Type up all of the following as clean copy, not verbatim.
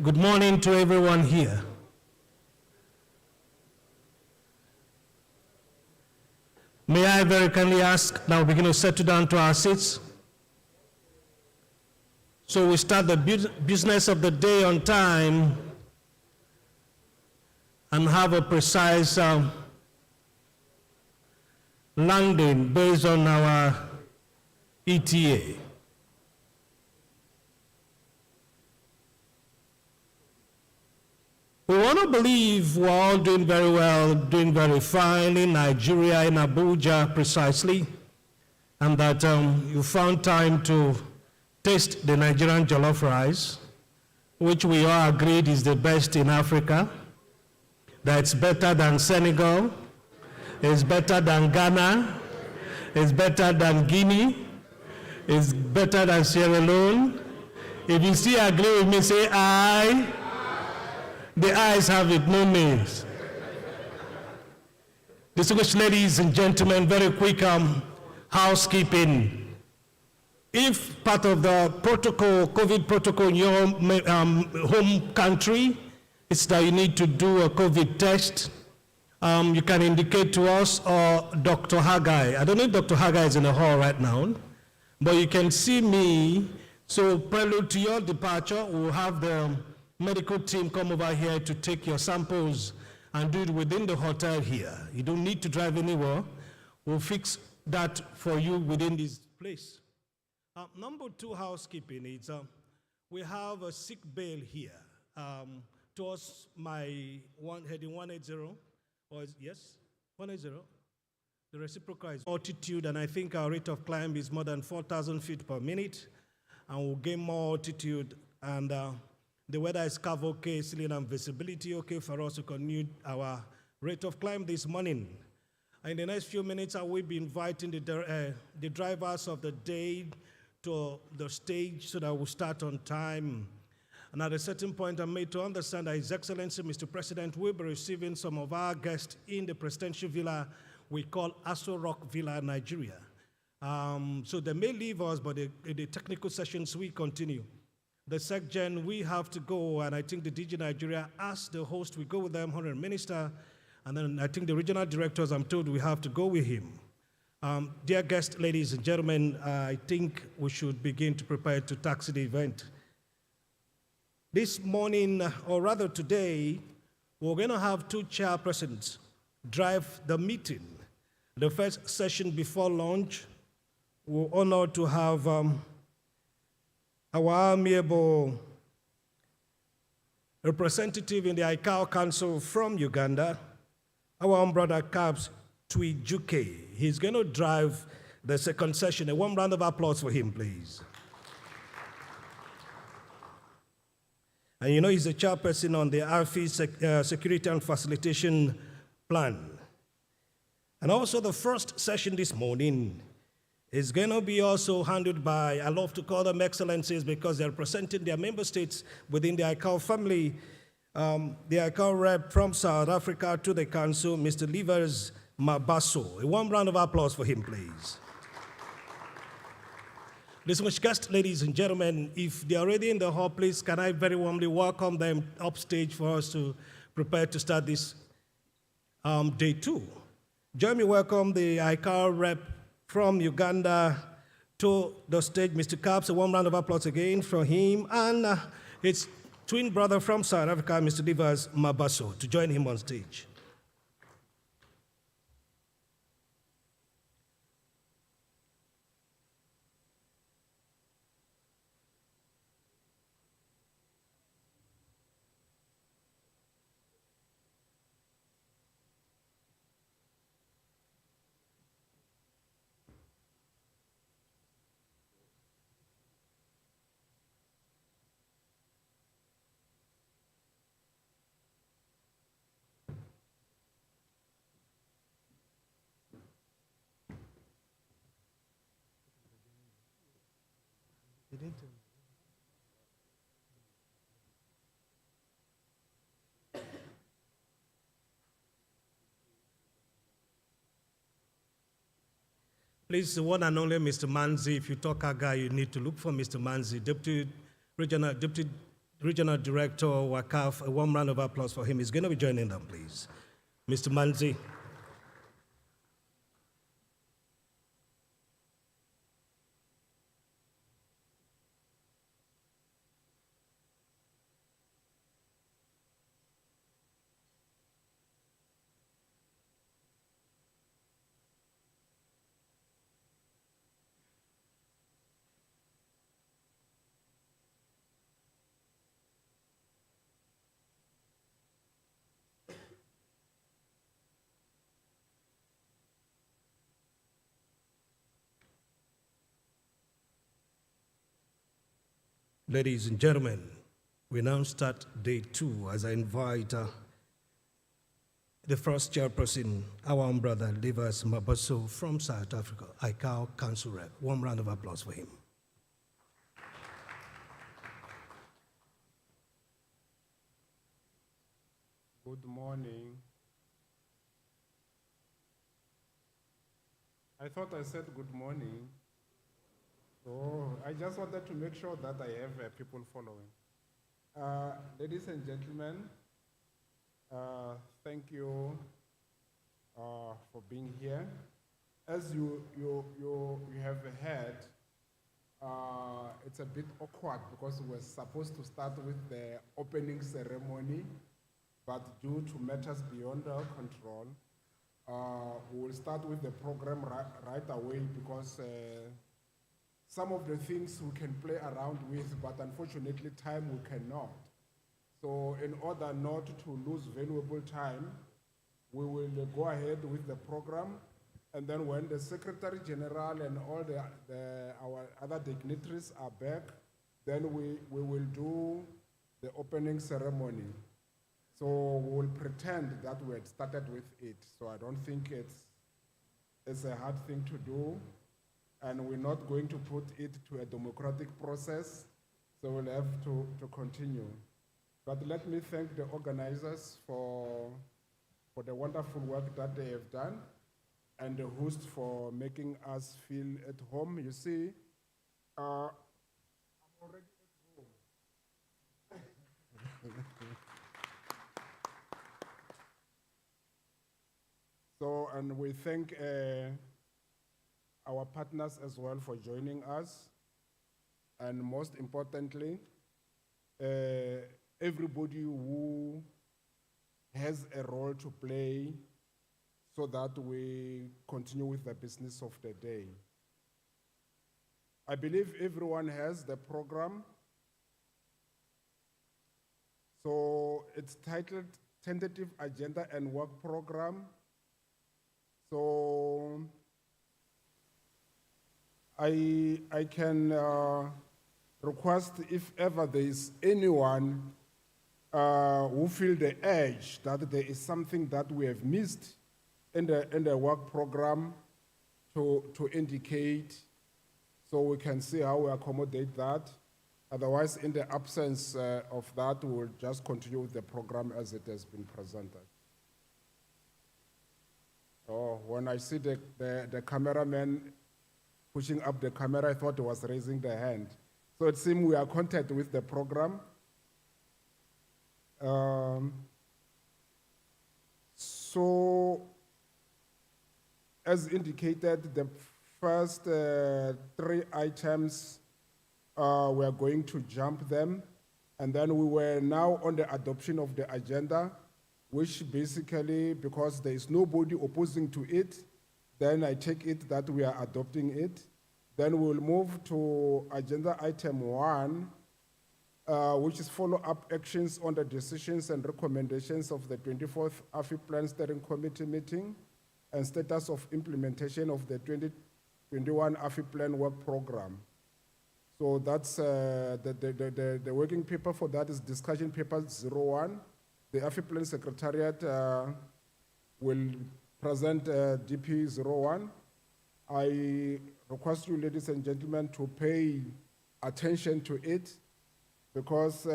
Good morning to everyone here. May I very kindly ask, now we're going to settle down to our seats. So we start the business of the day on time and have a precise landing based on our ETA. We want to believe we're all doing very well, doing very fine in Nigeria, in Abuja precisely, and that you found time to taste the Nigerian jollof rice, which we all agreed is the best in Africa, that it's better than Senegal, it's better than Ghana, it's better than Guinea, it's better than Sierra Leone. If you still agree with me, say aye. The ayes have it, no nays. Distinguished ladies and gentlemen, very quick housekeeping. If part of the protocol, COVID protocol in your home country is that you need to do a COVID test, you can indicate to us or Dr. Haggai. I don't know if Dr. Haggai is in the hall right now, but you can see me. So prelude to your departure, we'll have the medical team come over here to take your samples and do it within the hotel here. You don't need to drive anywhere. We'll fix that for you within this place. Number two, housekeeping is we have a sick bail here. Towards my heading 180, or yes, 180. The reciprocal is altitude, and I think our rate of climb is more than 4,000 feet per minute, and we'll gain more altitude, and the weather is covered okay, ceiling and visibility okay for us to continue our rate of climb this morning. In the next few minutes, I will be inviting the drivers of the day to the stage so that we'll start on time. And at a certain point, I'm made to understand that His Excellency, Mr. President, will be receiving some of our guests in the presidential villa we call Aso Rock Villa, Nigeria. So they may leave us, but the technical sessions will continue. The SecGen, we have to go, and I think the DG Nigeria asked the host, we go with them, Honorable Minister, and then I think the regional directors, I'm told we have to go with him. Dear guests, ladies and gentlemen, I think we should begin to prepare to taxi the event. This morning, or rather today, we're going to have two chairpersons drive the meeting. The first session before lunch, we're honored to have our amiable representative in the ICAO Council from Uganda, our own brother Cabs Twijuke. He's going to drive the second session. A warm round of applause for him, please. And you know he's the chairperson on the AFI Security and Facilitation Plan. And also the first session this morning is going to be also handled by, I love to call them excellencies because they're representing their member states within the ICAO family. The ICAO rep from South Africa to the council, Mr. Livers Mabaso. A warm round of applause for him, please. Distinguished guests, ladies and gentlemen, if they're already in the hall, please, can I very warmly welcome them upstage for us to prepare to start this day two. Join me welcome the ICAO rep from Uganda to the stage, Mr. Cabs. A warm round of applause again for him. And his twin brother from South Africa, Mr. Livers Mabaso, to join him on stage. Please, the one and only Mr. Manzi. If you talk Aga, you need to look for Mr. Manzi, Deputy Regional Director, WACAF. A warm round of applause for him. He's going to be joining them, please. Mr. Manzi. Ladies and gentlemen, we now start day 2 as I invite the first chairperson, our own brother, Livers Mabaso from South Africa, ICAO Council Rep. Warm round of applause for him. Good morning. I thought I said good morning. So I just wanted to make sure that I have people following. Ladies and gentlemen, thank you for being here. As you have heard, it's a bit awkward because we're supposed to start with the opening ceremony, but due to matters beyond our control, we will start with the program right away because some of the things we can play around with, but unfortunately time we cannot. So in order not to lose valuable time, we will go ahead with the program, and then when the Secretary General and all our other dignitaries are back, then we will do the opening ceremony. So we will pretend that we had started with it. So I don't think it's a hard thing to do, and we're not going to put it to a democratic process, so we'll have to continue. But let me thank the organizers for the wonderful work that they have done, and the host for making us feel at home. You see, I'm already at home. So, and we thank our partners as well for joining us. And most importantly, everybody who has a role to play so that we continue with the business of the day. I believe everyone has the program. So it's titled Tentative Agenda and Work Program. So I can request, if ever there is anyone who feel the urge that there is something that we have missed in the work program, to indicate, so we can see how we accommodate that. Otherwise, in the absence of that, we will just continue with the program as it has been presented. Oh, when I see the cameraman pushing up the camera, I thought he was raising the hand. So it seems we are content with the program. So, as indicated, the first 3 items, we are going to jump them. And then we were now on the adoption of the agenda, which basically, because there is nobody opposing to it, then I take it that we are adopting it. Then we'll move to agenda item 1, which is follow-up actions on the decisions and recommendations of the 24th AFI Plan Steering Committee meeting and status of implementation of the 2021 AFI Plan Work Program. So that's the working paper for that is discussion paper 01. The AFI Plan Secretariat will present DP 01. I request you, ladies and gentlemen, to pay attention to it, because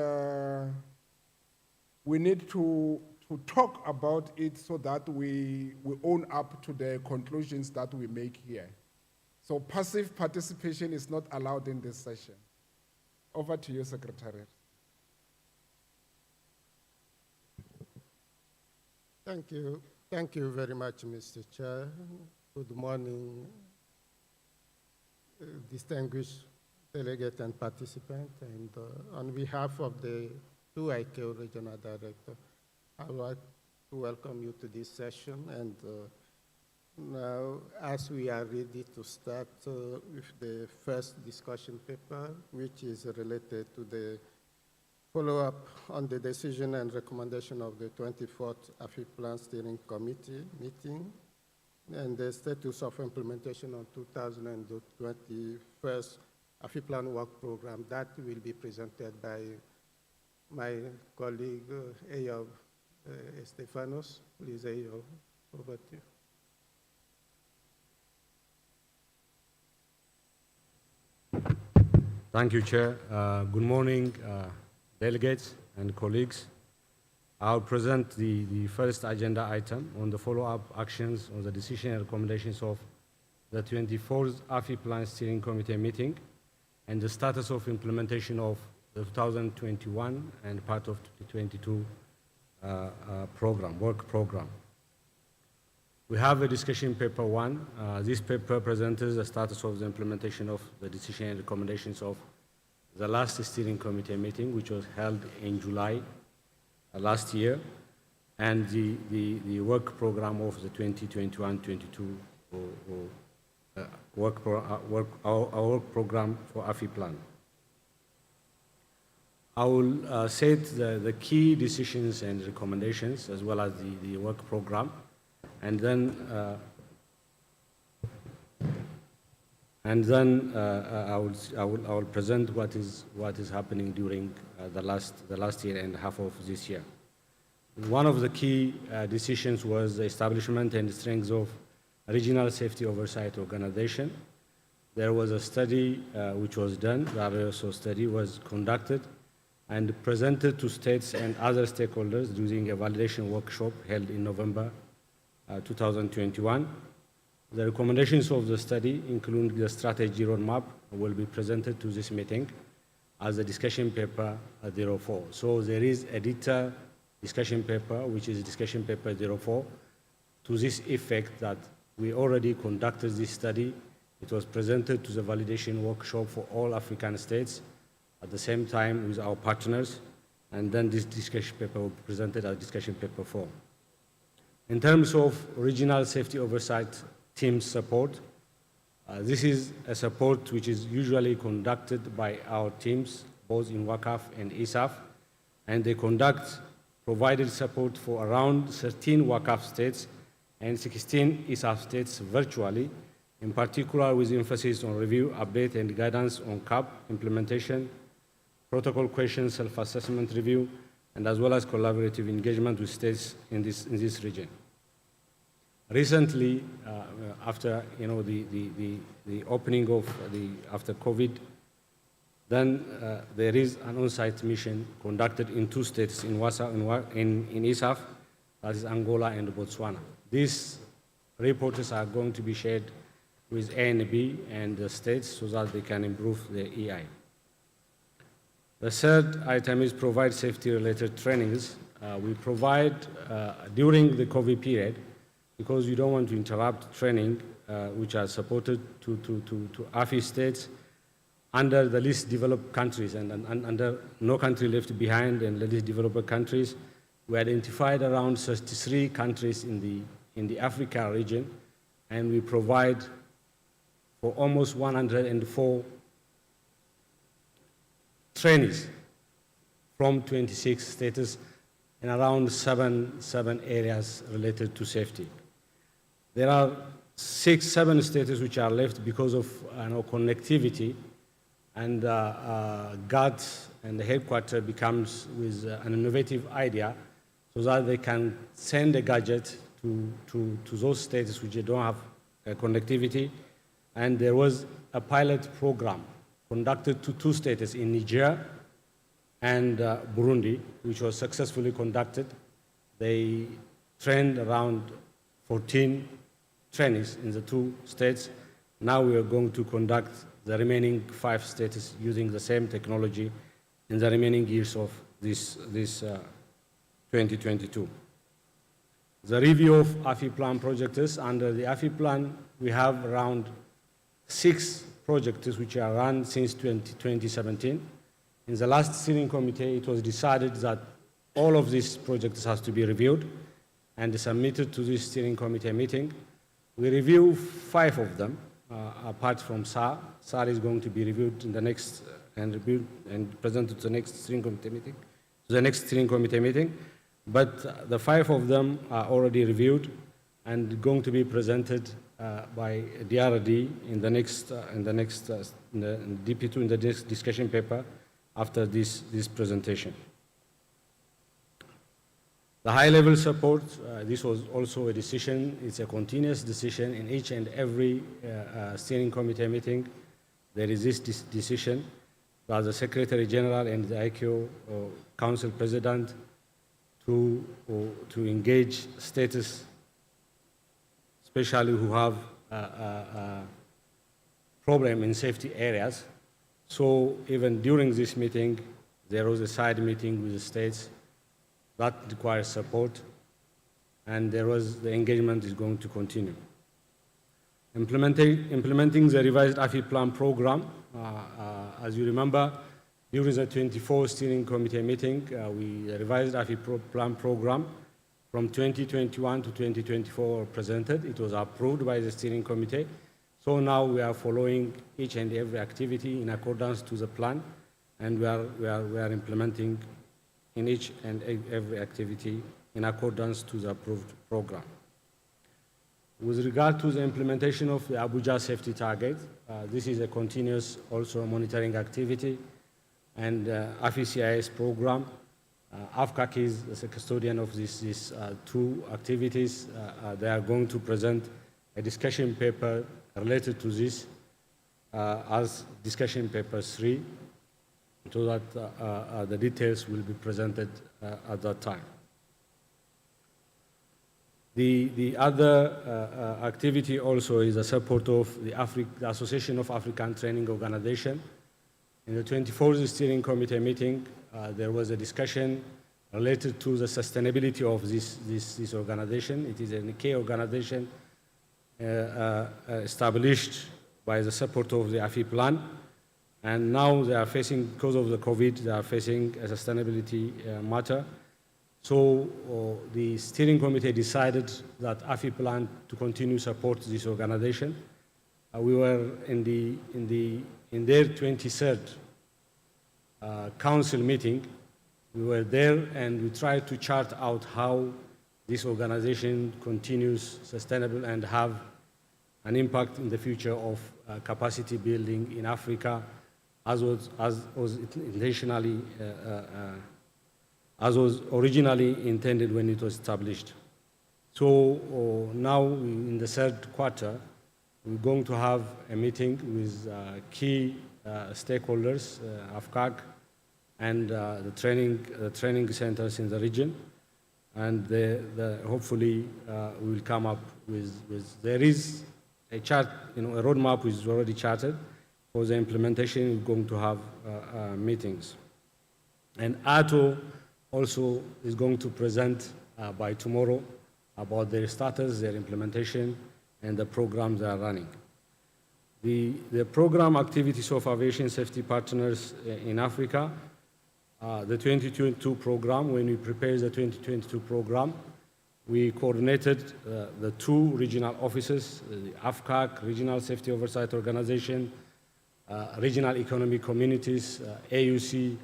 we need to talk about it so that we own up to the conclusions that we make here. So passive participation is not allowed in this session. Over to you, Secretariat. Thank you. Thank you very much, Mr. Chair. Good morning, distinguished delegate and participant. And on behalf of the 2IQ Regional Director, I would like to welcome you to this session. And now, as we are ready to start with the first discussion paper, which is related to the follow-up on the decision and recommendation of the 24th AFI Plan Steering Committee meeting and the status of implementation of 2021 AFI Plan Work Program. That will be presented by my colleague, Eyob Estefanos. Please, Eyob, over to you. Thank you, Chair. Good morning, delegates and colleagues. I'll present the first agenda item on the follow-up actions on the decision and recommendations of the 24th AFI Plan Steering Committee meeting and the status of implementation of the 2021 and part of 2022 work program. We have a discussion paper 1. This paper presents the status of the implementation of the decision and recommendations of the last steering committee meeting, which was held in July last year, and the work program of the 2021-22 work program for AFI Plan. I will set the key decisions and recommendations as well as the work program, and then I will present what is happening during the last year and a half of this year. One of the key decisions was the establishment and strength of a regional safety oversight organization. There was a study which was done. The RSO study was conducted and presented to states and other stakeholders during a validation workshop held in November 2021. The recommendations of the study, including the strategy roadmap, will be presented to this meeting as a discussion paper 04. So there is a detailed discussion paper, which is discussion paper 04, to this effect that we already conducted this study. It was presented to the validation workshop for all African states at the same time with our partners, and then this discussion paper will be presented as discussion paper 4. In terms of regional safety oversight team support, this is a support which is usually conducted by our teams, both in WACAF and ISAF, and they provided support for around 13 WACAF states and 16 ISAF states virtually, in particular with emphasis on review, update, and guidance on CAP implementation, protocol questions, self-assessment review, and as well as collaborative engagement with states in this region. Recently, after the opening of after COVID, then there is an on-site mission conducted in 2 states in ISAF, that is Angola and Botswana. These reports are going to be shared with ANB and the states so that they can improve their EI. The third item is provide safety-related trainings. We provide during the COVID period, because we don't want to interrupt training which are supported to AFI states under the least developed countries and under no country left behind and the least developed countries. We identified around 33 countries in the Africa region, and we provide for almost 104 trainees from 26 states and around seven areas related to safety. There are 7 states which are left because of connectivity, and GATT and the headquarters becomes with an innovative idea so that they can send a gadget to those states which don't have connectivity. And there was a pilot program conducted to 2 states in Niger and Burundi, which was successfully conducted. They trained around 14 trainees in the 2 states. Now we are going to conduct the remaining 5 states using the same technology in the remaining years of this 2022. the review of AFI plan projects. Under the AFI plan, we have around 6 projects which are run since 2017. In the last steering committee, it was decided that all of these projects has to be reviewed and submitted to this steering committee meeting. We review 5 of them, apart from SAR. SAR is going to be reviewed in the next and reviewed and presented to the next steering committee meeting. But the 5 of them are already reviewed and going to be presented by DRD in the next DP2 in the next discussion paper after this presentation. The high-level support, this was also a decision. It's a continuous decision in each and every steering committee meeting. There is this decision by the Secretary General and the ICAO Council President to engage states, especially who have problem in safety areas. So even during this meeting, there was a side meeting with the states that requires support, and the engagement is going to continue. Implementing the revised AFI plan program, as you remember, during the 24th steering committee meeting, we revised AFI plan program from 2021 to 2024 presented. It was approved by the steering committee. So now we are following each and every activity in accordance to the plan, and we are implementing in each and every activity in accordance to the approved program. With regard to the implementation of the Abuja safety target, this is a continuous also monitoring activity, and AFI CIS program. AFCAC is the custodian of these 2 activities. They are going to present a discussion paper related to this as discussion paper 3, so that the details will be presented at that time. The other activity also is the support of the Association of African Training Organization. In the 24th steering committee meeting, there was a discussion related to the sustainability of this organization. It is a Nikkei organization established by the support of the AFI plan. And now they are facing, because of the COVID, they are facing a sustainability matter. So the steering committee decided that AFI plan to continue support this organization. We were in their 23rd council meeting. We were there and we tried to chart out how this organization continues sustainable and have an impact in the future of capacity building in Africa, as was intentionally, as was originally intended when it was established. So now in the 3rd quarter, we're going to have a meeting with key stakeholders, AFCAC, and the training centers in the region, and hopefully we will come up with there is a chart, a roadmap which is already charted. For the implementation, we're going to have meetings. And ATO also is going to present by tomorrow about their status, their implementation, and the programs they are running. The program activities of aviation safety partners in Africa, the 2022 program, when we prepared the 2022 program, we coordinated the 2 regional offices, the AFCAC, Regional Safety Oversight Organization, regional economic communities, AUC.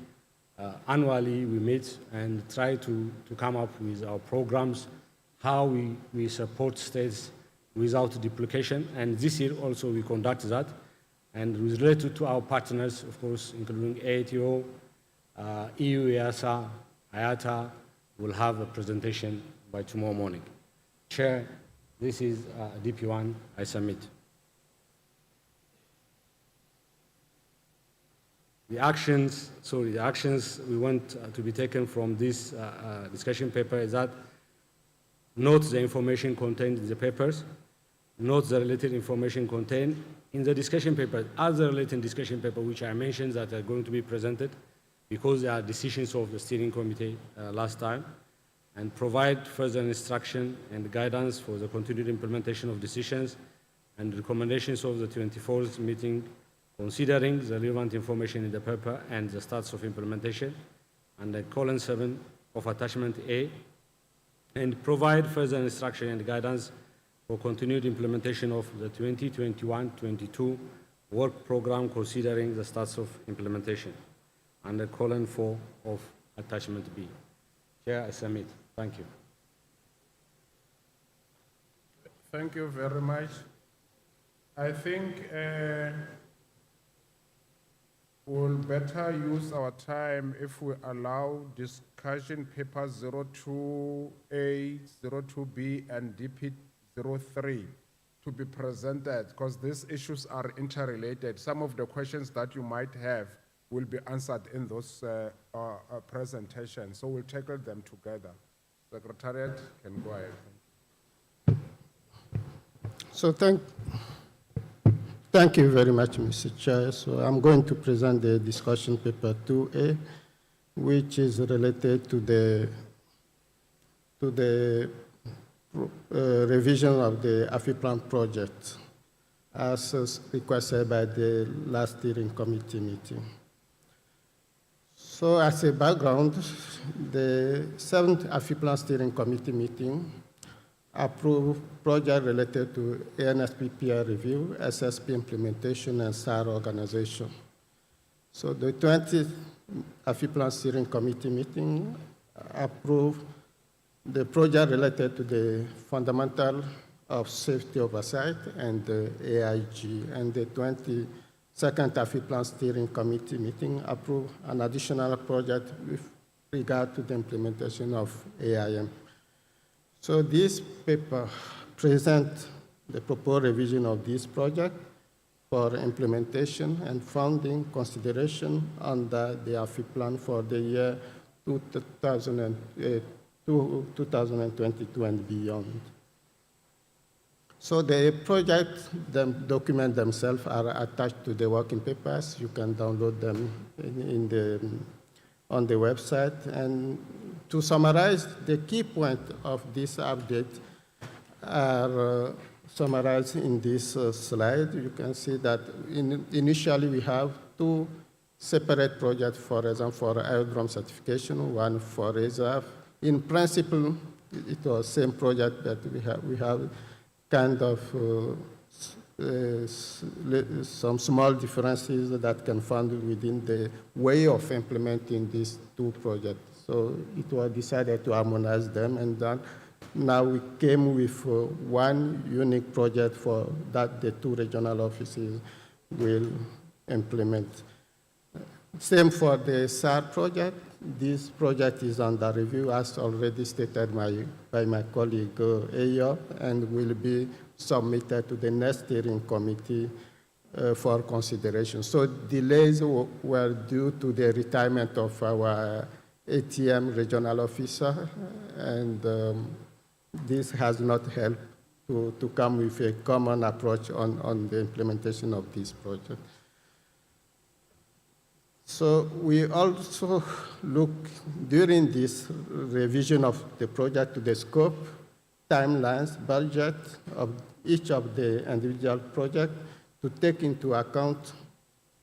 Annually we meet and try to come up with our programs, how we support states without duplication. And this year also we conduct that. And with related to our partners, of course, including ATO, EU, EASA, IATA, will have a presentation by tomorrow morning. Chair, this is DP1 I submit. The actions we want to be taken from this discussion paper is that note the information contained in the papers, note the related information contained in the discussion paper, other related discussion paper which I mentioned that are going to be presented because they are decisions of the steering committee last time, and provide further instruction and guidance for the continued implementation of decisions and recommendations of the 24th meeting, considering the relevant information in the paper and the status of implementation, and the colon 7 of attachment A, and provide further instruction and guidance for continued implementation of the 2021-22 work program, considering the status of implementation, and the colon 4 of attachment B. Chair, I submit. Thank you. Thank you very much. I think we'll better use our time if we allow discussion paper 02A, 02B, and DP 03 to be presented, because these issues are interrelated. Some of the questions that you might have will be answered in those presentations, so we'll tackle them together. Secretariat can go ahead. So thank you very much, Mr. Chair. So I'm going to present the discussion paper 2A, which is related to the revision of the AFI plan project, as requested by the last steering committee meeting. So as a background, the 7th AFI plan steering committee meeting approved project related to ANSP peer review, SSP implementation, and SAR organization. So the 20th AFI plan steering committee meeting approved the project related to the fundamental of safety oversight and the AIG, and the 22nd AFI plan steering committee meeting approved an additional project with regard to the implementation of AIM. So this paper presents the proposed revision of this project for implementation and funding consideration under the AFI plan for the year 2022 and beyond. So the project documents themselves are attached to the working papers. You can download them on the website. And to summarize, the key points of this update are summarized in this slide. You can see that initially we have two separate projects, for example, for aerodrome certification, one for reserve. In principle, it was the same project, but we have kind of some small differences that can found within the way of implementing these two projects. So it was decided to harmonize them, and then now we came with one unique project for that the two regional offices will implement. Same for the SAR project. This project is under review, as already stated by my colleague Ayo, and will be submitted to the next steering committee for consideration. So delays were due to the retirement of our ATM regional officer, and this has not helped to come with a common approach on the implementation of this project. So we also look during this revision of the project to the scope, timelines, budget of each of the individual projects to take into account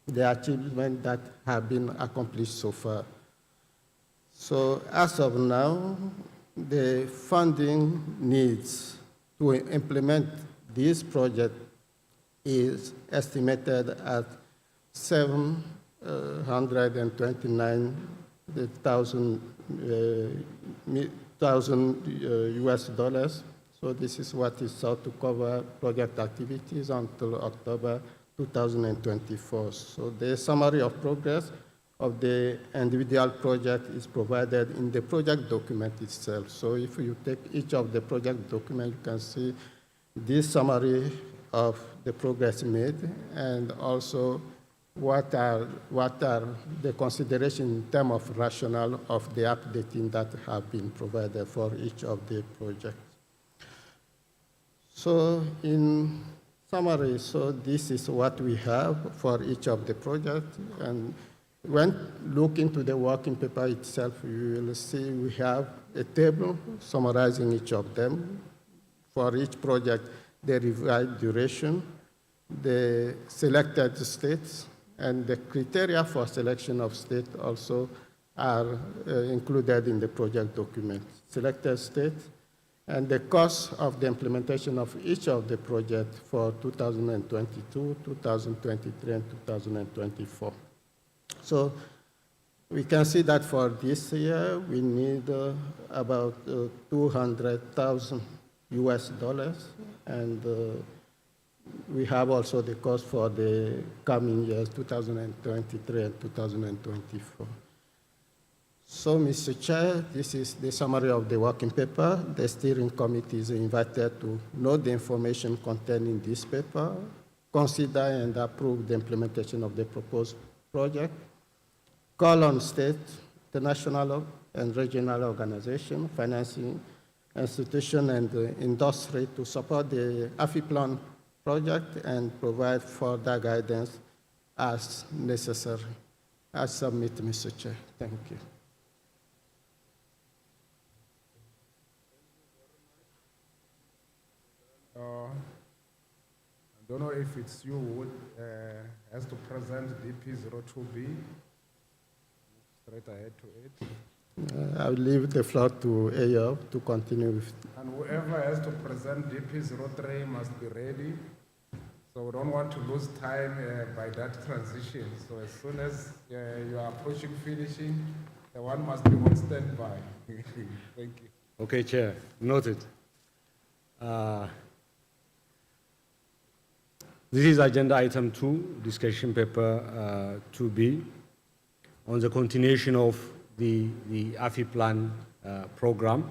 the achievements that have been accomplished so far. So as of now, the funding needs to implement this project is estimated at $729,000 US dollars. So this is what is sought to cover project activities until October 2024. So the summary of progress of the individual project is provided in the project document itself. So if you take each of the project documents, you can see this summary of the progress made, and also what are the considerations in terms of rationale of the updating that have been provided for each of the projects. So in summary, so this is what we have for each of the projects, and when look into the working paper itself, you will see we have a table summarizing each of them. For each project, the revised duration, the selected states, and the criteria for selection of state also are included in the project document. Selected state, and the cost of the implementation of each of the projects for 2022, 2023, and 2024. So we can see that for this year, we need about 200,000 US dollars, and we have also the cost for the coming years, 2023 and 2024. So, Mr. Chair, this is the summary of the working paper. The steering committee is invited to note the information contained in this paper, consider and approve the implementation of the proposed project, call on state, international and regional organizations, financing institution and industry to support the AFI plan project and provide further guidance as necessary. I submit, Mr. Chair. Thank you. I don't know if it's you who has to present DP02B. Straight ahead to it. I will leave the floor to Ayob to continue with. And whoever has to present DP03 must be ready. So we don't want to lose time by that transition. So as soon as you are approaching finishing, the one must be on standby. Thank you. Okay, Chair, noted. This is agenda item 2, discussion paper 2B, on the continuation of the AFI plan program.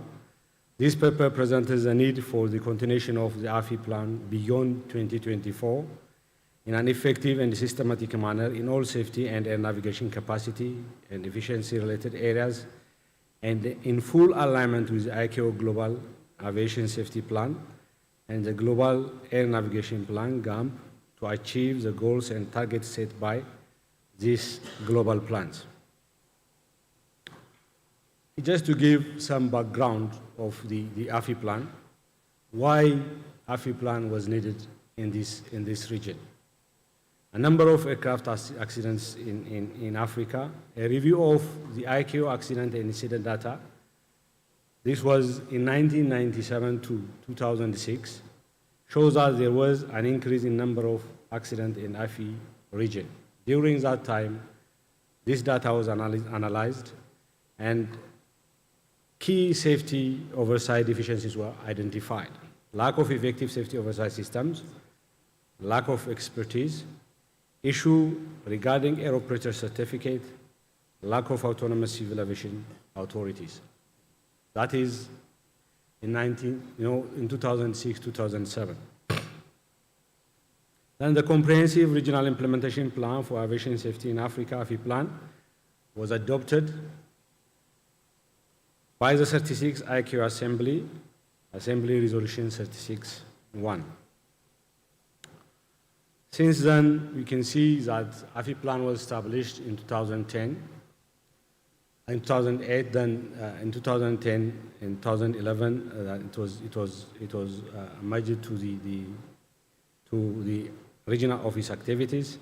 This paper presents the need for the continuation of the AFI plan beyond 2024 in an effective and systematic manner in all safety and air navigation capacity and efficiency related areas, and in full alignment with the ICAO Global Aviation Safety Plan and the Global Air Navigation Plan, GAMP, to achieve the goals and targets set by these global plans. Just to give some background of the AFI plan, why AFI plan was needed in this region. A number of aircraft accidents in Africa, a review of the ICAO accident and incident data. This was in 1997 to 2006, shows that there was an increase in number of accidents in AFI region. During that time, this data was analyzed, and key safety oversight deficiencies were identified. Lack of effective safety oversight systems, lack of expertise, issue regarding air operator certificate, lack of autonomous civil aviation authorities. That is in 2006, 2007. Then the Comprehensive Regional Implementation Plan for Aviation Safety in Africa, AFI Plan, was adopted by the 36th ICAO Assembly Resolution 36-1. Since then, we can see that AFI Plan was established in 2010, in 2008, then in 2010, in 2011, it was merged to the regional office activities.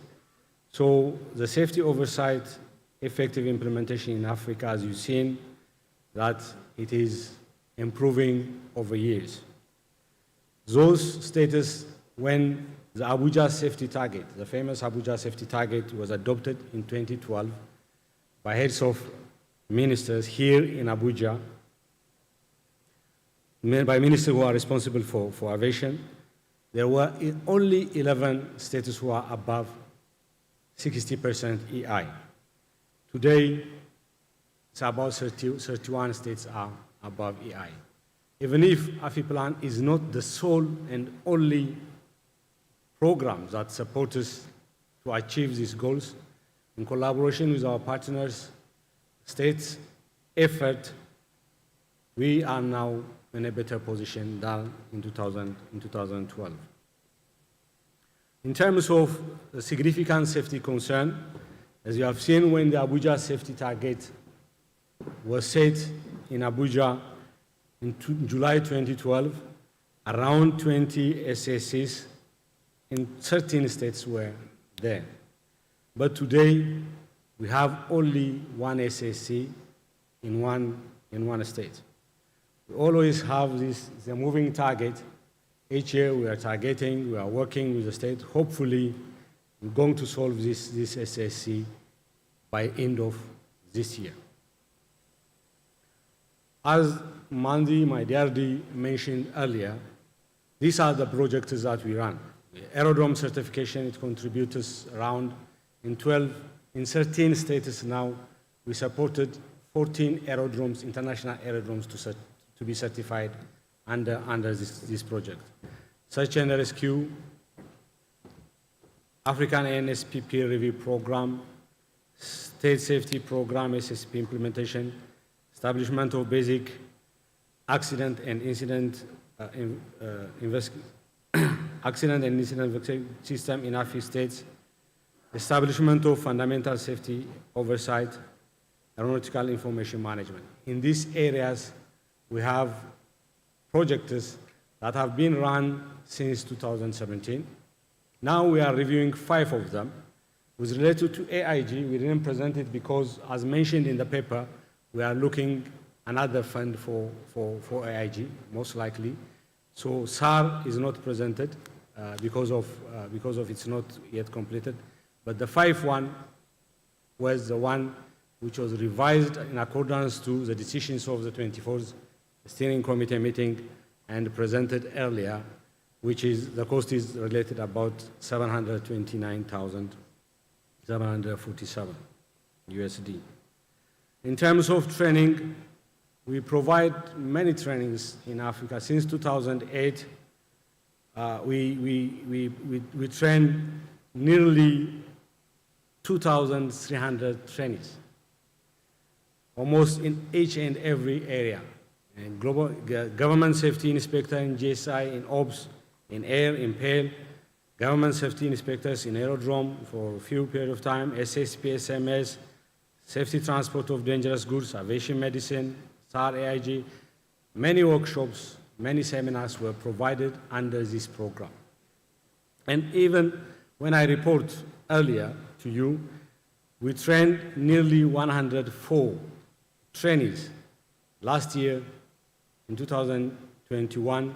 So the safety oversight, effective implementation in Africa, as you've seen, that it is improving over years. Those status when the Abuja safety target, the famous Abuja safety target, was adopted in 2012 by heads of ministers here in Abuja, by ministers who are responsible for aviation. There were only 11 states who are above 60% EI. Today, it's about 31 states are above EI. Even if AFI Plan is not the sole and only program that supports us to achieve these goals, in collaboration with our partners, states' effort, we are now in a better position than in 2012. In terms of the significant safety concern, As you have seen, when the Abuja safety target was set in Abuja in July 2012, around 20 SSCs in 13 states were there. But today, we have only one SSC in one state. We always have the moving target. Each year we are working with the state. Hopefully, we're going to solve this SSC by end of this year. As Mandi, my DRD, mentioned earlier, these are the projects that we run. Aerodrome certification, it contributes around in 13 states now. We supported 14 aerodromes, international aerodromes, to be certified under this project. Search and rescue, African ANSPP review program, state safety program, SSP implementation, establishment of basic accident and incident investigation system in AFI states, establishment of fundamental safety oversight, aeronautical information management. In these areas, we have projects that have been run since 2017. Now we are reviewing 5 of them. With related to AIG, we didn't present it because, as mentioned in the paper, we are looking another fund for AIG, most likely. So SAR is not presented because of it's not yet completed. But the 5th one was the one which was revised in accordance to the decisions of the 24th steering committee meeting and presented earlier, which is the cost is related about 729,747 USD. In terms of training, we provide many trainings in Africa. Since 2008, we train nearly 2,300 trainees, almost in each and every area. And global government safety inspector in GSI, in OBS, in air, in PAIL, government safety inspectors in aerodrome for a few period of time, SSP, SMS, safety transport of dangerous goods, aviation medicine, SAR, AIG. Many workshops, many seminars were provided under this program. And even when I report earlier to you, we trained nearly 104 trainees last year in 2021,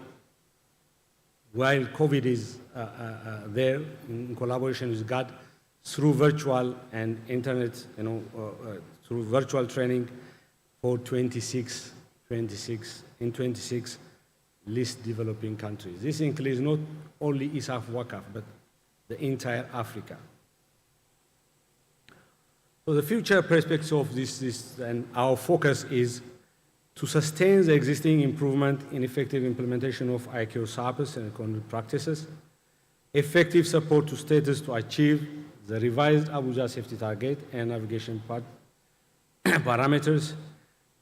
while COVID is there in collaboration with GAD through virtual and internet, through virtual training for 26 least developing countries. This includes not only ISAF WACAF, but the entire Africa. So the future perspectives of this and our focus is to sustain the existing improvement in effective implementation of ICAO SAPs and conduct practices, effective support to states to achieve the revised Abuja safety target and navigation parameters,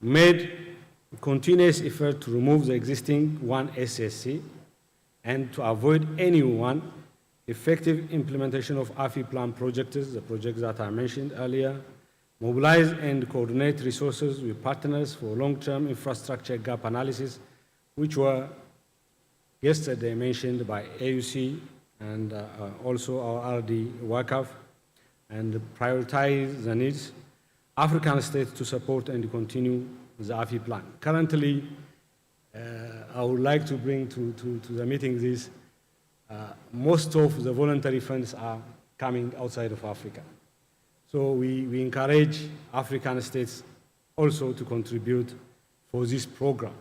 made continuous effort to remove the existing one SSC and to avoid any one, effective implementation of AFI plan projects, the projects that I mentioned earlier, mobilize and coordinate resources with partners for long-term infrastructure gap analysis, which were yesterday mentioned by AUC and also our RD WACAF, and prioritize the needs African states to support and continue the AFI plan. Currently, I would like to bring to the meeting this, most of the voluntary funds are coming outside of Africa. So we encourage African states also to contribute for this program.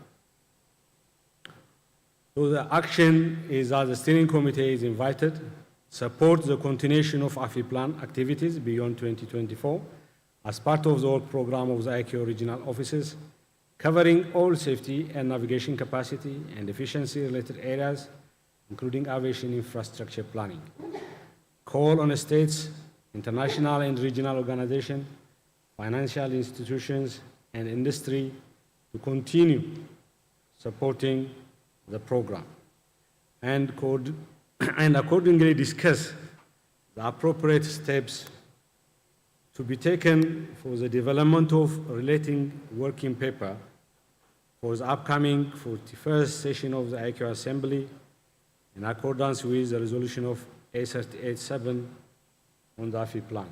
So the action is that the steering committee is invited, support the continuation of AFI plan activities beyond 2024 as part of the whole program of the ICAO regional offices, covering all safety and navigation capacity and efficiency related areas, including aviation infrastructure planning. Call on the states, international and regional organizations, financial institutions, and industry to continue supporting the program and accordingly discuss the appropriate steps to be taken for the development of relating working paper for the upcoming 41st session of the IQ Assembly in accordance with the resolution of A387 on the AFI plan.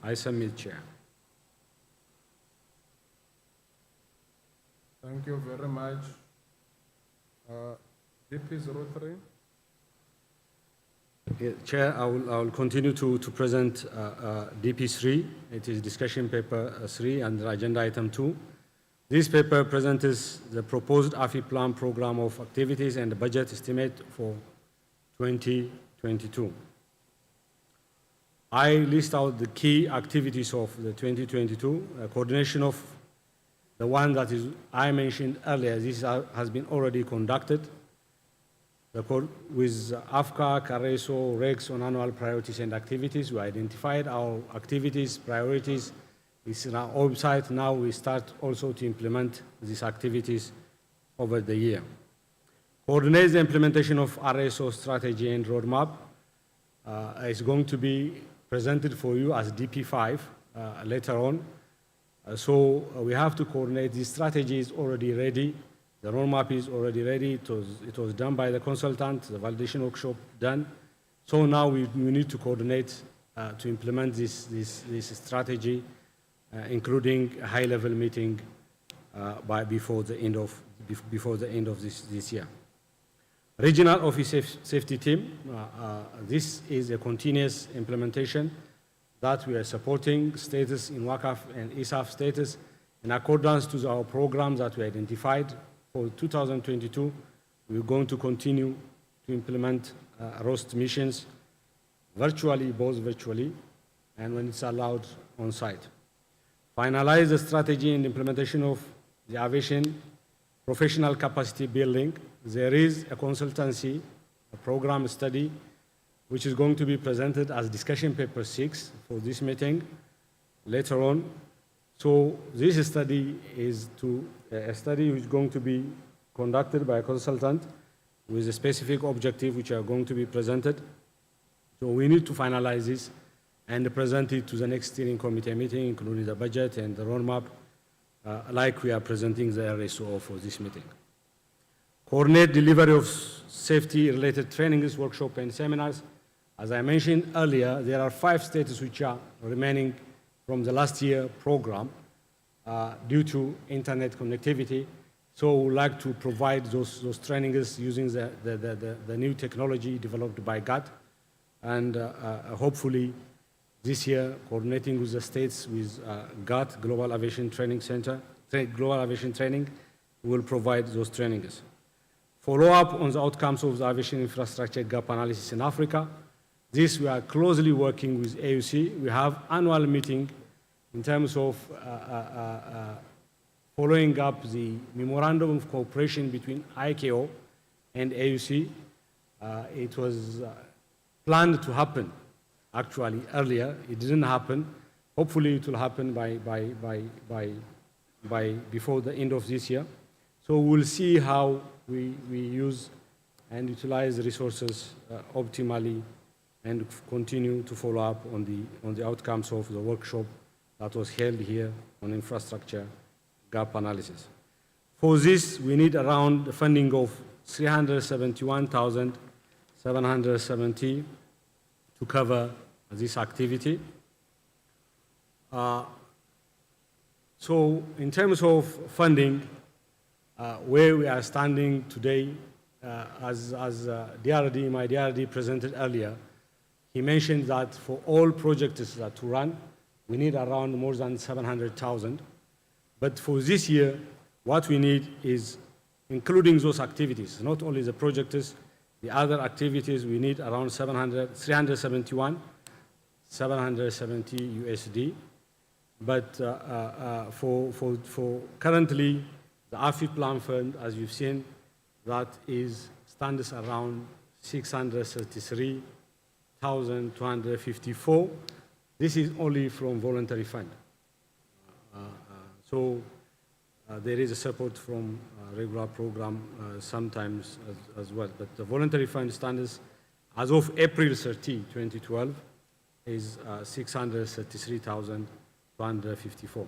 I submit, Chair. Thank you very much. DP03. Yeah, Chair, I will continue to present DP3. It is discussion paper 3 under agenda item 2. This paper presents the proposed AFI plan program of activities and the budget estimate for 2022. I list out the key activities of the 2022, coordination of the one that is I mentioned earlier. This has been already conducted with AFCA, CARESO, REX on annual priorities and activities. We identified our activities, priorities. It's in our website. Now we start also to implement these activities over the year. Coordinate the implementation of RSO strategy and roadmap. It's going to be presented for you as DP5 later on. So we have to coordinate. The strategy is already ready. The roadmap is already ready. It was done by the consultant, the validation workshop done. So now we need to coordinate to implement this strategy, including a high-level meeting before the end of this year. Regional Office Safety Team. This is a continuous implementation that we are supporting status in WACAF and ISAF status in accordance to our programs that we identified. For 2022, we're going to continue to implement ROST missions virtually, both virtually, and when it's allowed on site. Finalize the strategy and implementation of the aviation professional capacity building. There is a consultancy, a program study, which is going to be presented as discussion paper 6 for this meeting later on. So this study is a study which is going to be conducted by a consultant with a specific objective which are going to be presented. So we need to finalize this and present it to the next steering committee meeting, including the budget and the roadmap, like we are presenting the RSO for this meeting. Coordinate delivery of safety-related trainings, workshops, and seminars. As I mentioned earlier, there are 5 states which are remaining from the last year program due to internet connectivity. So we would like to provide those trainings using the new technology developed by GATT. And hopefully this year, coordinating with the states with GATT, Global Aviation Training Center, Global Aviation Training, we will provide those trainings. Follow up on the outcomes of the aviation infrastructure gap analysis in Africa. This, we are closely working with AUC. We have annual meeting in terms of following up the memorandum of cooperation between ICAO and AUC. It was planned to happen actually earlier. It didn't happen. Hopefully it will happen by before the end of this year. So we'll see how we use and utilize the resources optimally and continue to follow up on the outcomes of the workshop that was held here on infrastructure gap analysis. For this, we need around the funding of 371,770 to cover this activity. So in terms of funding, where we are standing today, as DRD, my DRD presented earlier, he mentioned that for all projects that to run, we need around more than 700,000. But for this year, what we need is, including those activities, not only the projects, the other activities, we need around 370 USD. But for currently, the AFI plan fund, as you've seen, that stands around 633,254. This is only from voluntary fund. So there is a support from regular program sometimes as well. But the voluntary fund stands as of April 30, 2012, is 633,254.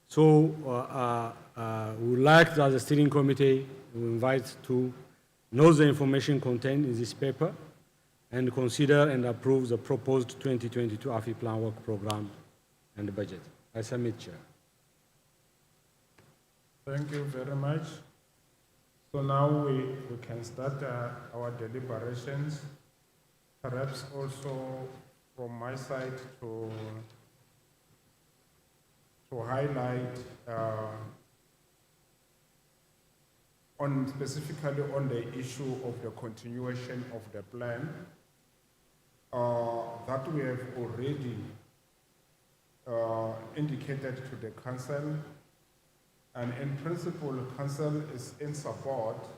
So we would like to, as a steering committee, we invite to know the information contained in this paper and consider and approve the proposed 2022 AFI Plan Work Program and the budget. I submit, Chair. Thank you very much. So now we can start our deliberations. Perhaps also from my side to highlight specifically on the issue of the continuation of the plan that we have already indicated to the Council, and in principle, Council is in support,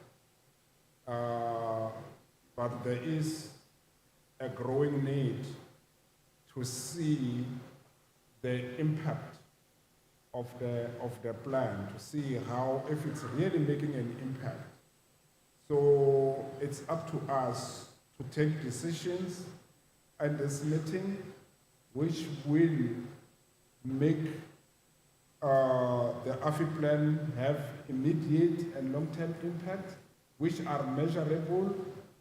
but there is a growing need to see the impact of the plan, to see how, if it's really making an impact. So it's up to us to take decisions at this meeting which will make the AFI plan have immediate and long-term impact, which are measurable,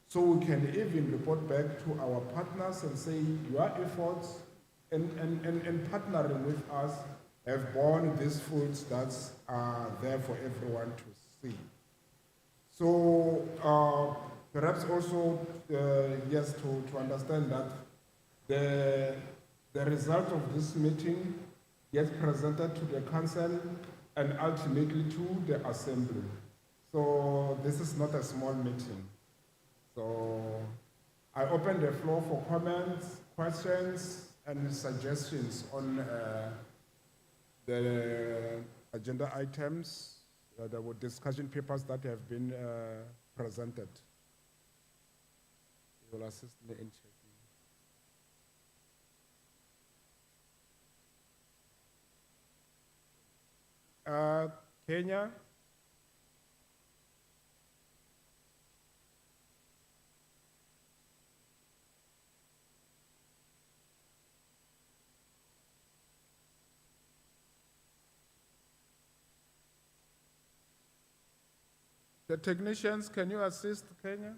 so we can even report back to our partners and say, your efforts and partnering with us have borne these fruits that are there for everyone to see. So perhaps also, yes, to understand that the result of this meeting gets presented to the Council and ultimately to the Assembly. So this is not a small meeting. So I open the floor for comments, questions, and suggestions on the agenda items, the discussion papers that have been presented. You will assist me in checking. Kenya. The technicians, can you assist Kenya?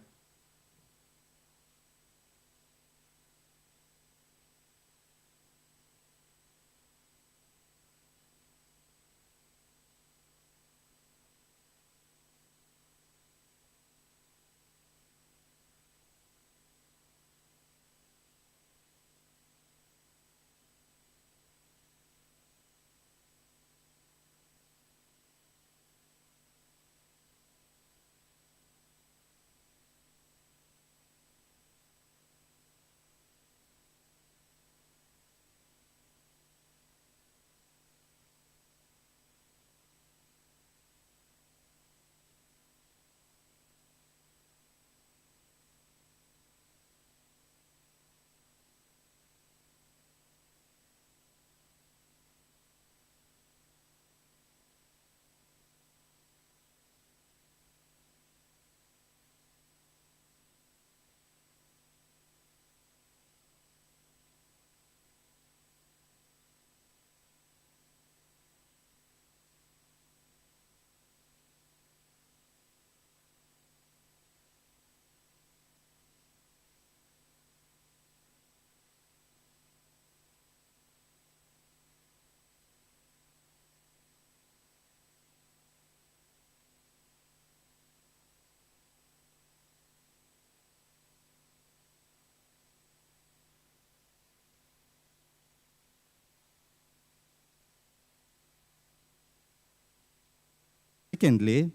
Secondly,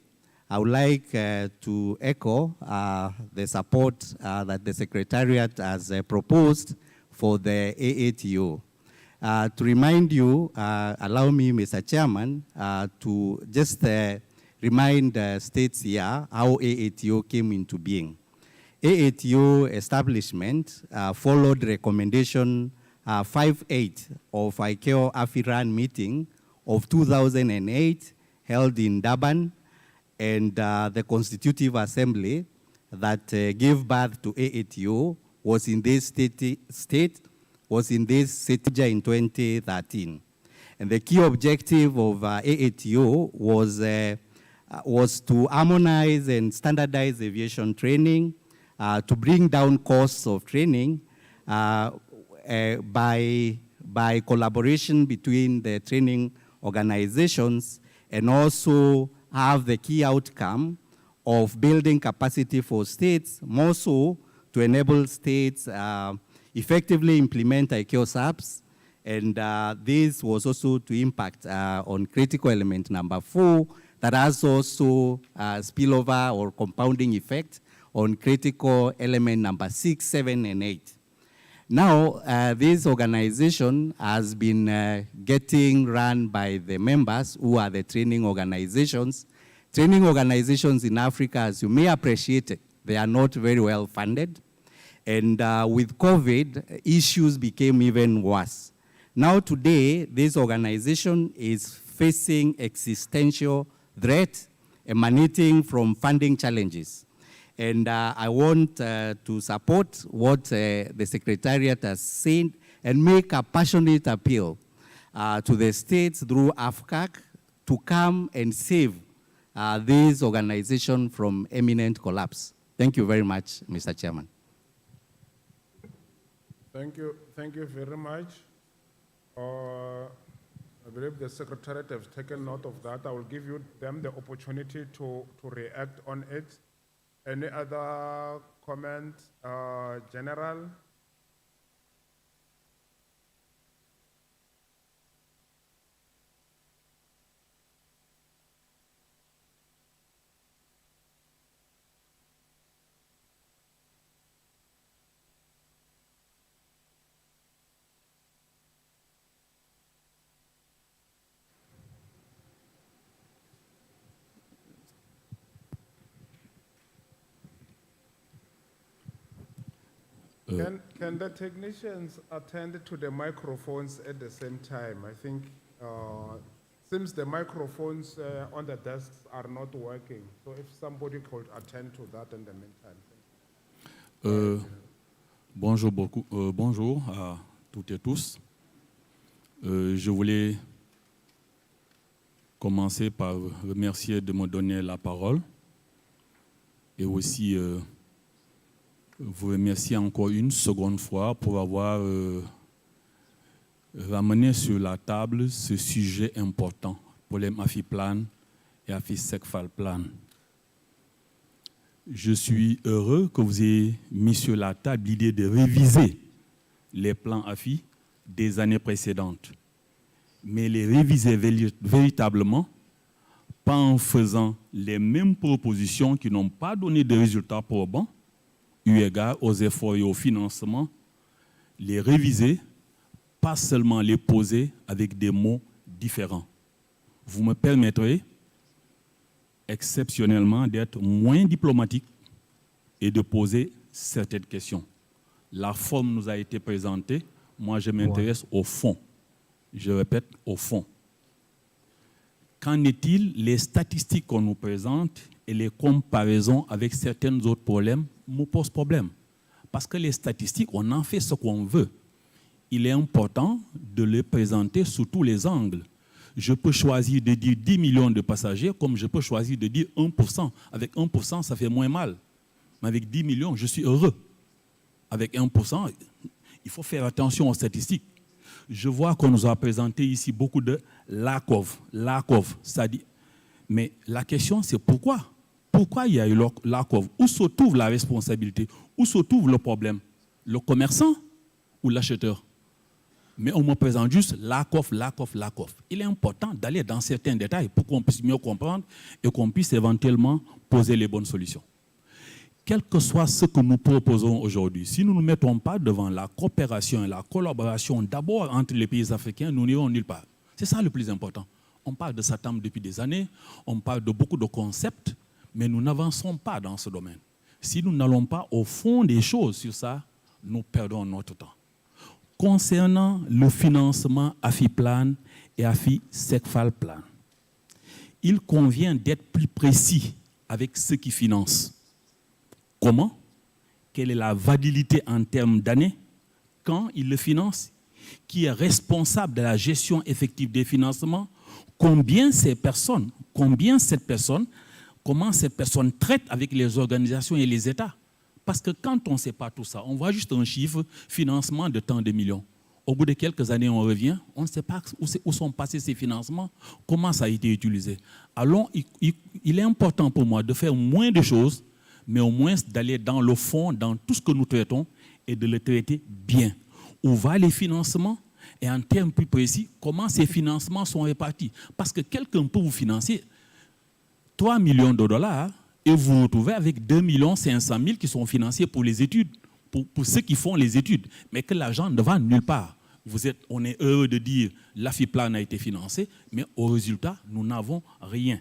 I would like to echo the support that the Secretariat has proposed for the AATO. To remind you, allow me, Mr. Chairman, to just remind states here how AATO came into being. AATO establishment followed recommendation 5.8 of ICAO AFIRAN meeting of 2008 held in Durban, and the Constitutive Assembly that gave birth to AATO was in this state was in this city in 2013. And the key objective of AATO was to harmonize and standardize aviation training, to bring down costs of training by collaboration between the training organizations, and also have the key outcome of building capacity for states, more so to enable states effectively implement ICAO SAPs. And this was also to impact on critical element number 4, that has also spillover or compounding effect on critical element number 6, 7, and 8. Now, this organization has been getting run by the members who are the training organizations. Training organizations in Africa, as you may appreciate it, they are not very well funded. And with COVID, issues became even worse. Now today, this organization is facing existential threat emanating from funding challenges. And I want to support what the Secretariat has said and make a passionate appeal to the states through AFCAC to come and save this organization from imminent collapse. Thank you very much, Mr. Chairman. Thank you very much. I believe the Secretariat has taken note of that. I will give them the opportunity to react on it. Any other comment, General? Can the technicians attend to the microphones at the same time? I think since the microphones on the desks are not working, so if somebody could attend to that in the meantime. Bonjour à toutes et tous. Je voulais commencer par remercier de me donner la parole et aussi vous remercier encore une seconde fois pour avoir ramené sur la table ce sujet important pour les AFI Plan et AFI SECFAL Plan. Je suis heureux que vous ayez mis sur la table l'idée de réviser les plans AFI des années précédentes, mais les réviser véritablement, pas en faisant les mêmes propositions qui n'ont pas donné de résultats probants, eu égard aux efforts et au financement, les réviser, pas seulement les poser avec des mots différents. Vous me permettrez exceptionnellement d'être moins diplomatique et de poser certaines questions. La forme nous a été présentée, moi je m'intéresse au fond. Je répète, au fond. Qu'en est-il les statistiques qu'on nous présente et les comparaisons avec certains autres problèmes me posent problème. Parce que les statistiques, on en fait ce qu'on veut. Il est important de les présenter sous tous les angles. Je peux choisir de dire 10 millions de passagers comme je peux choisir de dire 1%. Avec 1%, ça fait moins mal. Mais avec 10 millions, je suis heureux. Avec 1%, il faut faire attention aux statistiques. Je vois qu'on nous a présenté ici beaucoup de lack of, c'est-à-dire. Mais la question, c'est pourquoi? Pourquoi il y a eu lack of? Où se trouve la responsabilité? Où se trouve le problème? Le commerçant ou l'acheteur? Mais on me présente juste lack of. Il est important d'aller dans certains détails pour qu'on puisse mieux comprendre et qu'on puisse éventuellement poser les bonnes solutions. Quel que soit ce que nous proposons aujourd'hui, si nous ne nous mettons pas devant la coopération et la collaboration d'abord entre les pays africains, nous n'irons nulle part. C'est ça le plus important. On parle de SATAM depuis des années, on parle de beaucoup de concepts, mais nous n'avançons pas dans ce domaine. Si nous n'allons pas au fond des choses sur ça, nous perdons notre temps. Concernant le financement AFI Plan et AFI SECFAL Plan, il convient d'être plus précis avec ceux qui financent. Comment? Quelle est la validité en termes d'années? quand il le finance, qui est responsable de la gestion effective des financements, comment cette personne traite avec les organisations et les États. Parce que quand on ne sait pas tout ça, on voit juste un chiffre, financement de tant de millions. Au bout de quelques années, on revient, on ne sait pas où sont passés ces financements, comment ça a été utilisé. Alors, il est important pour moi de faire moins de choses, mais au moins d'aller dans le fond, dans tout ce que nous traitons, et de le traiter bien. Où vont les financements et en termes plus précis, comment ces financements sont répartis. Parce que quelqu'un peut vous financer 3 millions de dollars et vous vous retrouvez avec 2 500 000 qui sont financés pour les études, pour ceux qui font les études, mais que l'argent ne va nulle part. On est heureux de dire que l'AFI Plan a été financé, mais au résultat, nous n'avons rien.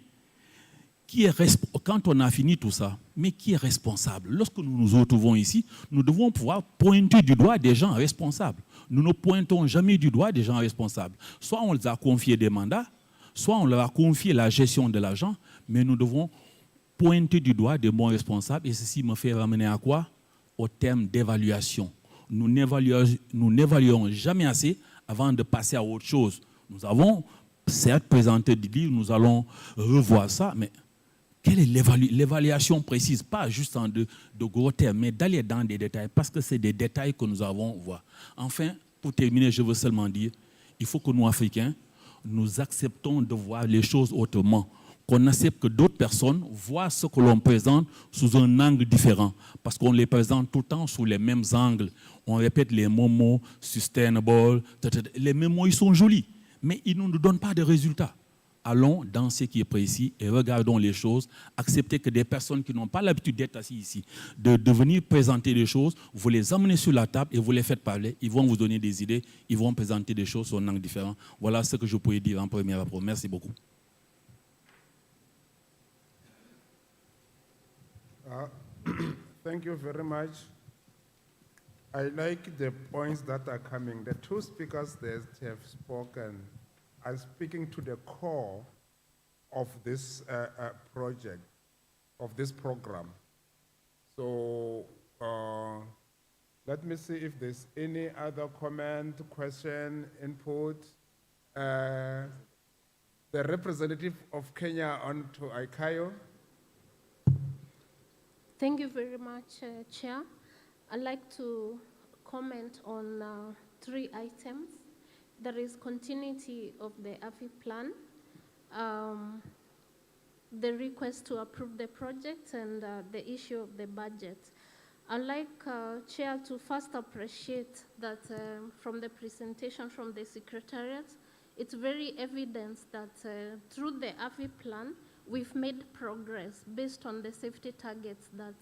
Quand on a fini tout ça, mais qui est responsable? Lorsque nous nous retrouvons ici, nous devons pouvoir pointer du doigt des gens responsables. Nous ne pointons jamais du doigt des gens responsables. Soit on les a confié des mandats, soit on leur a confié la gestion de l'argent, mais nous devons pointer du doigt des bons responsables. Et ceci me fait ramener à quoi? Au terme d'évaluation. Nous n'évaluons jamais assez avant de passer à autre chose. Nous avons certes présenté des livres, nous allons revoir ça, mais quelle est l'évaluation précise? Pas juste en de gros termes, mais d'aller dans des détails, parce que c'est des détails que nous avons voir. Enfin, pour terminer, je veux seulement dire, il faut que nous, Africains, nous acceptons de voir les choses autrement, qu'on accepte que d'autres personnes voient ce que l'on présente sous un angle différent, parce qu'on les présente tout le temps sous les mêmes angles. On répète les mots, sustainable, les mêmes mots, ils sont jolis, mais ils ne nous donnent pas de résultats. Allons dans ce qui est précis et regardons les choses. Acceptez que des personnes qui n'ont pas l'habitude d'être assis ici, de venir présenter des choses, vous les amenez sur la table et vous les faites parler. Ils vont vous donner des idées, ils vont présenter des choses sur un angle différent. Voilà ce que je pourrais dire en première approche. Merci beaucoup. Thank you very much. I like the points that are coming. The two speakers that have spoken are speaking to the core of this project, of this program. So let me see if there's any other comment, question, input. The representative of Kenya on to ICAO. Thank you very much, Chair. I'd like to comment on 3 items. There is continuity of the AFI plan, the request to approve the project, and the issue of the budget. I'd like Chair to first appreciate that from the presentation from the Secretariat, it's very evident that through the AFI plan, we've made progress based on the safety targets that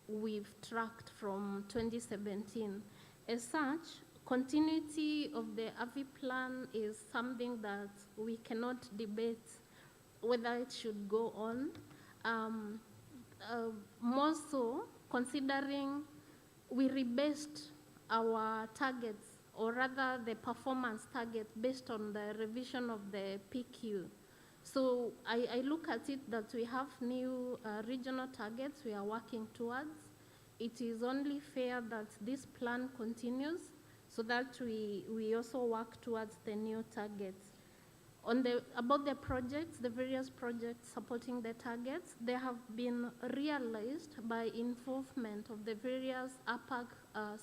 we've tracked from 2017. As such, continuity of the AFI plan is something that we cannot debate whether it should go on. More so, considering we rebased our targets, or rather the performance target, based on the revision of the PQ. So I look at it that we have new regional targets we are working towards. It is only fair that this plan continues so that we also work towards the new targets. About the projects, the various projects supporting the targets, they have been realized by involvement of the various APAC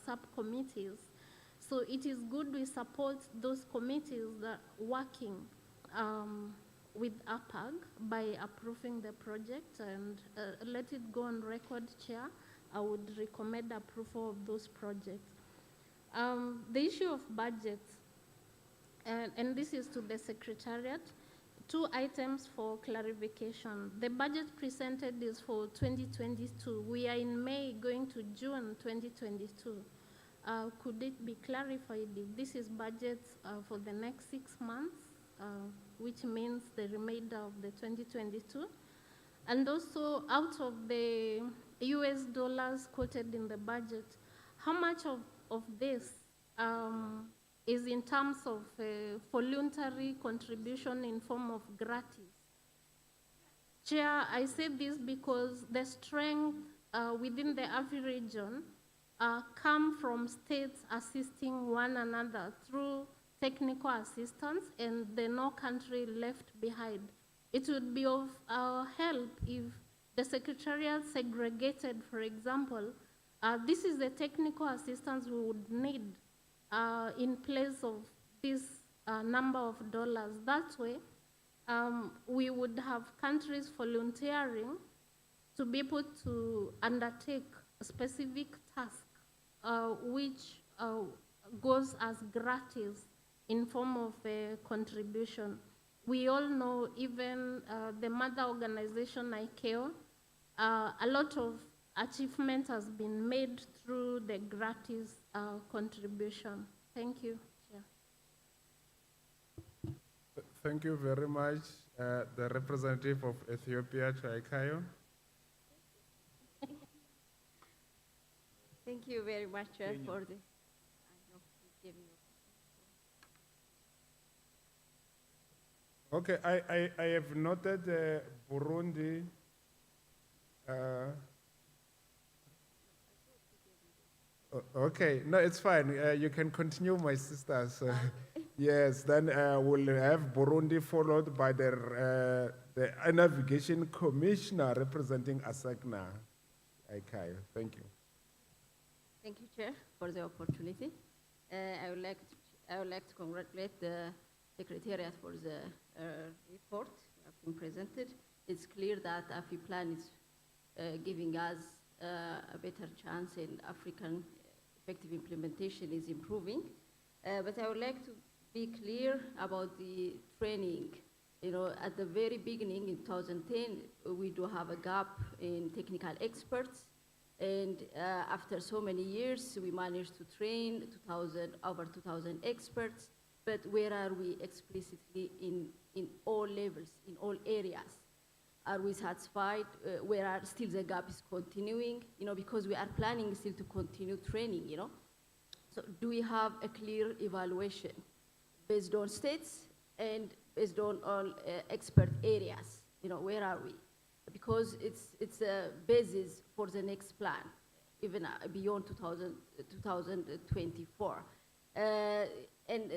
subcommittees. So it is good we support those committees that are working with APAG by approving the project, and let it go on record, Chair, I would recommend approval of those projects. The issue of budget, and this is to the Secretariat, 2 items for clarification. The budget presented is for 2022. We are in May going to June 2022. Could it be clarified if this is budget for the next 6 months? Which means the remainder of the 2022. And also, out of the US dollars quoted in the budget, how much of this is in terms of voluntary contribution in form of gratis? Chair, I say this because the strength within the AFI region come from states assisting one another through technical assistance, and there no country left behind. It would be of help if the Secretariat segregated, for example, this is the technical assistance we would need in place of this number of dollars. That way, we would have countries volunteering to be able to undertake a specific task, which goes as gratis in form of a contribution. We all know even the mother organization ICAO, a lot of achievement has been made through the gratis contribution. Thank you, Chair. Thank you very much, the representative of Ethiopia to ICAO. Thank you very much, Chair, for the. Okay, I have noted Burundi. Okay, no, it's fine. You can continue, my sisters. Yes, then we'll have Burundi followed by the Navigation Commissioner representing ASECNA. Okay, thank you. Thank you, Chair, for the opportunity. I would like to congratulate the Secretariat for the report that have been presented. It's clear that AFI plan is giving us a better chance, and African effective implementation is improving. But I would like to be clear about the training. You know, at the very beginning in 2010, we do have a gap in technical experts. And after so many years, we managed to train over 2,000 experts. But where are we explicitly in all levels, in all areas? Are we satisfied? Where are still the gap is continuing? You know, because we are planning still to continue training, you know. So do we have a clear evaluation based on states and based on all expert areas? You know, where are we? Because it's a basis for the next plan, even beyond 2024. And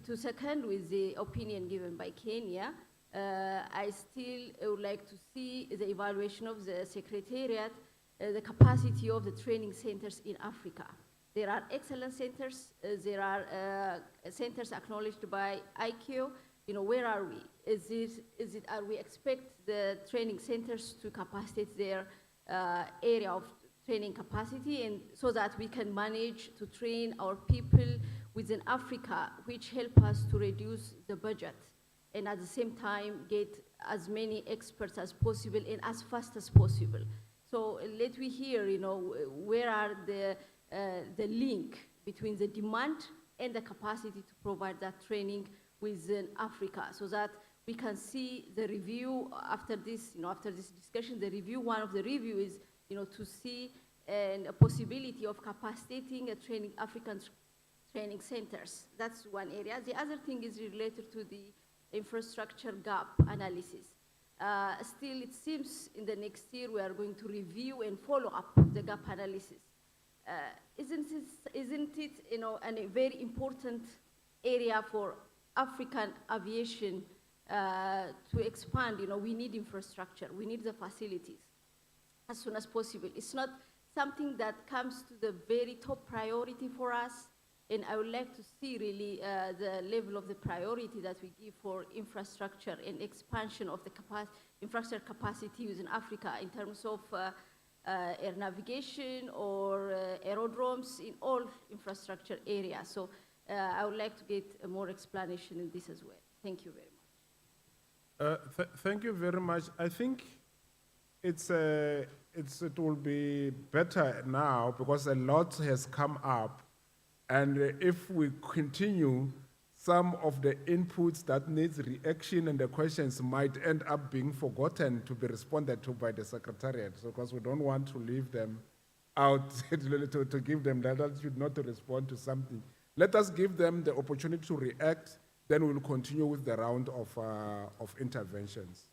to second with the opinion given by Kenya, I still would like to see the evaluation of the Secretariat, the capacity of the training centers in Africa. There are excellent centers. There are centers acknowledged by ICAO. You know, where are we? Are we expect the training centers to capacitate their area of training capacity, and so that we can manage to train our people within Africa, which help us to reduce the budget, and at the same time get as many experts as possible and as fast as possible. So let me hear, you know, where are the link between the demand and the capacity to provide that training within Africa, so that we can see the review after this, you know, after this discussion, the review, one of the review is, you know, to see a possibility of capacitating a training, African training centers. That's one area. The other thing is related to the infrastructure gap analysis. Still, it seems in the next year we are going to review and follow up the gap analysis. Isn't it, you know, a very important area for African aviation to expand? You know, we need infrastructure, we need the facilities as soon as possible. It's not something that comes to the very top priority for us, and I would like to see really the level of the priority that we give for infrastructure and expansion of the infrastructure capacity within Africa in terms of air navigation or aerodromes in all infrastructure areas. So I would like to get more explanation in this as well. Thank you very much. Thank you very much. I think it will be better now because a lot has come up, and if we continue, some of the inputs that needs reaction and the questions might end up being forgotten to be responded to by the Secretariat, so because we don't want to leave them out to give them that attitude not to respond to something. Let us give them the opportunity to react, then we'll continue with the round of interventions.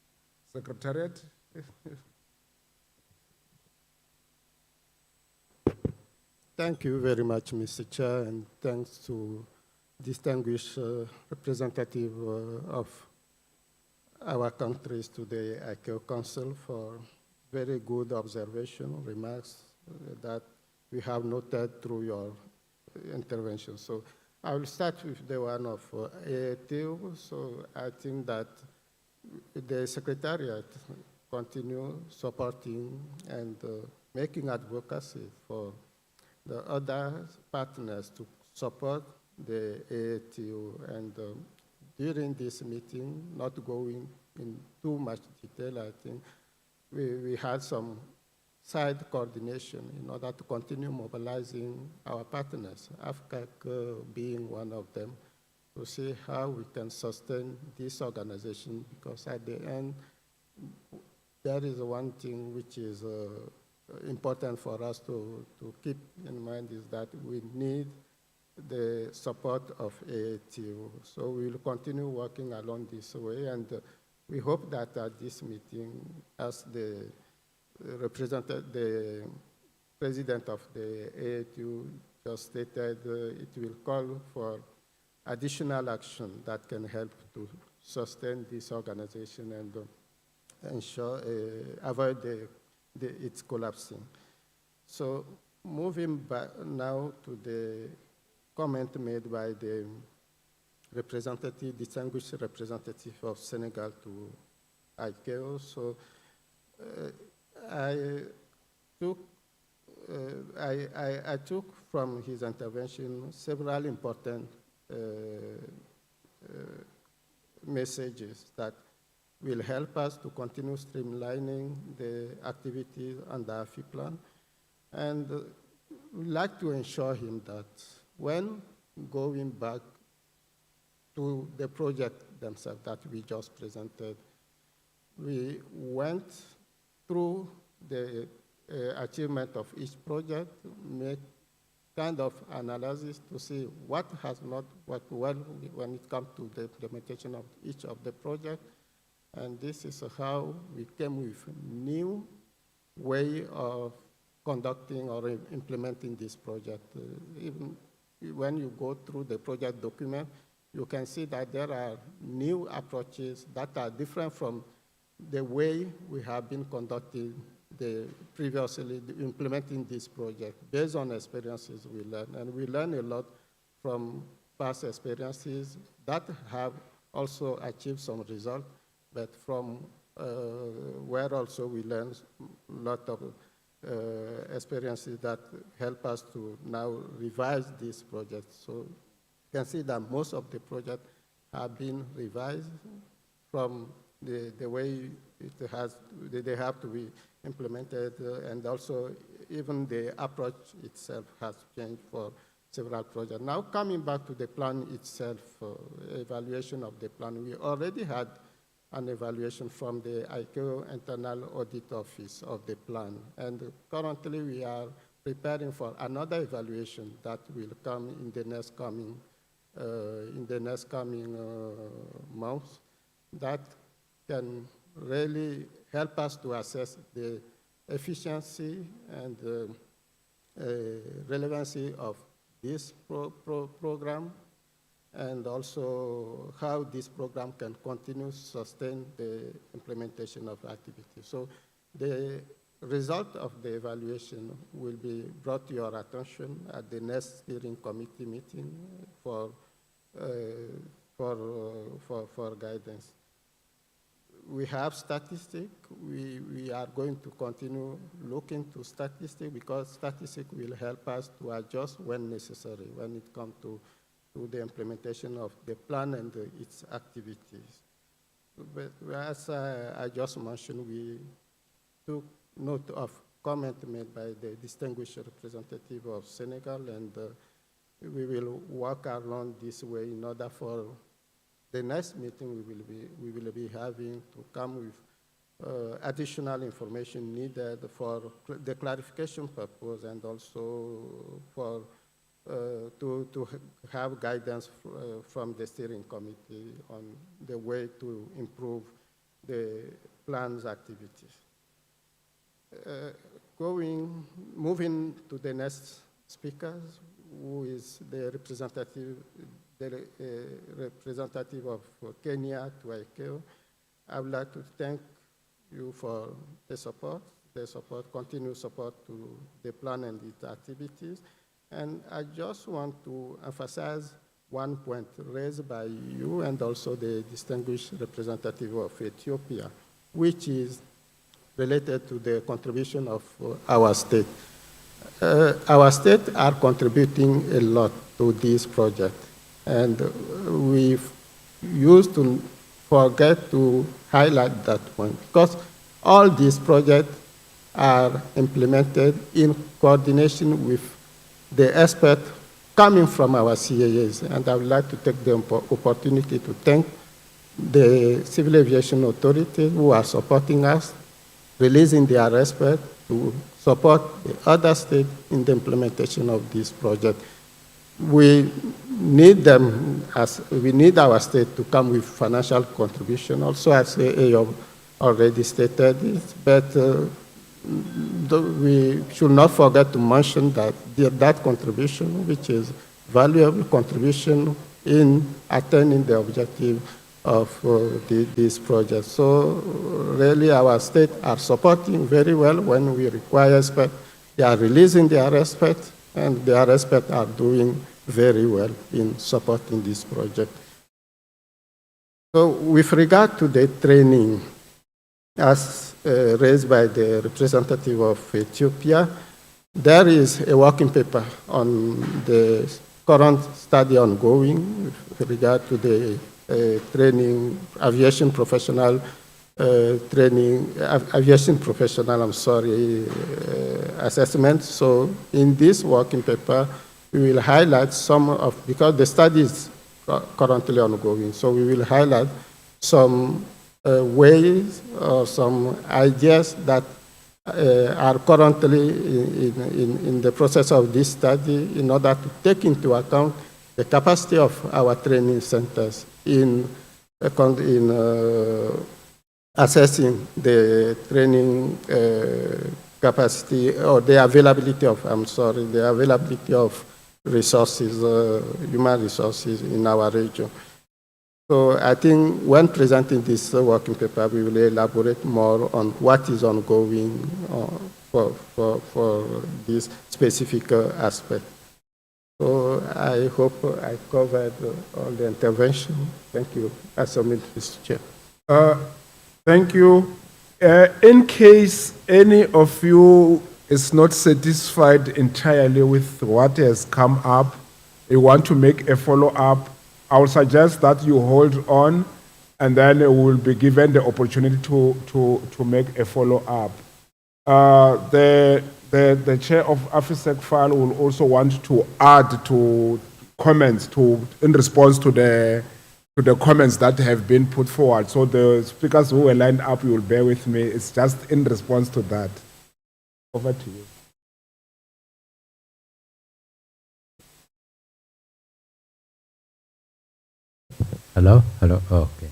Thank you very much, Mr. Chair, and thanks to distinguished representative of our countries to the ICAO Council for very good observation, remarks that we have noted through your intervention. So I will start with the one of AATU. So I think that the Secretariat continue supporting and making advocacy for the other partners to support the AATU. And during this meeting, not going in too much detail, I think we had some side coordination in order to continue mobilizing our partners, AFCAC being one of them, to see how we can sustain this organization, because at the end, there is one thing which is important for us to keep in mind, is that we need the support of AATU. So we will continue working along this way, and we hope that at this meeting, as the president of the AATU just stated, it will call for additional action that can help to sustain this organization and ensure, avoid its collapsing. So moving back now to the comment made by the distinguished representative of Senegal to ICAO. So I took from his intervention several important messages that will help us to continue streamlining the activities under the AFI plan. And we'd like to ensure him that when going back to the project themselves that we just presented, we went through the achievement of each project, make kind of analysis to see what has not worked well when it comes to the implementation of each of the projects. And this is how we came with a new way of conducting or implementing this project. Even when you go through the project document, you can see that there are new approaches that are different from the way we have been conducting previously implementing this project based on experiences we learn. And we learn a lot from past experiences that have also achieved some results, but from where also we learn a lot of experiences that help us to now revise this project. So you can see that most of the projects have been revised from the way they have to be implemented, and also even the approach itself has changed for several projects. Now coming back to the plan itself, evaluation of the plan, we already had an evaluation from the ICAO Internal Audit Office of the plan. And currently we are preparing for another evaluation that will come in the next coming months, that can really help us to assess the efficiency and relevancy of this program, and also how this program can continue to sustain the implementation of activities. So the result of the evaluation will be brought to your attention at the next steering committee meeting for guidance. We have statistics. We are going to continue looking to statistics, because statistics will help us to adjust when necessary, when it comes to the implementation of the plan and its activities. But as I just mentioned, we took note of comment made by the distinguished representative of Senegal, and we will work along this way in order for the next meeting we will be having to come with additional information needed for the clarification purpose, and also for to have guidance from the steering committee on the way to improve the plan's activities. Moving to the next speakers, who is the representative of Kenya to ICAO. I would like to thank you for the support, continued support to the plan and its activities. And I just want to emphasize one point raised by you and also the distinguished representative of Ethiopia, which is related to the contribution of our state. Our state are contributing a lot to this project, and we used to forget to highlight that point because all these projects are implemented in coordination with the experts coming from our CAAs, and I would like to take the opportunity to thank the Civil Aviation Authority who are supporting us, releasing their experts to support the other states in the implementation of this project. We need them, as we need our state to come with financial contribution, also as AO already stated this, but we should not forget to mention that that contribution, which is valuable contribution in attaining the objective of this project. So really our state are supporting very well when we require experts. They are releasing their experts, and their experts are doing very well in supporting this project. So with regard to the training, as raised by the representative of Ethiopia, there is a working paper on the current study ongoing with regard to the training, aviation professional assessment. So in this working paper, we will highlight some of, because the study is currently ongoing, so we will highlight some ways or some ideas that are currently in the process of this study in order to take into account the capacity of our training centers in assessing the training capacity or the availability of, the availability of resources, human resources in our region. So I think when presenting this working paper, we will elaborate more on what is ongoing for this specific aspect. So I hope I covered all the intervention. Thank you. I submit, Mr. Chair. Thank you. In case any of you is not satisfied entirely with what has come up, you want to make a follow-up, I would suggest that you hold on, and then you will be given the opportunity to make a follow-up. The chair of AFI will also want to add to comments in response to the comments that have been put forward. So the speakers who were lined up, you will bear with me. It's just in response to that. Over to you. Hello? Hello? Oh, okay.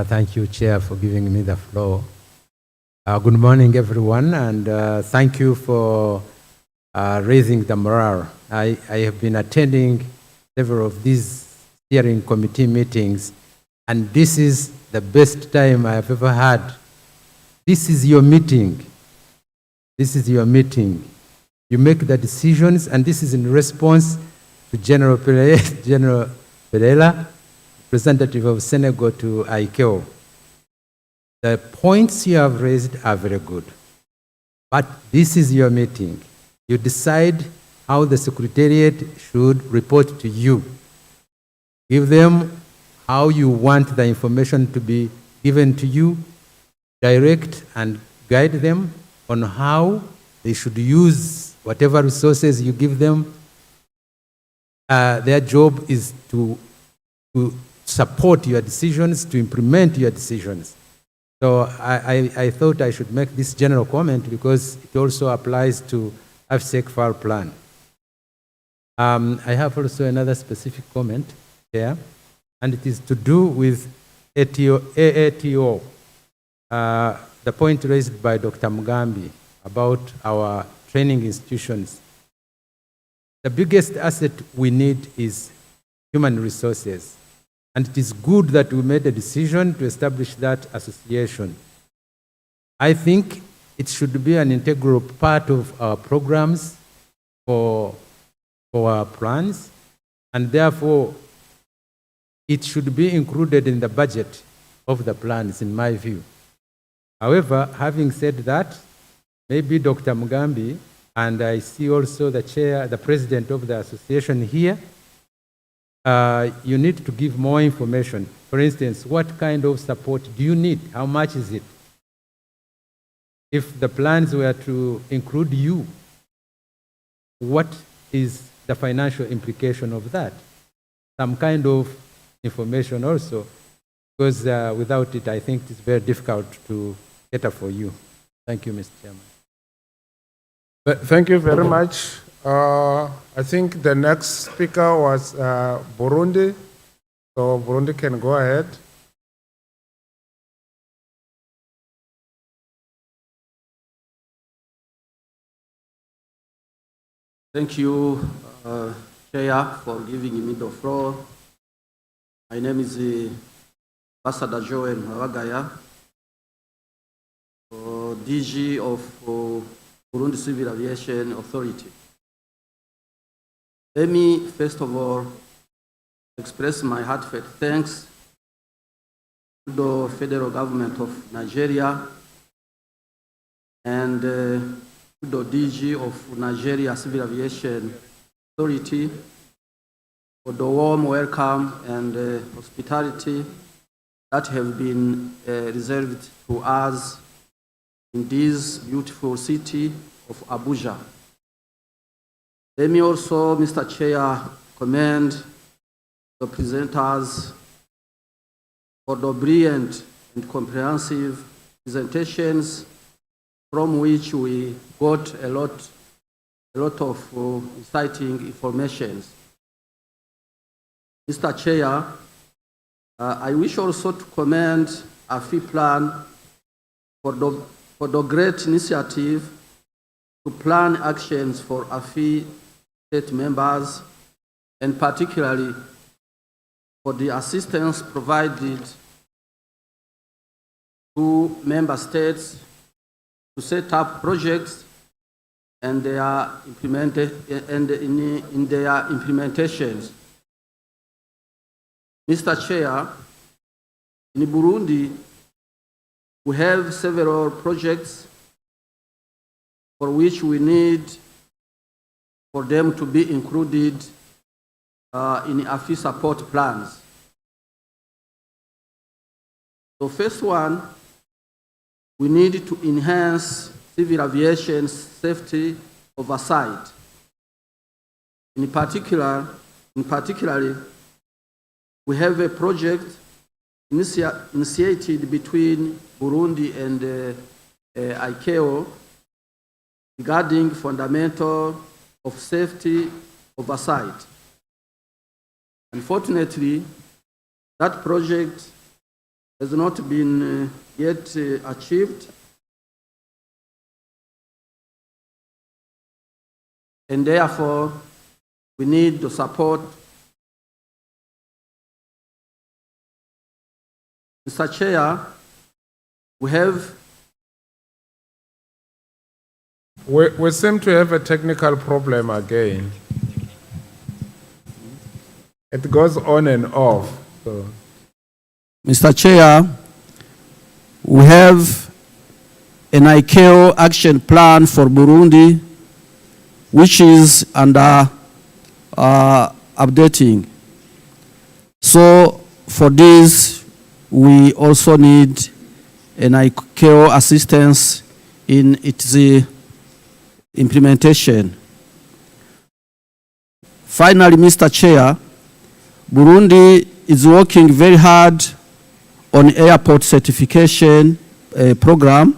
Thank you, Chair, for giving me the floor. Good morning, everyone, and thank you for raising the morale. I have been attending several of these steering committee meetings, and this is the best time I have ever had. This is your meeting. This is your meeting. You make the decisions, and this is in response to General Pereira, representative of Senegal to ICAO. The points you have raised are very good, but this is your meeting. You decide how the Secretariat should report to you. Give them how you want the information to be given to you, direct and guide them on how they should use whatever resources you give them. Their job is to support your decisions, to implement your decisions. So I thought I should make this general comment because it also applies to AFI plan. I have also another specific comment here, and it is to do with AATO. The point raised by Dr. Mugambi about our training institutions. the biggest asset we need is human resources. And it is good that we made a decision to establish that association. I think it should be an integral part of our programs for our plans, and therefore it should be included in the budget of the plans, in my view. However, having said that, maybe Dr. Mugambi, and I see also the president of the association here, you need to give more information. For instance, what kind of support do you need? How much is it? If the plans were to include you, what is the financial implication of that? Some kind of information also, because without it, I think it's very difficult to cater for you. Thank you, Mr. Chairman. Thank you very much. I think the next speaker was Burundi. So Burundi can go ahead. Thank you, Chair, for giving me the floor. My name is Ambassador Joel Mwagaya, DG of Burundi Civil Aviation Authority. Let me, first of all, express my heartfelt thanks to the federal government of Nigeria and to the DG of Nigeria Civil Aviation Authority for the warm welcome and hospitality that have been reserved to us in this beautiful city of Abuja. Let me also, Mr. Chair, commend the presenters for the brilliant and comprehensive presentations from which we got a lot of exciting information. Mr. Chair, I wish also to commend AFI Plan for the great initiative to plan actions for AFI state members, and particularly for the assistance provided to member states to set up projects and in their implementations. Mr. Chair, in Burundi, we have several projects for which we need for them to be included in AFI support plans. The first one, we need to enhance civil aviation safety oversight. In particular, we have a project initiated between Burundi and ICAO regarding fundamental of safety oversight. Unfortunately, that project has not been yet achieved, and therefore we need the support. Mr. Chair, we seem to have a technical problem again. It goes on and off. So. Mr. Chair, we have an ICAO action plan for Burundi, which is under updating. So for this, we also need an ICAO assistance in its implementation. Finally, Mr. Chair, Burundi is working very hard on airport certification program,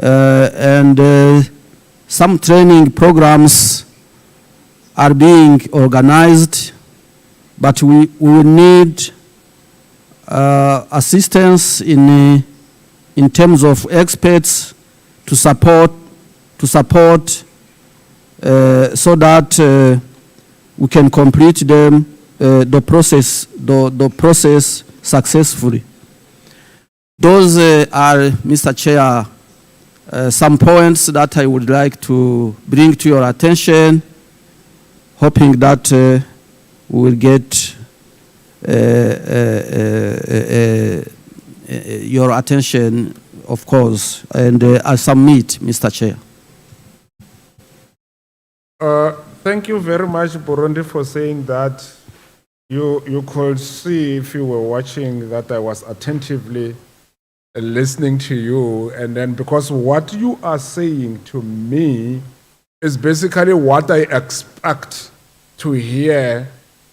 and some training programs are being organized, but we will need assistance in terms of experts to support so that we can complete them, the process successfully. Those are, Mr. Chair, some points that I would like to bring to your attention, hoping that we will get your attention, of course, and I submit, Mr. Chair. Thank you very much, Burundi, for saying that. You could see, if you were watching, that I was attentively listening to you, and then because what you are saying to me is basically what I expect to hear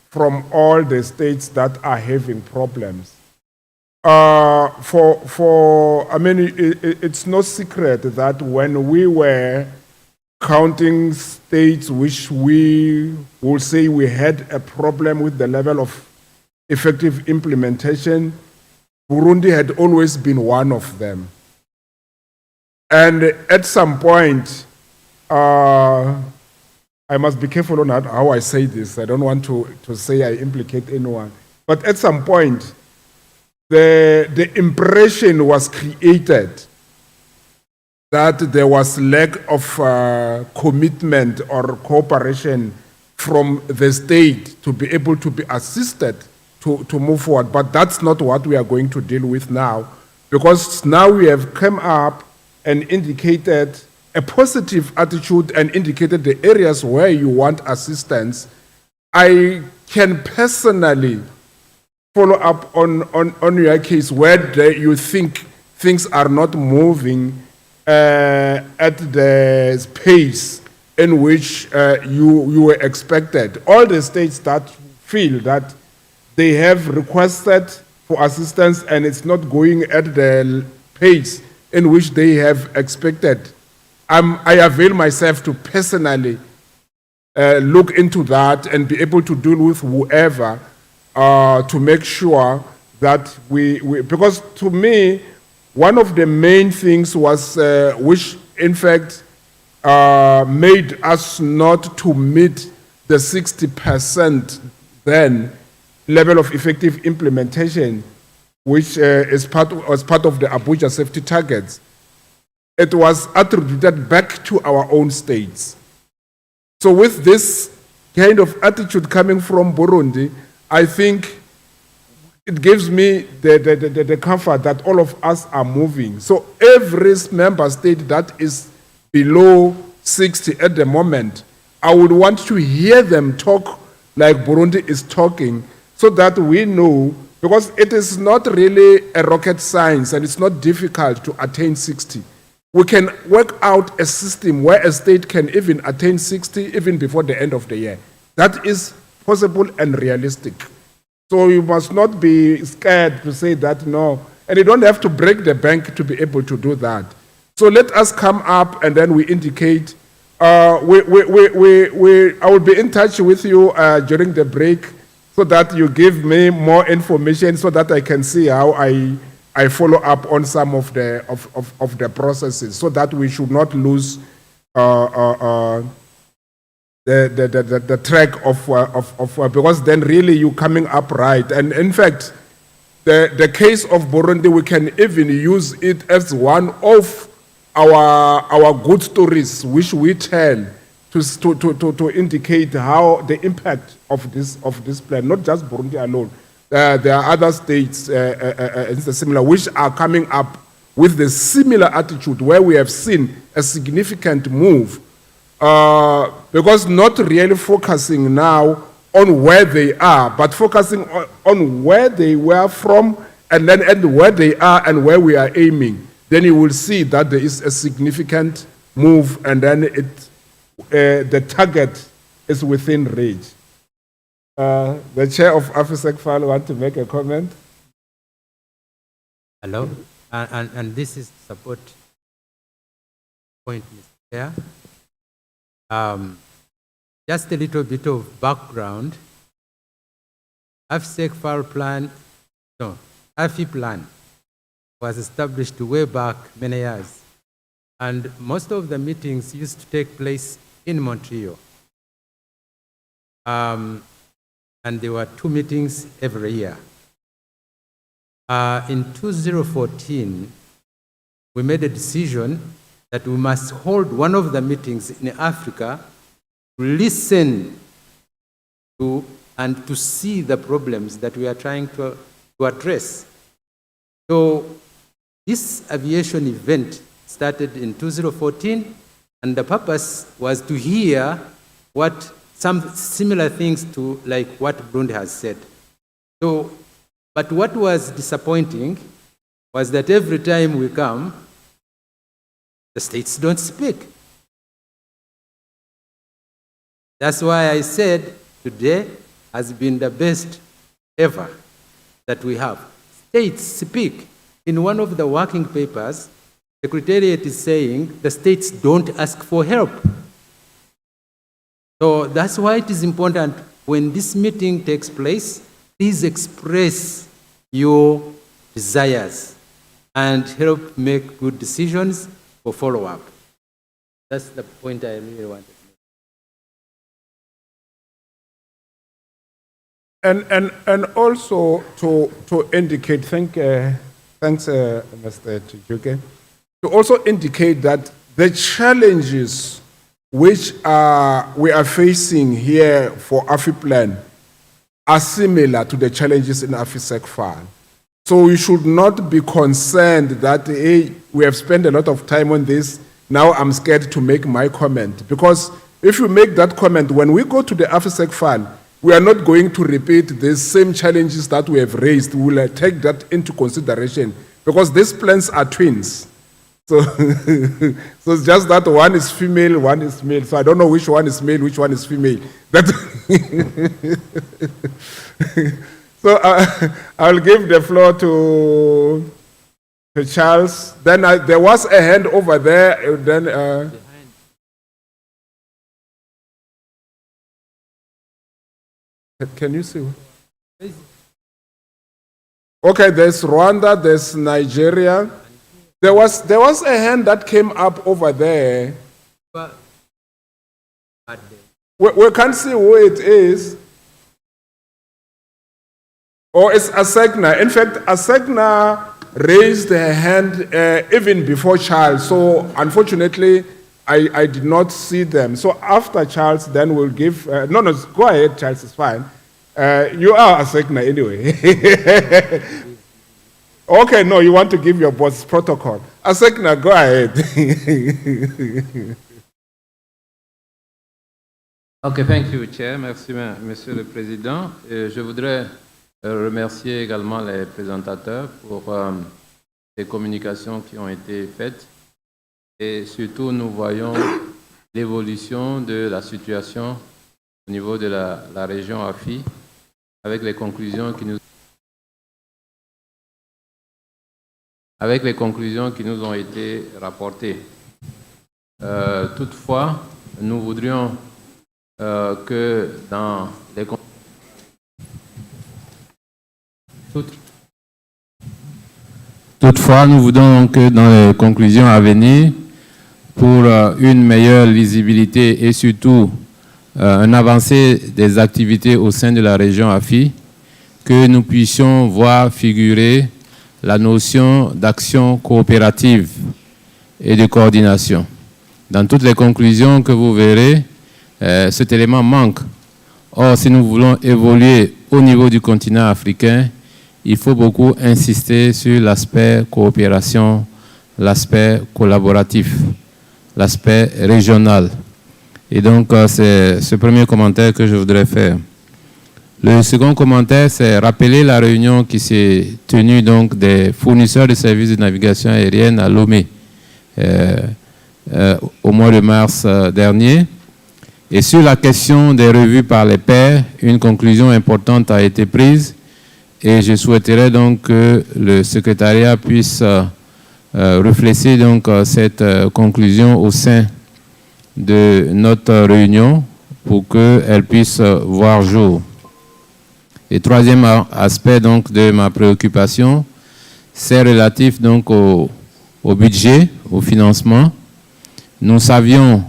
from all the states that are having problems. I mean, it's no secret that when we were counting states which we will say we had a problem with the level of effective implementation, Burundi had always been one of them. And at some point, I must be careful on how I say this. I don't want to say I implicate anyone. But at some point, the impression was created that there was lack of commitment or cooperation from the state to be able to be assisted to move forward. But that's not what we are going to deal with now, because now we have come up and indicated a positive attitude and indicated the areas where you want assistance. I can personally follow up on your case where you think things are not moving at the pace in which you were expected. All the states that feel that they have requested for assistance and it's not going at the pace in which they have expected, I avail myself to personally look into that and be able to deal with whoever to make sure that we because to me, one of the main things was, which in fact made us not to meet the 60% then level of effective implementation, which was part of the Abuja safety targets. It was attributed back to our own states. So with this kind of attitude coming from Burundi, I think it gives me the comfort that all of us are moving. So every member state that is below 60 at the moment, I would want to hear them talk like Burundi is talking, so that we know, because it is not really a rocket science and it's not difficult to attain 60. We can work out a system where a state can even attain 60 even before the end of the year. That is possible and realistic. So you must not be scared to say that, no. And you don't have to break the bank to be able to do that. So let us come up and then we indicate. I will be in touch with you during the break so that you give me more information so that I can see how I follow up on some of the processes, so that we should not lose the track of because then really you coming up right. And in fact, the case of Burundi, we can even use it as one of our good stories which we tell to indicate how the impact of this plan, not just Burundi alone. There are other states similar which are coming up with the similar attitude, where we have seen a significant move, because not really focusing now on where they are, but focusing on where they were from and where they are and where we are aiming. Then you will see that there is a significant move, and then the target is within reach. The chair of AFI want to make a comment. Hello, and this is support point, Mr. Chair. Just a little bit of background. AFI plan was established way back many years, and most of the meetings used to take place in Montreal. And there were 2 meetings every year. In 2014, we made a decision that we must hold one of the meetings in Africa to listen to and to see the problems that we are trying to address. So this aviation event started in 2014, and the purpose was to hear what some similar things to like what Brund has said. So, but what was disappointing was that every time we come, the states don't speak. That's why I said today has been the best ever that we have. States speak. In one of the working papers, Secretariat is saying the states don't ask for help. So that's why it is important when this meeting takes place, please express your desires and help make good decisions for follow-up. That's the point I really wanted to make. And also to indicate, thanks, Mr. Chijuke, to also indicate that the challenges which we are facing here for AFIPLAN are similar to the challenges in AFISECFAL. So we should not be concerned that, hey, we have spent a lot of time on this, now I'm scared to make my comment. Because if you make that comment, when we go to the AFISECFAL, we are not going to repeat the same challenges that we have raised. We will take that into consideration because these plans are twins. So, so it's just that one is female, one is male. So I don't know which one is male, which one is female. So I'll give the floor to Charles. Then there was a hand over there. Then can you see? Okay, there's Rwanda, there's Nigeria. There was a hand that came up over there. We can't see who it is. Or it's Asegna. In fact, Asegna raised her hand even before Charles. So unfortunately, I did not see them. So after Charles, then we'll give... no, go ahead, Charles, it's fine. You are Asegna anyway. Okay, no, you want to give your boss protocol. Asegna, go ahead. Okay, thank you, Chair. Merci, Monsieur le Président. Je voudrais remercier également les présentateurs pour les communications qui ont été faites. Et surtout, nous voyons l'évolution de la situation au niveau de la région AFI avec les conclusions qui nous ont été rapportées. Toutefois, nous voudrions que dans les conclusions à venir, pour une meilleure lisibilité et surtout une avancée des activités au sein de la région AFI, que nous puissions voir figurer la notion d'action coopérative et de coordination. Dans toutes les conclusions que vous verrez, cet élément manque. Or, si nous voulons évoluer au niveau du continent africain, il faut beaucoup insister sur l'aspect coopération, l'aspect collaboratif, l'aspect régional. Et donc, c'est ce premier commentaire que je voudrais faire. Le second commentaire, c'est rappeler la réunion qui s'est tenue donc des fournisseurs de services de navigation aérienne à Lomé au mois de mars dernier. Et sur la question des revues par les pairs, une conclusion importante a été prise et je souhaiterais donc que le secrétariat puisse refléter donc cette conclusion au sein de notre réunion pour qu'elle puisse voir jour. Et troisième aspect donc de ma préoccupation, c'est relatif donc au budget, au financement. Nous savions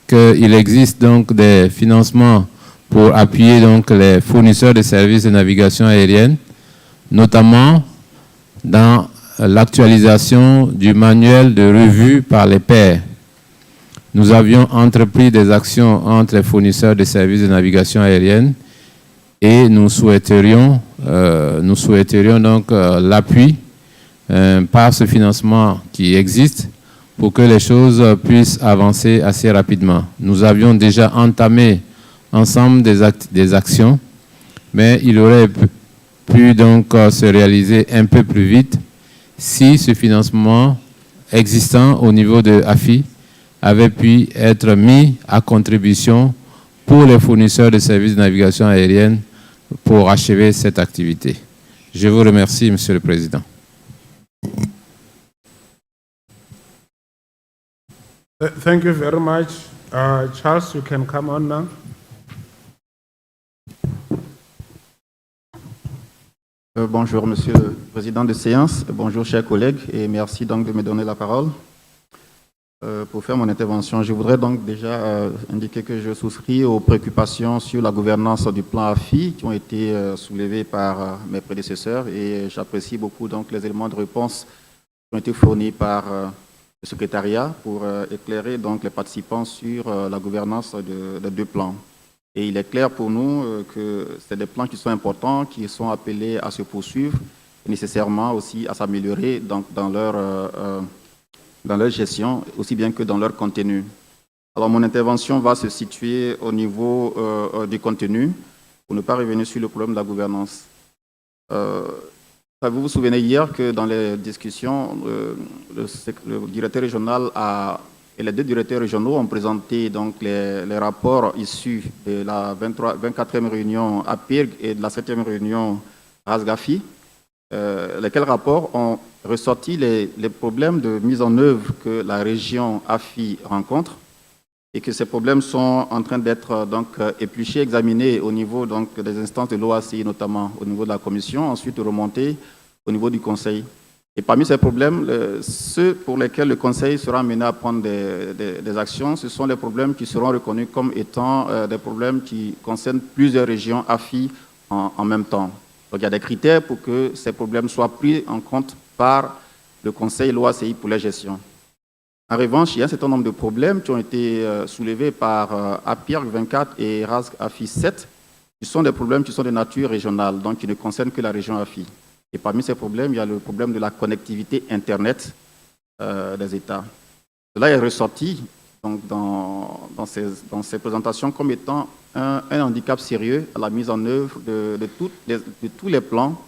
qu'il existe donc des financements pour appuyer donc les fournisseurs de services de navigation aérienne, notamment dans l'actualisation du manuel de revue par les pairs. Nous avions entrepris des actions entre les fournisseurs de services de navigation aérienne et nous souhaiterions donc l'appui par ce financement qui existe pour que les choses puissent avancer assez rapidement. Nous avions déjà entamé ensemble des actions, mais il aurait pu donc se réaliser un peu plus vite si ce financement existant au niveau de AFI avait pu être mis à contribution pour les fournisseurs de services de navigation aérienne pour achever cette activité. Je vous remercie, Monsieur le Président. Thank you very much. Charles, you can come on now. Bonjour, Monsieur le Président de séance. Bonjour, chers collègues, et merci donc de me donner la parole. Pour faire mon intervention, je voudrais donc déjà indiquer que je souscris aux préoccupations sur la gouvernance du plan AFI qui ont été soulevées par mes prédécesseurs et j'apprécie beaucoup donc les éléments de réponse qui ont été fournis par le secrétariat pour éclairer donc les participants sur la gouvernance de deux plans. Et il est clair pour nous que c'est des plans qui sont importants, qui sont appelés à se poursuivre et nécessairement aussi à s'améliorer donc dans leur gestion, aussi bien que dans leur contenu. Alors mon intervention va se situer au niveau du contenu, pour ne pas revenir sur le problème de la gouvernance. Vous vous souvenez hier que dans les discussions, le directeur régional et les deux directeurs régionaux ont présenté donc les rapports issus de la 24e réunion APIRG et de la 7e réunion RASGAFI, lesquels rapports ont ressorti les problèmes de mise en œuvre que la région AFI rencontre et que ces problèmes sont en train d'être donc épluchés, examinés au niveau donc des instances de l'OACI, notamment au niveau de la commission, ensuite remontés au niveau du conseil. Et parmi ces problèmes, ceux pour lesquels le conseil sera amené à prendre des actions, ce sont les problèmes qui seront reconnus comme étant des problèmes qui concernent plusieurs régions AFI en même temps. Donc il y a des critères pour que ces problèmes soient pris en compte par le conseil et l'OACI pour la gestion. En revanche, il y a un certain nombre de problèmes qui ont été soulevés par APIRG 24 et RASG AFI 7, qui sont des problèmes qui sont de nature régionale, donc qui ne concernent que la région AFI. Et parmi ces problèmes, il y a le problème de la connectivité Internet des États. Cela est ressorti donc, dans ces présentations comme étant un handicap sérieux à la mise en œuvre de tous les plans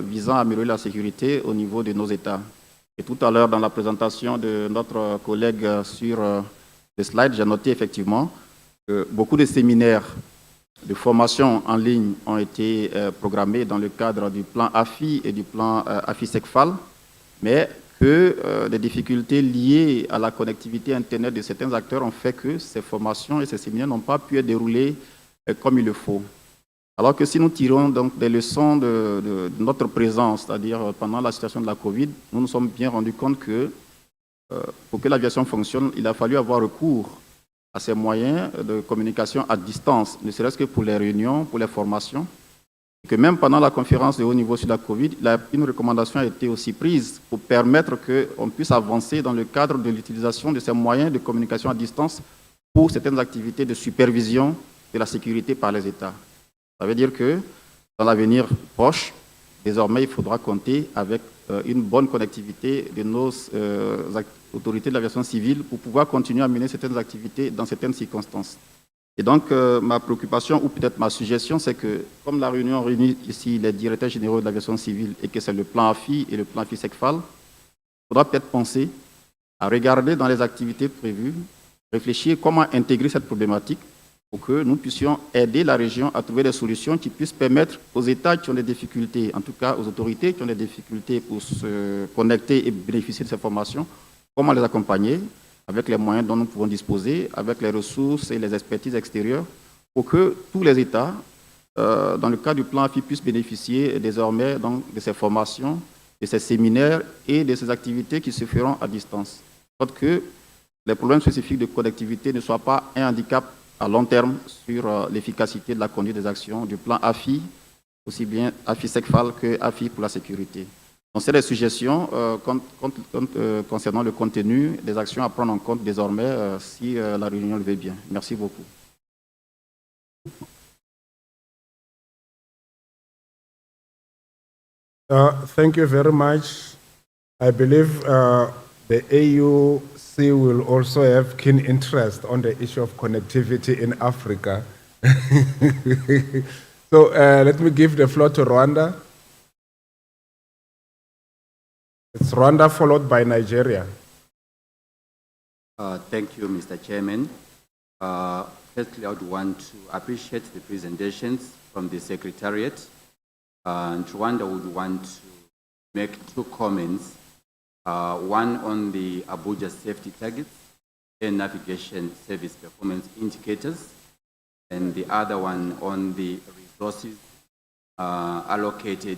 visant à améliorer la sécurité au niveau de nos États. Et tout à l'heure, dans la présentation de notre collègue sur les slides, j'ai noté effectivement que beaucoup de séminaires de formation en ligne ont été programmés dans le cadre du plan AFI et du plan AFI-SECFAL, mais que des difficultés liées à la connectivité Internet de certains acteurs ont fait que ces formations et ces séminaires n'ont pas pu être déroulés comme il le faut. Alors que si nous tirons donc des leçons de notre présence, c'est-à-dire pendant la situation de la Covid, nous nous sommes bien rendus compte que pour que l'aviation fonctionne, il a fallu avoir recours à ces moyens de communication à distance, ne serait-ce que pour les réunions, pour les formations, et que même pendant la conférence de haut niveau sur la Covid, une recommandation a été aussi prise pour permettre qu'on puisse avancer dans le cadre de l'utilisation de ces moyens de communication à distance pour certaines activités de supervision de la sécurité par les États. Ça veut dire que dans l'avenir proche, désormais, il faudra compter avec une bonne connectivité de nos autorités de l'aviation civile pour pouvoir continuer à mener certaines activités dans certaines circonstances. Et donc, ma préoccupation, ou peut-être ma suggestion, c'est que, comme la réunion réunit ici les directeurs généraux de l'aviation civile et que c'est le plan AFI et le plan AFI-SECFAL, il faudra peut-être penser à regarder dans les activités prévues, réfléchir comment intégrer cette problématique pour que nous puissions aider la région à trouver des solutions qui puissent permettre aux États qui ont des difficultés, en tout cas aux autorités qui ont des difficultés pour se connecter et bénéficier de ces formations, comment les accompagner avec les moyens dont nous pouvons disposer, avec les ressources et les expertises extérieures, pour que tous les États, dans le cadre du plan AFI, puissent bénéficier désormais donc, de ces formations, de ces séminaires et de ces activités qui se feront à distance. De sorte que les problèmes spécifiques de connectivité ne soient pas un handicap à long terme sur l'efficacité de la conduite des actions du plan AFI, aussi bien AFI SECFAL que AFI pour la sécurité. Donc, c'est des suggestions concernant le contenu des actions à prendre en compte désormais si la réunion le veut bien. Merci beaucoup. Thank you very much. I believe the AUC will also have keen interest on the issue of connectivity in Africa. So let me give the floor to Rwanda. It's Rwanda followed by Nigeria. Thank you, Mr. Chairman. Firstly, I would want to appreciate the presentations from the Secretariat. And Rwanda would want to make two comments. One on the Abuja safety targets and navigation service performance indicators, and the other one on the resources allocated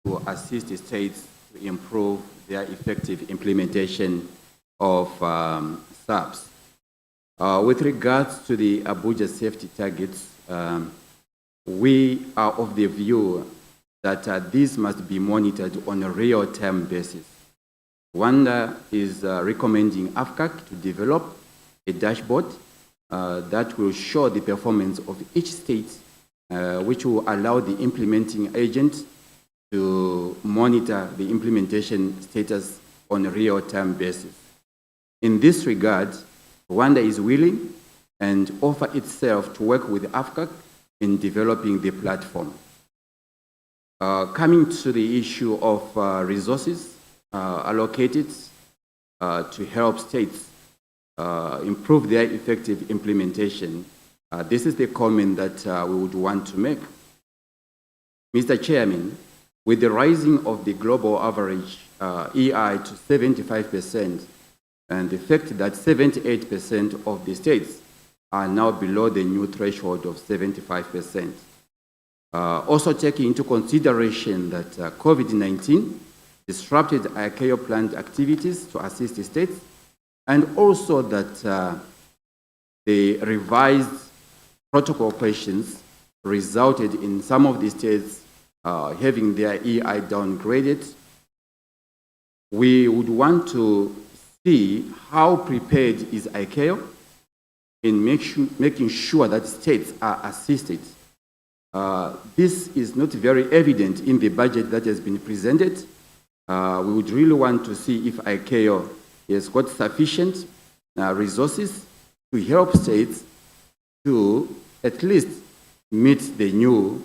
to assist the states to improve their effective implementation of SAPs. With regards to the Abuja safety targets, we are of the view that these must be monitored on a real-time basis. Rwanda is recommending AFCAC to develop a dashboard that will show the performance of each state, which will allow the implementing agent to monitor the implementation status on a real-time basis. In this regard, Rwanda is willing and offer itself to work with AFCAC in developing the platform. Coming to the issue of resources allocated to help states improve their effective implementation, this is the comment that we would want to make. Mr. Chairman, with the rising of the global average EI to 75%, and the fact that 78% of the states are now below the new threshold of 75%. Also taking into consideration that COVID-19 disrupted ICAO planned activities to assist the states, and also that the revised protocol questions resulted in some of the states having their EI downgraded. We would want to see how prepared is ICAO in making sure that states are assisted. This is not very evident in the budget that has been presented. We would really want to see if ICAO has got sufficient resources to help states to at least meet the new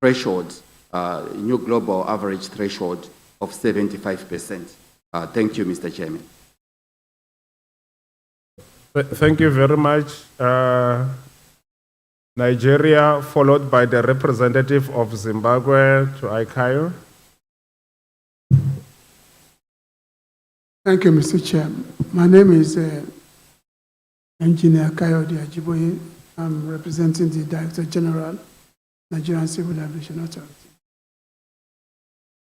threshold, new global average threshold of 75%. Thank you, Mr. Chairman. Thank you very much. Nigeria, followed by the representative of Zimbabwe to ICAO. Thank you, Mr. Chair. My name is Engineer Kayode Ajiboye. I'm representing the Director General, Nigerian Civil Aviation Authority.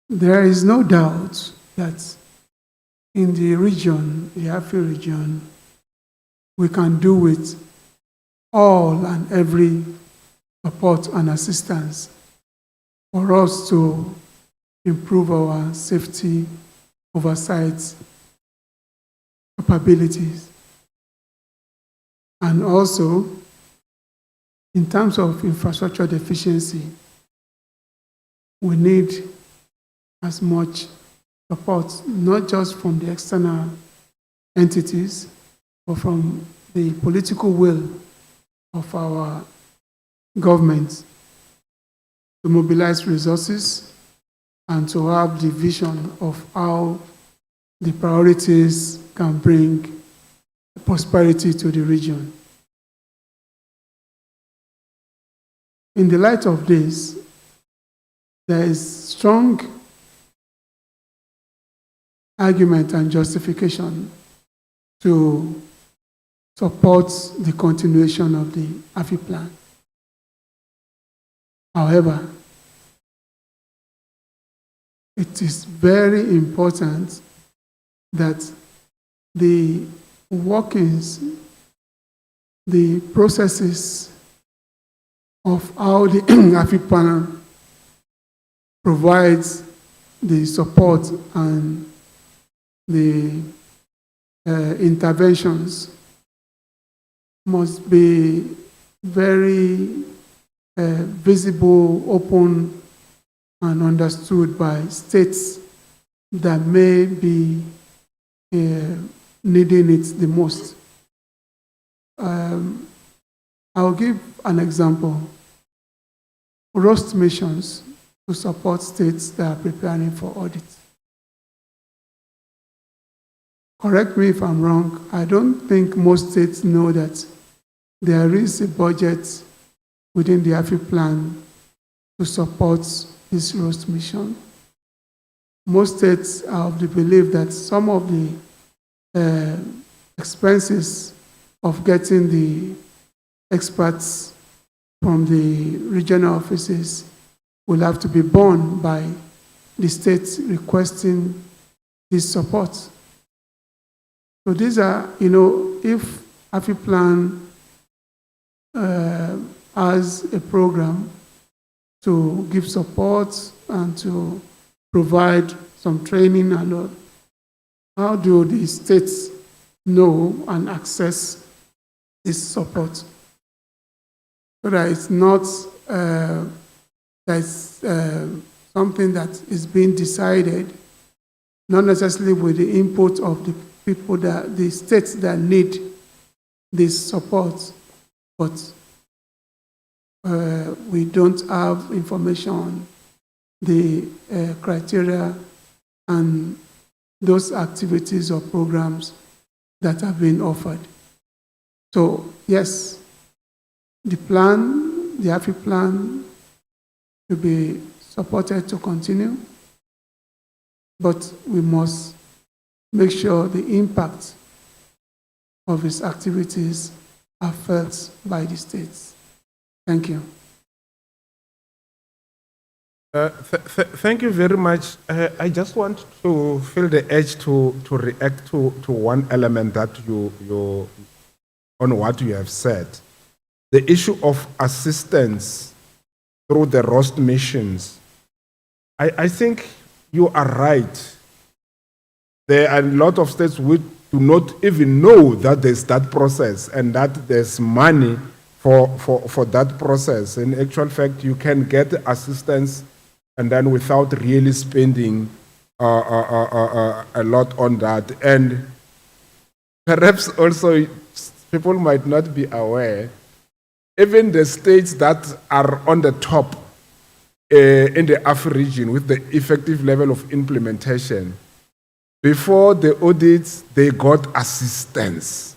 There is no doubt that in the region, the AFI region, we can do with all and every support and assistance for us to improve our safety oversight capabilities. And also, in terms of infrastructure deficiency, we need as much support, not just from the external entities, but from the political will of our government to mobilize resources and to have the vision of how the priorities can bring prosperity to the region. In the light of this, there is strong argument and justification to support the continuation of the AFI plan. However, it is very important that the workings, the processes of how the AFI panel provides the support and the interventions must be very visible, open, and understood by states that may be needing it the most. I'll give an example. Roast missions to support states that are preparing for audit. Correct me if I'm wrong, I don't think most states know that there is a budget within the AFI plan to support this roast mission. Most states are of the belief that some of the expenses of getting the experts from the regional offices will have to be borne by the states requesting this support. So these are, if AFI plan has a program to give support and to provide some training and all, how do the states know and access this support? So that it's not something that is being decided, not necessarily with the input of the people, the states that need this support, but we don't have information on the criteria and those activities or programs that have been offered. So yes, the plan, the AFI plan, to be supported to continue, but we must make sure the impact of its activities are felt by the states. Thank you. Thank you very much. I just want to feel the urge to react to one element that you on what you have said. The issue of assistance through the roast missions. I think you are right. There are a lot of states which do not even know that there's that process and that there's money for that process. In actual fact, you can get assistance and then without really spending a lot on that. And perhaps also people might not be aware, even the states that are on the top in the AFI region with the effective level of implementation, before the audits, they got assistance.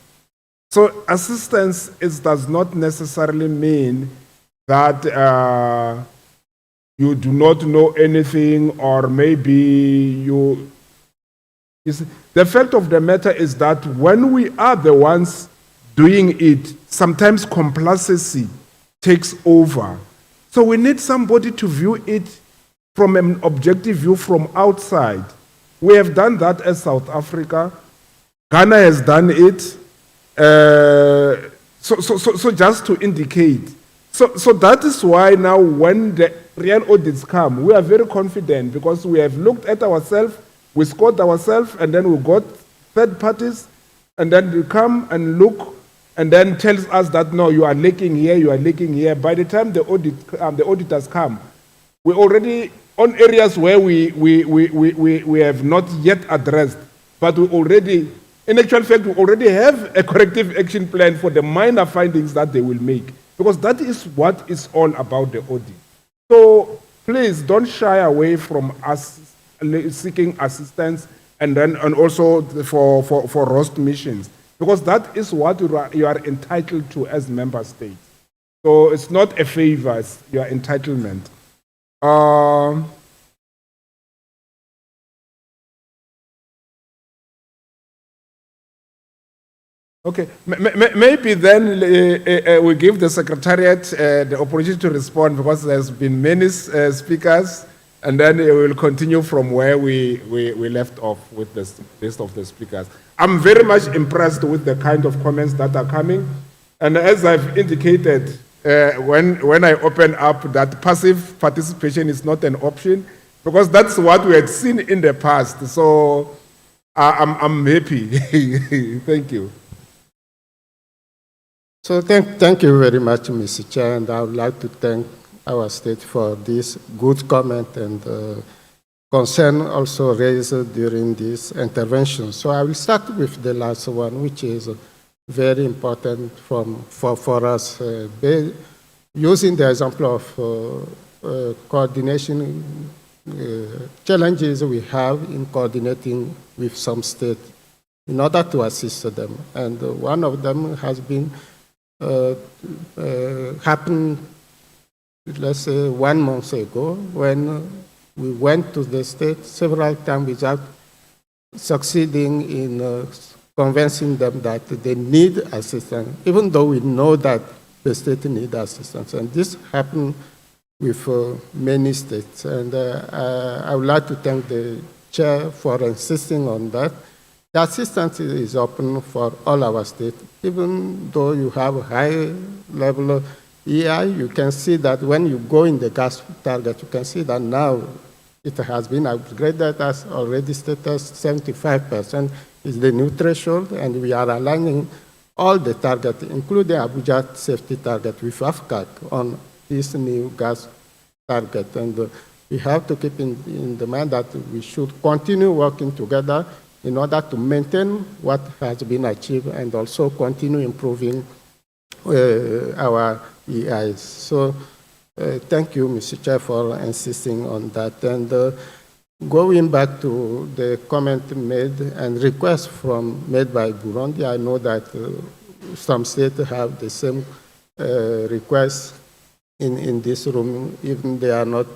So assistance does not necessarily mean that you do not know anything, or maybe you see, the fact of the matter is that when we are the ones doing it, sometimes complacency takes over. So we need somebody to view it from an objective view from outside. We have done that as South Africa. Ghana has done it. So just to indicate. So that is why now when the real audits come, we are very confident because we have looked at ourselves, we scored ourselves, and then we got third parties, and then they come and look and then tells us that, no, you are lacking here, you are lacking here. By the time the auditors come, we already, on areas where we have not yet addressed, but we already, in actual fact, we already have a corrective action plan for the minor findings that they will make, because that is what is all about the audit. So please don't shy away from us seeking assistance and also for roast missions, because that is what you are entitled to as member states. So it's not a favor, it's your entitlement. Okay, maybe then we give the Secretariat the opportunity to respond, because there's been many speakers and then we will continue from where we left off with the rest of the speakers. I'm very much impressed with the kind of comments that are coming. And as I've indicated, when I open up that passive participation is not an option, because that's what we had seen in the past. So I'm happy. Thank you. So thank you very much, Mr. Chair, and I would like to thank our state for this good comment and concern also raised during this intervention. So I will start with the last one, which is very important for us. Using the example of coordination challenges we have in coordinating with some states in order to assist them. And one of them has been happened, let's say, 1 month ago, when we went to the state several times without succeeding in convincing them that they need assistance, even though we know that the state needs assistance. And this happened with many states. And I would like to thank the chair for insisting on that. The assistance is open for all our states. Even though you have a high level of EI, you can see that when you go in the gas target, you can see that now it has been upgraded as already stated 75% is the new threshold, and we are aligning all the targets, including Abuja safety target with AFCAC on this new gas target. And we have to keep in the mind that we should continue working together in order to maintain what has been achieved and also continue improving our EIs. So thank you, Mr. Chair, for insisting on that. And going back to the comment made and request made by Burundi, I know that some states have the same request in this room, even they are not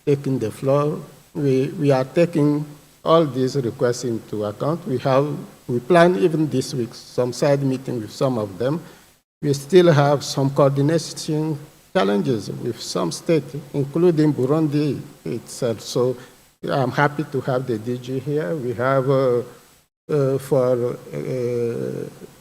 taking the floor. We are taking all these requests into account. We plan even this week some side meeting with some of them. We still have some coordination challenges with some states, including Burundi itself. So I'm happy to have the DG here. We have for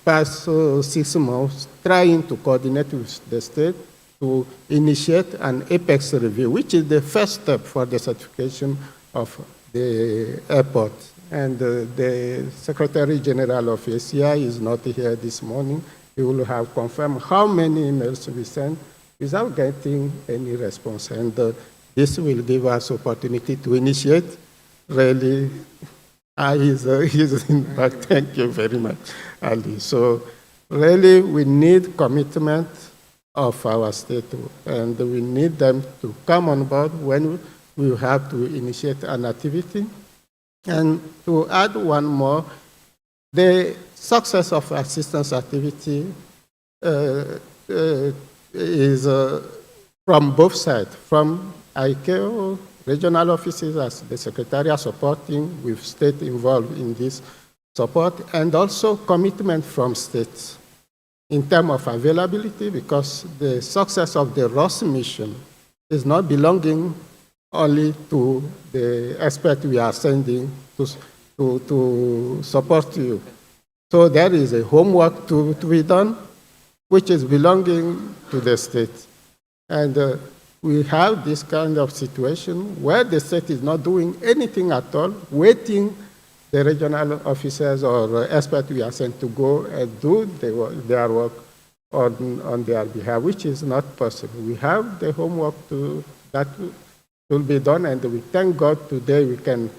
past 6 months trying to coordinate with the state to initiate an apex review, which is the first step for the certification of the airport. And the Secretary General of ACI is not here this morning. He will have confirmed how many emails we sent without getting any response. And this will give us opportunity to initiate. Really, he's in back. Thank you very much, Ali. So really, we need commitment of our state, and we need them to come on board when we have to initiate an activity. And to add one more, the success of assistance activity is from both sides, from ICAO, regional offices as the Secretariat supporting with state involved in this support, and also commitment from states in terms of availability, because the success of the ROS mission is not belonging only to the expert we are sending to support you. So there is a homework to be done, which is belonging to the state. And we have this kind of situation where the state is not doing anything at all, waiting the regional officers or experts we are sent to go and do their work on their behalf, which is not possible. We have the homework that will be done, and we thank God today we can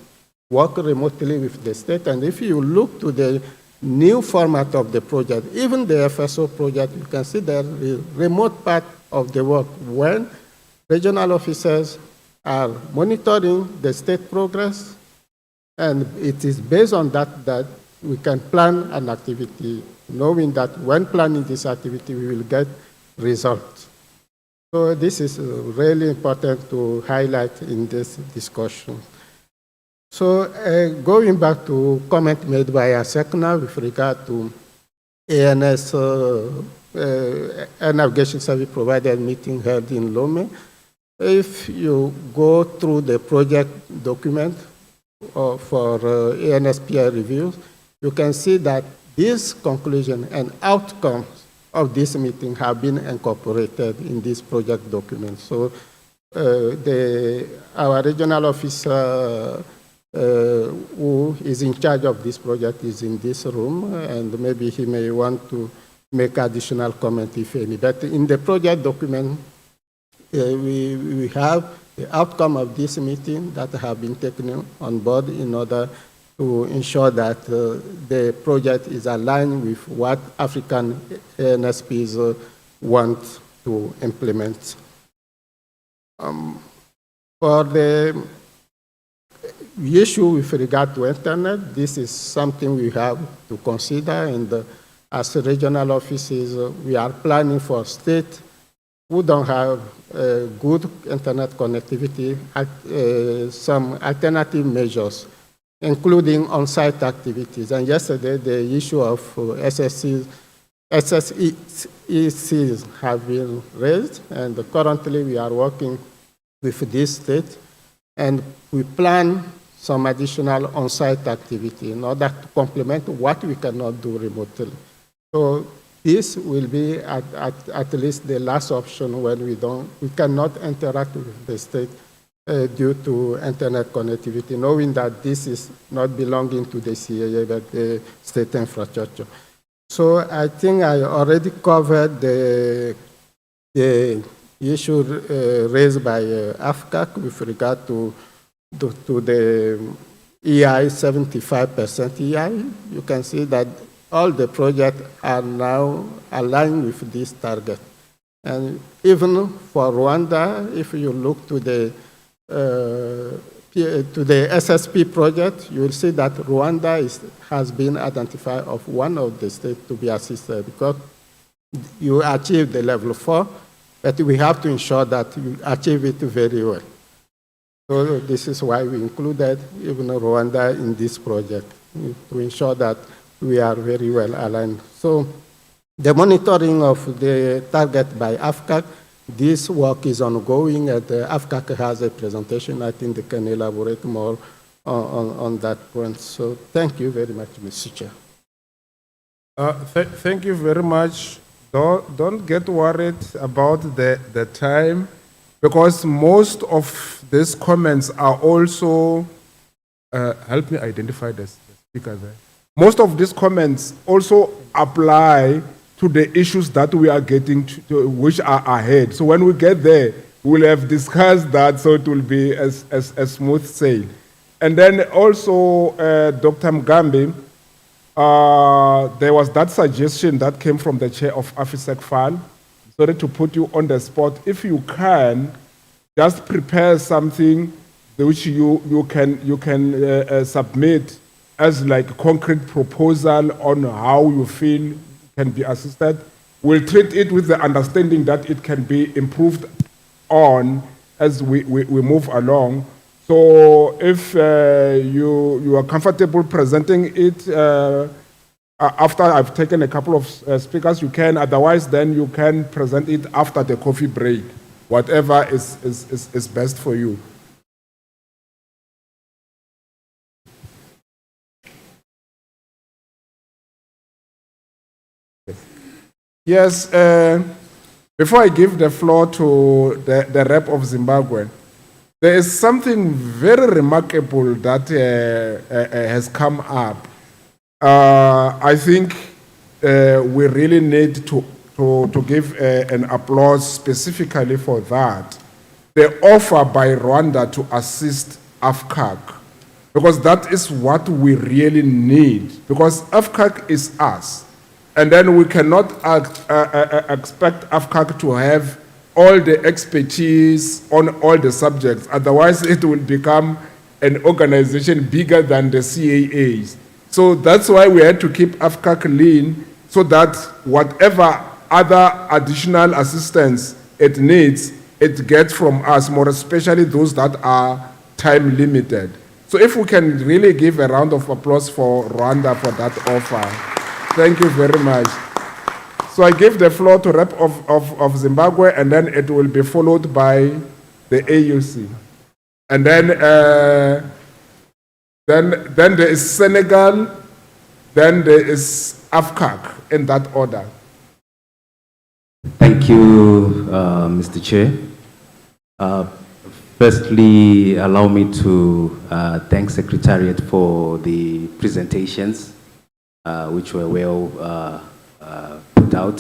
work remotely with the state. And if you look to the new format of the project, even the FSO project, you can see the remote part of the work when regional officers are monitoring the state progress, and it is based on that we can plan an activity, knowing that when planning this activity, we will get results. So this is really important to highlight in this discussion. So going back to comment made by Asekna with regard to ANS, Air Navigation Service Provider meeting held in Lome, If you go through the project document for ANSPI reviews, you can see that this conclusion and outcomes of this meeting have been incorporated in this project document. So our regional officer who is in charge of this project is in this room, and maybe he may want to make additional comment if any. But in the project document, we have the outcome of this meeting that have been taken on board in order to ensure that the project is aligned with what African ANSPs want to implement. For the issue with regard to internet, this is something we have to consider, and as regional offices, we are planning for states who don't have good internet connectivity, some alternative measures, including on-site activities. And yesterday, the issue of SSECs have been raised, and currently we are working with this state, and we plan some additional on-site activity in order to complement what we cannot do remotely. So this will be at least the last option when we cannot interact with the state due to internet connectivity, knowing that this is not belonging to the CAA, but the state infrastructure. So I think I already covered the issue raised by AFCAC with regard to the EI, 75% EI. You can see that all the projects are now aligned with this target. And even for Rwanda, if you look to the SSP project, you will see that Rwanda has been identified as one of the states to be assisted, because you achieve the level 4, but we have to ensure that you achieve it very well. So this is why we included even Rwanda in this project, to ensure that we are very well aligned. So the monitoring of the target by AFCAC, this work is ongoing, and AFCAC has a presentation. I think they can elaborate more on that point. So thank you very much, Mr. Chair. Thank you very much. Don't get worried about the time, because most of these comments are also, help me identify the speaker there. Most of these comments also apply to the issues that we are getting to, which are ahead. So when we get there, we'll have discussed that, so it will be as smooth sail. And then also, Dr. Mugambi, there was that suggestion that came from the chair of AFISEC-FAL. Sorry to put you on the spot. If you can, just prepare something which you can submit as like a concrete proposal on how you feel can be assisted. We'll treat it with the understanding that it can be improved on as we move along. So if you are comfortable presenting it after I've taken a couple of speakers, you can. Otherwise, then you can present it after the coffee break, whatever is best for you. Yes, before I give the floor to the rep of Zimbabwe, there is something very remarkable that has come up. I think we really need to give an applause specifically for that. The offer by Rwanda to assist AFCAC, because that is what we really need, because AFCAC is us. And then we cannot expect AFCAC to have all the expertise on all the subjects. Otherwise, it will become an organization bigger than the CAAs. So that's why we had to keep AFCAC lean, so that whatever other additional assistance it needs, it gets from us, more especially those that are time limited. So if we can really give a round of applause for Rwanda for that offer. Thank you very much. So I give the floor to rep of Zimbabwe, and then it will be followed by the AUC. And then there is Senegal, then there is AFCAC, in that order. Thank you, Mr. Chair. Firstly, allow me to thank Secretariat for the presentations, which were well put out.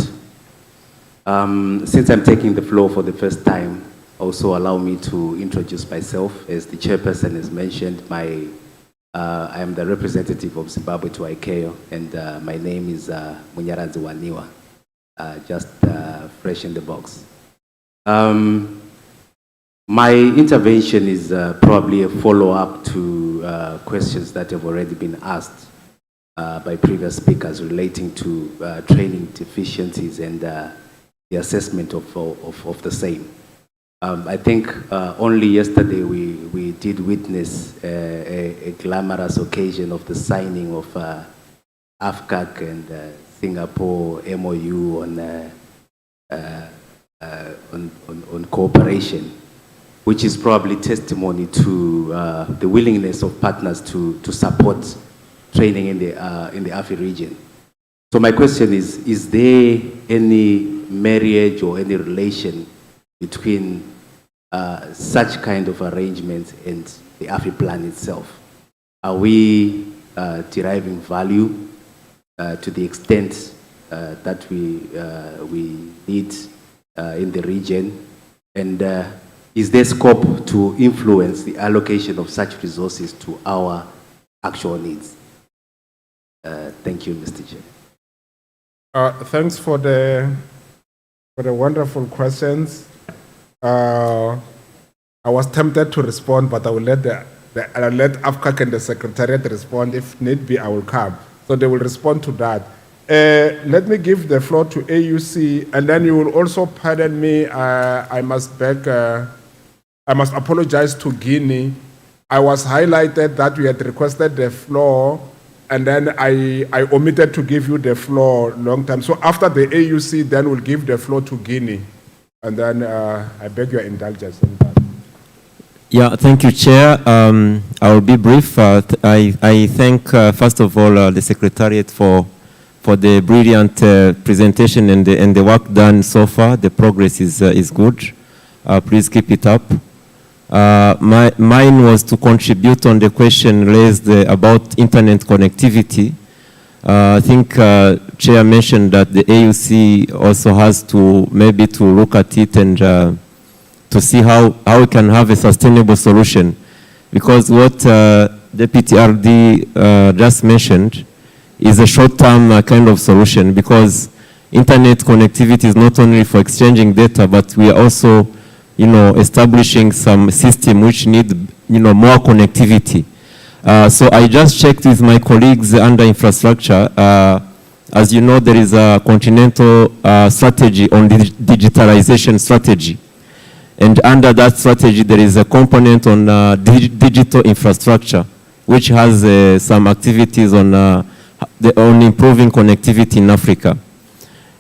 Since I'm taking the floor for the first time, also allow me to introduce myself. As the chairperson has mentioned, I am the representative of Zimbabwe to ICAO, and my name is Munyaradzi Waniwa, just fresh in the box. My intervention is probably a follow-up to questions that have already been asked by previous speakers relating to training deficiencies and the assessment of the same. I think only yesterday we did witness a glamorous occasion of the signing of AFCAC and Singapore MOU on cooperation, which is probably testimony to the willingness of partners to support training in the AFI region. So my question is there any marriage or any relation between such kind of arrangements and the AFI plan itself? Are we deriving value to the extent that we need in the region? And is there scope to influence the allocation of such resources to our actual needs? Thank you, Mr. Chair. Thanks for the wonderful questions. I was tempted to respond, but I will let I'll let AFCAC and the Secretariat respond. If need be, I will come. So they will respond to that. Let me give the floor to AUC, and then you will also pardon me. I must apologize to Guinea. I was highlighted that you had requested the floor, and then I omitted to give you the floor long time. So after the AUC, then we'll give the floor to Guinea. And then I beg your indulgence on that. Yeah, thank you, Chair. I will be brief. I thank, first of all, the Secretariat for the brilliant presentation and the work done so far. The progress is good. Please keep it up. Mine was to contribute on the question raised about internet connectivity. I think Chair mentioned that the AUC also has to maybe to look at it and to see how we can have a sustainable solution. Because what Deputy RD just mentioned is a short-term kind of solution, because internet connectivity is not only for exchanging data, but we are also, establishing some system which need, more connectivity. So I just checked with my colleagues under infrastructure. As you know, there is a continental strategy on the digitalization strategy. And under that strategy, there is a component on digital infrastructure, which has some activities on improving connectivity in Africa.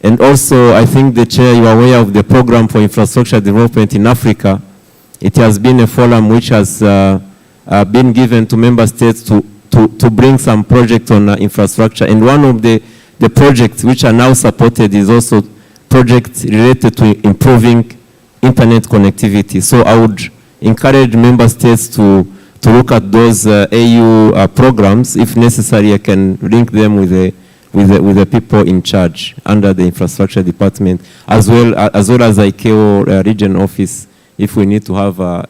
And also, I think the Chair, you are aware of the program for infrastructure development in Africa. It has been a forum which has been given to member states to bring some projects on infrastructure. And one of the projects which are now supported is also projects related to improving internet connectivity. So I would encourage member states to look at those AU programs. If necessary, I can link them with the people in charge under the infrastructure department, as well as ICAO region office, if we need to have a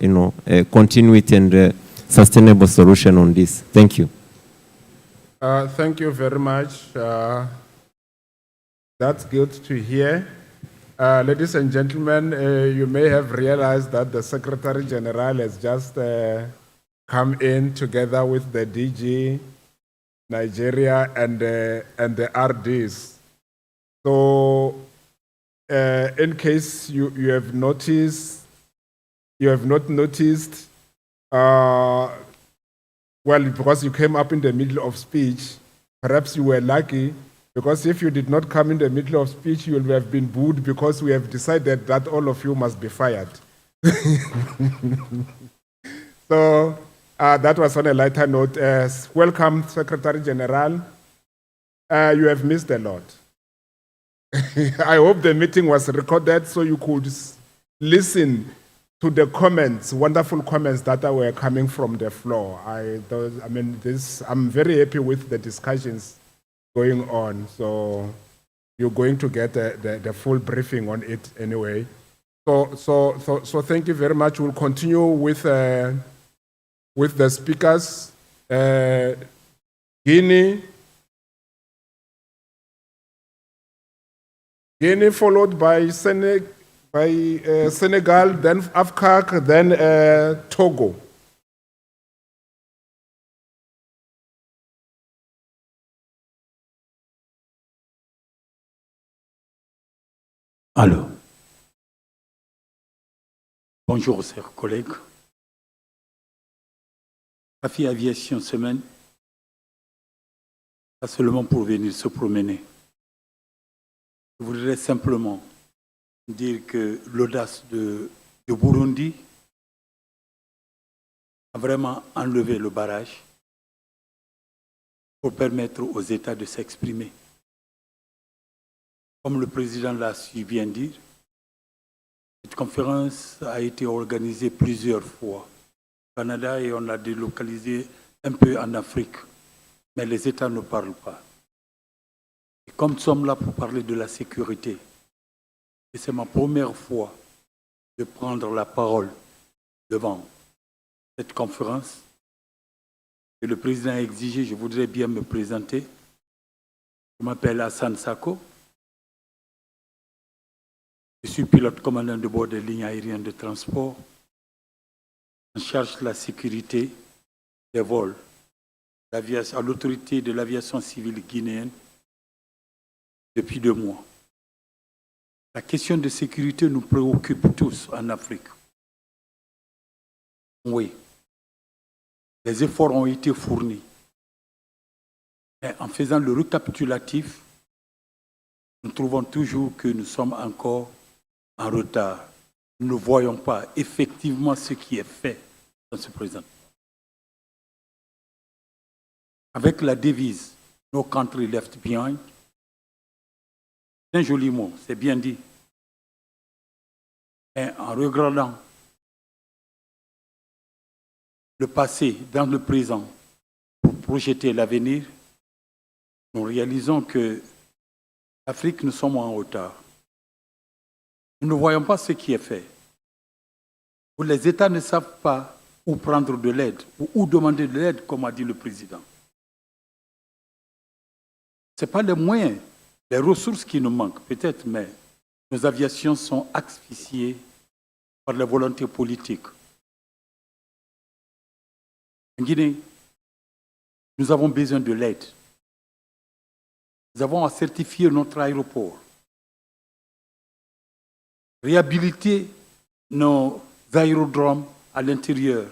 continuity and sustainable solution on this. Thank you. Thank you very much. That's good to hear. Ladies and gentlemen, you may have realized that the Secretary General has just come in together with the DG, Nigeria, and the RDs. So, in case you have noticed, you have not noticed, well, because you came up in the middle of speech, perhaps you were lucky, because if you did not come in the middle of speech, you will have been booed, because we have decided that all of you must be fired. So that was on a lighter note. Welcome, Secretary General. You have missed a lot. I hope the meeting was recorded so you could listen to the comments, wonderful comments that were coming from the floor. I'm very happy with the discussions going on. So you're going to get the full briefing on it anyway. So thank you very much. We'll continue with the speakers. Guinea, followed by Senegal, then AFCAC, then Togo. Alors, bonjour chers collègues. AFI Aviation semaine, pas seulement pour venir se promener. Je voudrais simplement dire que l'audace de Burundi a vraiment enlevé le barrage pour permettre aux États de s'exprimer. Comme le président l'a su bien dire, cette conférence a été organisée plusieurs fois au Canada et on l'a délocalisée un peu en Afrique. Mais les États ne parlent pas. Et comme nous sommes là pour parler de la sécurité, et c'est ma première fois de prendre la parole devant cette conférence, et le président a exigé, je voudrais bien me présenter. Je m'appelle Hassan Sako. Je suis pilote commandant de bord des lignes aériennes de transport, en charge de la sécurité des vols à l'autorité de l'aviation civile guinéenne depuis 2 mois. La question de sécurité nous préoccupe tous en Afrique. Oui, les efforts ont été fournis. Mais en faisant le récapitulatif, nous trouvons toujours que nous sommes encore en retard. Nous ne voyons pas effectivement ce qui est fait dans ce présent. Avec la devise « No country left behind », c'est un joli mot, c'est bien dit. Et en regardant le passé dans le présent pour projeter l'avenir, nous réalisons que l'Afrique, nous sommes en retard. Nous ne voyons pas ce qui est fait. Où les États ne savent pas où prendre de l'aide, ou où demander de l'aide, comme a dit le président. Ce n'est pas les moyens, les ressources qui nous manquent, peut-être, mais nos aviations sont asphyxiées par la volonté politique. En Guinée, nous avons besoin de l'aide. Nous avons à certifier notre aéroport, réhabiliter nos aérodromes à l'intérieur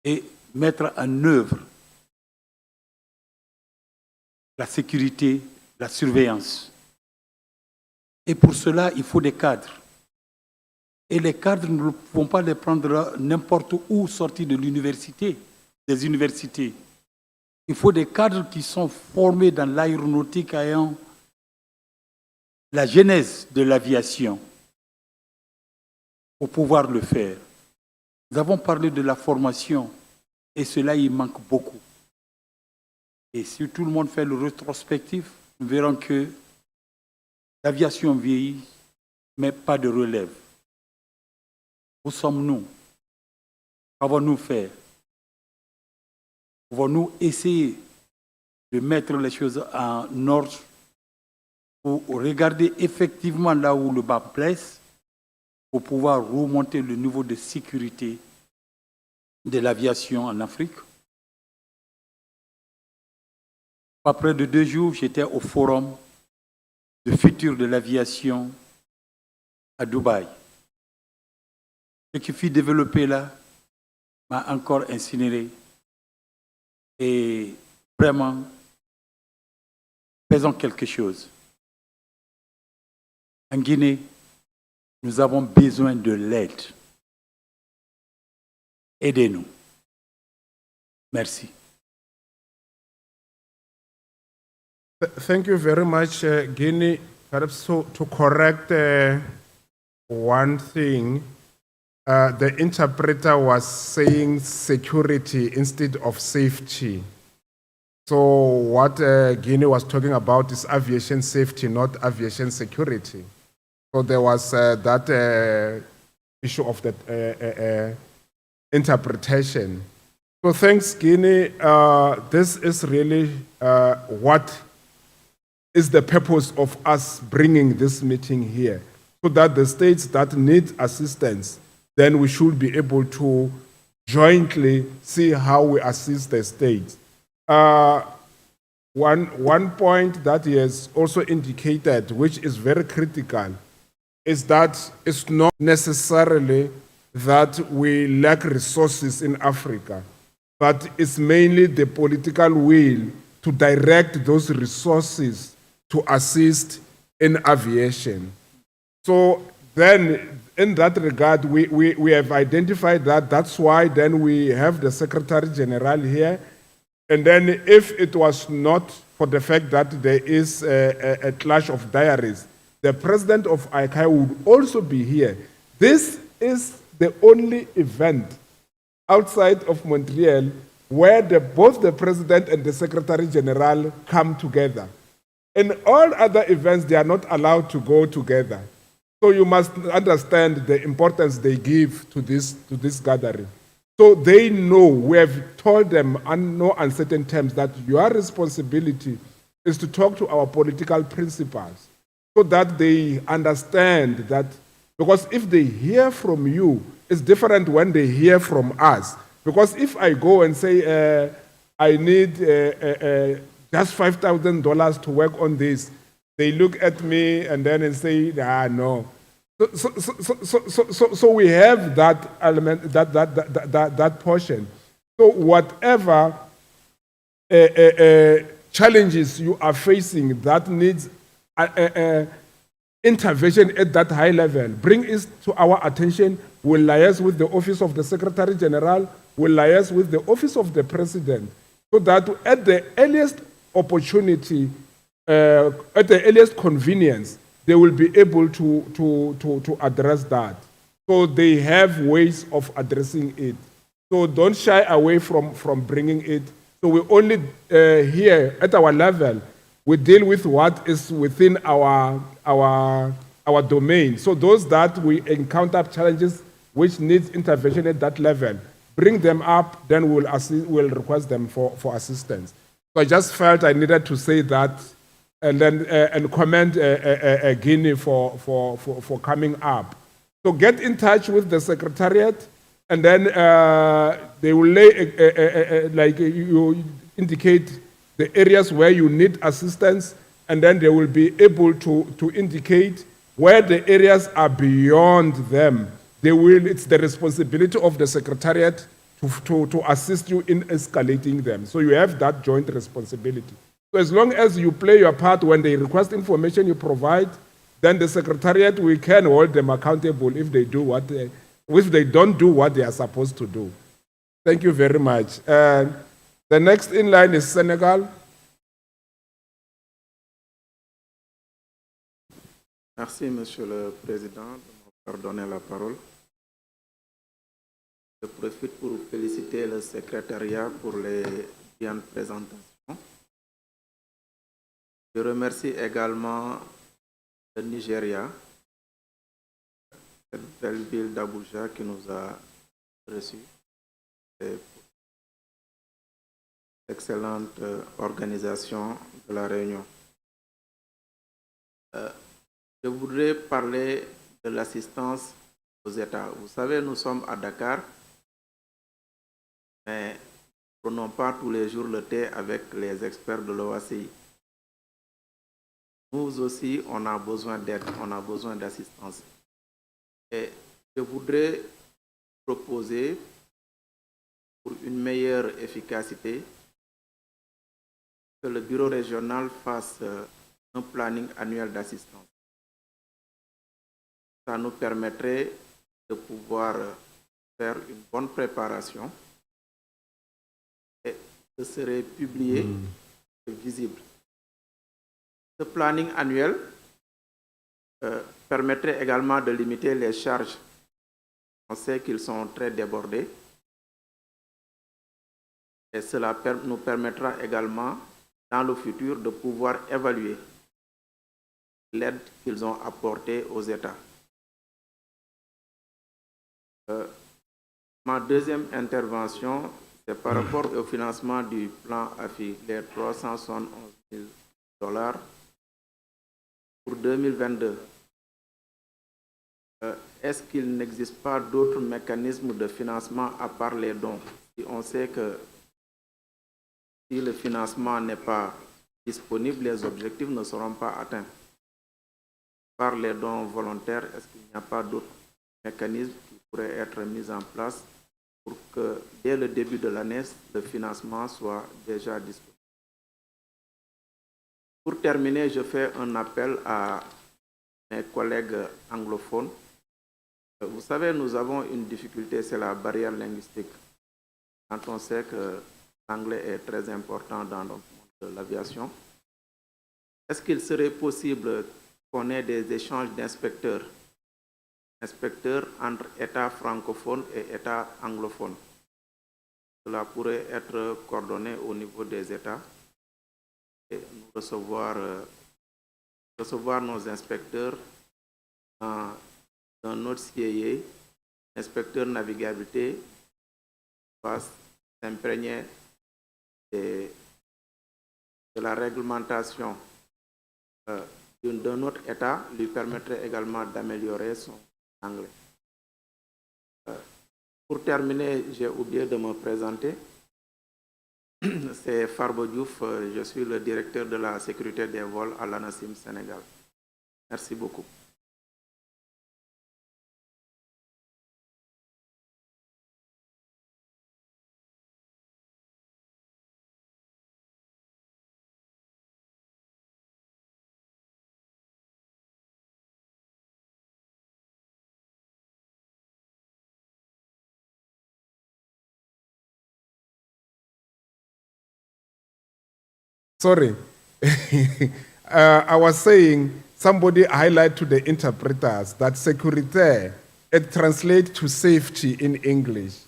et mettre en œuvre la sécurité, la surveillance. Et pour cela, il faut des cadres. Et les cadres, nous ne pouvons pas les prendre n'importe où sortis de l'université, des universités. Il faut des cadres qui sont formés dans l'aéronautique ayant la genèse de l'aviation pour pouvoir le faire. Nous avons parlé de la formation et cela, il manque beaucoup. Et si tout le monde fait le rétrospectif, nous verrons que l'aviation vieillit, mais pas de relève. Où sommes-nous? Qu'avons-nous fait? Pouvons-nous essayer de mettre les choses en ordre pour regarder effectivement là où le bas blesse pour pouvoir remonter le niveau de sécurité de l'aviation en Afrique? Après 2 jours, j'étais au forum de futur de l'aviation à Dubaï. Ce qui fut développé là m'a encore incinéré. Et vraiment, faisons quelque chose. En Guinée, Nous avons besoin de l'aide. Aidez-nous. Merci. Thank you very much, Guinea. Perhaps to correct one thing, the interpreter was saying security instead of safety. So what Guinea was talking about is aviation safety, not aviation security. So there was that issue of that interpretation. So thanks, Guinea. This is really what is the purpose of us bringing this meeting here, so that the states that need assistance, then we should be able to jointly see how we assist the states. One point that he has also indicated, which is very critical, is that it's not necessarily that we lack resources in Africa, but it's mainly the political will to direct those resources to assist in aviation. So then, in that regard, we have identified that. That's why then we have the Secretary General here. And then if it was not for the fact that there is a clash of diaries, the President of ICAO would also be here. This is the only event outside of Montreal where both the President and the Secretary General come together. In all other events, they are not allowed to go together. So you must understand the importance they give to this gathering. So they know, we have told them on no uncertain terms that your responsibility is to talk to our political principals so that they understand that, because if they hear from you, it's different when they hear from us. Because if I go and say, I need just $5,000 to work on this, they look at me and then say, no. So we have that element, that portion. So whatever challenges you are facing that needs intervention at that high level, bring it to our attention. We'll liaise with the Office of the Secretary General, we'll liaise with the Office of the President, so that at the earliest opportunity, at the earliest convenience, they will be able to address that. So they have ways of addressing it. So don't shy away from bringing it. So we only here at our level, we deal with what is within our domain. So those that we encounter challenges which needs intervention at that level, bring them up, then we'll request them for assistance. So I just felt I needed to say that, and then and commend Guinea for coming up. So get in touch with the Secretariat, and then they will like you indicate the areas where you need assistance, and then they will be able to indicate where the areas are beyond them. It's the responsibility of the Secretariat to assist you in escalating them. So you have that joint responsibility. So as long as you play your part when they request information you provide, then the Secretariat, we can hold them accountable if they don't do what they are supposed to do. Thank you very much. The next in line is Senegal. Merci, Monsieur le Président, de me donner la parole. Je profite pour féliciter le secrétariat pour les bien présentations. Je remercie également le Nigeria, cette belle ville d'Abuja qui nous a reçus. Excellente organisation de la réunion. Je voudrais parler de l'assistance aux États. Vous savez, nous sommes à Dakar, mais nous ne prenons pas tous les jours le thé avec les experts de l'OACI. Nous aussi, on a besoin d'aide, on a besoin d'assistance. Et je voudrais proposer, pour une meilleure efficacité, que le bureau régional fasse un planning annuel d'assistance. Ça nous permettrait de pouvoir faire une bonne préparation et ce serait publié et visible. Ce planning annuel permettrait également de limiter les charges. On sait qu'ils sont très débordés et cela nous permettra également dans le futur de pouvoir évaluer l'aide qu'ils ont apportée aux États. Ma deuxième intervention, c'est par rapport au financement du plan AFI, les $371 000 pour 2022. Est-ce qu'il n'existe pas d'autres mécanismes de financement à part les dons? Si on sait que si le financement n'est pas disponible, les objectifs ne seront pas atteints. Par les dons volontaires, est-ce qu'il n'y a pas d'autres mécanismes qui pourraient être mis en place pour que dès le début de l'année, le financement soit déjà disponible? Pour terminer, je fais un appel à mes collègues anglophones. Vous savez, nous avons une difficulté, c'est la barrière linguistique. Quand on sait que l'anglais est très important dans le monde de l'aviation, est-ce qu'il serait possible qu'on ait des échanges d'inspecteurs entre États francophones et États anglophones? Cela pourrait être coordonné au niveau des États et nous recevoir nos inspecteurs dans un autre CIE, inspecteur navigabilité, va s'imprégner de la réglementation d'un autre État, lui permettrait également d'améliorer son anglais. Pour terminer, j'ai oublié de me présenter. C'est Farbo Diouf, je suis le directeur de la sécurité des vols à l'ANASIM Sénégal. Merci beaucoup. Sorry. I was saying, somebody highlight to the interpreters that sécurité, it translates to safety in English.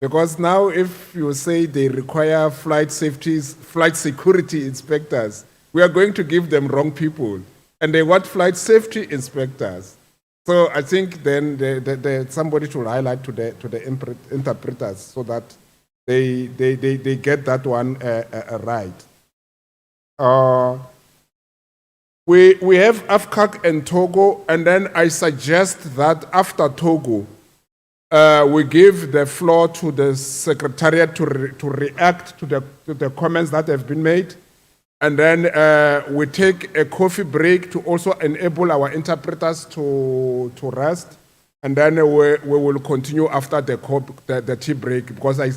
Because now if you say they require flight security inspectors, we are going to give them wrong people. And they want flight safety inspectors. So I think then somebody should highlight to the interpreters so that they get that one right. We have AFCAC and Togo, and then I suggest that after Togo, we give the floor to the Secretariat to react to the comments that have been made, and then we take a coffee break to also enable our interpreters to rest, and then we will continue after the tea break, because I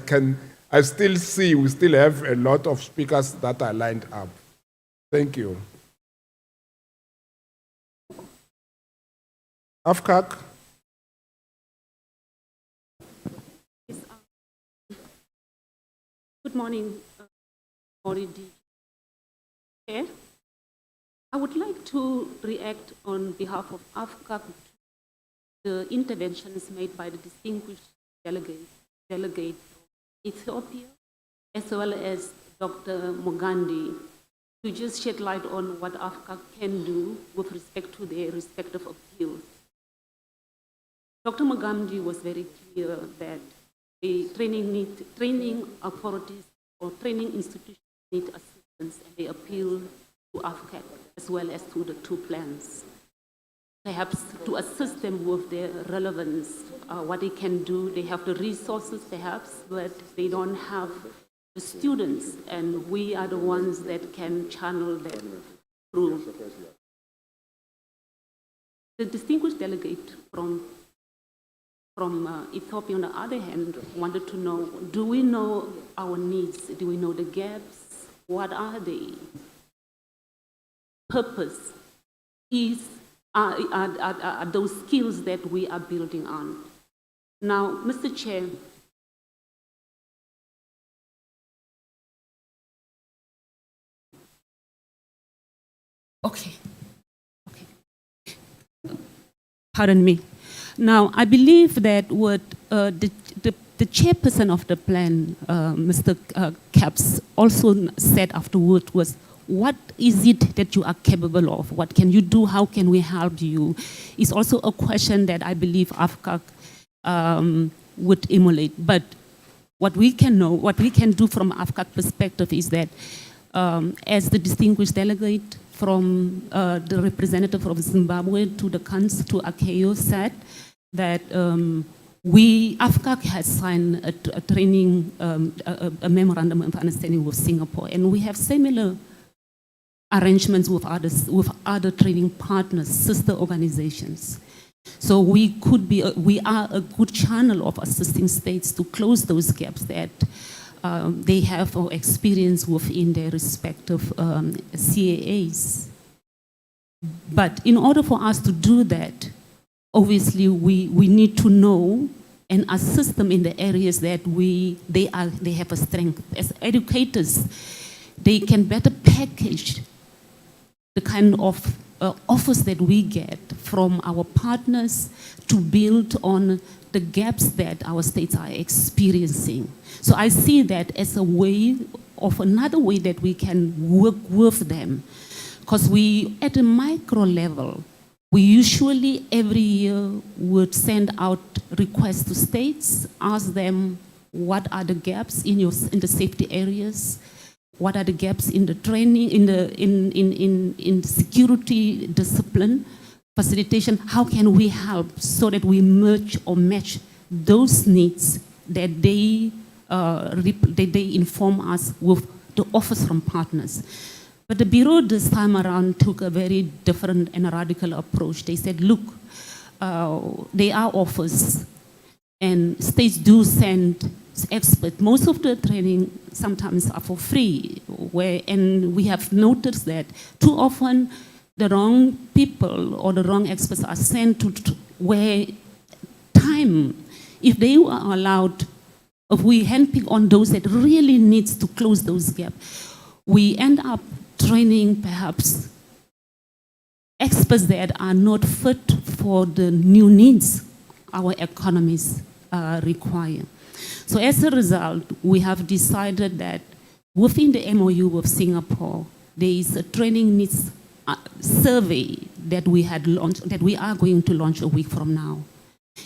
still see we still have a lot of speakers that are lined up. Thank you. AFCAC. Good morning, Moridi. Okay. I would like to react on behalf of AFCAC to the interventions made by the distinguished delegate from Ethiopia, as well as Dr. Mogandi, to just shed light on what AFCAC can do with respect to their respective appeals. Dr. Mogandi was very clear that the training authorities or training institutions need assistance, and they appeal to AFCAC as well as to the two plans, perhaps to assist them with their relevance, what they can do. They have the resources perhaps, but they don't have the students, and we are the ones that can channel them through. The distinguished delegate from Ethiopia, on the other hand, wanted to know, do we know our needs? Do we know the gaps? What are they? Purpose is are those skills that we are building on. Now, Mr. Chair, okay. Pardon me. Now, I believe that what the chairperson of the plan, Mr. Caps, also said afterward was, what is it that you are capable of? What can you do? How can we help you? Is also a question that I believe AFCAC would emulate. But what we can do from AFCAC perspective is that as the distinguished delegate from the representative of Zimbabwe to the council, to AKEO, said that AFCAC has signed a training, a memorandum of understanding with Singapore, and we have similar arrangements with other training partners, sister organizations. So we are a good channel of assisting states to close those gaps that they have or experience within their respective CAAs. But in order for us to do that, obviously we need to know and assist them in the areas that they have a strength. As educators, they can better package the kind of offers that we get from our partners to build on the gaps that our states are experiencing. So I see that as a way of another way that we can work with them. Because we, at a micro level, we usually every year would send out requests to states, ask them what are the gaps in the safety areas, what are the gaps in the training, in security discipline, facilitation, how can we help so that we merge or match those needs that they inform us with the offers from partners. But the Bureau this time around took a very different and radical approach. They said, look, there are offers and states do send experts. Most of the training sometimes are for free, and we have noticed that too often the wrong people or the wrong experts are sent to where time, if they were allowed, if we handpick on those that really needs to close those gaps, we end up training perhaps experts that are not fit for the new needs our economies require. So as a result, we have decided that within the MOU with Singapore, there is a training needs survey that we had launched, that we are going to launch a week from now.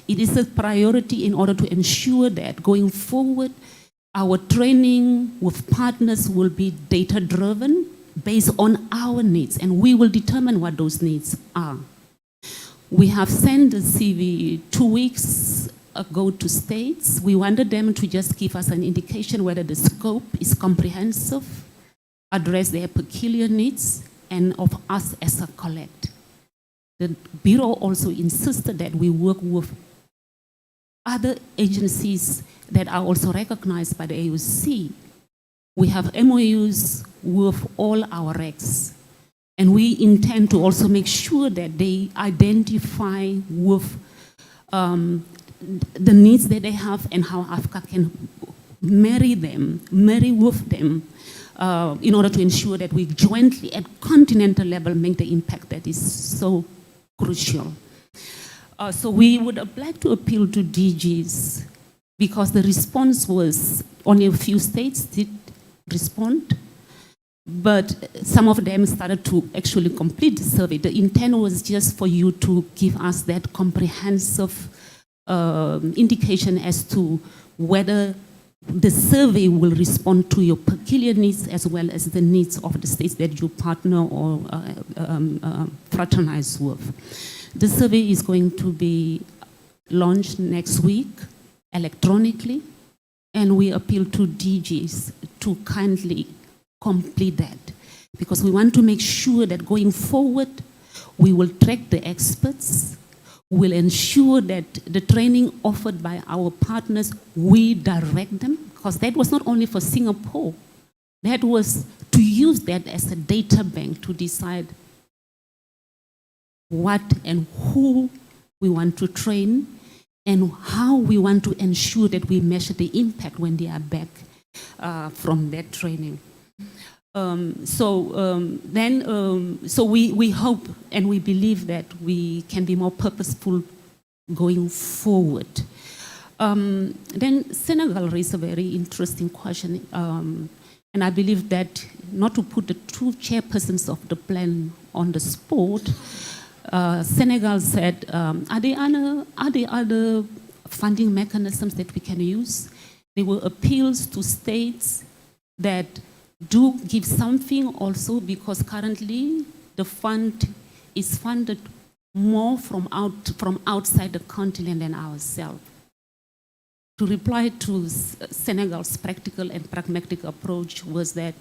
It is a priority in order to ensure that going forward, our training with partners will be data-driven based on our needs, and we will determine what those needs are. We have sent the CV 2 weeks ago to states. We wanted them to just give us an indication whether the scope is comprehensive, address their peculiar needs, and of us as a collect. The Bureau also insisted that we work with other agencies that are also recognized by the AUC. We have MOUs with all our recs, and we intend to also make sure that they identify with the needs that they have and how AFCA can marry with them in order to ensure that we jointly at continental level make the impact that is so crucial. So we would like to appeal to DGs because the response was only a few states did respond, but some of them started to actually complete the survey. The intent was just for you to give us that comprehensive indication as to whether the survey will respond to your peculiar needs as well as the needs of the states that you partner or fraternize with. The survey is going to be launched next week electronically, and we appeal to DGs to kindly complete that because we want to make sure that going forward we will track the experts, will ensure that the training offered by our partners, we direct them, because that was not only for Singapore, that was to use that as a data bank to decide what and who we want to train, and how we want to ensure that we measure the impact when they are back from that training. So we hope and we believe that we can be more purposeful going forward. Then Senegal raised a very interesting question, and I believe that, not to put the two chairpersons of the plan on the spot, Senegal said, are there other funding mechanisms that we can use? There were appeals to states that do give something also, because currently the fund is funded more from outside the continent than ourselves. To reply to Senegal's practical and pragmatic approach was that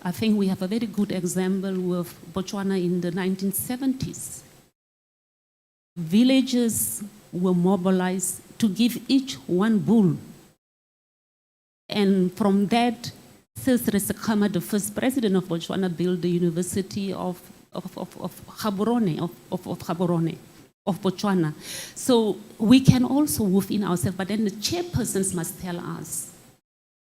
I think we have a very good example with Botswana in the 1970s. Villages were mobilized to give each one bull. And from that, Cyril Sekama, the first president of Botswana, built the University of Botswana. So we can also within ourselves, but then the chairpersons must tell us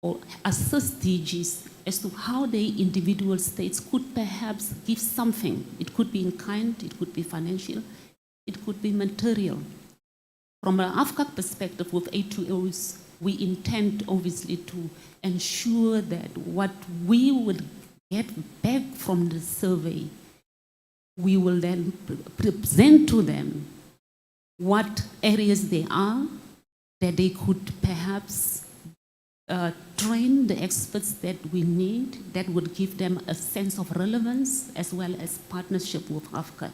or assist DGs as to how the individual states could perhaps give something. It could be in kind, it could be financial, it could be material. From an AFCAC perspective with A2Os, we intend obviously to ensure that what we would get back from the survey, we will then present to them what areas they are, that they could perhaps train the experts that we need, that would give them a sense of relevance as well as partnership with AFCA.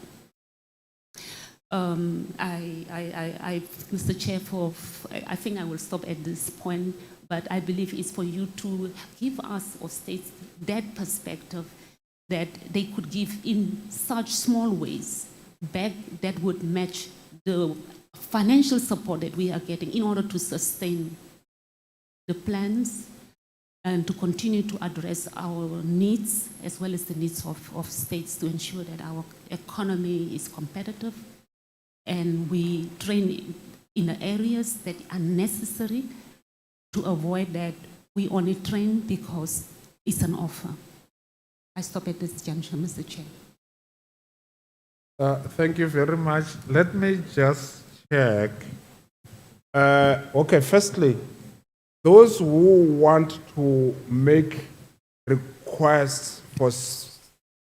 Mr. Chair, I think I will stop at this point, but I believe it's for you to give us or states that perspective that they could give in such small ways back that would match the financial support that we are getting in order to sustain the plans and to continue to address our needs as well as the needs of states to ensure that our economy is competitive and we train in the areas that are necessary to avoid that we only train because it's an offer. I stop at this juncture, Mr. Chair. Thank you very much. Let me just check. Okay, firstly, those who want to make requests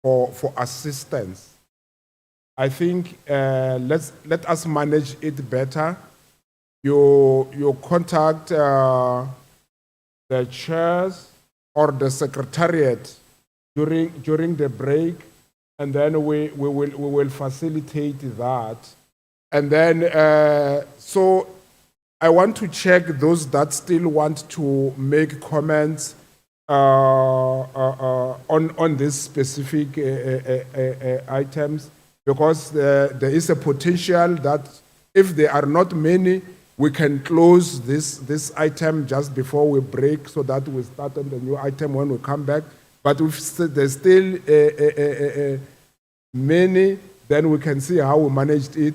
for assistance, I think let us manage it better. You contact the chairs or the secretariat during the break, and then we will facilitate that. And then, so I want to check those that still want to make comments on these specific items, because there is a potential that if there are not many, we can close this item just before we break so that we start on the new item when we come back. But if there's still many, then we can see how we managed it.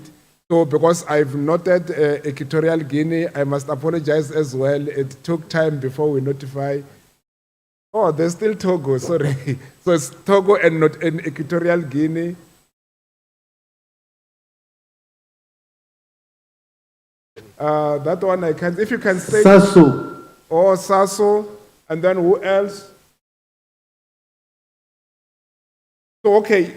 So because I've noted Equatorial Guinea, I must apologize as well. It took time before we notify. Oh, there's still Togo, sorry. So it's Togo and not in Equatorial Guinea. That one I can, if you can say. Sasso. Oh, Sasso. And then who else? So, okay,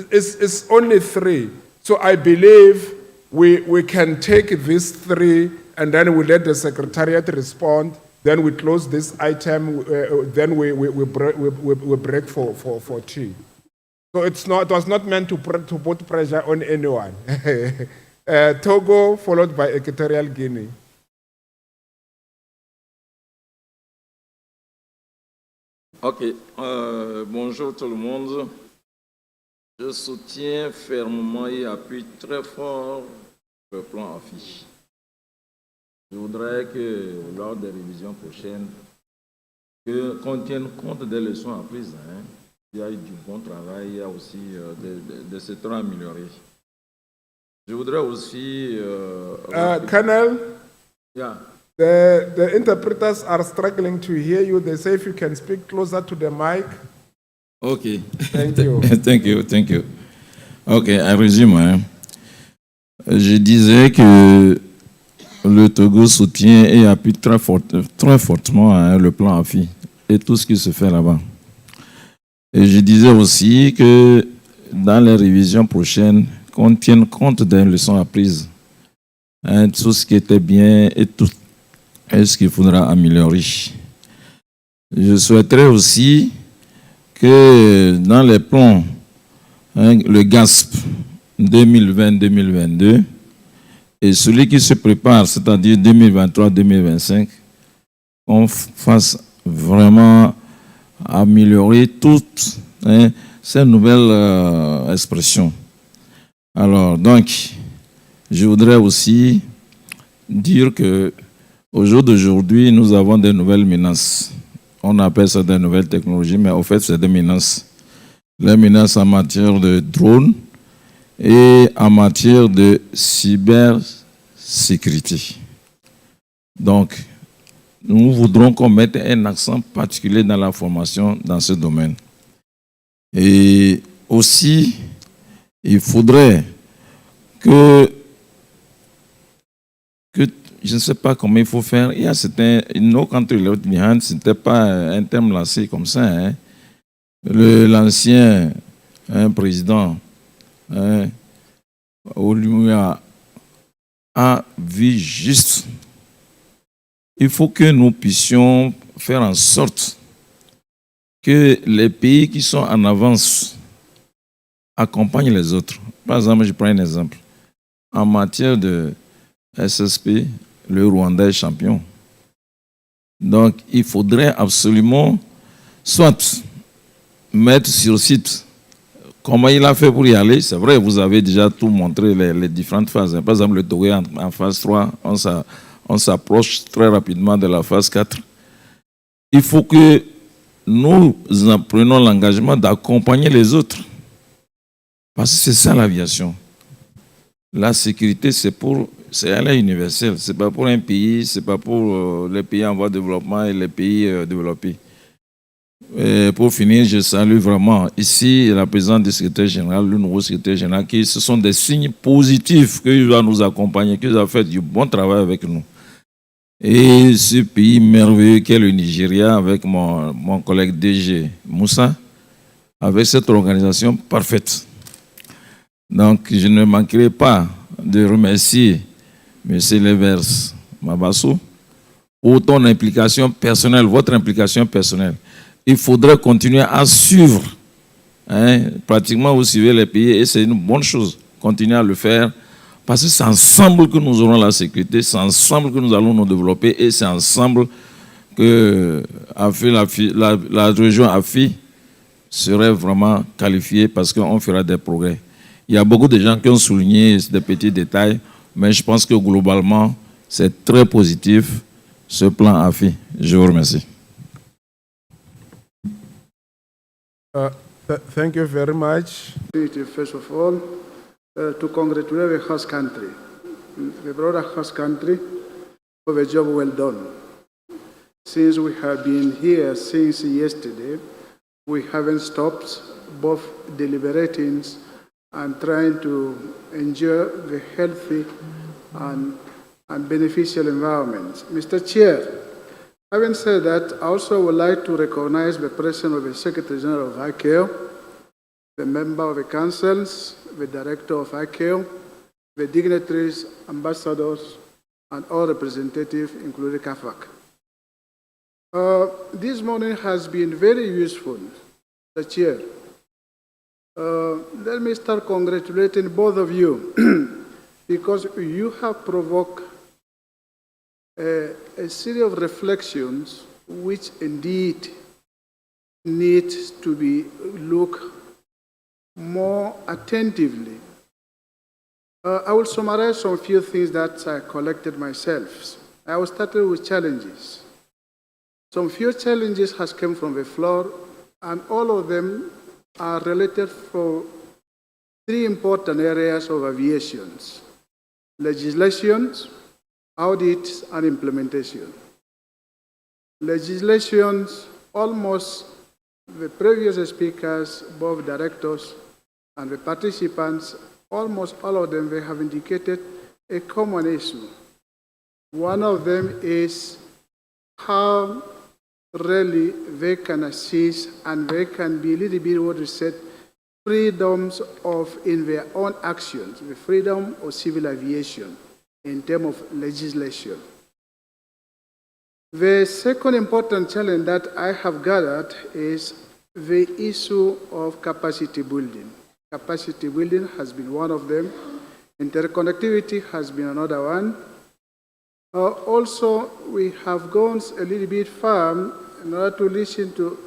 it's only three. So I believe we can take these three and then we let the secretariat respond. Then we close this item. Then we break for tea. So it was not meant to put pressure on anyone. Togo followed by Equatorial Guinea. Ok, bonjour tout le monde. Je soutiens fermement et appuie très fort le plan AFI. Je voudrais que lors des révisions prochaines, qu'on tienne compte des leçons apprises. Il y a eu du bon travail, il y a aussi des secteurs améliorés. Je voudrais aussi... Colonel, yeah. the interpreters are struggling to hear you. They say if you can speak closer to the mic. Okay. Thank you. Thank you. Ok, à résume. Hein. Je disais que le Togo soutient et appuie très fortement hein, le plan AFI et tout ce qui se fait là-bas. Et je disais aussi que dans les révisions prochaines, qu'on tienne compte des leçons apprises. Hein, tout ce qui était bien et tout ce qu'il faudra améliorer. Je souhaiterais aussi que dans les plans, hein, le GASP 2020-2022 et celui qui se prépare, c'est-à-dire 2023-2025, on fasse vraiment améliorer toutes hein, ces nouvelles expressions. Alors, donc, je voudrais aussi dire que au jour d'aujourd'hui, nous avons des nouvelles menaces. On appelle ça des nouvelles technologies, mais au fait, c'est des menaces. Les menaces en matière de drones et en matière de cybersécurité. Donc, nous voudrons qu'on mette un accent particulier dans la formation dans ce domaine. Et aussi, il faudrait que je ne sais pas comment il faut faire. Il y a certains, no country left behind, ce n'était pas un terme lancé comme ça. Hein. L'ancien président Olumia a vu juste. Il faut que nous puissions faire en sorte que les pays qui sont en avance accompagnent les autres. Par exemple, je prends un exemple. En matière de SSP, le Rwanda est champion. Donc, il faudrait absolument soit mettre sur site comment il a fait pour y aller. C'est vrai, vous avez déjà tout montré, les différentes phases. Par exemple, le Togo est en phase 3, on s'approche très rapidement de la phase 4. Il faut que nous prenions l'engagement d'accompagner les autres. Parce que c'est ça l'aviation. La sécurité, elle est universelle. Ce n'est pas pour un pays, ce n'est pas pour les pays en voie de développement et les pays développés. Et pour finir, je salue vraiment ici la présidente du secrétaire général, le nouveau secrétaire général, qui ce sont des signes positifs qu'il va nous accompagner, qu'il a fait du bon travail avec nous. Et ce pays merveilleux qu'est le Nigeria, avec mon collègue DG Moussa, avec cette organisation parfaite. Donc, je ne manquerai pas de remercier M. Levers Mabasso pour ton implication personnelle, votre implication personnelle. Il faudrait continuer à suivre. Hein, pratiquement, vous suivez les pays et c'est une bonne chose. Continuer à le faire parce que c'est ensemble que nous aurons la sécurité, c'est ensemble que nous allons nous développer et c'est ensemble que la région AFI serait vraiment qualifiée parce qu'on fera des progrès. Il y a beaucoup de gens qui ont souligné des petits détails, mais je pense que globalement, c'est très positif ce plan AFI. Je vous remercie. Thank you very much. First of all, to congratulate the host country, the broader host country, for the job well done. Since we have been here since yesterday, we haven't stopped both deliberating and trying to ensure the healthy and beneficial environment. Mr. Chair, having said that, I also would like to recognize the presence of the Secretary General of ICAO, the member of the councils, the director of ICAO, the dignitaries, ambassadors, and all representatives, including CAFAC. This morning has been very useful, Mr. Chair. Let me start congratulating both of you because you have provoked a series of reflections which indeed need to be looked more attentively. I will summarize some few things that I collected myself. I will start with challenges. Some few challenges has come from the floor, and all of them are related for three important areas of aviations: legislations, audits, and implementation. Legislations, almost the previous speakers, both directors and the participants, almost all of them, they have indicated a common issue. One of them is how really they can assist and they can be a little bit what we said, freedoms of in their own actions, the freedom of civil aviation in terms of legislation. The second important challenge that I have gathered is the issue of capacity building. Capacity building has been one of them. Interconnectivity has been another one. Also, we have gone a little bit far in order to listen to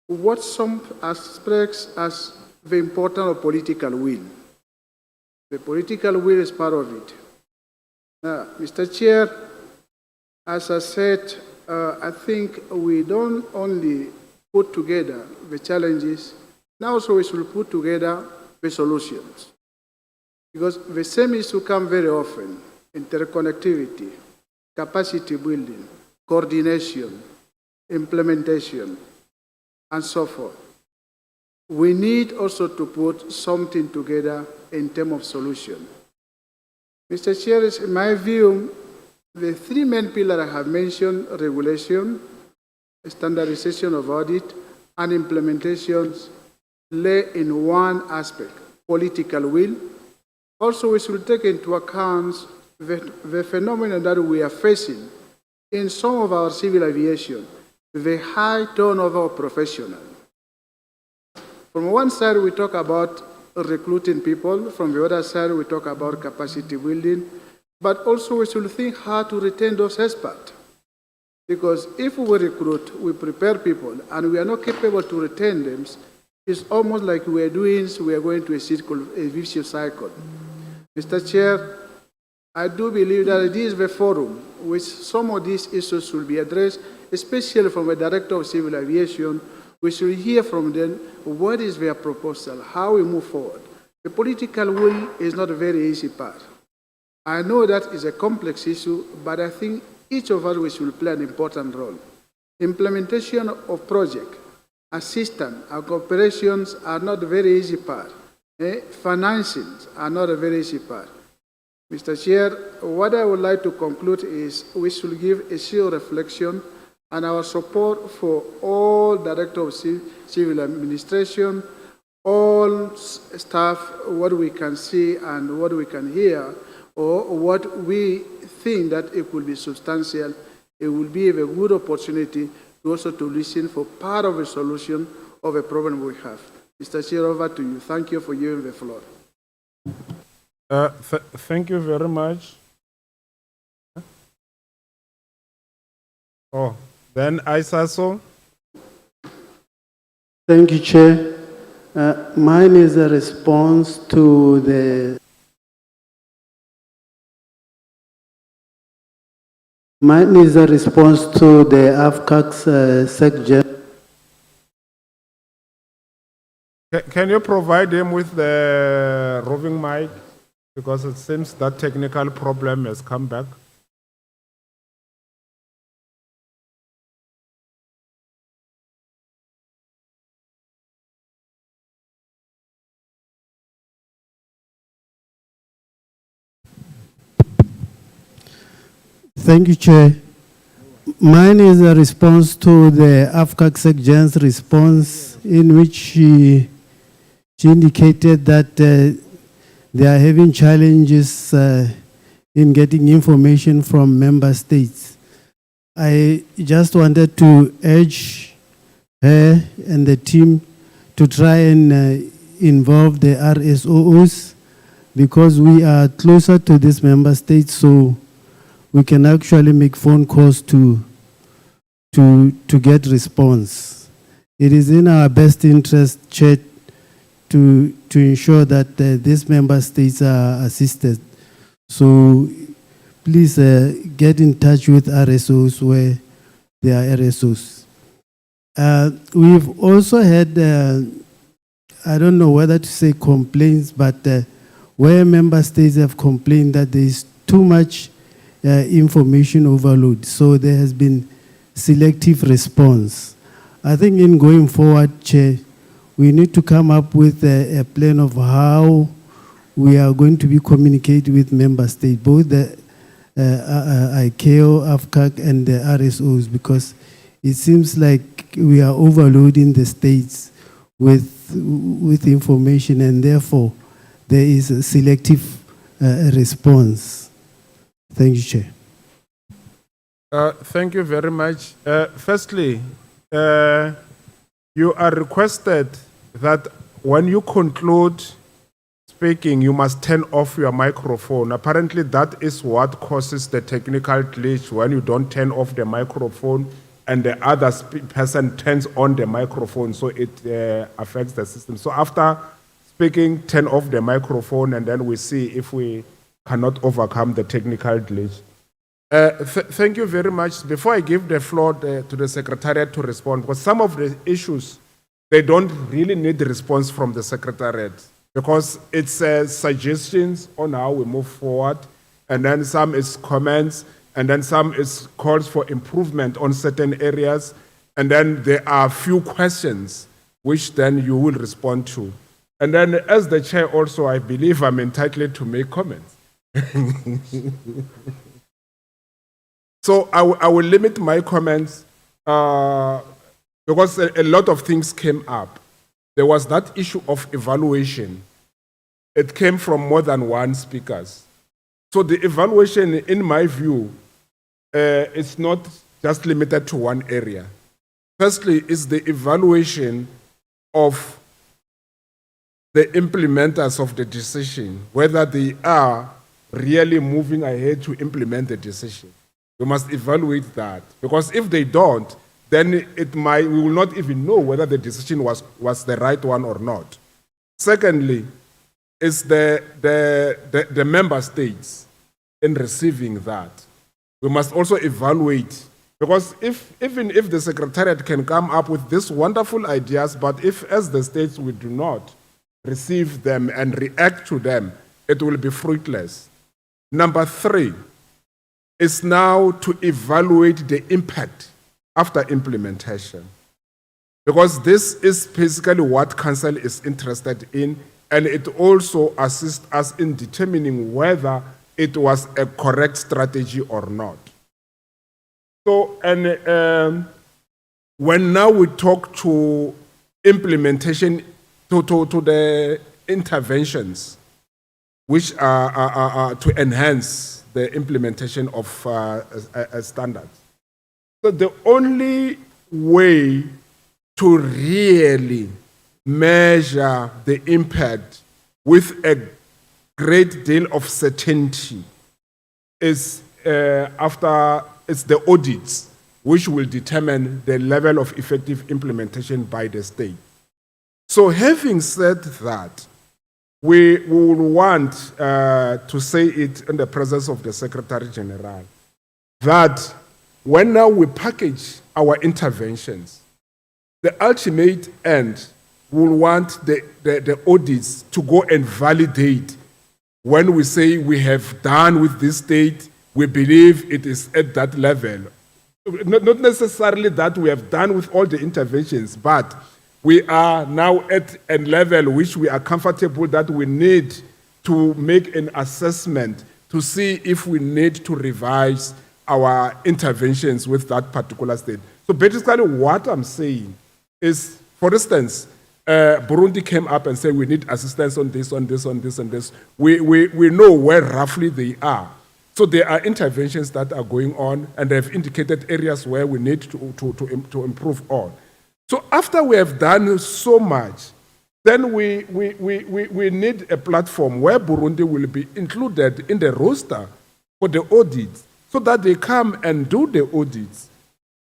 what some aspects as the importance of political will. The political will is part of it. Mr. Chair, as I said, I think we don't only put together the challenges, now also we should put together the solutions. Because the same issue come very often: interconnectivity, capacity building, coordination, implementation, and so forth. We need also to put something together in terms of solution. Mr. Chair, in my view, the three main pillars I have mentioned, regulation, standardization of audit, and implementations, lay in one aspect: political will. Also, we should take into account the phenomenon that we are facing in some of our civil aviation, the high turnover of professionals. From one side, we talk about recruiting people. From the other side, we talk about capacity building. But also, we should think how to retain those experts. Because if we recruit, we prepare people, and we are not capable to retain them, it's almost like we are going to a vicious cycle. Mr. Chair, I do believe that this is the forum which some of these issues should be addressed, especially from the Director of Civil Aviation. We should hear from them what is their proposal, how we move forward. The political will is not a very easy part. I know that is a complex issue, but I think each of us we should play an important role. Implementation of project, assistance, and cooperations are not a very easy part. Financings are not a very easy part. Mr. Chair, what I would like to conclude is we should give a serious reflection and our support for all Directors of Civil Administration, all staff, what we can see and what we can hear, or what we think that it will be substantial. It will be a good opportunity to also to listen for part of the solution of a problem we have. Mr. Chair, over to you. Thank you for giving the floor. Thank you very much. Then Isaso. Thank you, Chair. Mine is a response to the AFCAC's SecGen. Can you provide him with the roving mic? Because it seems that technical problem has come back. Thank you, Chair. Mine is a response to the AFCAC SecGen's response, in which she indicated that they are having challenges in getting information from member states. I just wanted to urge her and the team to try and involve the RSOOs, because we are closer to these member states, so we can actually make phone calls to get response. It is in our best interest, Chair, to ensure that these member states are assisted. So please get in touch with RSOs where there are RSOs. We've also had I don't know whether to say complaints, but where member states have complained that there is too much information overload. So there has been selective response. I think in going forward, Chair, we need to come up with a plan of how we are going to be communicating with member states, both the ICAO, AFCAC, and the RSOs, because it seems like we are overloading the states with information, and therefore there is a selective response. Thank you, Chair. Thank you very much. Firstly, you are requested that when you conclude speaking, you must turn off your microphone. Apparently, that is what causes the technical glitch when you don't turn off the microphone and the other person turns on the microphone, so it affects the system. So after speaking, turn off the microphone, and then we see if we cannot overcome the technical glitch. Thank you very much. Before I give the floor to the Secretariat to respond, because some of the issues, they don't really need the response from the Secretariat, because it's suggestions on how we move forward, and then some is comments, and then some is calls for improvement on certain areas, and then there are a few questions which then you will respond to. And then as the chair also, I believe I'm entitled to make comments. So I will limit my comments because a lot of things came up. There was that issue of evaluation. It came from more than one speakers. So the evaluation, in my view, is not just limited to one area. Firstly, is the evaluation of the implementers of the decision, whether they are really moving ahead to implement the decision. We must evaluate that, because if they don't, then we will not even know whether the decision was the right one or not. Secondly, is the member states in receiving that. We must also evaluate, because even if the Secretariat can come up with these wonderful ideas, but if as the states we do not receive them and react to them, it will be fruitless. Number 3 is now to evaluate the impact after implementation, because this is basically what Council is interested in, and it also assists us in determining whether it was a correct strategy or not. So, and when now we talk to implementation, to the interventions, which are to enhance the implementation of standards. So the only way to really measure the impact with a great deal of certainty is it's the audits, which will determine the level of effective implementation by the state. So having said that, we will want to say it in the presence of the Secretary General, that when now we package our interventions, the ultimate end will want the audits to go and validate when we say we have done with this state, we believe it is at that level. Not necessarily that we have done with all the interventions, but we are now at a level which we are comfortable that we need to make an assessment to see if we need to revise our interventions with that particular state. So basically what I'm saying is, for instance, Burundi came up and said we need assistance on this, on this, on this, and this. We know where roughly they are. So there are interventions that are going on, and they've indicated areas where we need to improve on. So after we have done so much, then we need a platform where Burundi will be included in the roster for the audits, so that they come and do the audits.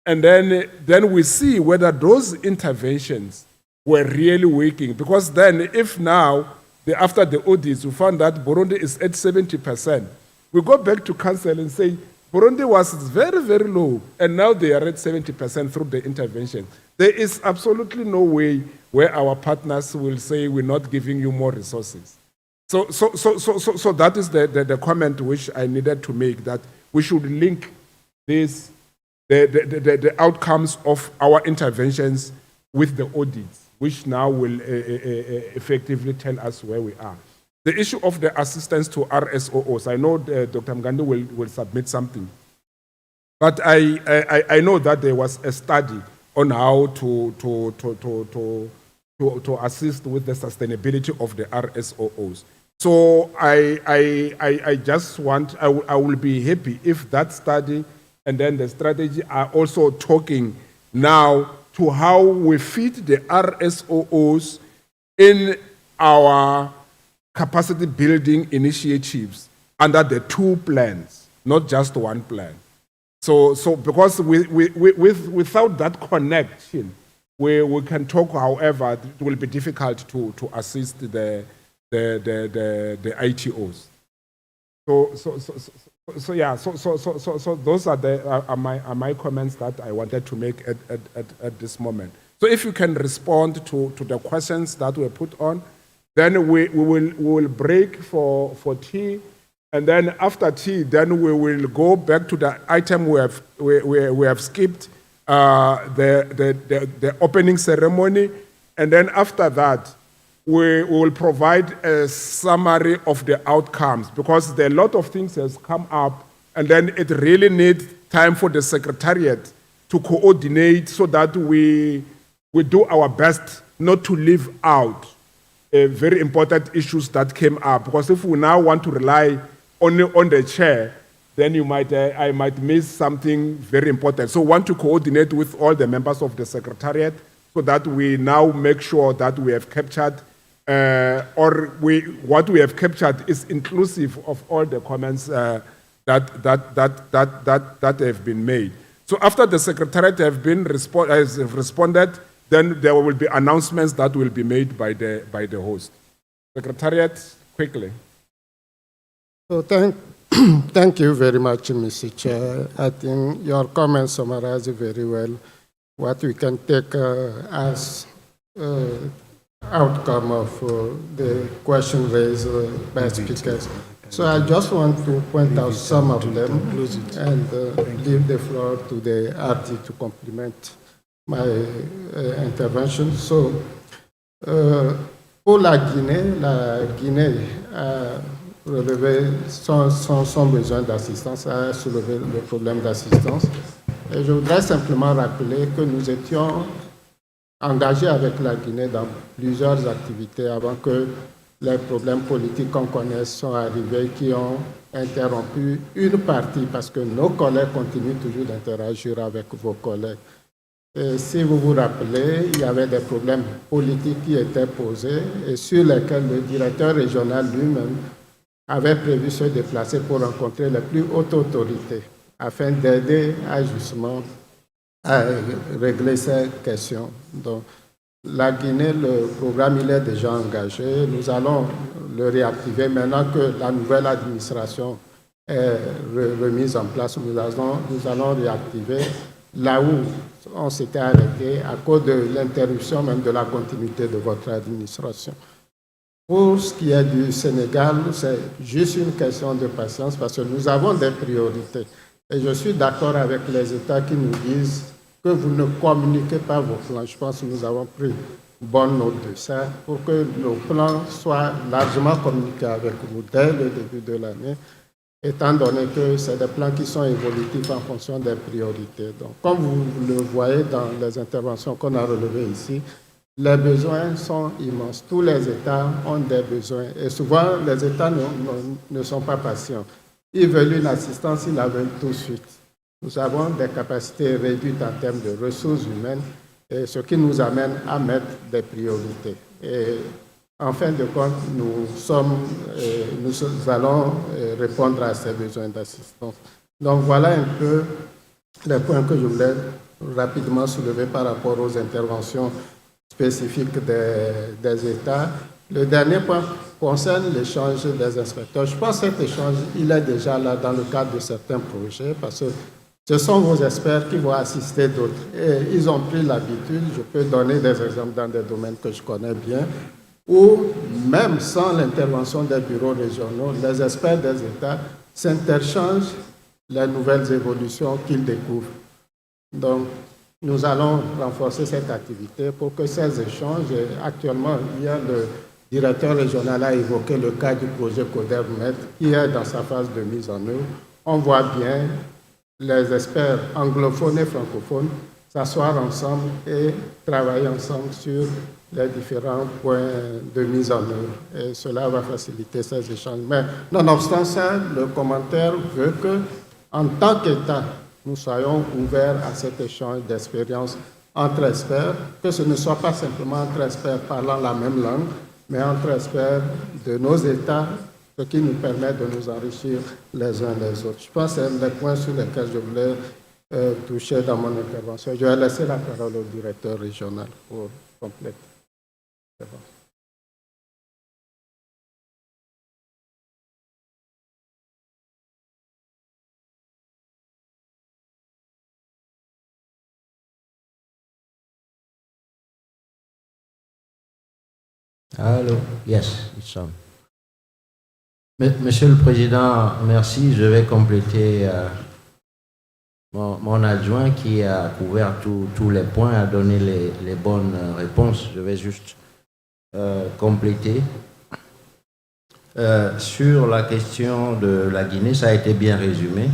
And then we see whether those interventions were really working. Because then if now, after the audits, we found that Burundi is at 70%, we go back to Council and say, Burundi was very, very low, and now they are at 70% through the intervention. There is absolutely no way where our partners will say, we're not giving you more resources. So that is the comment which I needed to make, that we should link this, the outcomes of our interventions with the audits, which now will effectively tell us where we are. The issue of the assistance to RSOOs, I know Dr. Mgandi will submit something, but I know that there was a study on how to assist with the sustainability of the RSOOs. So I just want, I will be happy if that study and then the strategy are also talking now to how we fit the RSOOs in our capacity building initiatives under the two plans, not just one plan. So because without that connection, we can talk, however, it will be difficult to assist the ITOs. So those are my comments that I wanted to make at this moment. So if you can respond to the questions that were put on, then we will break for tea, and then after tea, then we will go back to the item we have skipped, the opening ceremony, and then after that, we will provide a summary of the outcomes, because there are a lot of things has come up, and then it really needs time for the Secretariat to coordinate so that we do our best not to leave out very important issues that came up. Because if we now want to rely only on the chair, then I might miss something very important. So we want to coordinate with all the members of the Secretariat so that we now make sure that we have captured, what we have captured is inclusive of all the comments that have been made. So after the Secretariat has responded, then there will be announcements that will be made by the host. Secretariat, quickly. So thank you very much, Mr. Chair. I think your comments summarize very well what we can take as outcome of the question raised by speakers. So I just want to point out some of them and leave the floor to the RT to complement my intervention. So, pour la Guinée a relevé son besoin d'assistance, a soulevé le problème d'assistance. Et je voudrais simplement rappeler que nous étions engagés avec la Guinée dans plusieurs activités avant que les problèmes politiques qu'on connaît sont arrivés, qui ont interrompu une partie, parce que nos collègues continuent toujours d'interagir avec vos collègues. Et si vous vous rappelez, il y avait des problèmes politiques qui étaient posés et sur lesquels le directeur régional lui-même avait prévu se déplacer pour rencontrer les plus hautes autorités afin d'aider justement à régler ces questions. Donc, la Guinée, le programme, il est déjà engagé. Nous allons le réactiver maintenant que la nouvelle administration est remise en place. Nous allons réactiver là où on s'était arrêté à cause de l'interruption même de la continuité de votre administration. Pour ce qui est du Sénégal, c'est juste une question de patience parce que nous avons des priorités. Et je suis d'accord avec les États qui nous disent que vous ne communiquez pas vos plans. Je pense que nous avons pris bonne note de ça pour que nos plans soient largement communiqués avec vous dès le début de l'année, étant donné que c'est des plans qui sont évolutifs en fonction des priorités. Donc, comme vous le voyez dans les interventions qu'on a relevées ici, les besoins sont immenses. Tous les États ont des besoins. Et souvent, les États ne sont pas patients. Ils veulent une assistance, ils la veulent tout de suite. Nous avons des capacités réduites en termes de ressources humaines, et ce qui nous amène à mettre des priorités. Et en fin de compte, nous allons répondre à ces besoins d'assistance. Donc voilà un peu les points que je voulais rapidement soulever par rapport aux interventions spécifiques des États. Le dernier point concerne l'échange des inspecteurs. Je pense que cet échange, il est déjà là dans le cadre de certains projets, parce que Ce sont vos experts qui vont assister d'autres. Et ils ont pris l'habitude, je peux donner des exemples dans des domaines que je connais bien, où même sans l'intervention des bureaux régionaux, les experts des États s'interchangent les nouvelles évolutions qu'ils découvrent. Donc, nous allons renforcer cette activité pour que ces échanges, et actuellement, il y a le directeur régional a évoqué le cas du projet CODERMET qui est dans sa phase de mise en œuvre. On voit bien les experts anglophones et francophones s'asseoir ensemble et travailler ensemble sur les différents points de mise en œuvre. Et cela va faciliter ces échanges. Mais nonobstant ça, le commentaire veut que, en tant qu'État, nous soyons ouverts à cet échange d'expériences entre experts, que ce ne soit pas simplement entre experts parlant la même langue, mais entre experts de nos États, ce qui nous permet de nous enrichir les uns les autres. Je pense que c'est les points sur lesquels je voulais toucher dans mon intervention. Je vais laisser la parole au directeur régional pour compléter. C'est bon. Allô? Yes, it's on. Monsieur le Président, merci. Je vais compléter mon adjoint qui a couvert tous les points, a donné les bonnes réponses. Je vais juste compléter. Sur la question de la Guinée, ça a été bien résumé.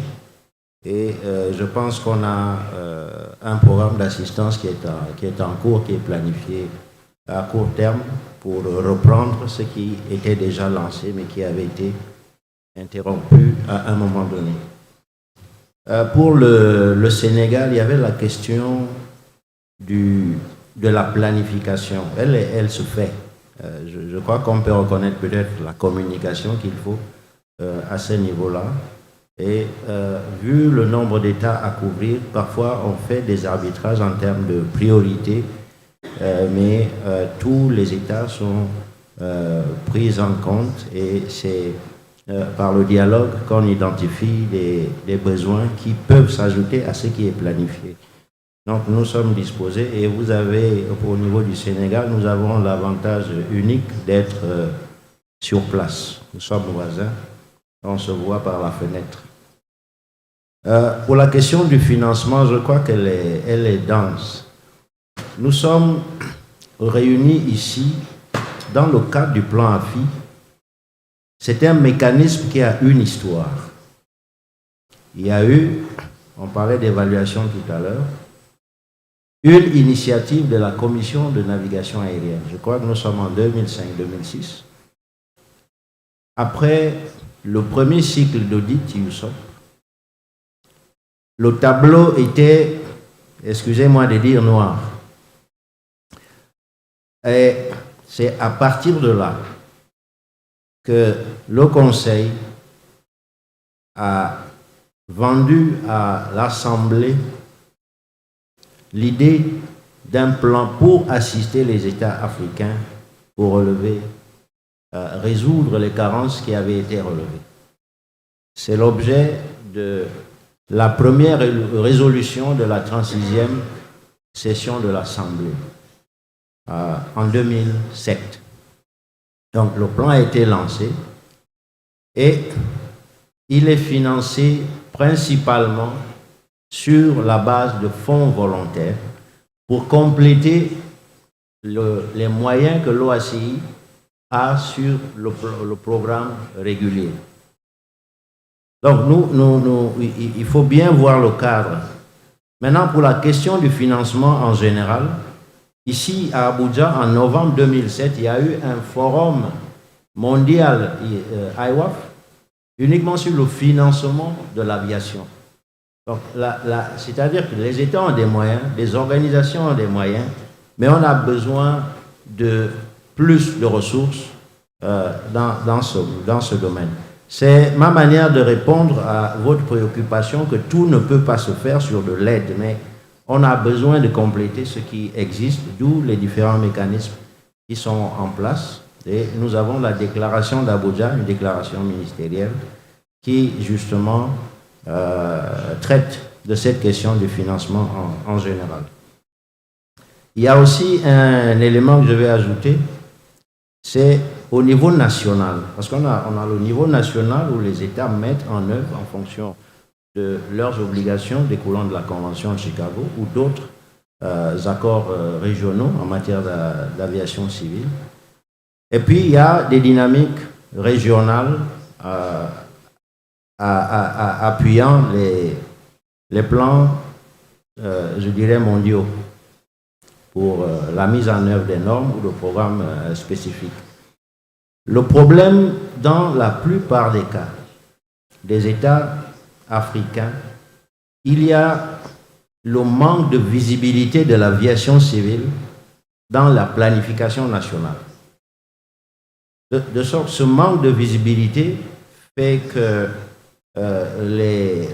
Et je pense qu'on a un programme d'assistance qui est en cours, qui est planifié à court terme pour reprendre ce qui était déjà lancé, mais qui avait été interrompu à un moment donné. Pour le Sénégal, il y avait la question de la planification. Elle se fait. Je crois qu'on peut reconnaître peut-être la communication qu'il faut à ce niveau-là. Et vu le nombre d'États à couvrir, parfois on fait des arbitrages en termes de priorité, mais tous les États sont pris en compte et c'est par le dialogue qu'on identifie des besoins qui peuvent s'ajouter à ce qui est planifié. Donc nous sommes disposés et vous avez, au niveau du Sénégal, nous avons l'avantage unique d'être sur place. Nous sommes voisins, on se voit par la fenêtre. Pour la question du financement, je crois qu'elle est dense. Nous sommes réunis ici dans le cadre du plan AFI. C'est un mécanisme qui a une histoire. Il y a eu, on parlait d'évaluation tout à l'heure, une initiative de la Commission de navigation aérienne. Je crois que nous sommes en 2005-2006. Après le premier cycle d'audit USOP, le tableau était, excusez-moi de dire, noir. Et c'est à partir de là que le Conseil a vendu à l'Assemblée l'idée d'un plan pour assister les États africains pour résoudre les carences qui avaient été relevées. C'est l'objet de la première résolution de la 36e session de l'Assemblée en 2007. Donc le plan a été lancé et il est financé principalement sur la base de fonds volontaires pour compléter les moyens que l'OACI a sur le programme régulier. Donc il faut bien voir le cadre. Maintenant, pour la question du financement en général, ici à Abuja, en novembre 2007, il y a eu un forum mondial IWAF uniquement sur le financement de l'aviation. Donc, c'est-à-dire que les États ont des moyens, les organisations ont des moyens, mais on a besoin de plus de ressources dans ce domaine. C'est ma manière de répondre à votre préoccupation que tout ne peut pas se faire sur de l'aide, mais on a besoin de compléter ce qui existe, d'où les différents mécanismes qui sont en place. Et nous avons la déclaration d'Abuja, une déclaration ministérielle, qui justement traite de cette question du financement en général. Il y a aussi un élément que je vais ajouter, c'est au niveau national, parce qu'on a le niveau national où les États mettent en œuvre en fonction de leurs obligations découlant de la Convention de Chicago ou d'autres accords régionaux en matière d'aviation civile. Et puis, il y a des dynamiques régionales appuyant les plans, je dirais, mondiaux pour la mise en œuvre des normes ou de programmes spécifiques. Le problème, dans la plupart des cas, des États africains, il y a le manque de visibilité de l'aviation civile dans la planification nationale. De sorte, ce manque de visibilité fait que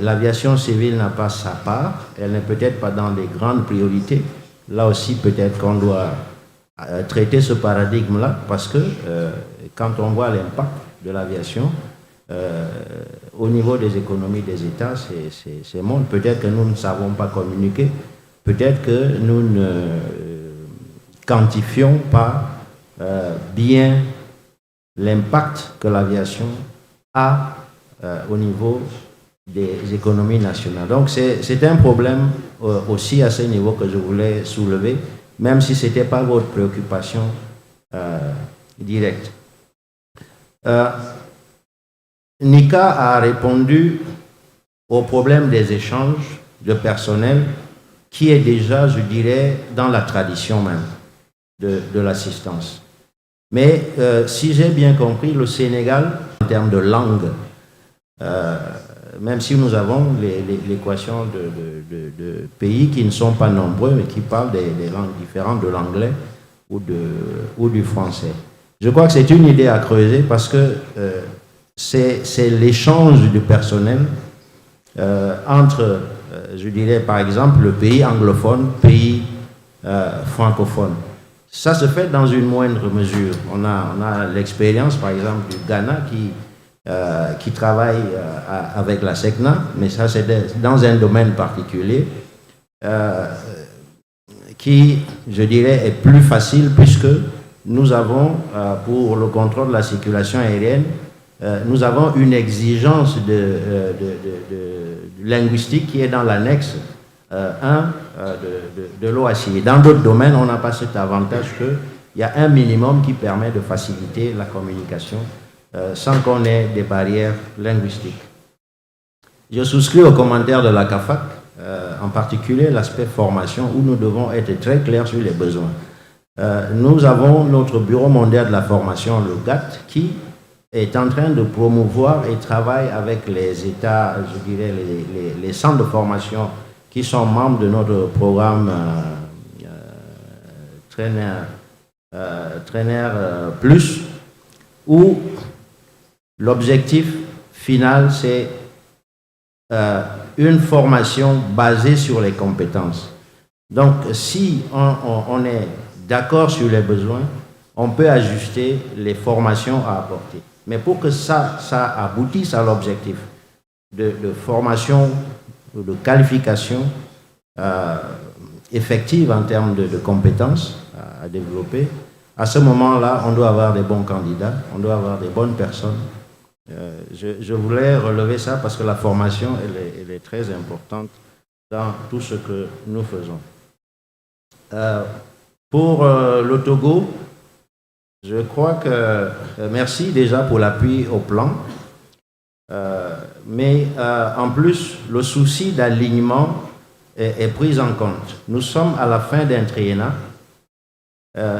l'aviation civile n'a pas sa part, elle n'est peut-être pas dans les grandes priorités. Là aussi, peut-être qu'on doit traiter ce paradigme-là, parce que quand on voit l'impact de l'aviation, au niveau des économies des États, c'est monde. Peut-être que nous ne savons pas communiquer, peut-être que nous ne quantifions pas bien l'impact que l'aviation a au niveau des économies nationales. Donc c'est un problème aussi à ce niveau que je voulais soulever, même si ce n'était pas votre préoccupation directe. Nika a répondu au problème des échanges de personnel qui est déjà, je dirais, dans la tradition même de l'assistance. Mais si j'ai bien compris, le Sénégal, en termes de langue, même si nous avons l'équation de pays qui ne sont pas nombreux, mais qui parlent des langues différentes de l'anglais ou du français. Je crois que c'est une idée à creuser parce que c'est l'échange du personnel entre, je dirais par exemple, le pays anglophone, pays francophone. Ça se fait dans une moindre mesure. On a l'expérience, par exemple, du Ghana qui travaille avec la SECNA, mais ça c'est dans un domaine particulier qui, je dirais, est plus facile puisque nous avons, pour le contrôle de la circulation aérienne, nous avons une exigence linguistique qui est dans l'annexe 1 de l'OACI. Dans d'autres domaines, on n'a pas cet avantage qu'il y a un minimum qui permet de faciliter la communication sans qu'on ait des barrières linguistiques. Je souscris aux commentaires de la CAFAC, en particulier l'aspect formation, où nous devons être très clairs sur les besoins. Nous avons notre Bureau mondial de la formation, le GATT, qui est en train de promouvoir et travaille avec les États, je dirais les centres de formation qui sont membres de notre programme Trainer Plus, où l'objectif final, c'est une formation basée sur les compétences. Donc, si on est d'accord sur les besoins, on peut ajuster les formations à apporter. Mais pour que ça aboutisse à l'objectif de formation ou de qualification effective en termes de compétences à développer, à ce moment-là, on doit avoir des bons candidats, on doit avoir des bonnes personnes. Je voulais relever ça parce que la formation, elle est très importante dans tout ce que nous faisons. Pour le Togo, je crois que, merci déjà pour l'appui au plan, mais en plus, le souci d'alignement est pris en compte. Nous sommes à la fin d'un triennat,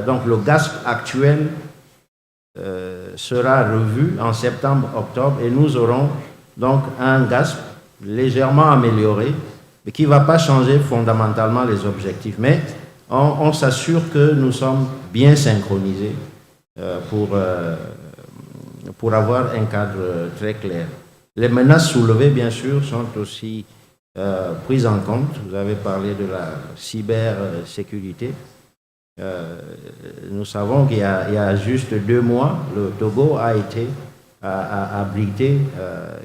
donc le GASP actuel sera revu en septembre-octobre et nous aurons donc un GASP légèrement amélioré, mais qui ne va pas changer fondamentalement les objectifs. Mais on s'assure que nous sommes bien synchronisés pour avoir un cadre très clair. Les menaces soulevées, bien sûr, sont aussi prises en compte. Vous avez parlé de la cybersécurité. Nous savons qu'il y a juste 2 mois, le Togo a abrité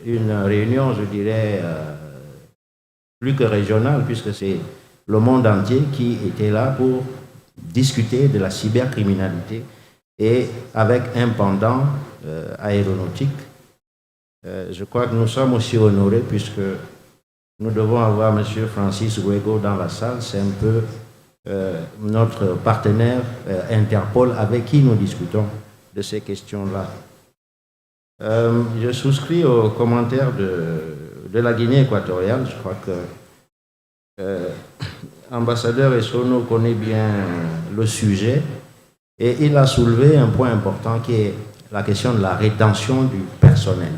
une réunion, je dirais, plus que régional, puisque c'est le monde entier qui était là pour discuter de la cybercriminalité et avec un pendant aéronautique. Je crois que nous sommes aussi honorés puisque nous devons avoir M. Francis Ruego dans la salle. C'est un peu notre partenaire Interpol avec qui nous discutons de ces questions-là. Je souscris aux commentaires de la Guinée équatoriale. Je crois que l'ambassadeur Essono connaît bien le sujet et il a soulevé un point important qui est la question de la rétention du personnel.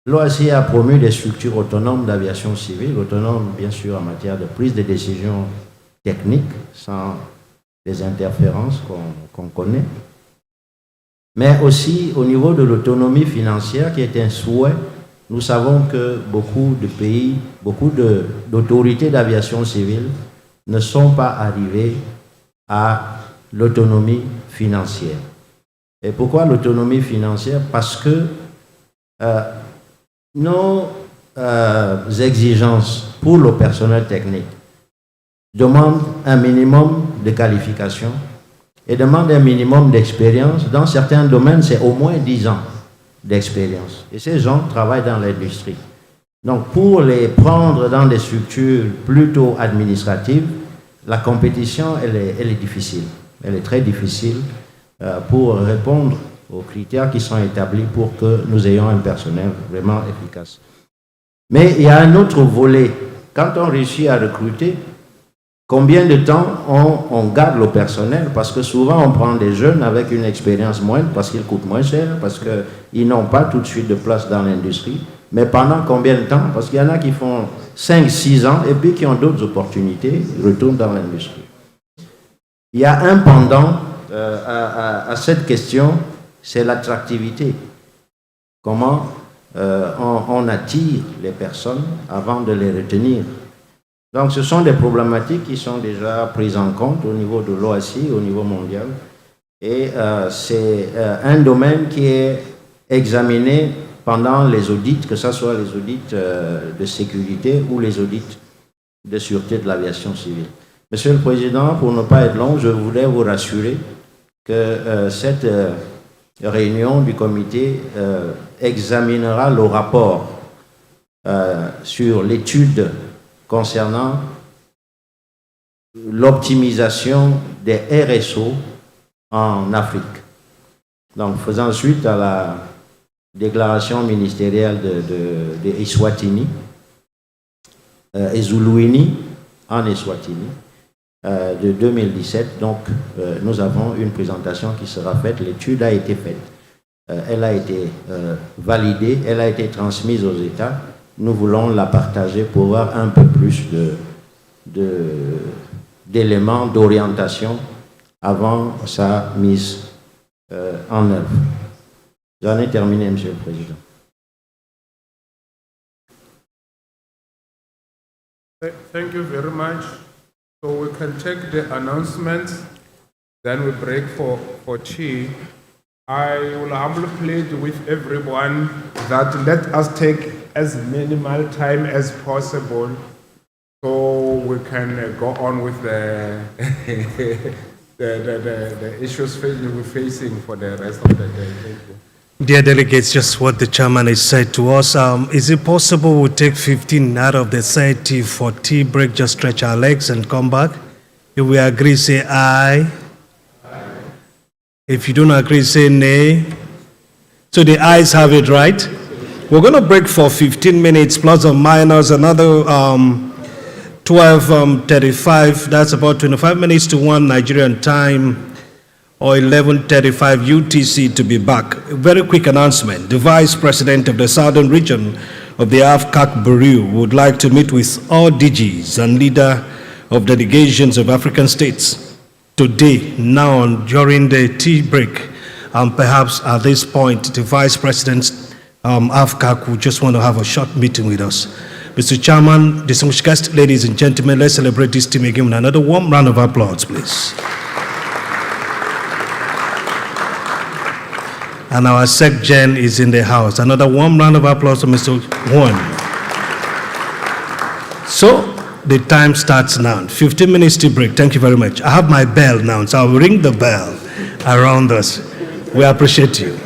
L'OACI a promu des structures autonomes d'aviation civile, autonomes bien sûr en matière de prise de décision technique, sans les interférences qu'on connaît, mais aussi au niveau de l'autonomie financière qui est un souhait. Nous savons que beaucoup de pays, beaucoup d'autorités d'aviation civile ne sont pas arrivées à l'autonomie financière. Et pourquoi l'autonomie financière? Parce que nos exigences pour le personnel technique demandent un minimum de qualification et demandent un minimum d'expérience. Dans certains domaines, c'est au moins 10 ans d'expérience. Et ces gens travaillent dans l'industrie. Donc, pour les prendre dans des structures plutôt administratives, la compétition, elle est difficile. Elle est très difficile pour répondre aux critères qui sont établis pour que nous ayons un personnel vraiment efficace. Mais il y a un autre volet. Quand on réussit à recruter, combien de temps on garde le personnel? Parce que souvent, on prend des jeunes avec une expérience moindre parce qu'ils coûtent moins cher, parce qu'ils n'ont pas tout de suite de place dans l'industrie. Mais pendant combien de temps? Parce qu'il y en a qui font 5-6 ans et puis qui ont d'autres opportunités, ils retournent dans l'industrie. Il y a un pendant à cette question, c'est l'attractivité. Comment on attire les personnes avant de les retenir. Donc ce sont des problématiques qui sont déjà prises en compte au niveau de l'OACI, au niveau mondial. Et c'est un domaine qui est examiné pendant les audits, que ce soit les audits de sécurité ou les audits de sûreté de l'aviation civile. Monsieur le Président, pour ne pas être long, je voulais vous rassurer que cette réunion du comité examinera le rapport sur l'étude concernant l'optimisation des RSO en Afrique. Donc, faisant suite à la déclaration ministérielle de Eswatini, Ezuluini en Eswatini, de 2017. Donc, nous avons une présentation qui sera faite. L'étude a été faite. Elle a été validée. Elle a été transmise aux États. Nous voulons la partager pour avoir un peu plus d'éléments d'orientation avant sa mise en œuvre. J'en ai terminé, Monsieur le Président. Thank you very much. So we can take the announcements, then we break for tea. I will humbly plead with everyone that let us take as minimal time as possible so we can go on with the issues we're facing for the rest of the day. Thank you. Dear delegates, just what the chairman has said to us. Is it possible we take 15 out of the 30 for tea break, just stretch our legs and come back? If we agree, say aye. Aye. If you don't agree, say nay. So the ayes have it, right? We're going to break for 15 minutes plus or minus another 12:35. That's about 25 minutes to 1 Nigerian time, or 11:35 UTC to be back. A very quick announcement. The Vice President of the Southern Region of the AFCAC Bureau would like to meet with all DGs and leader of delegations of African states today, now, during the tea break. Perhaps at this point, the Vice President AFCAC would just want to have a short meeting with us. Mr. Chairman, distinguished guests, ladies and gentlemen, let's celebrate this team again with another warm round of applause, please. And our SecGen is in the house. Another warm round of applause for Mr. Juan. So the time starts now. 15 minutes to break. Thank you very much. I have my bell now, so I will ring the bell around us. We appreciate you.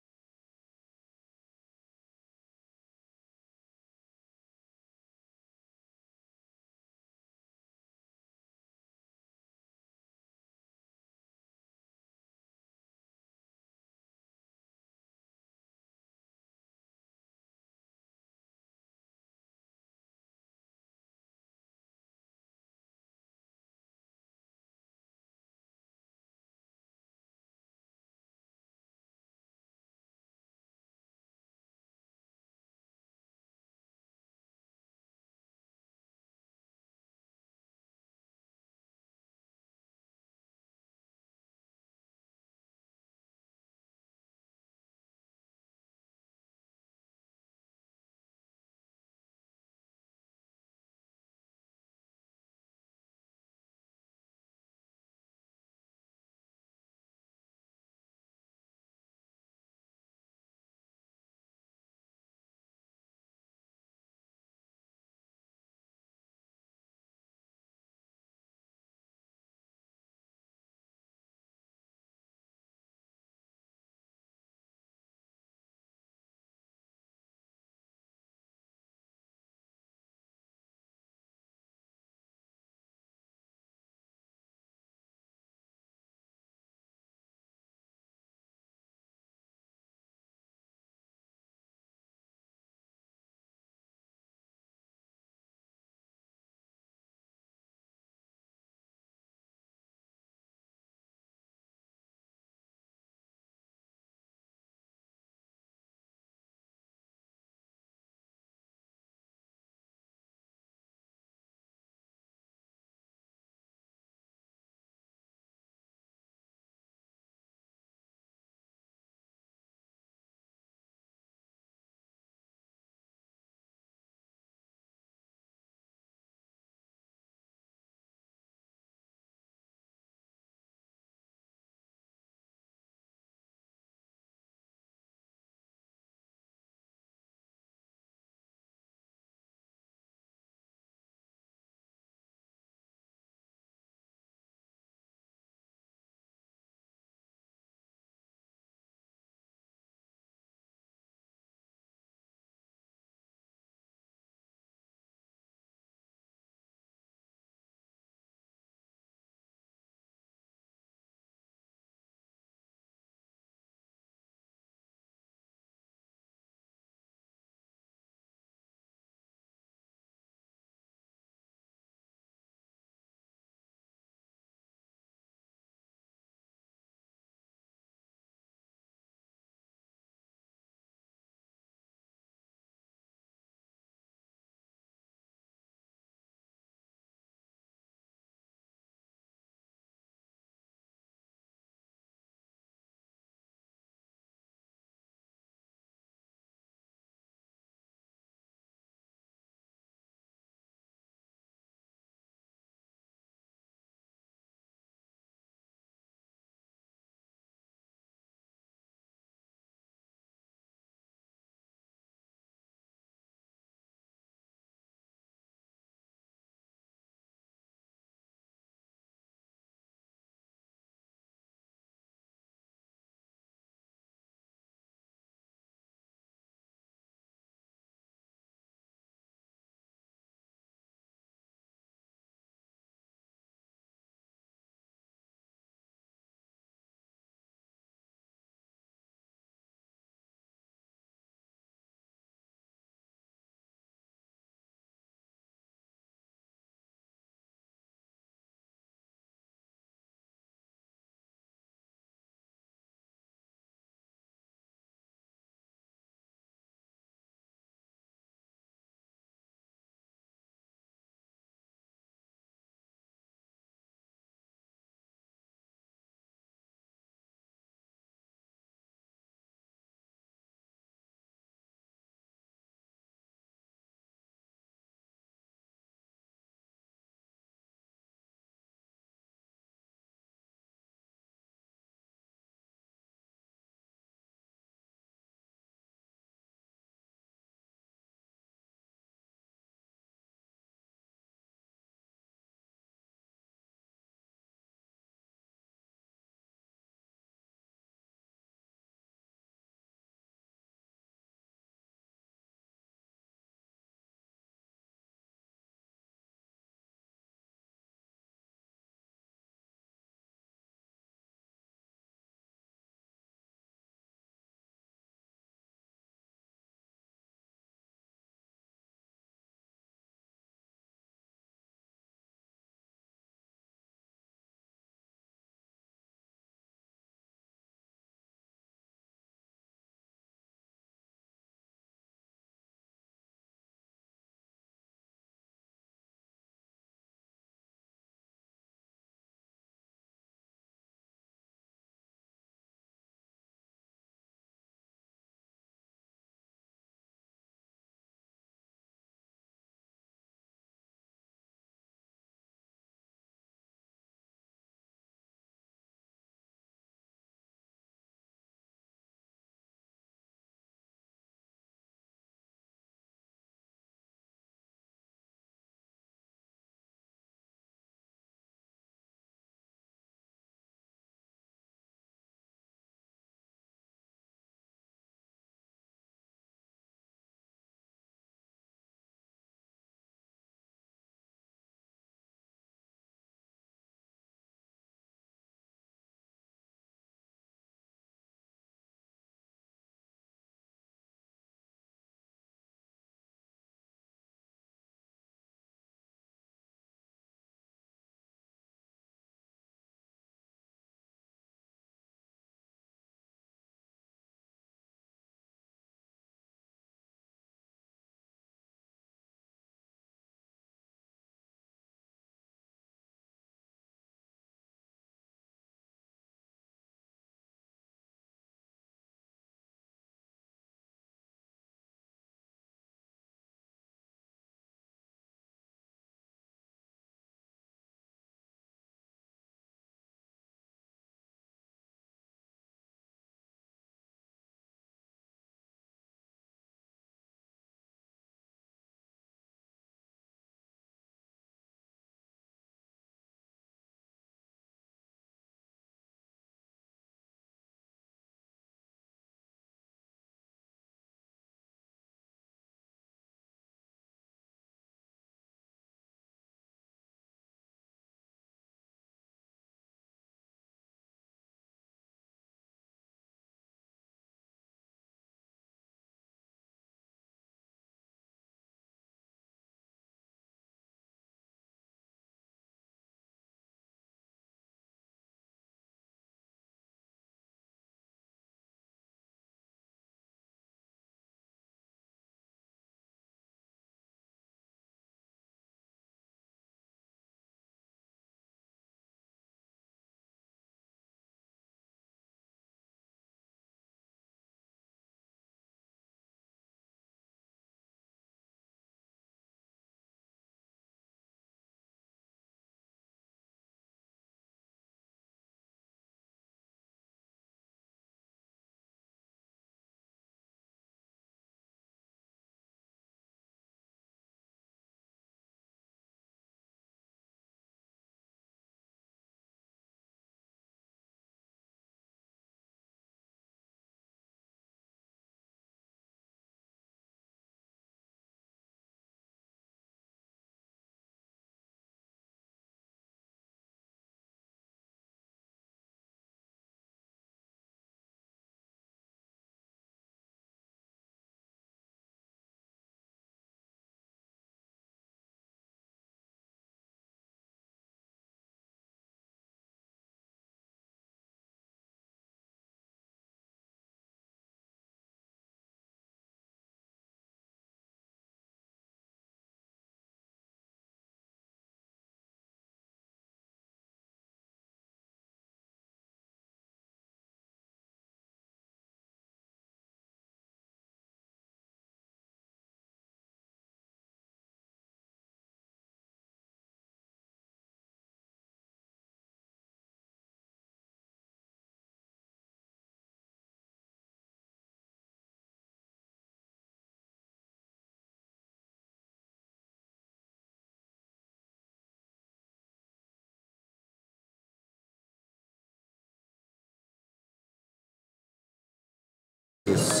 Yes,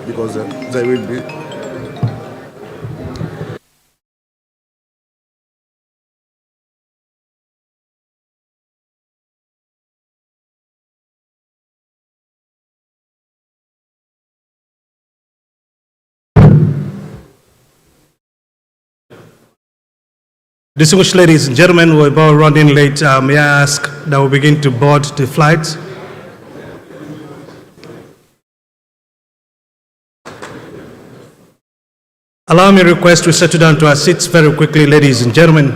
because they will be. Distinguished ladies and gentlemen, we're about running late. May I ask that we begin to board the flight? Allow me to request we settle down to our seats very quickly, ladies and gentlemen.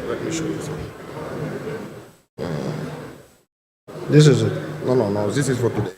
Let me show you something. This is it. No. This is for today.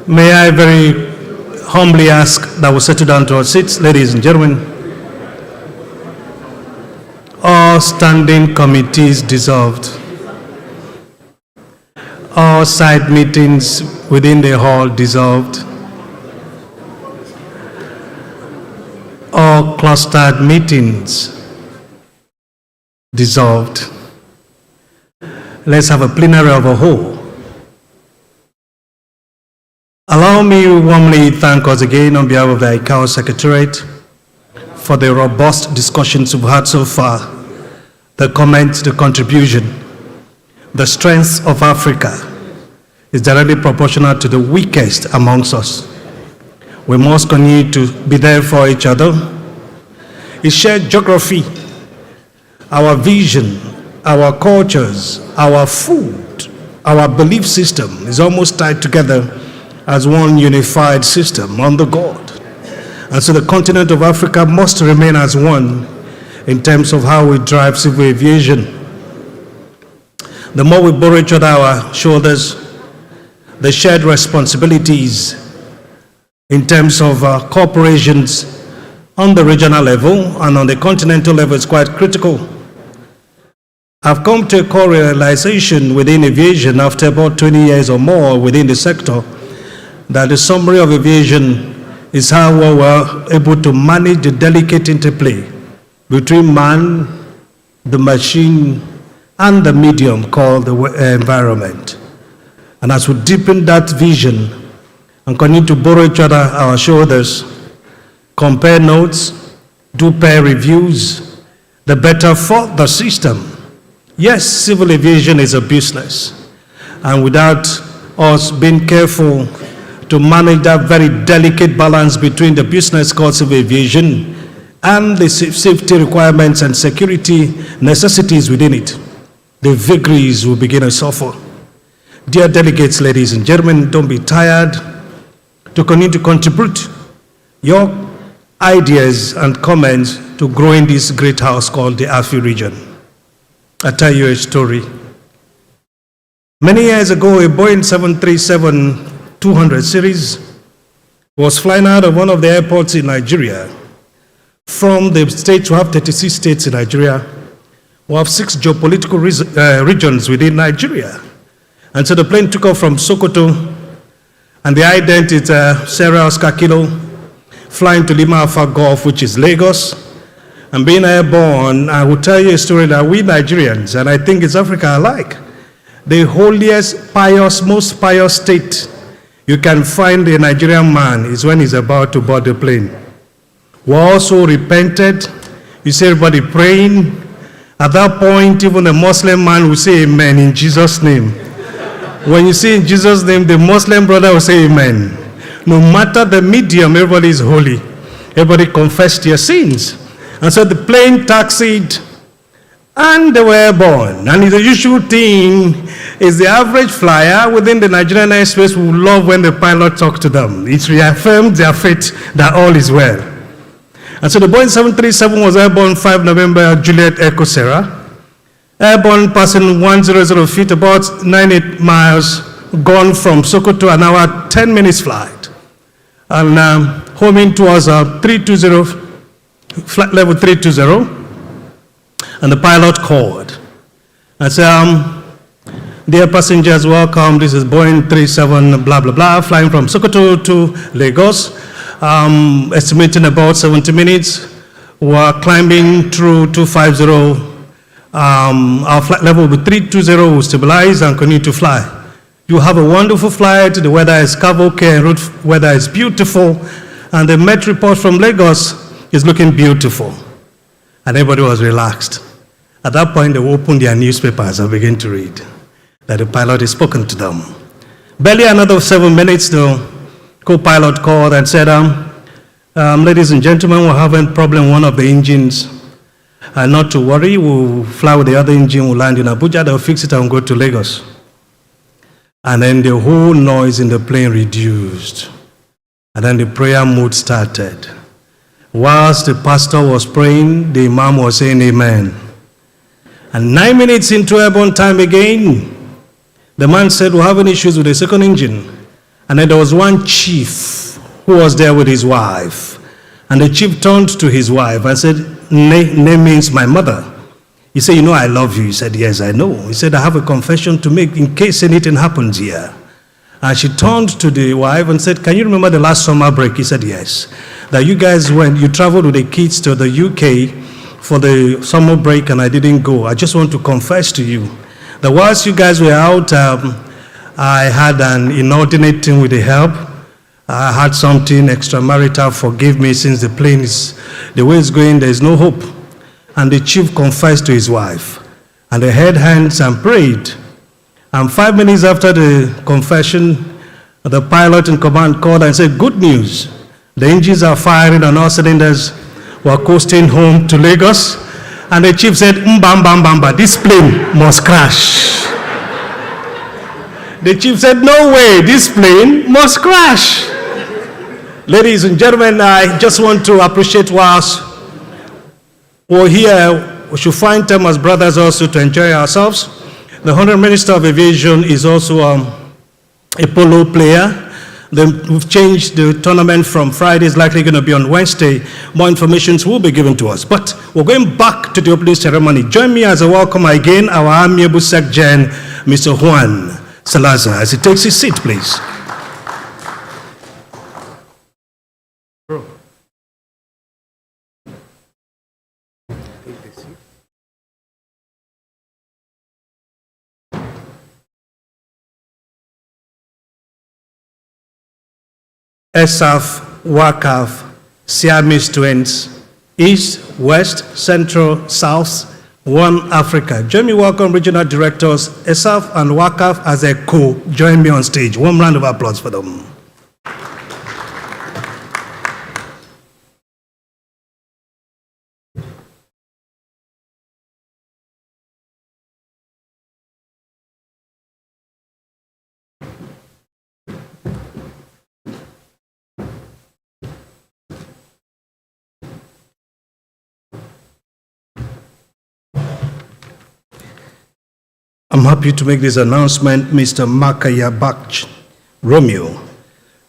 May I very humbly ask that we settle down to our seats, ladies and gentlemen. All standing committees dissolved. All side meetings within the hall dissolved. All clustered meetings dissolved. Let's have a plenary of a whole. Allow me to warmly thank us again on behalf of the ICAO Secretariat for the robust discussions we've had so far, the comments, the contribution. The strength of Africa is directly proportional to the weakest amongst us. We must continue to be there for each other. It's shared geography, our vision, our cultures, our food, our belief system is almost tied together as one unified system under God. And so the continent of Africa must remain as one in terms of how we drive civil aviation. The more we borrow each other our shoulders, the shared responsibilities in terms of corporations on the regional level and on the continental level is quite critical. I've come to a core realization within aviation after about 20 years or more within the sector that the summary of aviation is how we were able to manage the delicate interplay between man, the machine, and the medium called the environment. And as we deepen that vision and continue to borrow each other our shoulders, compare notes, do peer reviews, the better for the system. Yes, civil aviation is a business, and without us being careful to manage that very delicate balance between the business called civil aviation and the safety requirements and security necessities within it, the vagaries will begin to suffer. Dear delegates, ladies and gentlemen, don't be tired to continue to contribute your ideas and comments to growing this great house called the AFI region. I'll tell you a story. Many years ago, a Boeing 737-200 series was flying out of one of the airports in Nigeria. From the states, we have 36 states in Nigeria. We have 6 geopolitical regions within Nigeria. And so the plane took off from Sokoto, and the ident is Sarah Oscar Kilo, flying to Lima Alpha Gulf, which is Lagos. And being airborne, I will tell you a story that we Nigerians, and I think it's Africa alike, the holiest, pious, most pious state you can find a Nigerian man is when he's about to board the plane. We also repented. You see everybody praying. At that point, even a Muslim man will say amen in Jesus' name. When you say in Jesus' name, the Muslim brother will say amen. No matter the medium, everybody is holy. Everybody confessed their sins. And so the plane taxied, and they were airborne. And the usual thing is the average flyer within the Nigerian airspace will love when the pilot talks to them. It reaffirms their faith that all is well. And so the Boeing 737 was airborne 5 November, Juliet Echo Sierra. Airborne passing 100 feet, about 98 miles, gone from Sokoto, an hour, 10 minutes flight. And homing towards 320, flight level 320. And the pilot called and said, dear passengers, welcome. This is Boeing 37, blah, blah, blah, flying from Sokoto to Lagos. Estimating about 70 minutes. We're climbing through 250. Our flight level will be 320, will stabilize and continue to fly. You have a wonderful flight. The weather is okay, and road weather is beautiful. And the Met report from Lagos is looking beautiful. And everybody was relaxed. At that point, they opened their newspapers and began to read that the pilot had spoken to them. Barely another 7 minutes, the co-pilot called and said, ladies and gentlemen, we're having a problem with one of the engines. Not to worry, we'll fly with the other engine, we'll land in Abuja, they'll fix it and go to Lagos. And then the whole noise in the plane reduced. And then the prayer mood started. Whilst the pastor was praying, the imam was saying amen. And 9 minutes into airborne time again, The man said, we're having issues with the second engine. And then there was one chief who was there with his wife. And the chief turned to his wife and said, Ne means my mother. He said, you know I love you. He said, yes, I know. He said, I have a confession to make in case anything happens here. And she turned to the wife and said, can you remember the last summer break? He said, yes. That you guys, when you traveled with the kids to the UK for the summer break and I didn't go. I just want to confess to you that whilst you guys were out, I had an inordinate thing with the help. I had something extramarital, forgive me, since the plane is, the way it's going, there is no hope. And the chief confessed to his wife. And they held hands and prayed. And 5 minutes after the confession, the pilot in command called and said, good news. The engines are firing on all cylinders. We're coasting home to Lagos. And the chief said, mbamba, this plane must crash. The chief said, no way, this plane must crash. Ladies and gentlemen, I just want to appreciate whilst we're here, we should find time as brothers also to enjoy ourselves. The Honorable Minister of Aviation is also a polo player. We've changed the tournament from Friday, it's likely going to be on Wednesday. More information will be given to us. But we're going back to the opening ceremony. Join me as I welcome again our amiable Secretary, Mr. Juan Salazar, as he takes his seat, please. ESAF, WACAF, Siamese twins, East, West, Central, South, One Africa. Join me, welcome Regional Directors, ESAF and WACAF as a join me on stage. One round of applause for them. I'm happy to make this announcement. Mr. Makayabach Romeo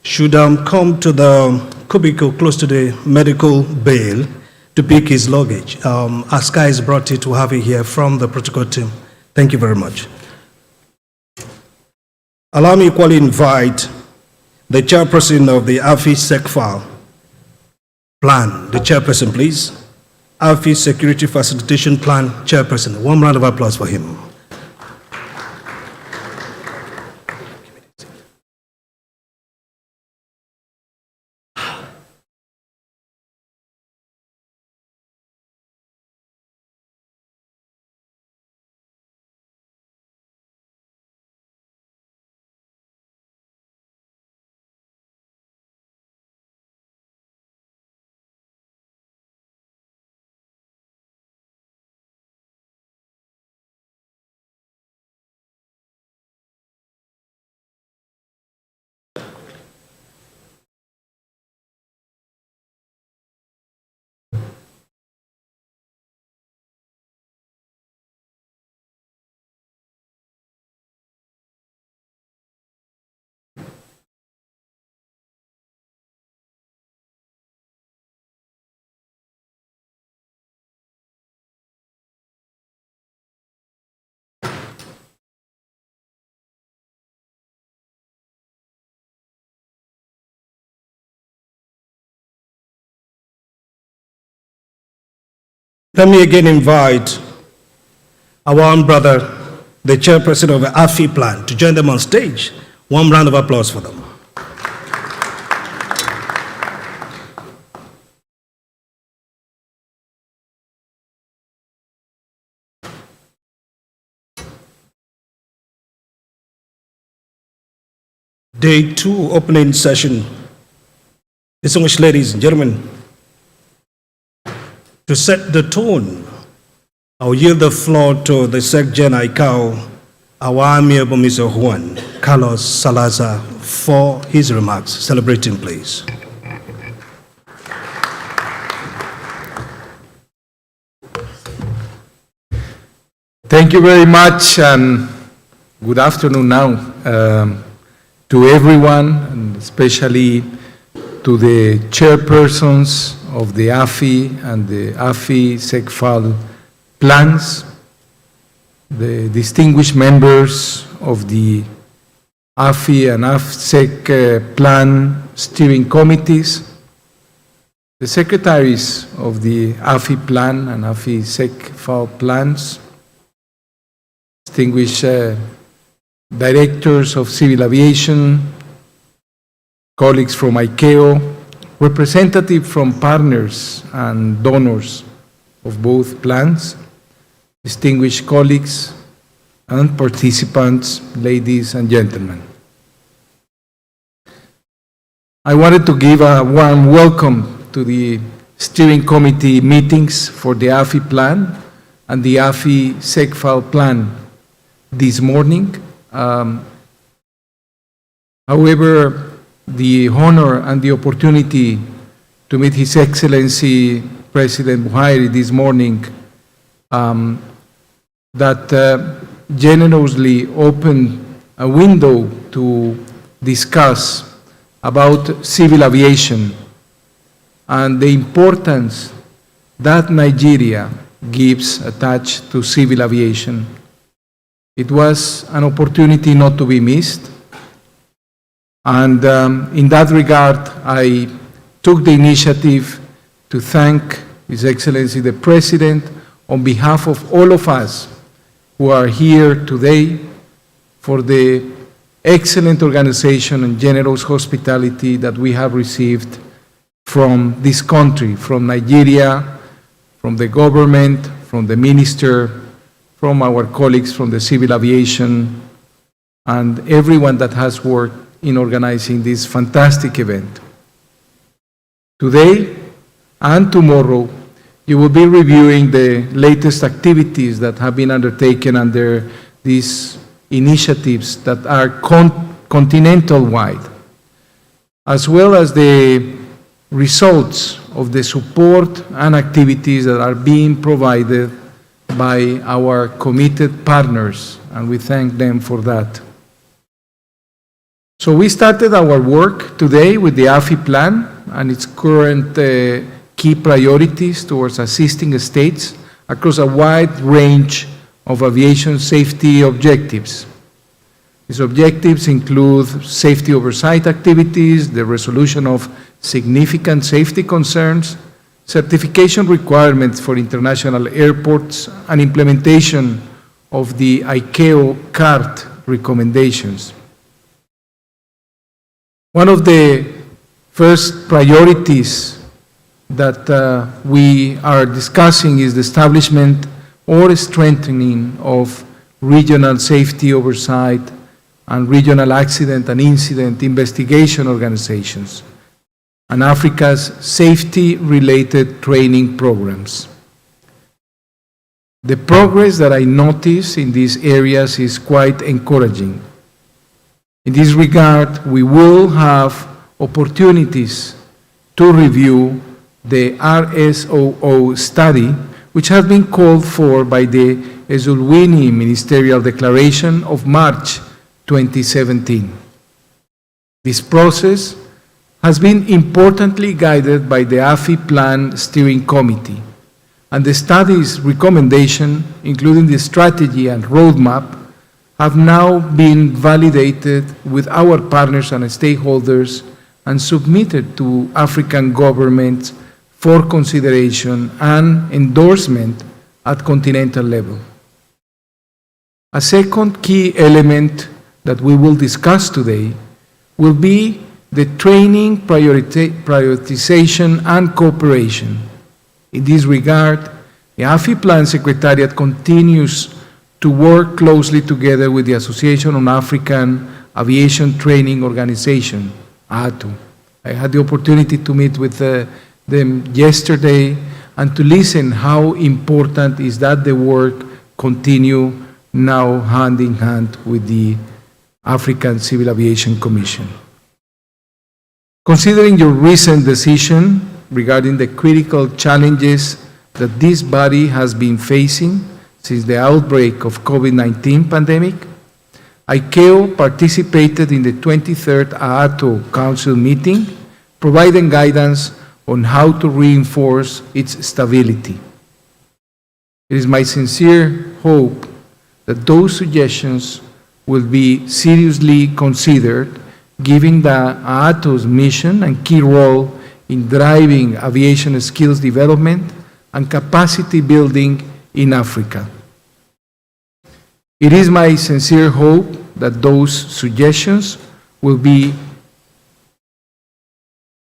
should come to the cubicle close to the medical bail to pick his luggage. Aska is brought it to have it here from the protocol team. Thank you very much. Allow me equally invite the chairperson of the AFI SecFal plan. The chairperson, please. AFI Security Facilitation Plan chairperson. One round of applause for him. Let me again invite our own brother, the chairperson of the AFI plan, to join them on stage. One round of applause for them. Day 2 opening session. Distinguished ladies and gentlemen, to set the tone, I'll yield the floor to the Secretary General, our amiable Mr. Juan Carlos Salazar, for his remarks. Celebrate him, please. Thank you very much, and good afternoon now to everyone, and especially to the chairpersons of the AFI and the AFI SECFAL plans, the distinguished members of the AFI and AFSEC plan steering committees, the secretaries of the AFI plan and AFI SECFAL plans, distinguished directors of civil aviation, colleagues from ICAO, representatives from partners and donors of both plans, distinguished colleagues and participants, ladies and gentlemen. I wanted to give a warm welcome to the steering committee meetings for the AFI plan and the AFI SECFAL plan this morning. However, the honor and the opportunity to meet His Excellency President Buhari this morning that generously opened a window to discuss about civil aviation and the importance that Nigeria gives attached to civil aviation. It was an opportunity not to be missed. And in that regard, I took the initiative to thank His Excellency the President on behalf of all of us who are here today for the excellent organization and generous hospitality that we have received from this country, from Nigeria, from the government, from the minister, from our colleagues from the civil aviation, and everyone that has worked in organizing this fantastic event. Today and tomorrow, you will be reviewing the latest activities that have been undertaken under these initiatives that are continental-wide, as well as the results of the support and activities that are being provided by our committed partners, and we thank them for that. So we started our work today with the AFI plan and its current key priorities towards assisting states across a wide range of aviation safety objectives. These objectives include safety oversight activities, the resolution of significant safety concerns, certification requirements for international airports, and implementation of the ICAO CART recommendations. One of the first priorities that we are discussing is the establishment or strengthening of regional safety oversight and regional accident and incident investigation organizations, and Africa's safety-related training programs. The progress that I notice in these areas is quite encouraging. In this regard, we will have opportunities to review the RSOO study, which has been called for by the Ezulwini Ministerial Declaration of March 2017. This process has been importantly guided by the AFI Plan Steering Committee, and the study's recommendation, including the strategy and roadmap, have now been validated with our partners and stakeholders and submitted to African governments for consideration and endorsement at continental level. A second key element that we will discuss today will be the training prioritization and cooperation. In this regard, the AFI Plan Secretariat continues to work closely together with the Association on African Aviation Training Organization, AATU. I had the opportunity to meet with them yesterday and to listen how important is that the work continue now hand in hand with the African Civil Aviation Commission. Considering your recent decision regarding the critical challenges that this body has been facing since the outbreak of COVID-19 pandemic, ICAO participated in the 23rd AATO Council meeting, providing guidance on how to reinforce its stability. It is my sincere hope that those suggestions will be seriously considered, given the AATO's mission and key role in driving aviation skills development and capacity building in Africa. It is my sincere hope that those suggestions will be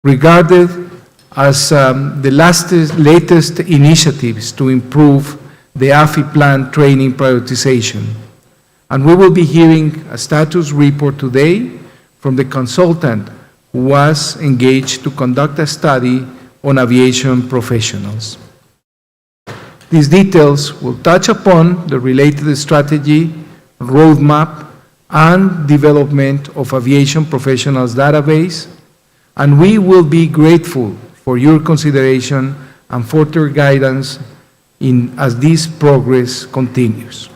regarded as the latest initiatives to improve the AFI plan training prioritization. And we will be hearing a status report today from the consultant who was engaged to conduct a study on aviation professionals. These details will touch upon the related strategy, roadmap, and development of aviation professionals database, and we will be grateful for your consideration and further guidance as this progress continues.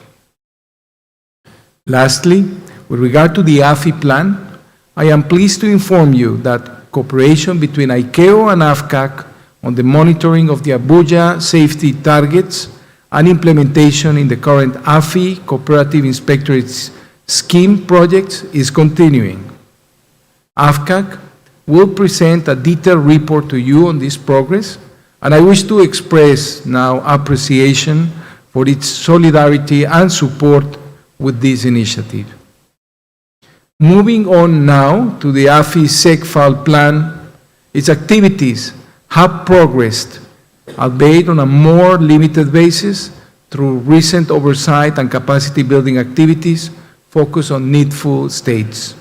Lastly, with regard to the AFI plan, I am pleased to inform you that cooperation between ICAO and AFCAC on the monitoring of the Abuja safety targets and implementation in the current AFI Cooperative Inspectorate Scheme projects is continuing. AFCAC will present a detailed report to you on this progress, and I wish to express now appreciation for its solidarity and support with this initiative. Moving on now to the AFI SECFAL plan, its activities have progressed, albeit on a more limited basis, through recent oversight and capacity building activities focused on needful states.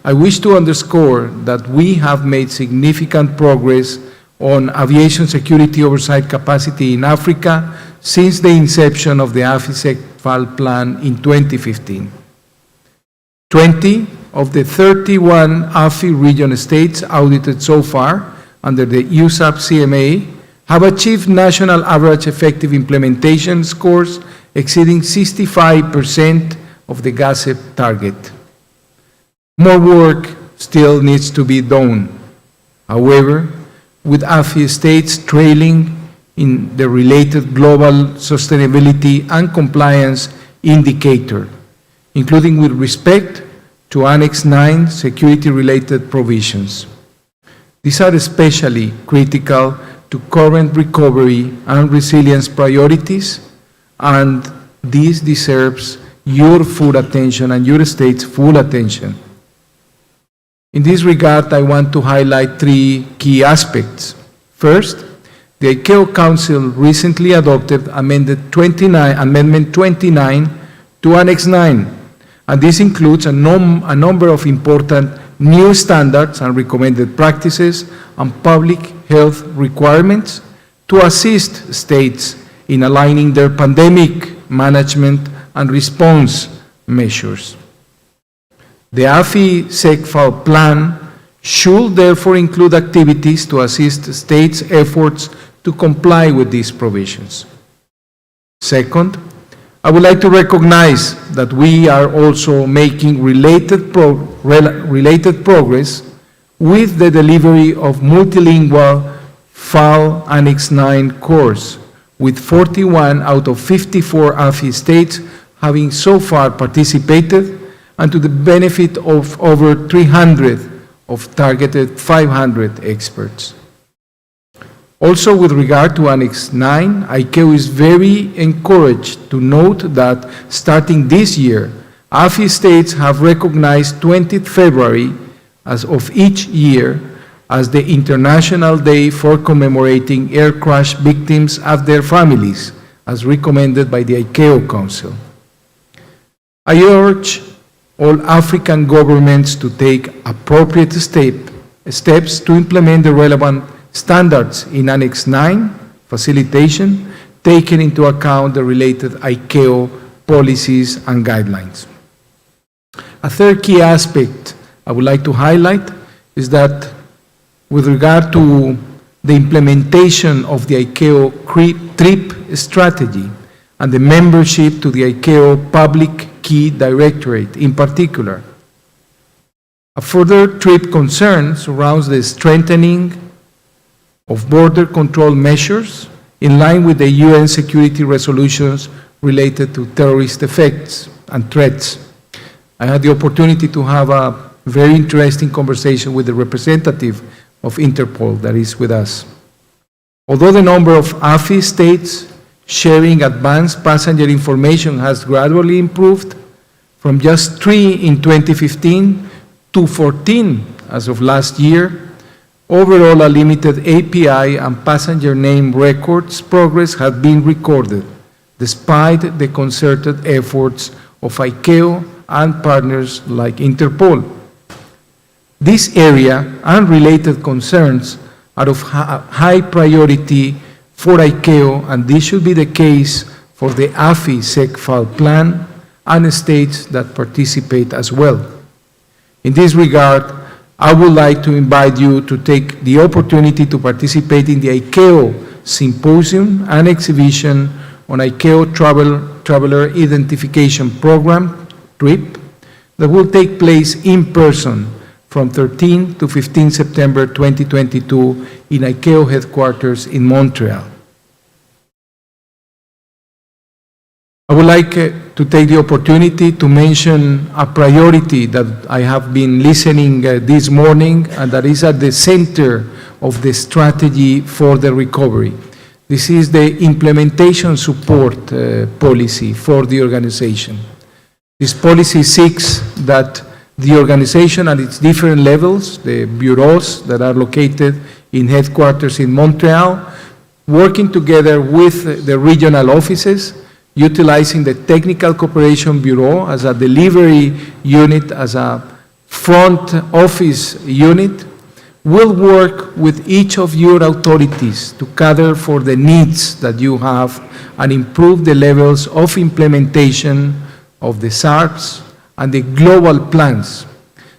I wish to underscore that we have made significant progress on aviation security oversight capacity in Africa since the inception of the AFI SECFAL plan in 2015. 20 of the 31 AFI region states audited so far under the USAP CMA have achieved national average effective implementation scores exceeding 65% of the GASEP target. More work still needs to be done. However, with AFI states trailing in the related global sustainability and compliance indicator, including with respect to Annex 9 security-related provisions. These are especially critical to current recovery and resilience priorities, and this deserves your full attention and your state's full attention. In this regard, I want to highlight three key aspects. First, the ICAO Council recently adopted Amendment 29 to Annex 9, and this includes a number of important new standards and recommended practices and public health requirements to assist states in aligning their pandemic management and response measures. The AFI SECFAL plan should therefore include activities to assist states' efforts to comply with these provisions. Second, I would like to recognize that we are also making related progress with the delivery of multilingual FAL Annex 9 course, with 41 out of 54 AFI states having so far participated, and to the benefit of over 300 of targeted 500 experts. Also, with regard to Annex 9, ICAO is very encouraged to note that starting this year, AFI states have recognized 20th February as of each year as the International Day for commemorating air crash victims and their families, as recommended by the ICAO Council. I urge all African governments to take appropriate steps to implement the relevant standards in Annex 9 facilitation, taking into account the related ICAO policies and guidelines. A third key aspect I would like to highlight is that with regard to the implementation of the ICAO TRIP strategy and the membership to the ICAO Public key directorate. In particular, a further trip concern surrounds the strengthening of border control measures in line with the UN security resolutions related to terrorist effects and threats. I had the opportunity to have a very interesting conversation with the representative of Interpol that is with us. Although the number of AFI states sharing advanced passenger information has gradually improved from just 3 in 2015 to 14 as of last year, overall a limited API and passenger name records progress has been recorded despite the concerted efforts of ICAO and partners like Interpol. This area and related concerns are of high priority for ICAO, and this should be the case for the AFI SECFAL plan and states that participate as well. In this regard, I would like to invite you to take the opportunity to participate in the ICAO Symposium and Exhibition on ICAO Traveler Identification Program, TRIP, that will take place in person from 13 to 15 September 2022 in ICAO headquarters in Montreal. I would like to take the opportunity to mention a priority that I have been listening this morning and that is at the center of the strategy for the recovery. This is the implementation support policy for the organization. This policy seeks that the organization at its different levels, the bureaus that are located in headquarters in Montreal, working together with the regional offices, utilizing the Technical Cooperation Bureau as a delivery unit, as a front office unit, will work with each of your authorities to cater for the needs that you have and improve the levels of implementation of the SARPs and the global plans.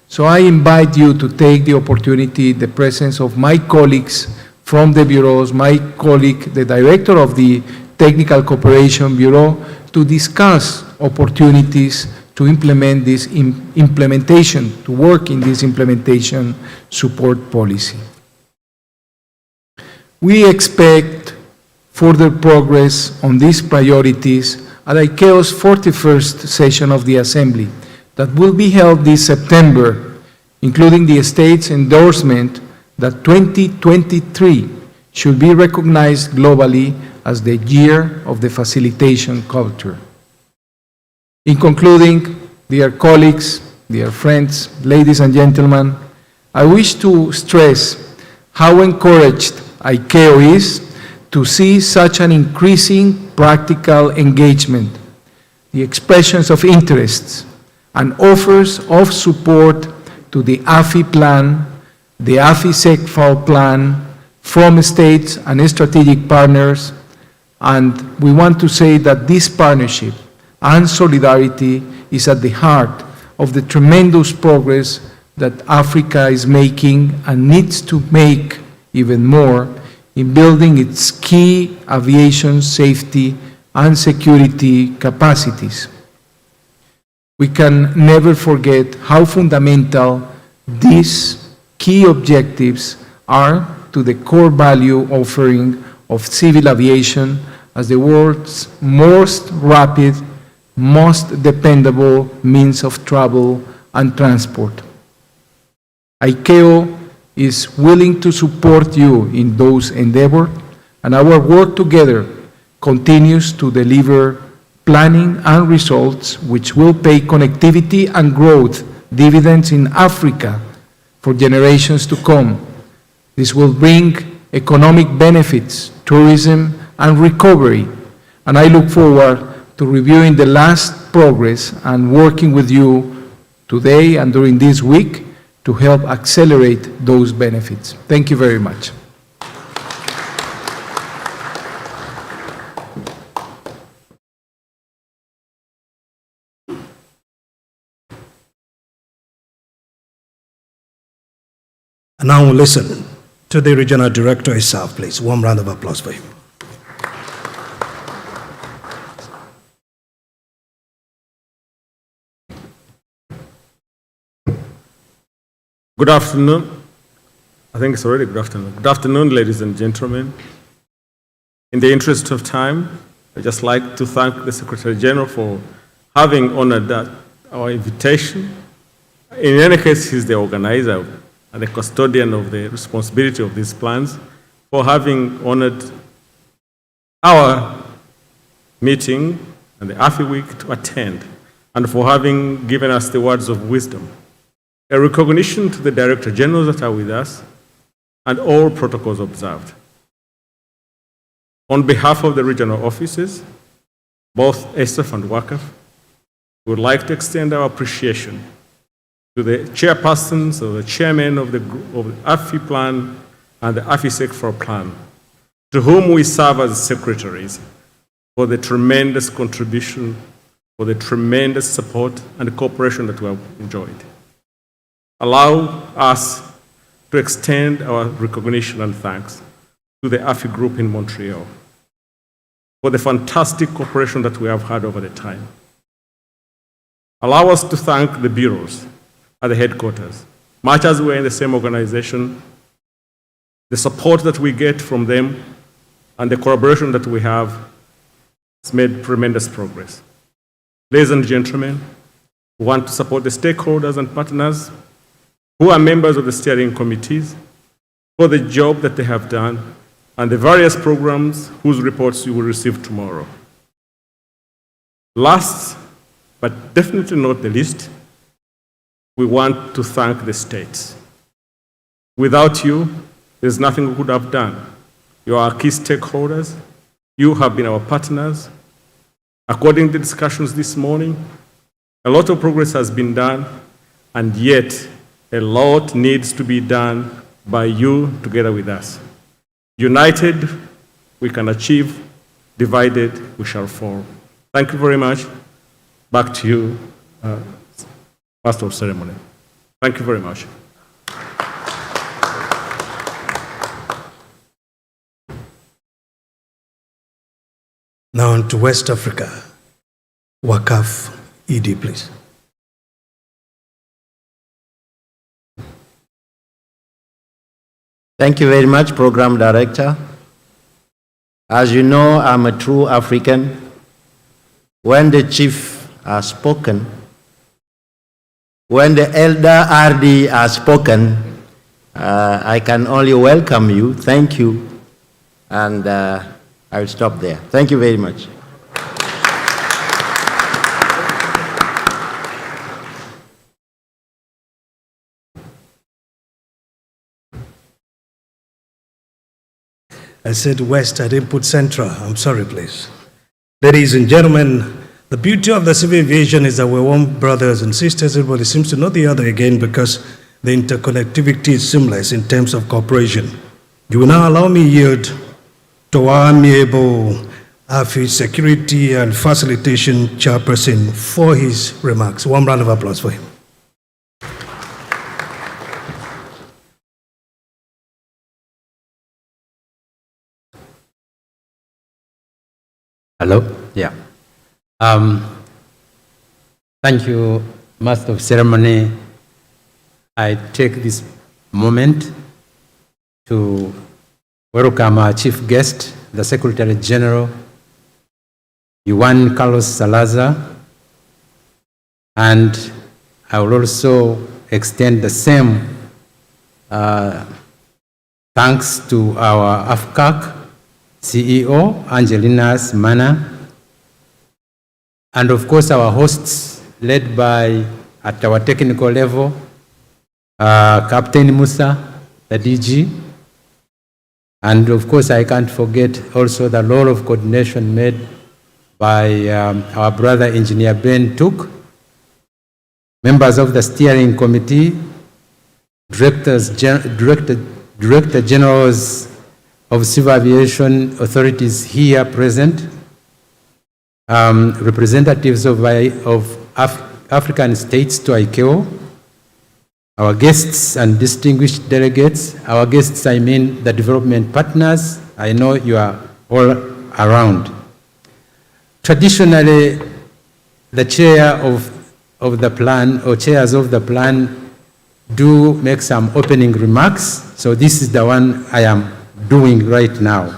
So I invite you to take the opportunity, the presence of my colleagues from the bureaus, my colleague, the director of the Technical Cooperation Bureau, to discuss opportunities to implement this implementation, to work in this implementation support policy. We expect further progress on these priorities at ICAO's 41st session of the Assembly that will be held this September, including the state's endorsement that 2023 should be recognized globally as the year of the facilitation culture. In concluding, dear colleagues, dear friends, ladies and gentlemen, I wish to stress how encouraged ICAO is to see such an increasing practical engagement, the expressions of interests, and offers of support to the AFI plan, the AFI SECFAL plan, from states and strategic partners, and we want to say that this partnership and solidarity is at the heart of the tremendous progress that Africa is making and needs to make even more in building its key aviation safety and security capacities. We can never forget how fundamental these key objectives are to the core value offering of civil aviation as the world's most rapid, most dependable means of travel and transport. ICAO is willing to support you in those endeavors, and our work together continues to deliver planning and results which will pay connectivity and growth dividends in Africa for generations to come. This will bring economic benefits, tourism, and recovery, and I look forward to reviewing the last progress and working with you today and during this week to help accelerate those benefits. Thank you very much. And now we'll listen to the regional director himself, please. Warm round of applause for him. Good afternoon. I think it's already good afternoon. Good afternoon, ladies and gentlemen. In the interest of time, I'd just like to thank the Secretary General for having honored our invitation. In any case, he's the organizer and the custodian of the responsibility of these plans, for having honored our meeting and the AFI Week to attend, and for having given us the words of wisdom. A recognition to the Director Generals that are with us and all protocols observed. On behalf of the regional offices, both ESF and WACAF, we would like to extend our appreciation to the chairpersons or the chairman of the AFI plan and the AFI Sector plan, to whom we serve as secretaries, for the tremendous contribution, for the tremendous support and cooperation that we have enjoyed. Allow us to extend our recognition and thanks to the AFI group in Montreal for the fantastic cooperation that we have had over the time. Allow us to thank the bureaus at the headquarters. Much as we're in the same organization, the support that we get from them and the collaboration that we have has made tremendous progress. Ladies and gentlemen, we want to support the stakeholders and partners who are members of the steering committees for the job that they have done and the various programs whose reports you will receive tomorrow. Last, but definitely not the least, we want to thank the states. Without you, there's nothing we could have done. You are our key stakeholders. You have been our partners. According to the discussions this morning, a lot of progress has been done, and yet a lot needs to be done by you together with us. United, we can achieve. Divided, we shall fall. Thank you very much. Back to you, Master of Ceremony. Thank you very much. Now on to West Africa. WACAF ED, please. Thank you very much, Program Director. As you know, I'm a true African. When the chief has spoken, when the elder RD has spoken, I can only welcome you, thank you, and I'll stop there. Thank you very much. I said West, I didn't put Central. I'm sorry, please. Ladies and gentlemen, the beauty of the civil aviation is that we're one brothers and sisters. Everybody seems to know the other again because the interconnectivity is seamless in terms of cooperation. You will now allow me yield to our amiable AFI Security and Facilitation Chairperson for his remarks. One round of applause for him. Hello? Yeah. Thank you, Master of Ceremony. I take this moment to welcome our chief guest, the Secretary General, Juan Carlos Salazar, and I will also extend the same thanks to our AFCAC CEO, Angelina's Mana, and of course our hosts led by, at our technical level, Captain Musa, the DG, and of course I can't forget also the role of coordination made by our brother Engineer Ben Took, members of the steering committee, Director Generals of Civil Aviation authorities here present, representatives of African states to ICAO, our guests and distinguished delegates. Our guests, I mean the development partners. I know you are all around. Traditionally, the chair of the plan, or chairs of the plan, do make some opening remarks. So this is the one I am doing right now.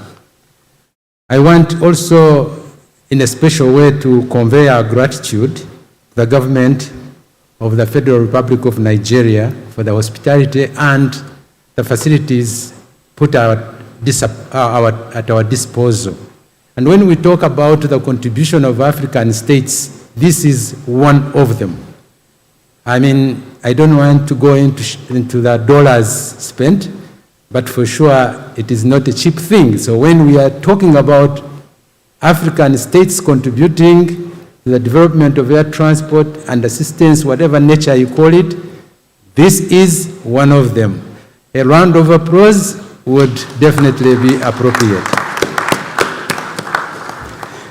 I want also, in a special way, to convey our gratitude to the government of the Federal Republic of Nigeria for the hospitality and the facilities put at our disposal. And when we talk about the contribution of African states, this is one of them. I mean, I don't want to go into the dollars spent, but for sure it is not a cheap thing. So when we are talking about African states contributing to the development of air transport and assistance, whatever nature you call it, this is one of them. A round of applause would definitely be appropriate.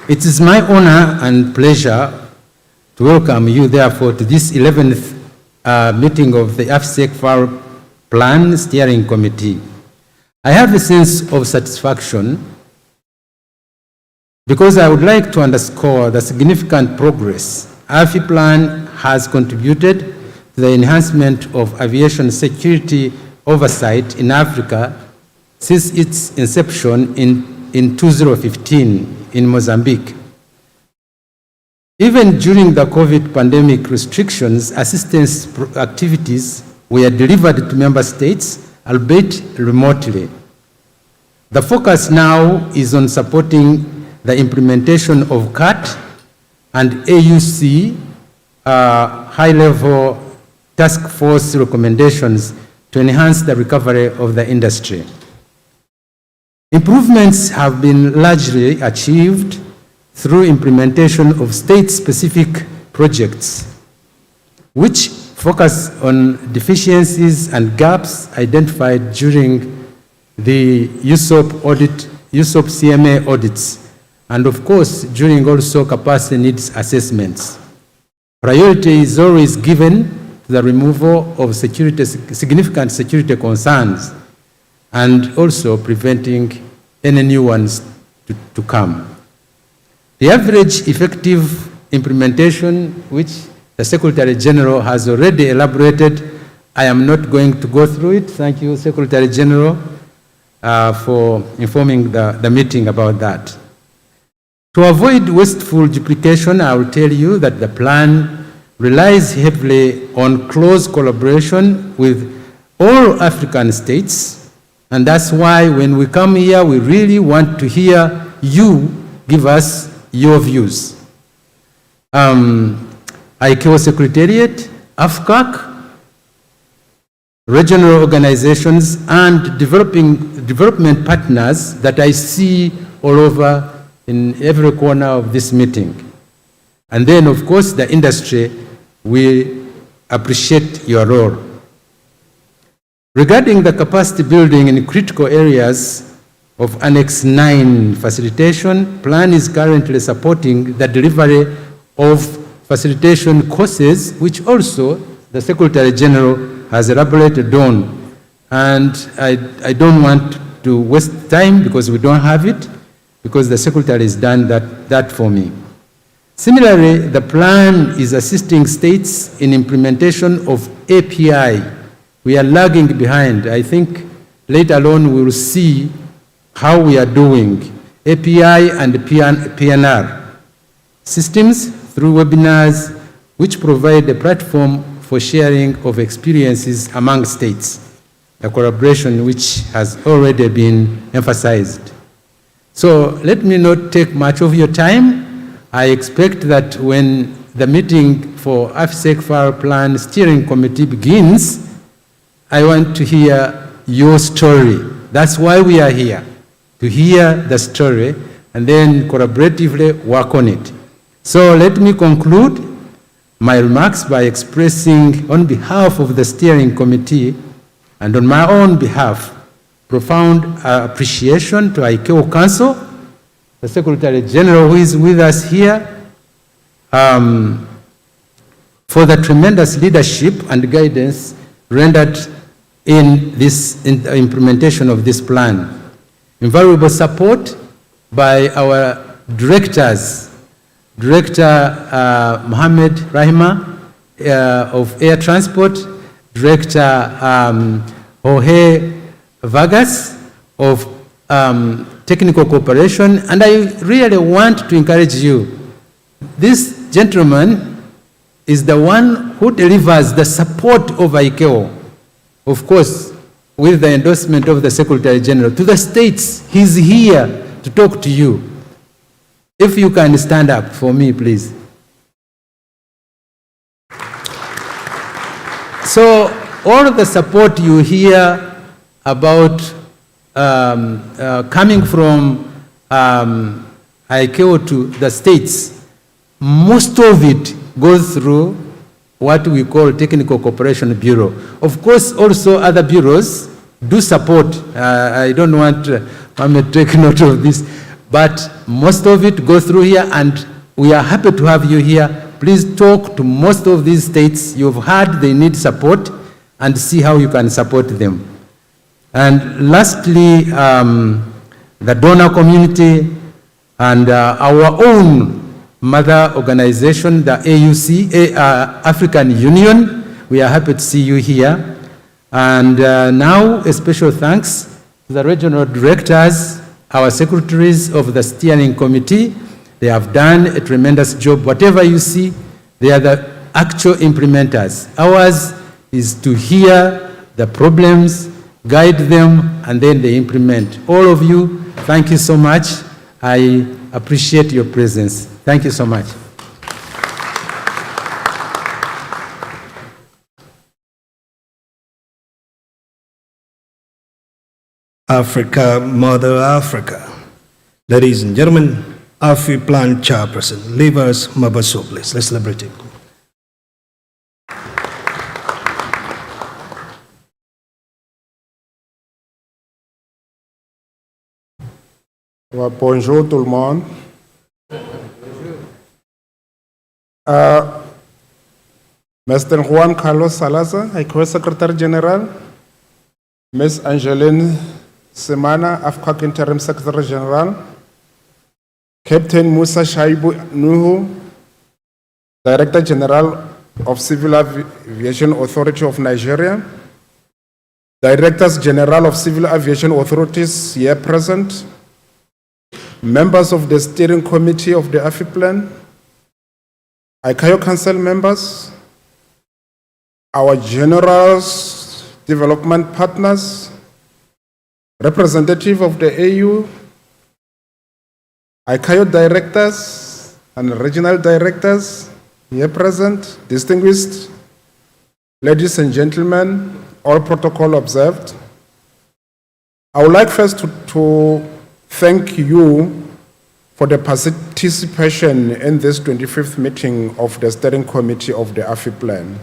It is my honor and pleasure to welcome you, therefore, to this 11th meeting of the AFSEC-FAR Plan Steering Committee. I have a sense of satisfaction because I would like to underscore the significant progress AFI Plan has contributed to the enhancement of aviation security oversight in Africa since its inception in 2015 in Mozambique. Even during the COVID pandemic restrictions, assistance activities were delivered to member states, albeit remotely. The focus now is on supporting the implementation of CAT and AUC high-level task force recommendations to enhance the recovery of the industry. Improvements have been largely achieved through implementation of state-specific projects, which focus on deficiencies and gaps identified during the USOP CMA audits, and of course, during also capacity needs assessments. Priority is always given to the removal of significant security concerns and also preventing any new ones to come. The average effective implementation, which the Secretary General has already elaborated, I am not going to go through it. Thank you, Secretary General, for informing the meeting about that. To avoid wasteful duplication, I will tell you that the plan relies heavily on close collaboration with all African states, and that's why when we come here, we really want to hear you give us your views. ICAO Secretariat, AFCAC, regional organizations, and development partners that I see all over in every corner of this meeting. And then, of course, the industry, we appreciate your role. Regarding the capacity building in critical areas of Annex 9 facilitation, plan is currently supporting the delivery of facilitation courses, which also the Secretary General has elaborated on. And I don't want to waste time because we don't have it, because the Secretary has done that for me. Similarly, the plan is assisting states in implementation of API. We are lagging behind. I think later on we will see how we are doing API and PNR systems through webinars, which provide a platform for sharing of experiences among states, a collaboration which has already been emphasized. So let me not take much of your time. I expect that when the meeting for AFSEC-FAR Plan Steering Committee begins, I want to hear your story. That's why we are here, to hear the story and then collaboratively work on it. So let me conclude my remarks by expressing on behalf of the steering committee and on my own behalf profound appreciation to ICAO Council, the Secretary General who is with us here, for the tremendous leadership and guidance rendered in the implementation of this plan. Invaluable support by our directors, Director Mohammed Rahima of Air Transport, Director Jorge Vargas of Technical Cooperation, and I really want to encourage you. This gentleman is the one who delivers the support of ICAO, of course, with the endorsement of the Secretary General. To the states, he's here to talk to you. If you can stand up for me, please. So all the support you hear about coming from ICAO to the states, most of it goes through what we call Technical Cooperation Bureau. Of course, also other bureaus do support. I don't want to take note of this, but most of it goes through here, and we are happy to have you here. Please talk to most of these states. You've heard they need support, and see how you can support them. And lastly, the donor community and our own mother organization, the AUC, African Union. We are happy to see you here. And now a special thanks to the regional directors, our secretaries of the steering committee. They have done a tremendous job. Whatever you see, they are the actual implementers. Ours is to hear the problems, guide them, and then they implement. All of you, thank you so much. I appreciate your presence. Thank you so much. Africa, Mother Africa. Ladies and gentlemen, AFI Plan Chairperson, Livers Mabaso, please. Let's celebrate him. Well, bonjour tout le monde. Mr. Juan Carlos Salazar, ICAO Secretary General, Ms. Angeline Semana, AFCAC Interim Secretary General, Captain Musa Shaibu Nuhu, Director General of Civil Aviation Authority of Nigeria, Directors General of Civil Aviation Authorities here present, members of the steering committee of the AFI Plan, ICAO Council members, our generals, development partners, representative of the AU, ICAO directors and regional directors here present, distinguished ladies and gentlemen, all protocol observed. I would like first to thank you for the participation in this 25th meeting of the steering committee of the AFI Plan.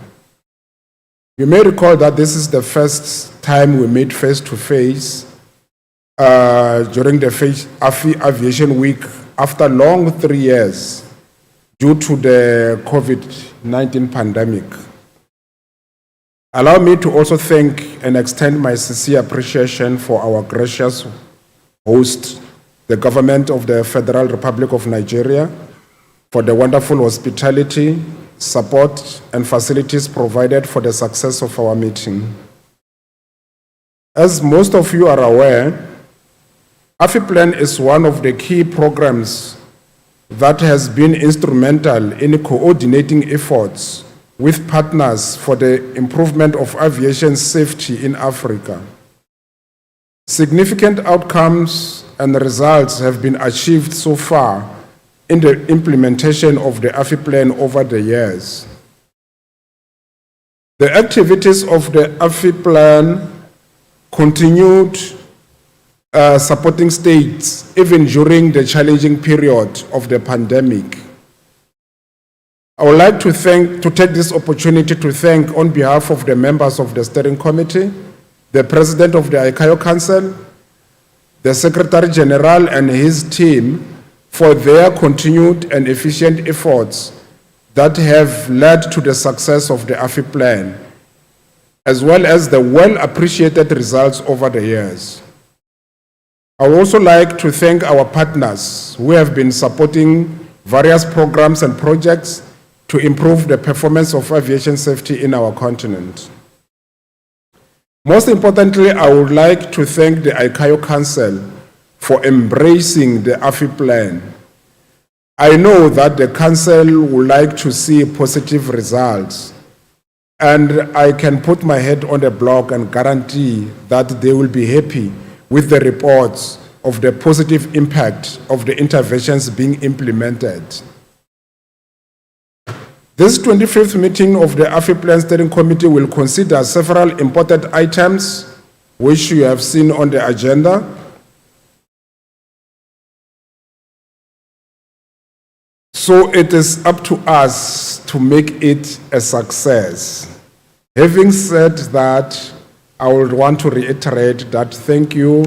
You may recall that this is the first time we meet face-to-face during the AFI Aviation Week after long 3 years due to the COVID-19 pandemic. Allow me to also thank and extend my sincere appreciation for our gracious host, the government of the Federal Republic of Nigeria, for the wonderful hospitality, support, and facilities provided for the success of our meeting. As most of you are aware, AFI Plan is one of the key programs that has been instrumental in coordinating efforts with partners for the improvement of aviation safety in Africa. Significant outcomes and results have been achieved so far in the implementation of the AFI Plan over the years. The activities of the AFI Plan continued supporting states even during the challenging period of the pandemic. I would like to take this opportunity to thank, on behalf of the members of the steering committee, the president of the ICAO Council, the Secretary General and his team for their continued and efficient efforts that have led to the success of the AFI Plan, as well as the well-appreciated results over the years. I would also like to thank our partners who have been supporting various programs and projects to improve the performance of aviation safety in our continent. Most importantly, I would like to thank the ICAO Council for embracing the AFI plan. I know that the Council would like to see positive results, and I can put my head on the block and guarantee that they will be happy with the reports of the positive impact of the interventions being implemented. This 25th meeting of the AFI Plan Steering Committee will consider several important items which you have seen on the agenda. So it is up to us to make it a success. Having said that, I would want to reiterate that thank you,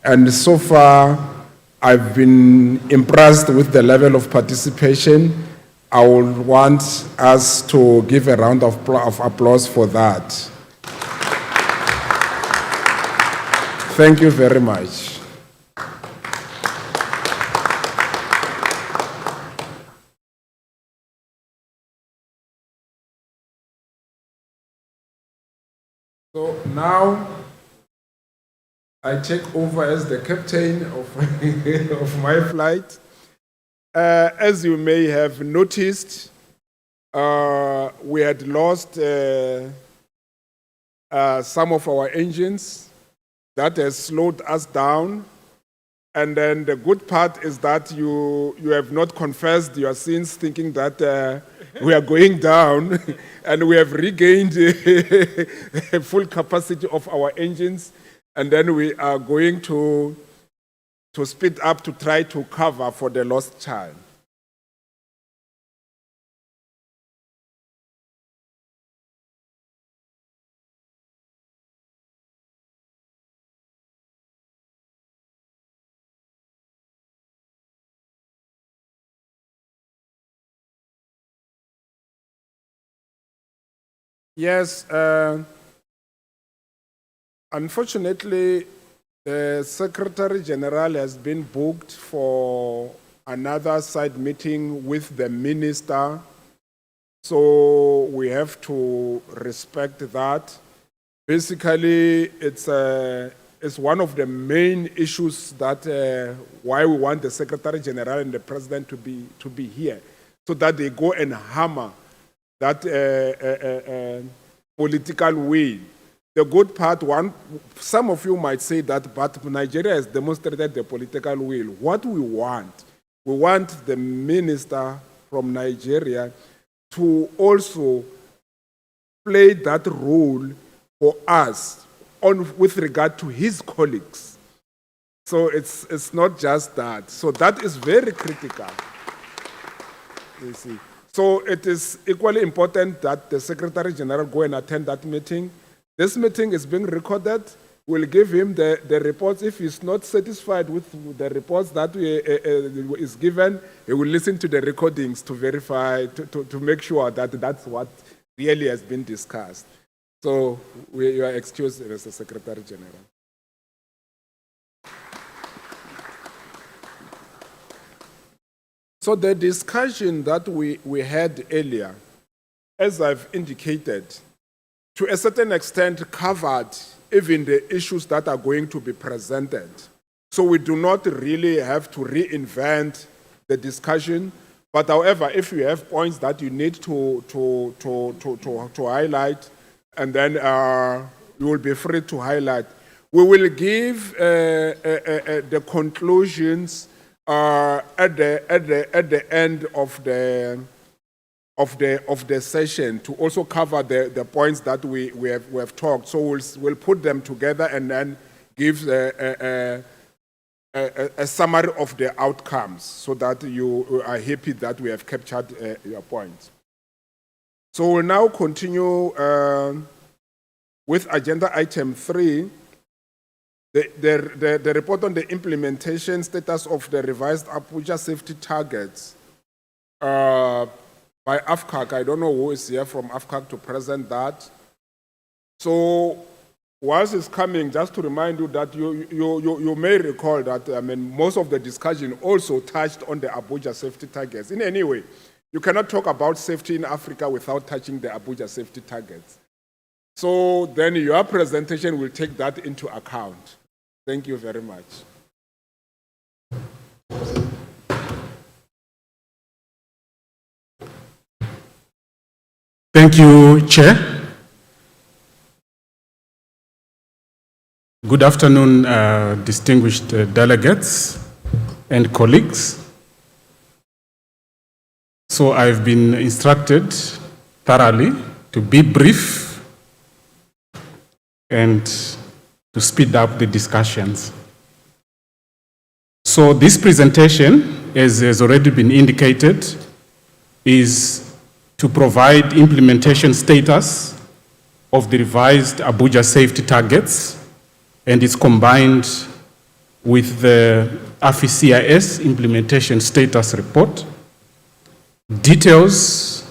and so far I've been impressed with the level of participation. I would want us to give a round of applause for that. Thank you very much. So now I take over as the captain of my flight. As you may have noticed, we had lost some of our engines. That has slowed us down. And then the good part is that you have not confessed your sins thinking that we are going down, and we have regained the full capacity of our engines, and then we are going to speed up to try to cover for the lost child. Yes, unfortunately, the Secretary General has been booked for another side meeting with the minister, so we have to respect that. Basically, it's one of the main issues that why we want the Secretary General and the President to be here, so that they go and hammer that political will. The good part, some of you might say that, but Nigeria has demonstrated the political will. What we want the minister from Nigeria to also play that role for us with regard to his colleagues. So it's not just that. So that is very critical, you see. So it is equally important that the Secretary General go and attend that meeting. This meeting is being recorded. We'll give him the reports. If he's not satisfied with the reports that is given, he will listen to the recordings to verify, to make sure that that's what really has been discussed. So you are excused, Mr. Secretary General. So the discussion that we had earlier, as I've indicated, to a certain extent covered even the issues that are going to be presented. So we do not really have to reinvent the discussion, but however, if you have points that you need to highlight, and then you will be free to highlight. We will give the conclusions at the end of the session to also cover the points that we have talked. So we'll put them together and then give a summary of the outcomes so that you are happy that we have captured your points. So we'll now continue with agenda item 3. The report on the implementation status of the revised Abuja safety targets by AFCAC. I don't know who is here from AFCAC to present that. So whilst it's coming, just to remind you that you may recall that most of the discussion also touched on the Abuja safety targets. In any way, you cannot talk about safety in Africa without touching the Abuja safety targets. So then your presentation will take that into account. Thank you very much. Thank you, Chair. Good afternoon, distinguished delegates and colleagues. So I've been instructed thoroughly to be brief and to speed up the discussions. So this presentation, as has already been indicated, is to provide implementation status of the revised Abuja safety targets, and it's combined with the AFI CIS implementation status report. Details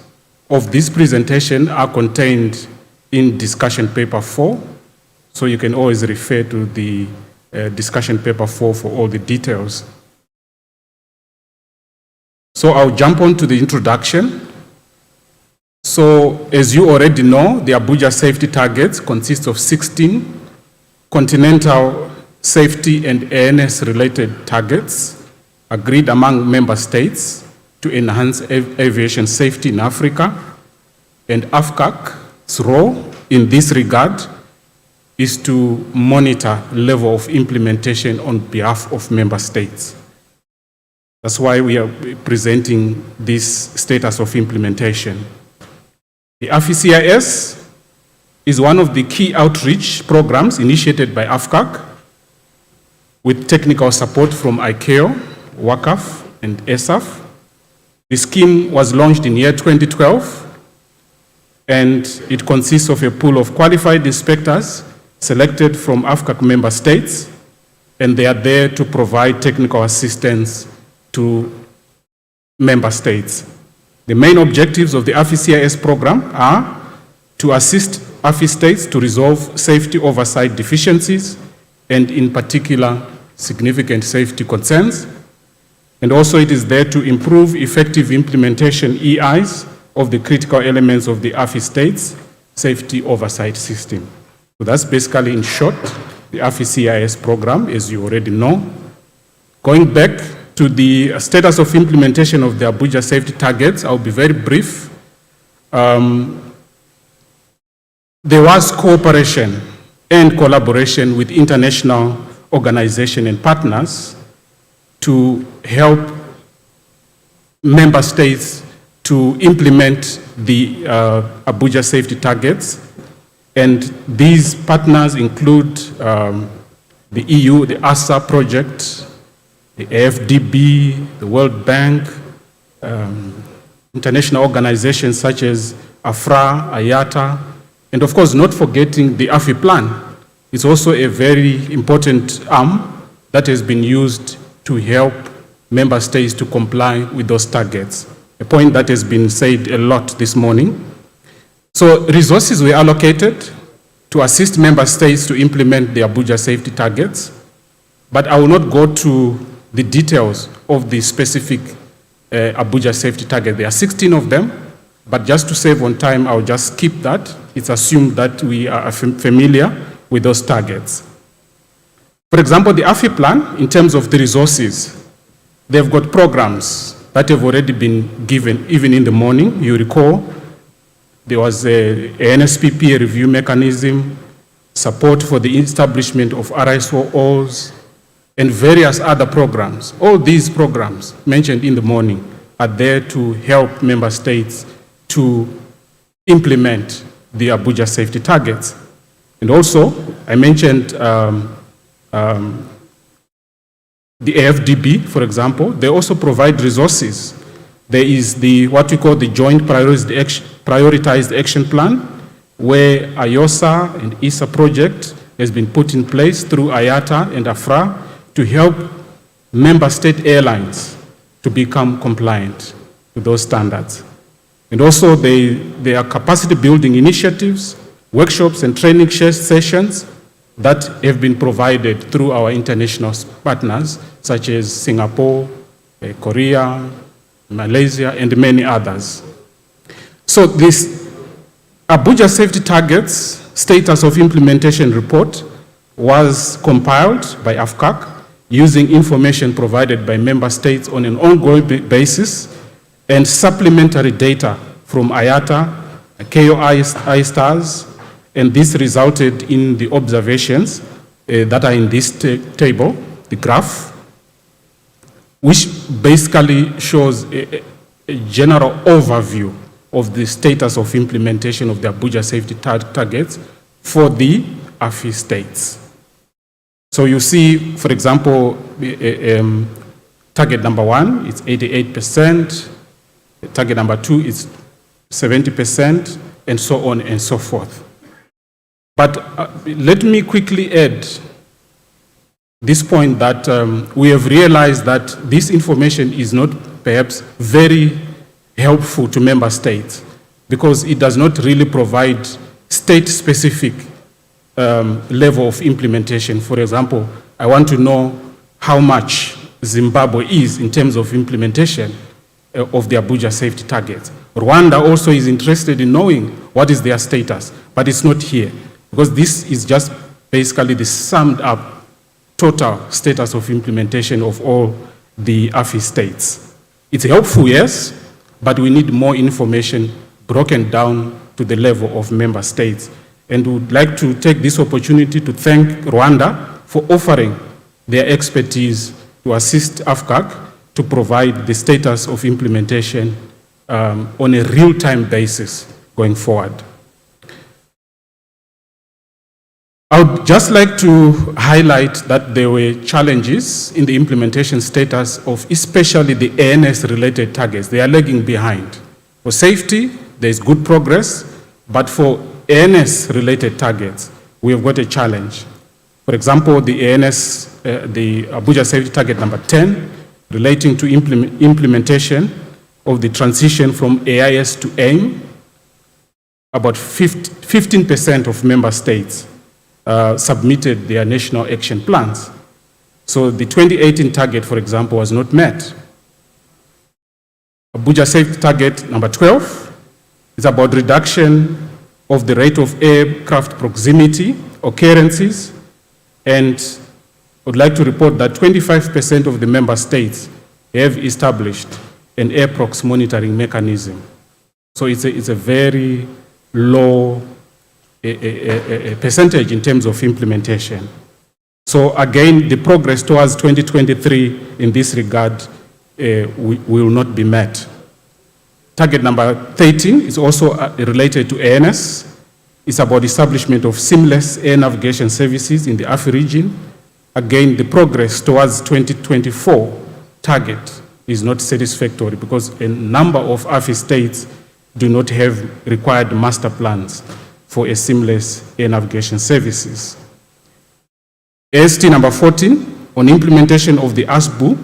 of this presentation are contained in discussion paper 4, so you can always refer to the discussion paper 4 for all the details. So I'll jump on to the introduction. So as you already know, the Abuja safety targets consist of 16 continental safety and ANS-related targets agreed among member states to enhance aviation safety in Africa, and AFCAC's role in this regard is to monitor level of implementation on behalf of member states. That's why we are presenting this status of implementation. The AFI CIS is one of the key outreach programs initiated by AFCAC with technical support from ICAO, WACAF, and ESAF. The scheme was launched in year 2012, and it consists of a pool of qualified inspectors selected from AFCAC member states, and they are there to provide technical assistance to member states. The main objectives of the AFI CIS program are to assist AFI states to resolve safety oversight deficiencies, and in particular, significant safety concerns. And also it is there to improve effective implementation EIs of the critical elements of the AFI states safety oversight system. So that's basically, in short, the AFI CIS program, as you already know. Going back to the status of implementation of the Abuja safety targets, I'll be very brief. There was cooperation and collaboration with international organizations and partners to help member states to implement the Abuja safety targets. And these partners include the EU, the ASA project, the AFDB, the World Bank, international organizations such as AFRA, IATA, and of course not forgetting the AFI plan. It's also a very important arm that has been used to help member states to comply with those targets, a point that has been said a lot this morning. So resources were allocated to assist member states to implement the Abuja safety targets, but I will not go to the details of the specific Abuja safety target. There are 16 of them, but just to save on time, I'll just skip that. It's assumed that we are familiar with those targets. For example, the AFI plan, in terms of the resources, they've got programs that have already been given, even in the morning. You recall, there was a NSPP review mechanism, support for the establishment of RSOs, and various other programs. All these programs mentioned in the morning are there to help member states to implement the Abuja safety targets. And also, I mentioned the AFDB, for example. They also provide resources. There is what we call the Joint Prioritized Action Plan, where IOSA and ISA project has been put in place through IATA and AFRA to help member state airlines to become compliant with those standards. And also there are capacity building initiatives, workshops and training sessions that have been provided through our international partners, such as Singapore, Korea, Malaysia, and many others. So these Abuja safety targets status of implementation report was compiled by AFCAC using information provided by member states on an ongoing basis and supplementary data from IATA, KO I-STARS, and this resulted in the observations that are in this table, the graph, which basically shows a general overview of the status of implementation of the Abuja safety targets for the AFI states. So you see, for example, target number 1 is 88%, target number 2 is 70%, and so on and so forth. But let me quickly add this point that we have realized that this information is not perhaps very helpful to member states because it does not really provide state-specific level of implementation. For example, I want to know how much Zimbabwe is in terms of implementation of the Abuja safety targets. Rwanda also is interested in knowing what is their status, but it's not here because this is just basically the summed up total status of implementation of all the AFI states. It's helpful, yes, but we need more information broken down to the level of member states. And would like to take this opportunity to thank Rwanda for offering their expertise to assist AFCAC to provide the status of implementation on a real-time basis going forward. I would just like to highlight that there were challenges in the implementation status of especially the ANS-related targets. They are lagging behind. For safety, there is good progress, but for ANS-related targets, we have got a challenge. For example, the ANS, the Abuja safety target number 10, relating to implementation of the transition from AIS to AIM, about 15% of member states submitted their national action plans. So the 2018 target, for example, was not met. Abuja safety target number 12 is about reduction of the rate of aircraft proximity occurrences, and I would like to report that 25% of the member states have established an airprox monitoring mechanism. So it's a very low a percentage in terms of implementation. So again, the progress towards 2023 in this regard will not be met. Target number 13 is also related to ANS. It's about establishment of seamless air navigation services in the AFI region. Again, the progress towards 2024 target is not satisfactory because a number of AFI states do not have required master plans for a seamless air navigation services. AST number 14, on implementation of the ASBU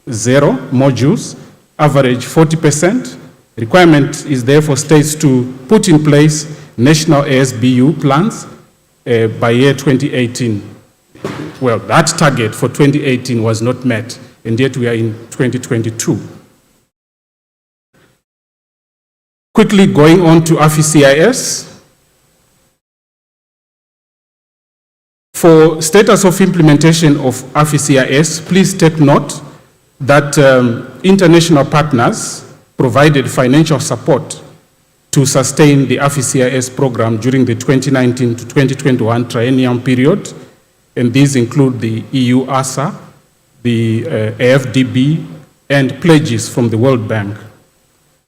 0 modules, average 40%. Requirement is there for states to put in place national ASBU plans by year 2018. Well, that target for 2018 was not met, and yet we are in 2022. Quickly going on to AFI CIS. For status of implementation of AFI CIS, please take note that international partners provided financial support to sustain the AFI CIS program during the 2019 to 2021 triennial period, and these include the EU ASA, the AFDB, and pledges from the World Bank.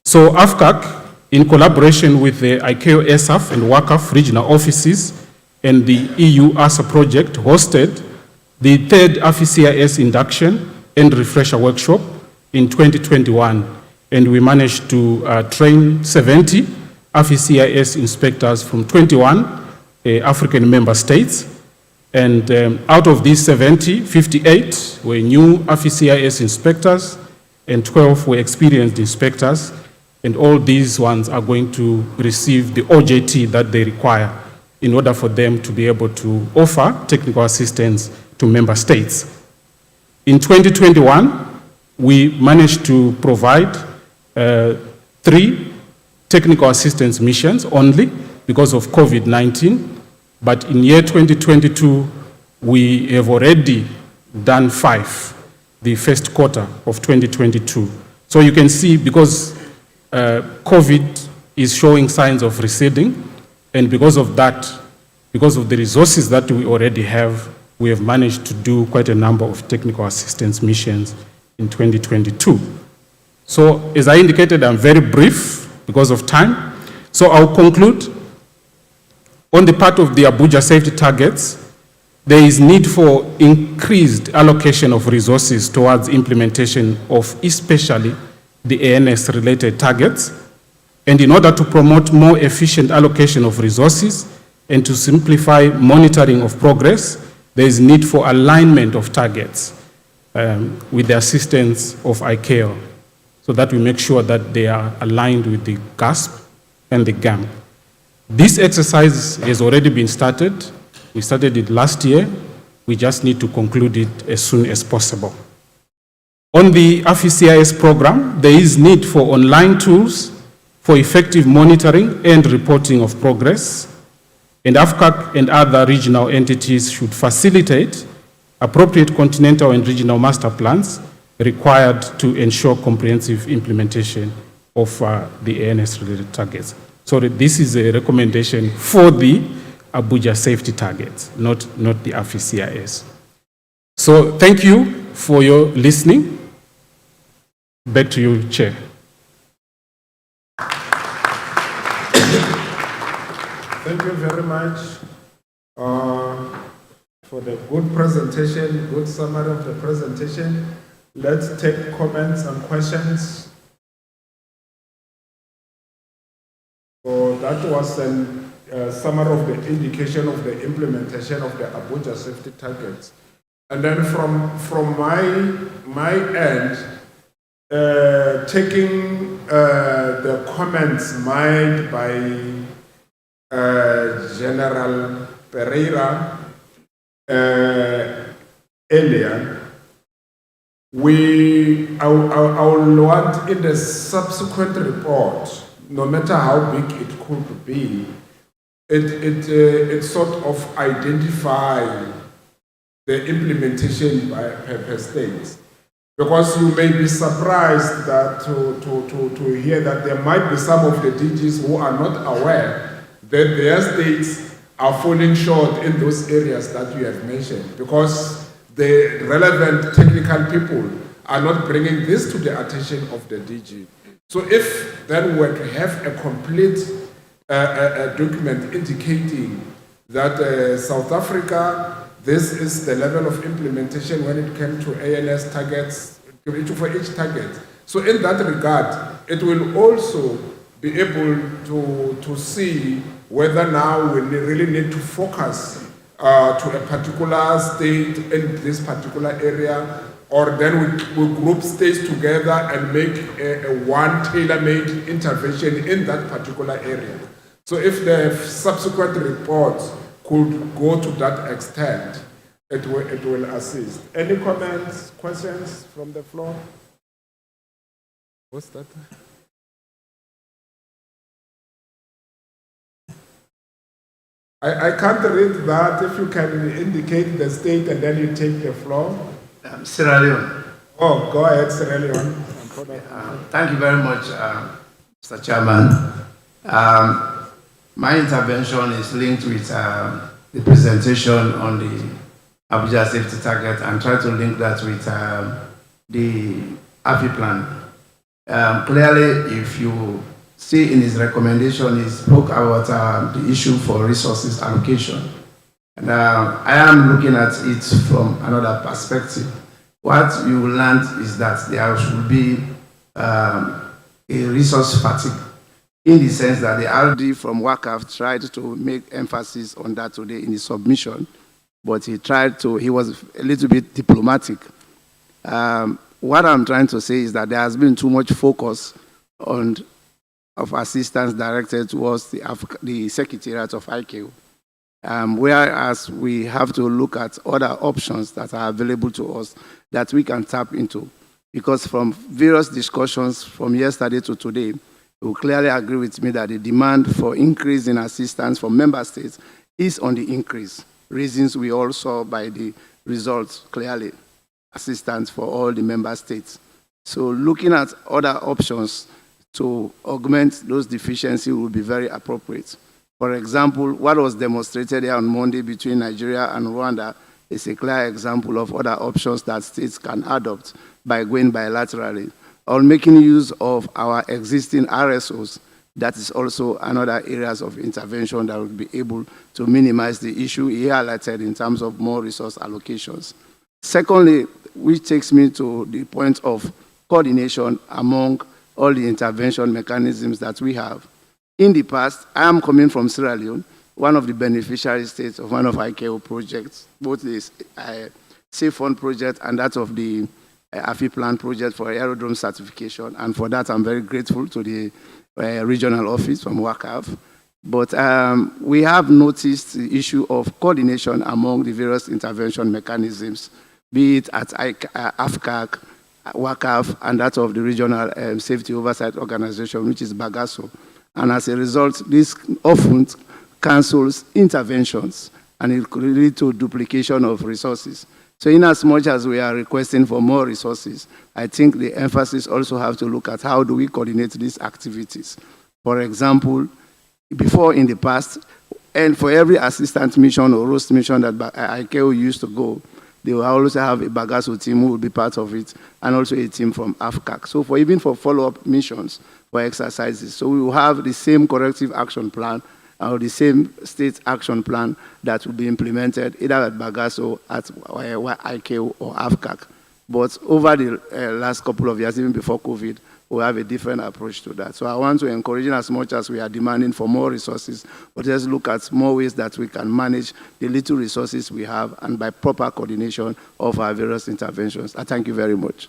So AFCAC, in collaboration with the ICAO ESAF and WACAF regional offices and the EU ASA project, hosted the third AFI CIS induction and refresher workshop in 2021, and we managed to train 70 AFI CIS inspectors from 21 African member states, and out of these 70, 58 were new AFI CIS inspectors and 12 were experienced inspectors, and all these ones are going to receive the OJT that they require in order for them to be able to offer technical assistance to member states. In 2021, we managed to provide 3 technical assistance missions only because of COVID-19, but in year 2022, we have already done 5, the first quarter of 2022. So you can see, because COVID is showing signs of receding, and because of that, because of the resources that we already have, we have managed to do quite a number of technical assistance missions in 2022. So as I indicated, I'm very brief because of time. So I'll conclude. On the part of the Abuja safety targets, there is need for increased allocation of resources towards implementation of especially the ANS-related targets. And in order to promote more efficient allocation of resources and to simplify monitoring of progress, there is need for alignment of targets with the assistance of ICAO, so that we make sure that they are aligned with the GASP and the GAMP. This exercise has already been started. We started it last year. We just need to conclude it as soon as possible. On the AFI program, there is need for online tools for effective monitoring and reporting of progress, and AFCAC and other regional entities should facilitate appropriate continental and regional master plans required to ensure comprehensive implementation of the ANS-related targets. So this is a recommendation for the Abuja safety targets, not the AFI. So thank you for your listening. Back to you, Chair. Thank you very much for the good presentation, good summary of the presentation. Let's take comments and questions. So that was a summary of the indication of the implementation of the Abuja safety targets. And then from my end, taking the comments made by General Pereira earlier, I will want in the subsequent report, no matter how big it could be, it sort of identify the implementation by per state. Because you may be surprised that to hear that there might be some of the DGs who are not aware that their states are falling short in those areas that you have mentioned, because the relevant technical people are not bringing this to the attention of the DG. So if then we were to have a complete document indicating that South Africa, this is the level of implementation when it came to ANS targets, for each target. So in that regard, it will also be able to see whether now we really need to focus to a particular state in this particular area, or then we group states together and make a one tailor-made intervention in that particular area. So if the subsequent reports could go to that extent, it will assist. Any comments, questions from the floor? What's that? I can't read that. If you can indicate the state and then you take the floor. Sierra Leone. Oh, go ahead, Sierra Leone. Thank you very much, Mr. Chairman. My intervention is linked with the presentation on the Abuja safety target and try to link that with the AFI plan. Clearly, if you see in his recommendation, he spoke about the issue for resources allocation. And I am looking at it from another perspective. What you learned is that there should be a resource fatigue, in the sense that the RD from WACAF tried to make emphasis on that today in his submission, but he was a little bit diplomatic. What I'm trying to say is that there has been too much focus of assistance directed towards the Secretariat of ICAO, whereas we have to look at other options that are available to us that we can tap into. Because from various discussions from yesterday to today, will clearly agree with me that the demand for increase in assistance from member states is on the increase. Reasons we all saw by the results clearly, assistance for all the member states. So looking at other options to augment those deficiencies will be very appropriate. For example, what was demonstrated here on Monday between Nigeria and Rwanda is a clear example of other options that states can adopt by going bilaterally, or making use of our existing RSOs. That is also another areas of intervention that would be able to minimize the issue he highlighted in terms of more resource allocations. Secondly, which takes me to the point of coordination among all the intervention mechanisms that we have. In the past, I am coming from Sierra Leone, one of the beneficiary states of one of ICAO projects, both the Safe Fund project and that of the AFI Plan project for aerodrome certification. And for that, I'm very grateful to the regional office from WACAV. But we have noticed the issue of coordination among the various intervention mechanisms, be it at AFCAC, WACAV, and that of the Regional Safety Oversight Organization, which is Bagasso. And as a result, this often cancels interventions, and it could lead to duplication of resources. So in as much as we are requesting for more resources, I think the emphasis also have to look at how do we coordinate these activities. For example, before in the past, and for every assistance mission or roast mission that ICAO used to go, they will also have a Bagasso team who will be part of it, and also a team from AFCAC. So even for follow-up missions, for exercises, so we will have the same corrective action plan or the same state action plan that will be implemented either at Bagasso, at ICAO, or AFCAC. But over the last couple of years, even before COVID, we have a different approach to that. So I want to encourage, in as much as we are demanding for more resources, but let's look at more ways that we can manage the little resources we have, and by proper coordination of our various interventions. I thank you very much.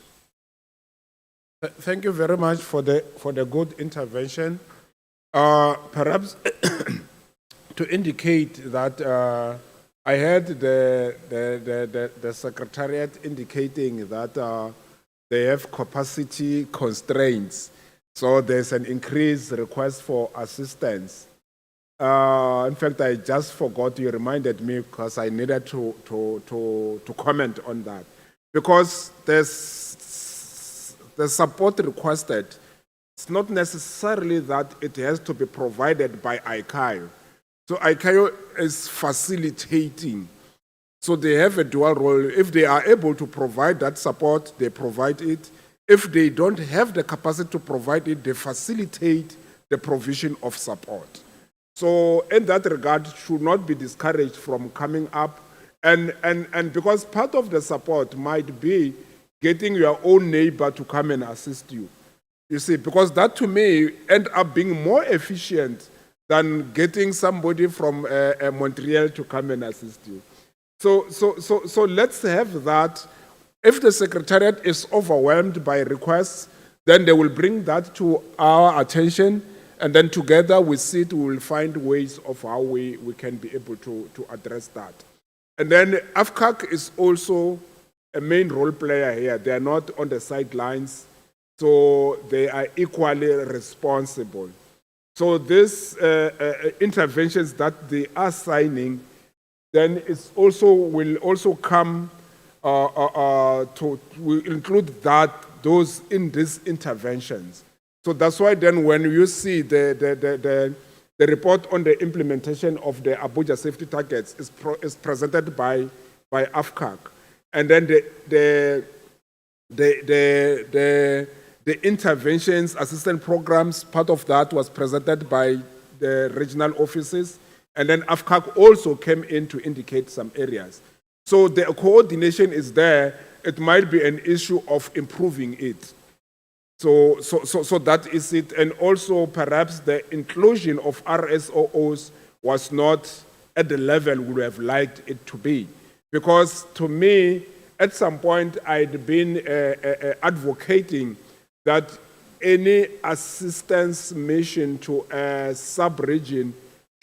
Thank you very much for the good intervention. Perhaps to indicate that I heard the Secretariat indicating that they have capacity constraints, so there's an increased request for assistance. In fact, I just forgot, you reminded me, because I needed to comment on that. Because the support requested, it's not necessarily that it has to be provided by ICAO. So ICAO is facilitating. So they have a dual role. If they are able to provide that support, they provide it. If they don't have the capacity to provide it, they facilitate the provision of support. So in that regard, should not be discouraged from coming up. And because part of the support might be getting your own neighbor to come and assist you. You see, because that to me end up being more efficient than getting somebody from Montreal to come and assist you. So let's have that. If the Secretariat is overwhelmed by requests, then they will bring that to our attention, and then together we sit, we will find ways of how we can be able to address that. And then AFCAC is also a main role player here. They are not on the sidelines, so they are equally responsible. So these interventions that they are signing, then will also come will include those in these interventions. So that's why then when you see the report on the implementation of the Abuja safety targets is presented by AFCAC, and then the interventions assistance programs, part of that was presented by the regional offices, and then AFCAC also came in to indicate some areas. So the coordination is there. It might be an issue of improving it. So that is it. And also perhaps the inclusion of RSOOs was not at the level we would have liked it to be. Because to me, at some point, I'd been advocating that any assistance mission to a sub-region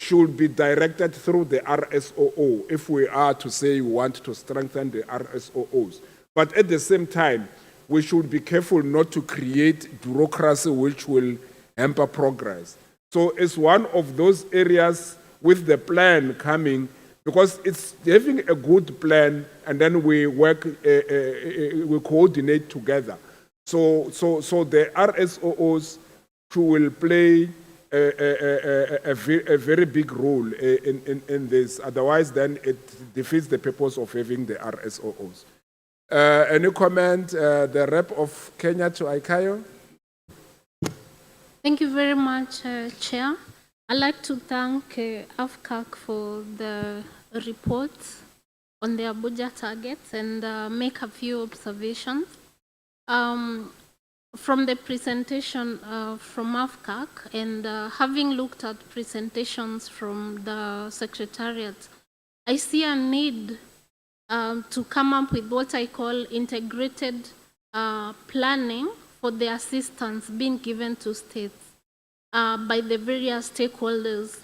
should be directed through the RSOO if we are to say we want to strengthen the RSOOs. But at the same time, we should be careful not to create bureaucracy which will hamper progress. So it's one of those areas with the plan coming, because it's having a good plan and then we work, we coordinate together. So the RSOOs who will play a very big role in this. Otherwise, then it defeats the purpose of having the RSOOs. Any comment, the rep of Kenya to ICAO? Thank you very much, Chair. I'd like to thank AFCAC for the report on the Abuja targets and make a few observations. From the presentation from AFCAC and having looked at presentations from the Secretariat, I see a need to come up with what I call integrated planning for the assistance being given to states by the various stakeholders.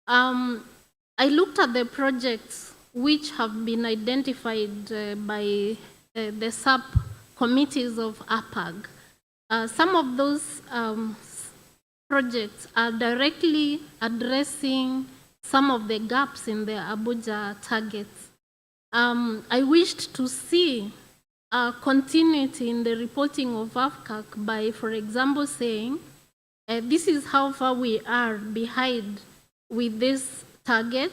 I looked at the projects which have been identified by the sub-committees of APAG. Some of those projects are directly addressing some of the gaps in the Abuja targets. I wished to see continuity in the reporting of AFCAC by, for example, saying, this is how far we are behind with this target,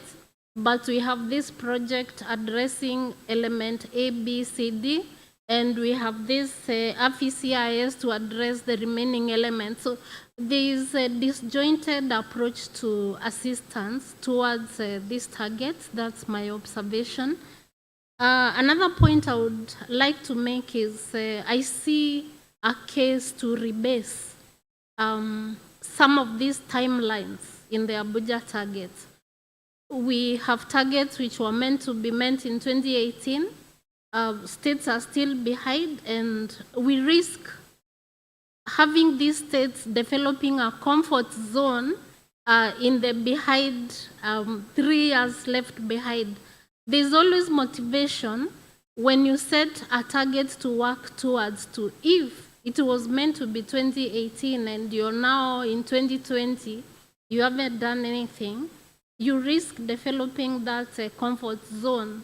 but we have this project addressing element A, B, C, D, and we have this AFI to address the remaining elements. So there is a disjointed approach to assistance towards these targets. That's my observation. Another point I would like to make is I see a case to rebase some of these timelines in the Abuja targets. We have targets which were meant to be met in 2018. States are still behind, and we risk having these states developing a comfort zone in the behind, 3 years left behind. There's always motivation when you set a target to work towards to. If it was meant to be 2018 and you're now in 2020, you haven't done anything, you risk developing that comfort zone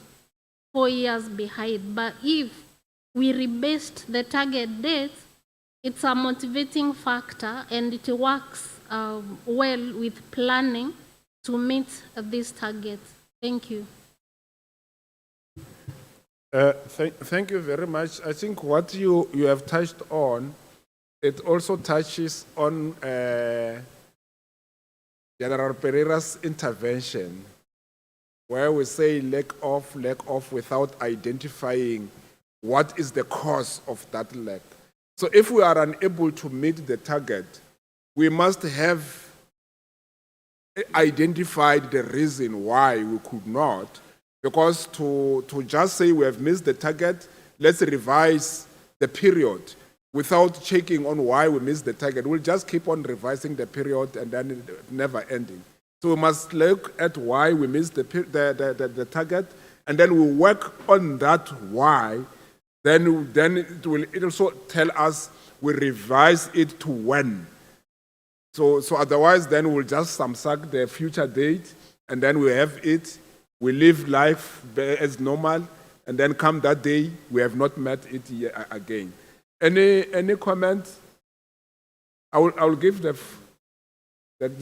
4 years behind. But if we rebased the target date, it's a motivating factor and it works well with planning to meet these targets. Thank you. Thank you very much. I think what you have touched on, it also touches on General Pereira's intervention, where we say lack of without identifying what is the cause of that lack. So if we are unable to meet the target, we must have identified the reason why we could not. Because to just say we have missed the target, let's revise the period without checking on why we missed the target. We'll just keep on revising the period and then never ending. So we must look at why we missed the target, and then we work on that why. Then it will also tell us we revise it to when. So otherwise then we'll just samsak the future date, and then we have it. We live life as normal, and then come that day, we have not met it again. Any comment? I will give the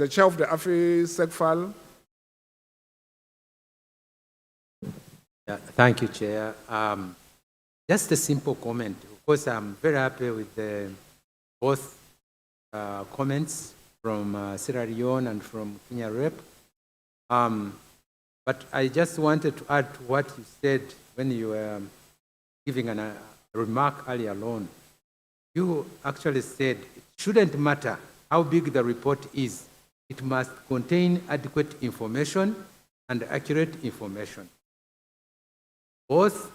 chair of the AFI SECFAL. Yeah, thank you, Chair. Just a simple comment. Of course, I'm very happy with both comments from Sierra Leone and from Kenya Rep. But I just wanted to add to what you said when you were giving a remark earlier on. You actually said it shouldn't matter how big the report is. It must contain adequate information and accurate information, both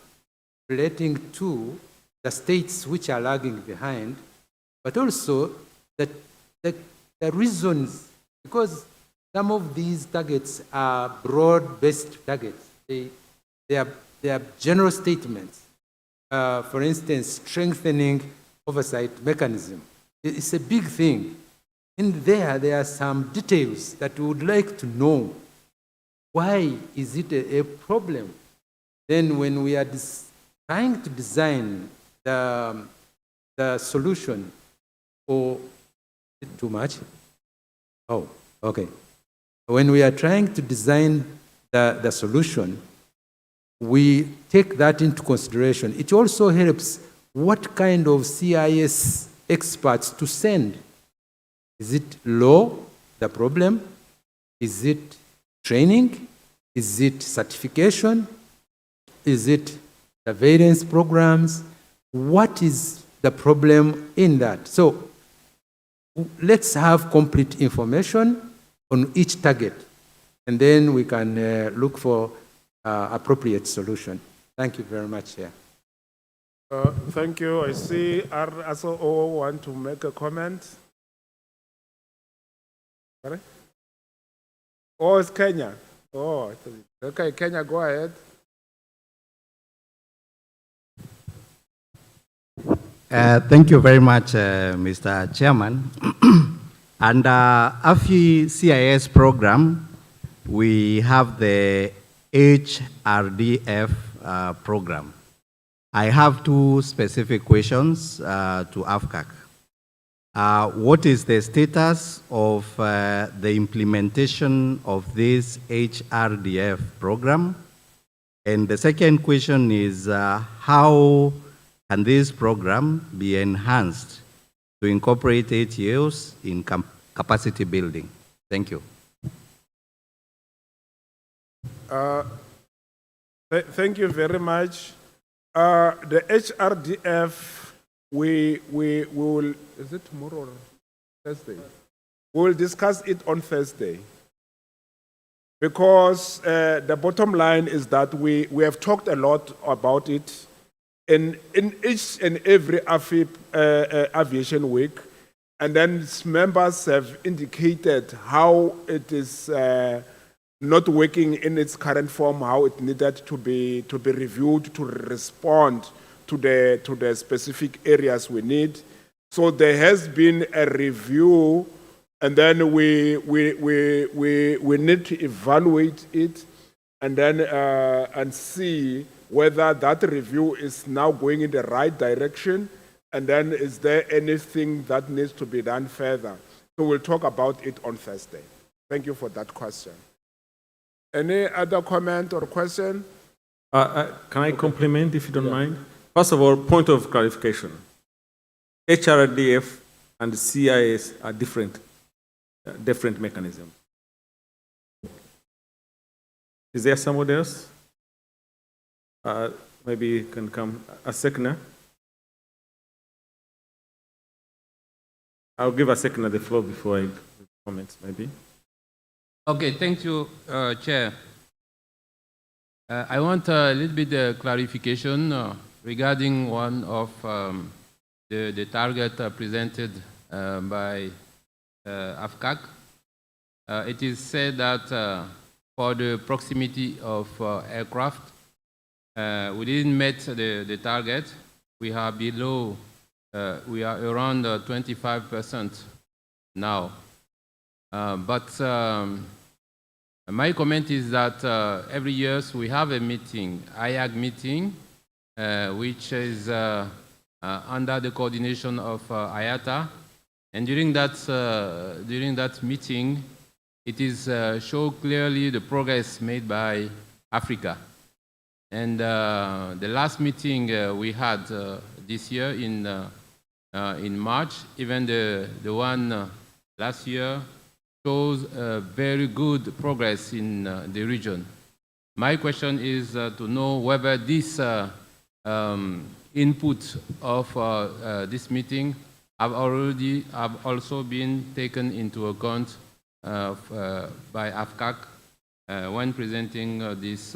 relating to the states which are lagging behind, but also the reasons, because some of these targets are broad-based targets. They are general statements. For instance, strengthening oversight mechanism. It's a big thing. In there are some details that we would like to know. Why is it a problem? Then when we are trying to design the solution, or is it too much? Oh, okay. When we are trying to design the solution, we take that into consideration. It also helps what kind of CIS experts to send. Is it law, the problem? Is it training? Is it certification? Is it surveillance programs? What is the problem in that? So let's have complete information on each target, and then we can look for appropriate solution. Thank you very much, Chair. Thank you. I see RSO want to make a comment. Sorry? Oh, it's Kenya. Oh, okay, Kenya, go ahead. Thank you very much, Mr. Chairman. Under AFI CIS program, we have the HRDF program. I have two specific questions to AFCAC. What is the status of the implementation of this HRDF program? And the second question is, how can this program be enhanced to incorporate ATOs in capacity building? Thank you. Thank you very much. The HRDF, we will, is it tomorrow or Thursday? We will discuss it on Thursday. Because the bottom line is that we have talked a lot about it in each and every AFI Aviation Week, and then members have indicated how it is not working in its current form, how it needed to be reviewed to respond to the specific areas we need. So there has been a review, and then we need to evaluate it, and then and see whether that review is now going in the right direction, and then is there anything that needs to be done further. So we'll talk about it on Thursday. Thank you for that question. Any other comment or question? Can I compliment, if you don't mind? First of all, point of clarification. HRDF and CIS are different mechanisms. Is there somebody else? Maybe you can come. A second. I'll give a second the floor before I comment, maybe. Okay, thank you, Chair. I want a little bit of clarification regarding one of the target presented by AFCAC. It is said that for the proximity of aircraft, we didn't meet the target. We are below, we are around 25% now. But my comment is that every year we have a meeting, IAG meeting, which is under the coordination of IATA. And during that meeting, it is show clearly the progress made by Africa. And the last meeting we had this year in March, even the one last year, shows very good progress in the region. My question is to know whether this input of this meeting have also been taken into account by AFCAC when presenting this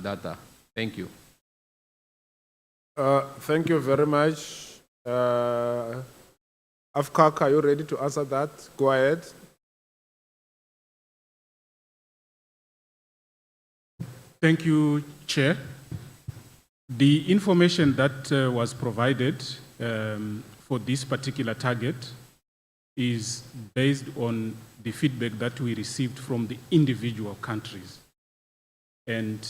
data. Thank you. Thank you very much. AFCAC, are you ready to answer that? Go ahead. Thank you, Chair. The information that was provided for this particular target is based on the feedback that we received from the individual countries. And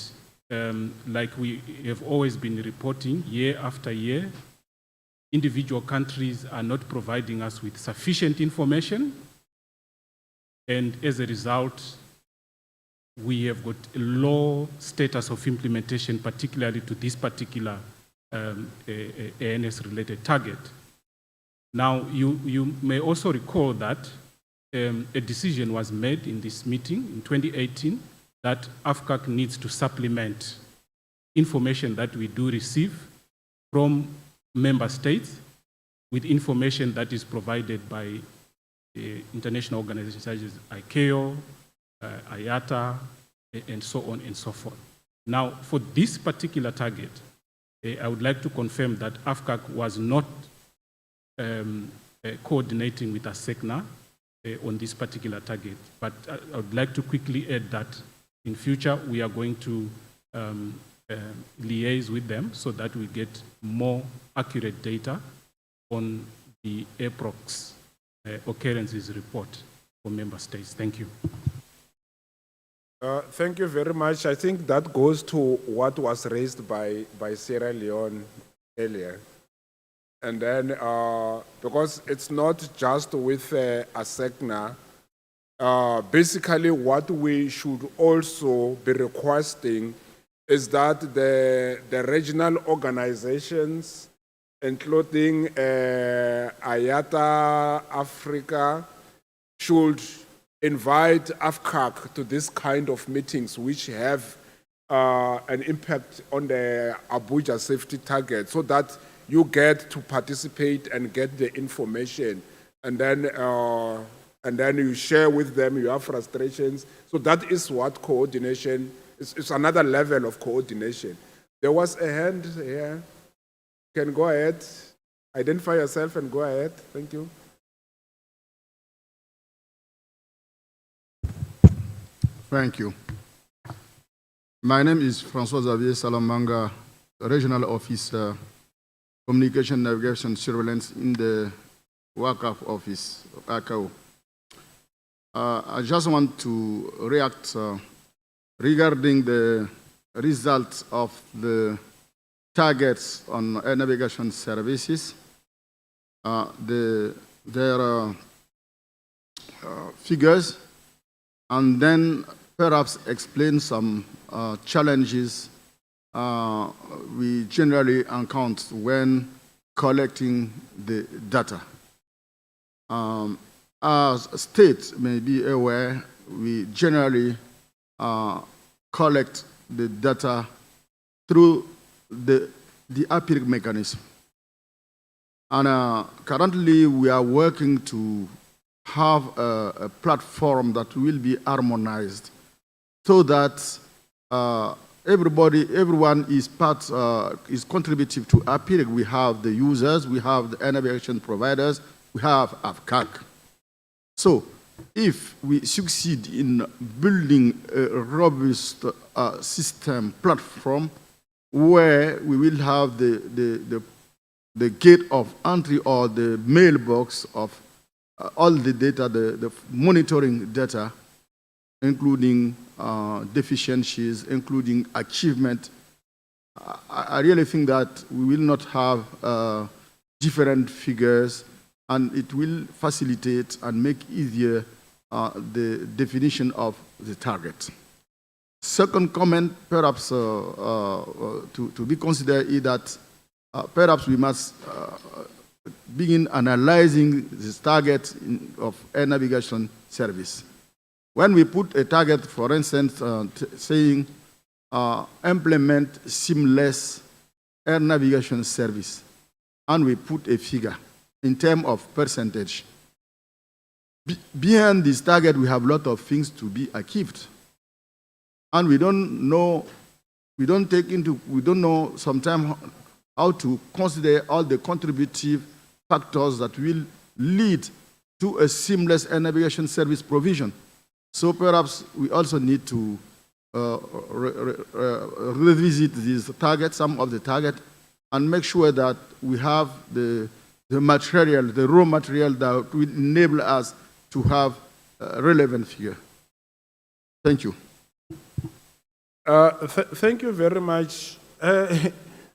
like we have always been reporting year after year, individual countries are not providing us with sufficient information. And as a result, we have got a low status of implementation, particularly to this particular ANS-related target. Now, you may also recall that a decision was made in this meeting in 2018 that AFCAC needs to supplement information that we do receive from member states with information that is provided by international organizations such as ICAO, IATA, and so on and so forth. Now, for this particular target, I would like to confirm that AFCAC was not coordinating with ASECNA on this particular target. But I would like to quickly add that in future, we are going to liaise with them so that we get more accurate data on the APROX occurrences report for member states. Thank you. Thank you very much. I think that goes to what was raised by Sierra Leone earlier. And then, because it's not just with ASECNA, basically what we should also be requesting is that the regional organizations, including IATA Africa, should invite AFCAC to this kind of meetings which have an impact on the Abuja safety target, so that you get to participate and get the information, and then you share with them your frustrations. So that is what coordination is. It's another level of coordination. There was a hand here. You can go ahead, identify yourself and go ahead. Thank you. Thank you. My name is François Xavier Salamanga, Regional Officer, Communication, Navigation, Surveillance in the WACAF office of ACAO. I just want to react regarding the results of the targets on air navigation services. Their figures, and then perhaps explain some challenges we generally encounter when collecting the data. As states may be aware, we generally collect the data through the APIRC mechanism. And currently we are working to have a platform that will be harmonized so that everyone is is contributive to APIRC. We have the users, we have the navigation providers, we have AFCAC. So if we succeed in building a robust system platform where we will have the gate of entry or the mailbox of all the data, the monitoring data, including deficiencies, including achievement, I really think that we will not have different figures, and it will facilitate and make easier the definition of the target. Second comment, perhaps to be considered, is that perhaps we must begin analyzing this target of air navigation service. When we put a target, for instance, saying implement seamless air navigation service, and we put a figure in terms of percentage, behind this target we have a lot of things to be achieved. And we don't know sometimes how to consider all the contributive factors that will lead to a seamless air navigation service provision. So perhaps we also need to revisit these targets, some of the targets, and make sure that we have the the material, the raw material that will enable us to have a relevant figure. Thank you. Thank you very much.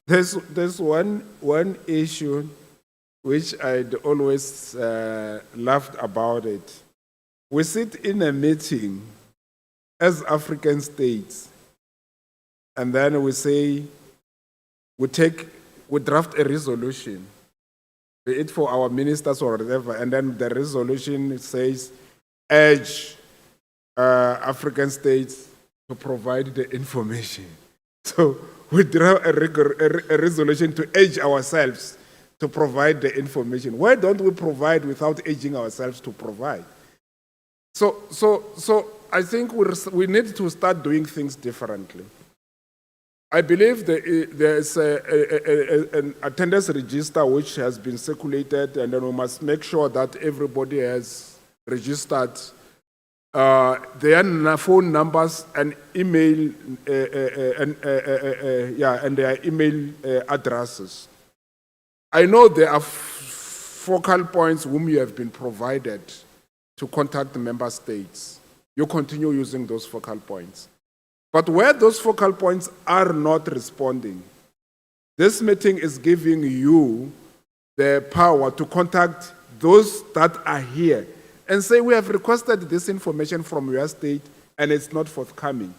There's one issue which I'd always laughed about it. We sit in a meeting as African states, and then we say, we draft a resolution, be it for our ministers or whatever, and then the resolution says, urge African states to provide the information. So we draft a resolution to urge ourselves to provide the information. Why don't we provide without urging ourselves to provide? So I think we need to start doing things differently. I believe there's an attendance register which has been circulated, and then we must make sure that everybody has registered their phone numbers and email and their email addresses. I know there are focal points whom you have been provided to contact the member states. You continue using those focal points. But where those focal points are not responding, this meeting is giving you the power to contact those that are here and say, we have requested this information from your state and it's not forthcoming.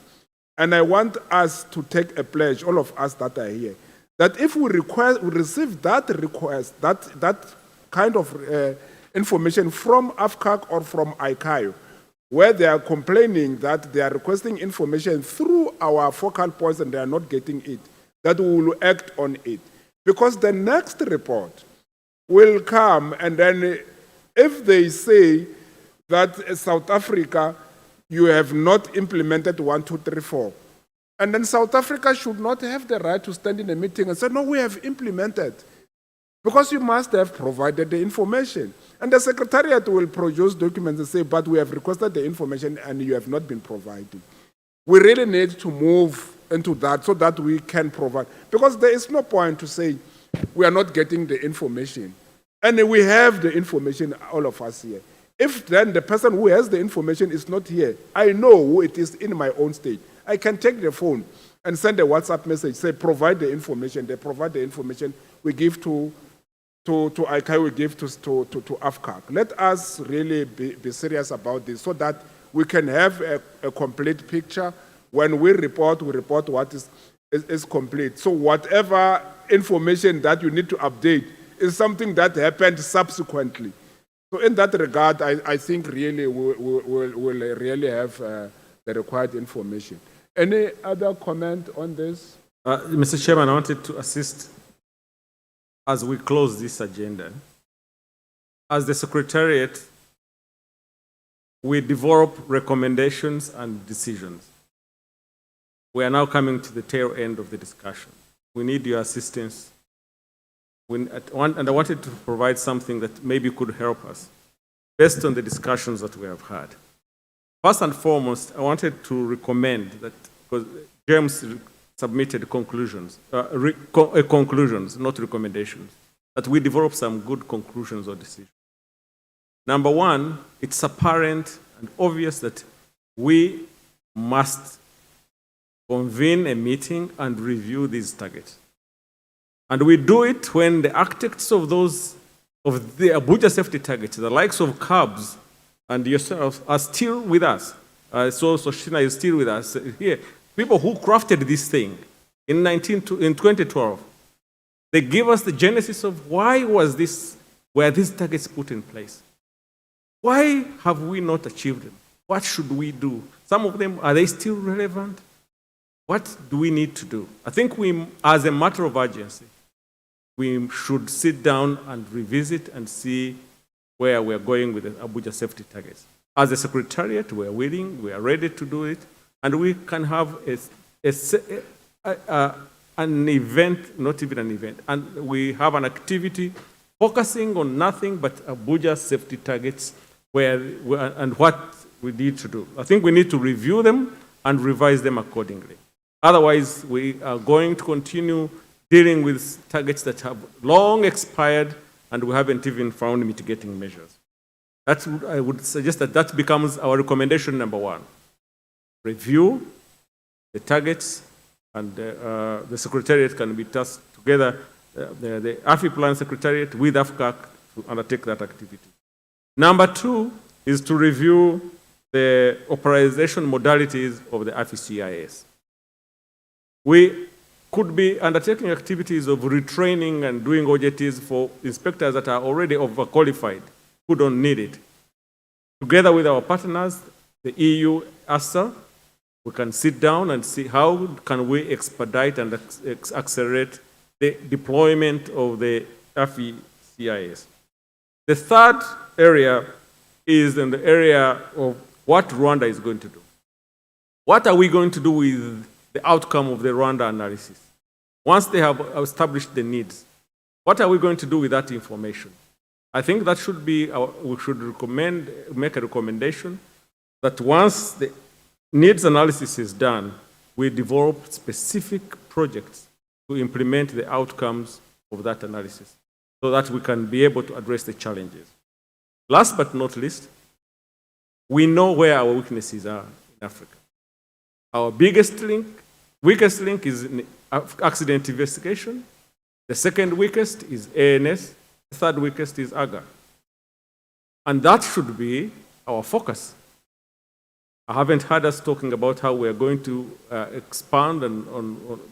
And I want us to take a pledge, all of us that are here, that if we receive that request, that kind of information from AFCAC or from ICAO, where they are complaining that they are requesting information through our focal points and they are not getting it, that we will act on it. Because the next report will come, and then if they say that South Africa, you have not implemented 1, 2, 3, 4, and then South Africa should not have the right to stand in a meeting and say, no, we have implemented. Because you must have provided the information. And the Secretariat will produce documents and say, but we have requested the information and you have not been providing. We really need to move into that so that we can provide. Because there is no point to say we are not getting the information. And we have the information, all of us here. If then the person who has the information is not here, I know who it is in my own state. I can take the phone and send a WhatsApp message, say, provide the information. They provide the information. We give to ICAO, we give to AFCAC. Let us really be serious about this so that we can have a complete picture. When we report what is complete. So whatever information that you need to update is something that happened subsequently. So in that regard, I think really we'll really have the required information. Any other comment on this? Mr. Chairman, I wanted to assist as we close this agenda. As the Secretariat, we develop recommendations and decisions. We are now coming to the tail end of the discussion. We need your assistance. And I wanted to provide something that maybe could help us based on the discussions that we have had. First and foremost, I wanted to recommend that, because James submitted conclusions, conclusions, not recommendations, that we develop some good conclusions or decisions. Number one, it's apparent and obvious that we must convene a meeting and review these targets. And we do it when the architects of the Abuja safety targets, the likes of CABS and yourself, are still with us. So Soshina is still with us here. People who crafted this thing in 2012, they give us the genesis of were these targets put in place? Why have we not achieved them? What should we do? Some of them, are they still relevant? What do we need to do? I think we, as a matter of urgency, we should sit down and revisit and see where we're going with the Abuja safety targets. As a Secretariat, we're willing, we are ready to do it, and we can have an event, not even an event, and we have an activity focusing on nothing but Abuja safety targets and what we need to do. I think we need to review them and revise them accordingly. Otherwise, we are going to continue dealing with targets that have long expired and we haven't even found mitigating measures. I would suggest that becomes our recommendation number one. Review the targets, and the Secretariat can be tasked together, the AFI Plan Secretariat with AFCAC to undertake that activity. Number two is to review the operationalization modalities of the AFI CIS. We could be undertaking activities of retraining and doing OJTs for inspectors that are already overqualified, who don't need it. Together with our partners, the EU, ASA, we can sit down and see how can we expedite and accelerate the deployment of the AFI CIS. The third area is in the area of what Rwanda is going to do. What are we going to do with the outcome of the Rwanda analysis? Once they have established the needs, what are we going to do with that information? I think that should be, we should make a recommendation that once the needs analysis is done, we develop specific projects to implement the outcomes of that analysis so that we can be able to address the challenges. Last but not least, we know where our weaknesses are in Africa. Our weakest link is in accident investigation. The second weakest is ANS. The third weakest is AGA. And that should be our focus. I haven't heard us talking about how we are going to expand,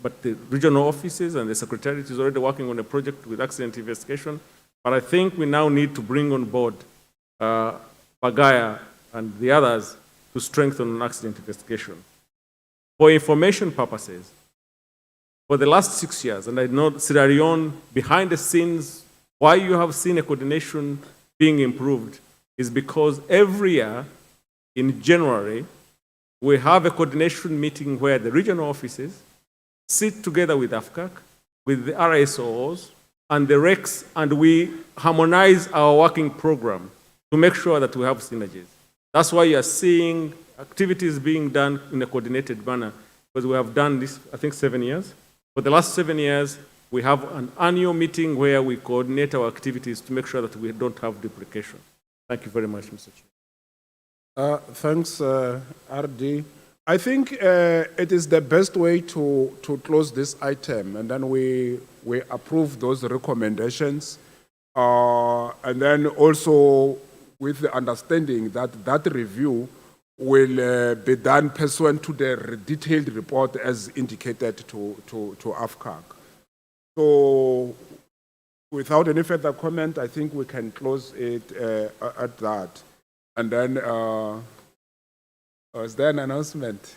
but the regional offices and the Secretariat is already working on a project with accident investigation. But I think we now need to bring on board Pagaya and the others to strengthen accident investigation. For information purposes, for the last 6 years, and I know Sierra Leone, behind the scenes, why you have seen a coordination being improved is because every year in January, we have a coordination meeting where the regional offices sit together with AFCAC, with the RSOs, and the RECs, and we harmonize our working program to make sure that we have synergies. That's why you are seeing activities being done in a coordinated manner, because we have done this, I think, 7 years. For the last 7 years, we have an annual meeting where we coordinate our activities to make sure that we don't have duplication. Thank you very much, Mr. Chair. Thanks, RD. I think it is the best way to close this item, and then we approve those recommendations, and then also with the understanding that that review will be done pursuant to the detailed report as indicated to AFCAC. So without any further comment, I think we can close it at that. And then, is there an announcement?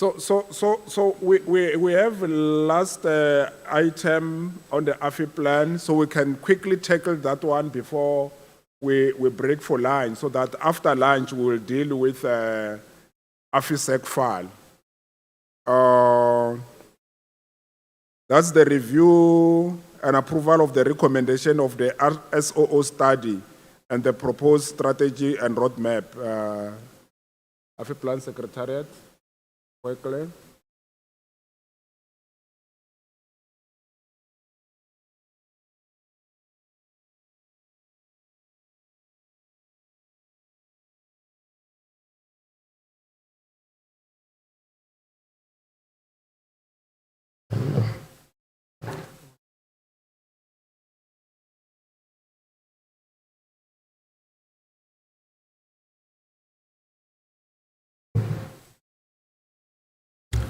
So we have last item on the AFI plan, so we can quickly tackle that one before we break for lunch, so that after lunch we will deal with AFI-SEC file. That's the review and approval of the recommendation of the SOO study and the proposed strategy and roadmap. AFI Plan Secretariat. Quickly.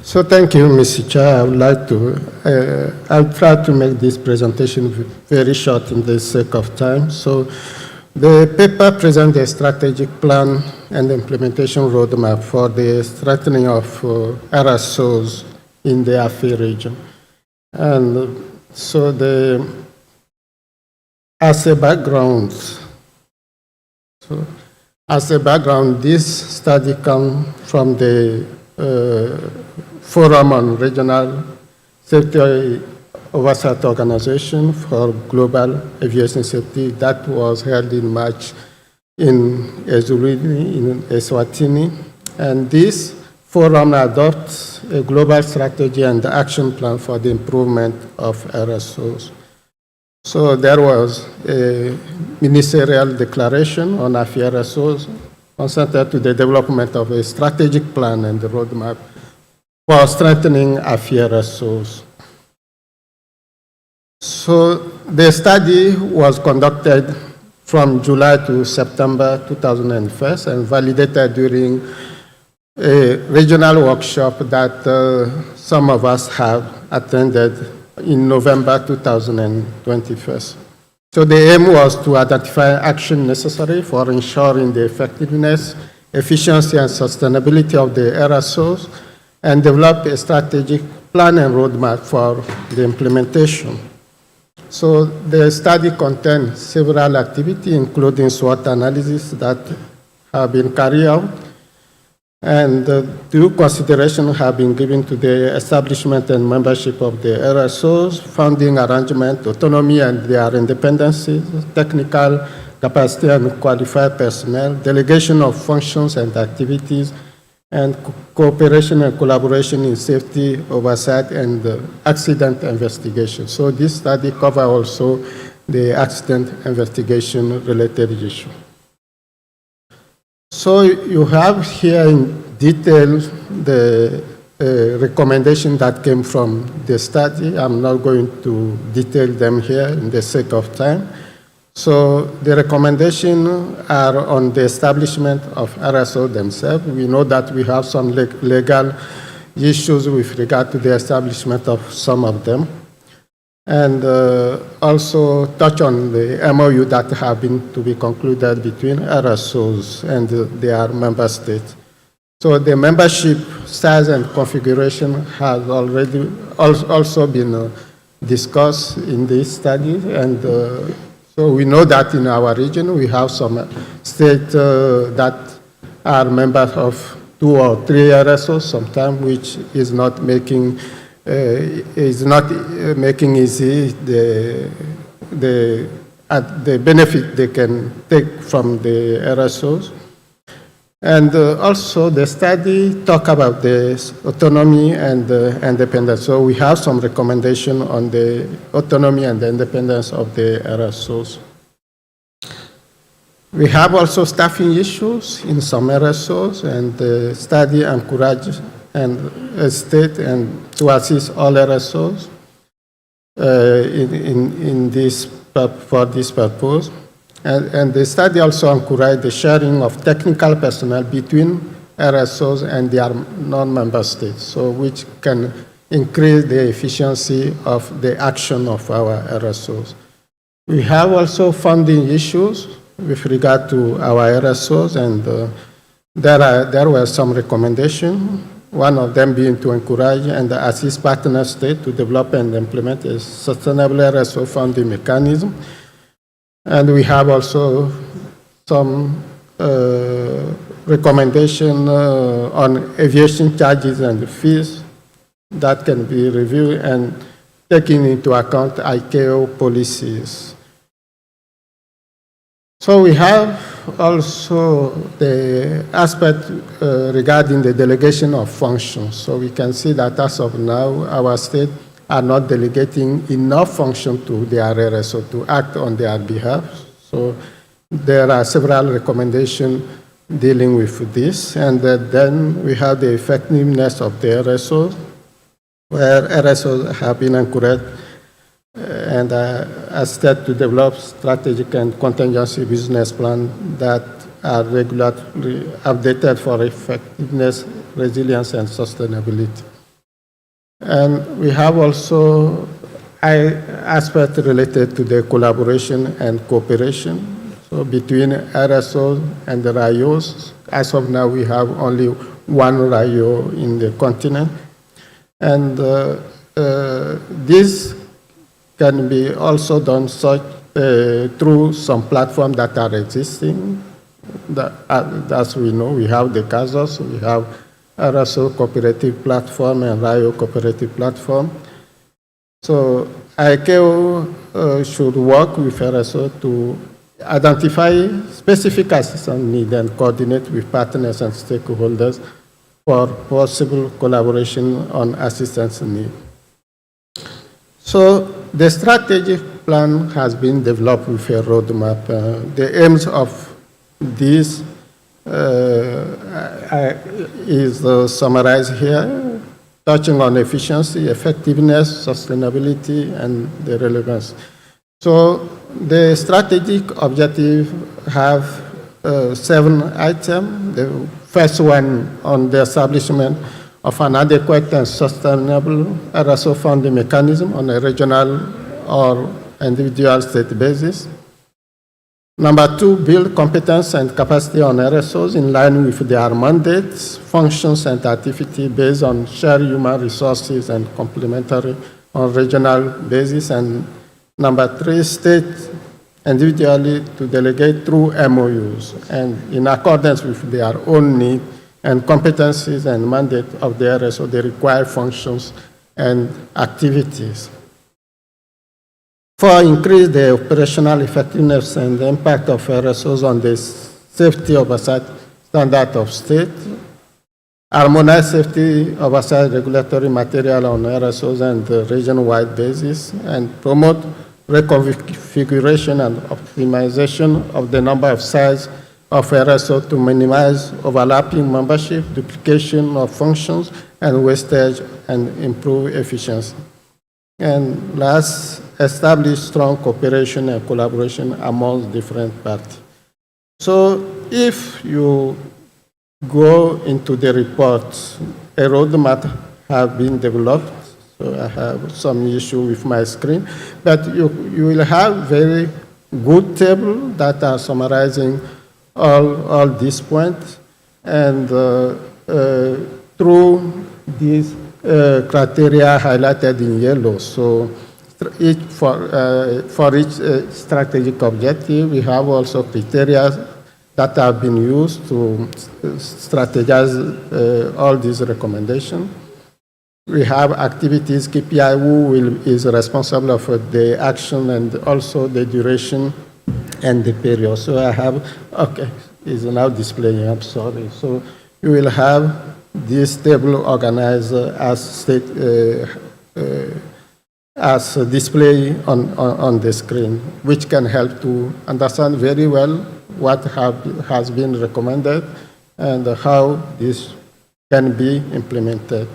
So thank you, Mr. Chair. I would like to, I'll try to make this presentation very short in the sake of time. So the paper presents a strategic plan and implementation roadmap for the strengthening of RSOs in the AFI region. And so as a background, so As a background, this study comes from the Forum on Regional Safety Oversight Organization for Global Aviation Safety that was held in March in Ezulini, in Eswatini. And this forum adopts a global strategy and action plan for the improvement of aerosols. So there was a ministerial declaration on AFI aerosols concerted to the development of a strategic plan and the roadmap for strengthening AFI aerosols. So the study was conducted from July to September 2001 and validated during a regional workshop that some of us have attended in November 2021. So the aim was to identify action necessary for ensuring the effectiveness, efficiency, and sustainability of the aerosols and develop a strategic plan and roadmap for the implementation. So the study contained several activities, including SWOT analysis that have been carried out, and due consideration have been given to the establishment and membership of the aerosols, funding arrangement, autonomy and their independencies, technical capacity and qualified personnel, delegation of functions and activities, and cooperation and collaboration in safety oversight and accident investigation. So this study covers also the accident investigation related issue. So you have here in detail the recommendation that came from the study. I'm not going to detail them here in the sake of time. So the recommendations are on the establishment of aerosol themselves. We know that we have some legal issues with regard to the establishment of some of them. And also touch on the MOU that have been to be concluded between aerosols and their member states. So the membership size and configuration has already also been discussed in this study, and so we know that in our region we have some states that are members of 2 or 3 aerosols sometimes, which is not making easy the benefit they can take from the aerosols. And also the study talk about the autonomy and independence. So we have some recommendation on the autonomy and the independence of the aerosols. We have also staffing issues in some aerosols, and the study encourages and state and to assist all aerosols for this purpose. And the study also encouraged the sharing of technical personnel between aerosols and their non-member states, so which can increase the efficiency of the action of our aerosols. We have also funding issues with regard to our aerosols, and there were some recommendations, one of them being to encourage and assist partner states to develop and implement a sustainable aerosol funding mechanism. And we have also some recommendation on aviation charges and fees that can be reviewed and taking into account ICAO policies. So we have also the aspect regarding the delegation of functions. So we can see that as of now, our state are not delegating enough function to their aerosol to act on their behalf. So there are several recommendations dealing with this. And then we have the effectiveness of the aerosols, where aerosols have been encouraged and asked to develop strategic and contingency business plans that are regularly updated for effectiveness, resilience, and sustainability. And we have also aspects related to the collaboration and cooperation. So between aerosol and the RIOs, as of now we have only one RIO in the continent. And this can be also done through some platforms that are existing As we know, we have the CASOS, we have RSO Cooperative Platform and RIO Cooperative Platform. So ICAO should work with RSO to identify specific assistance needs and coordinate with partners and stakeholders for possible collaboration on assistance needs. So the strategic plan has been developed with a roadmap. The aims of this is summarized here, touching on efficiency, effectiveness, sustainability, and the relevance. So the strategic objective have 7 items. The first one on the establishment of an adequate and sustainable RSO funding mechanism on a regional or individual state basis. Number 2, build competence and capacity on RSOs in line with their mandates, functions, and activity based on shared human resources and complementary on regional basis. And number 3, state individually to delegate through MOUs and in accordance with their own needs and competencies and mandate of the RSO, the required functions and activities. 4, increase the operational effectiveness and the impact of RSOs on the safety oversight standard of state. Harmonize safety oversight regulatory material on RSOs and the region-wide basis, and promote reconfiguration and optimization of the number of sites of RSO to minimize overlapping membership, duplication of functions, and wastage, and improve efficiency. And last, establish strong cooperation and collaboration among different parties. So if you go into the report, a roadmap have been developed. So I have some issue with my screen, but you will have very good table that are summarizing all these points, and through these criteria highlighted in yellow. So for each strategic objective, we have also criteria that have been used to strategize all these recommendations. We have activities, KPI, who is responsible for the action and also the duration and the period. So I have, okay, it's now displaying, I'm sorry. So you will have this table organized as display on the screen, which can help to understand very well what has been recommended and how this can be implemented.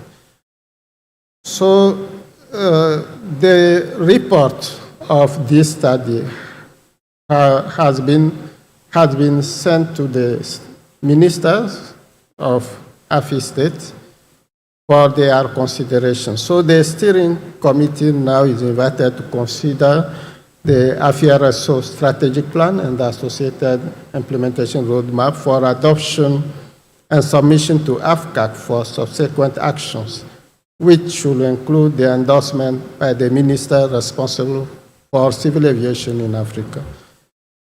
So the report of this study has been sent to the ministers of AFI states for their consideration. So the steering committee now is invited to consider the AFI RSO strategic plan and the associated implementation roadmap for adoption and submission to AFCAC for subsequent actions, which should include the endorsement by the minister responsible for civil aviation in Africa,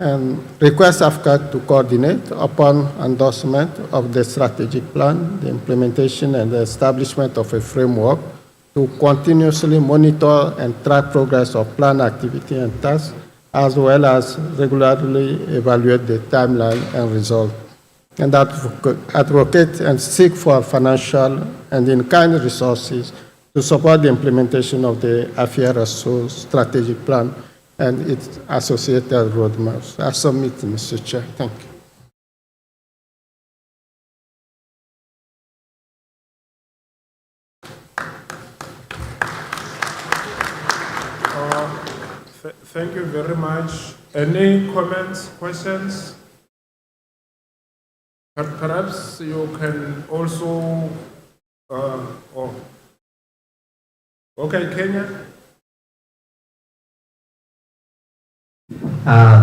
and request AFCAC to coordinate upon endorsement of the strategic plan, the implementation and the establishment of a framework to continuously monitor and track progress of plan activity and tasks, as well as regularly evaluate the timeline and result, and advocate and seek for financial and in-kind resources to support the implementation of the AFI RSO strategic plan and its associated roadmaps. I submit, Mr. Chair. Thank you. Thank you very much. Any comments, questions? Perhaps you can also, okay, Kenya.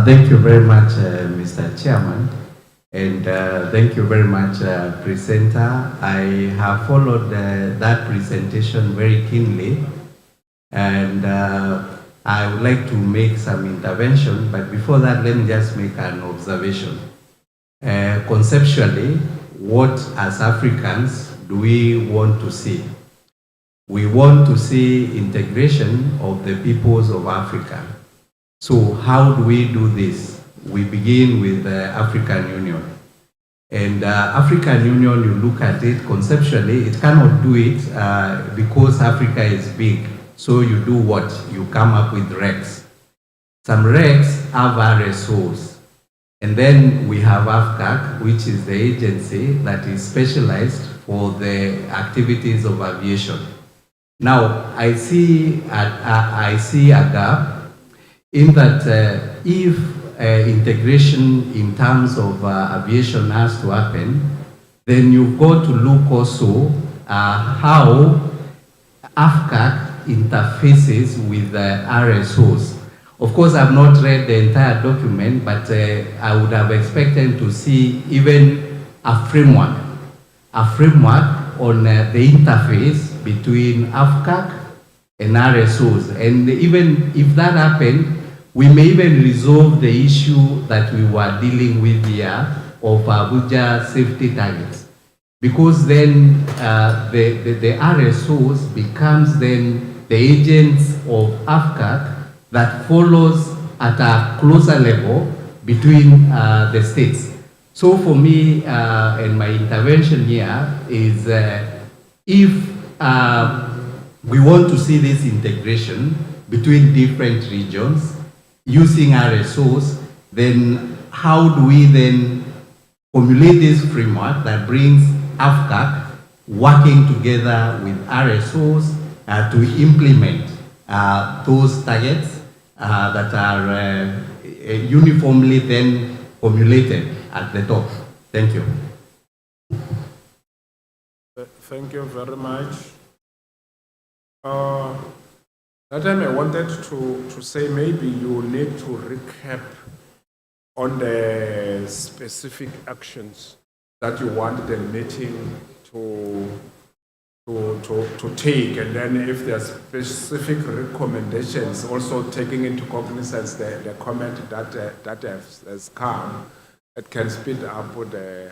Thank you very much, Mr. Chairman, and thank you very much, presenter. I have followed that presentation very keenly, and I would like to make some intervention, but before that, let me just make an observation. conceptually, what as Africans do we want to see? We want to see integration of the peoples of Africa. So how do we do this? We begin with the African Union. And African Union, you look at it conceptually, it cannot do it because Africa is big. So you do what? You come up with regs. Some regs have RSOs. And then we have AFCAC, which is the agency that is specialized for the activities of aviation. Now, I see a gap in that if integration in terms of aviation has to happen, then you've got to look also how AFCAC interfaces with RSOs. Of course, I've not read the entire document, but I would have expected to see even a framework on the interface between AFCAC and RSOs. And even if that happened, we may even resolve the issue that we were dealing with here of Abuja safety targets. Because then the RSOs becomes then the agents of AFCAC that follows at a closer level between the states. So for me, and my intervention here is if we want to see this integration between different regions using RSOs, then how do we then formulate this framework that brings AFCAC working together with RSOs to implement those targets that are uniformly then formulated at the top. Thank you. Thank you very much. That time I wanted to say maybe you need to recap on the specific actions that you want the meeting to take, and then if there are specific recommendations, also taking into cognizance the comment that has come, it can speed up with the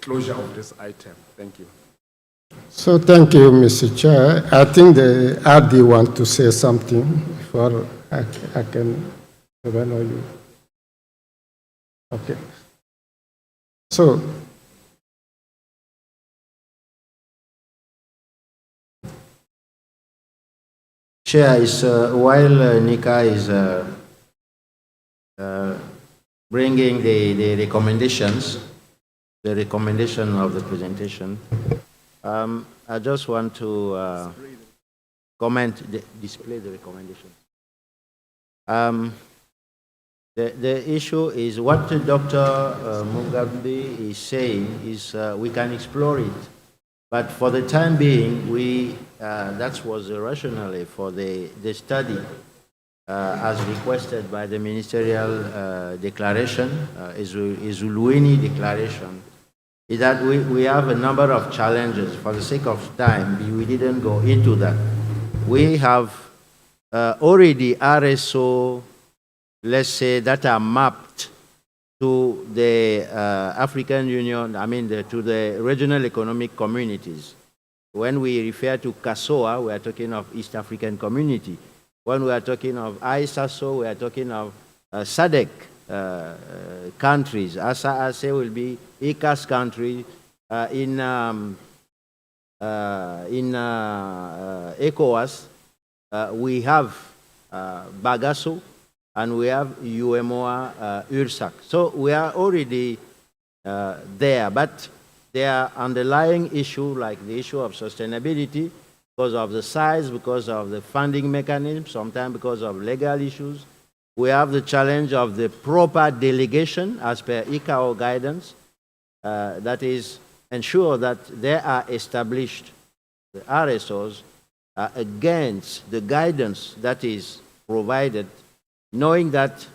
closure of this item. Thank you. So thank you, Mr. Chair. I think the RD want to say something before I can know you. Okay. So. Chair, is, while Nika is bringing the recommendations, the recommendation of the presentation, I just want to display the recommendation. The issue is what Dr. Mugabe is saying is we can explore it, but for the time being, that was the rationale for the study as requested by the ministerial declaration, Izuluini declaration, is that we have a number of challenges. For the sake of time, we didn't go into that. We have already RSO, let's say, that are mapped to the African Union, to the regional economic communities. When we refer to CASOA, we are talking of East African Community. When we are talking of ISASO, we are talking of SADC countries. ASA will be ECAS countries. In ECOWAS, we have Bagasso, and we have UMOA URSAC. So we are already there, but there are underlying issues like the issue of sustainability because of the size, because of the funding mechanism, sometimes because of legal issues. We have the challenge of the proper delegation as per ICAO guidance, that is, ensure that they are established, the RSOs, against the guidance that is provided, knowing that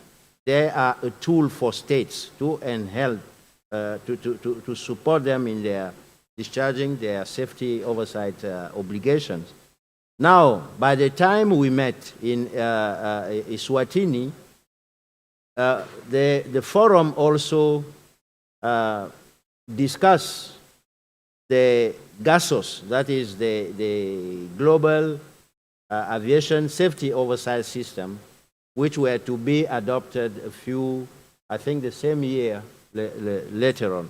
they are a tool for states to help to support them in their discharging their safety oversight obligations. Now, by the time we met in Eswatini, the forum also discuss the GASOS, that is the Global Aviation Safety Oversight System, which were to be adopted I think the same year later on.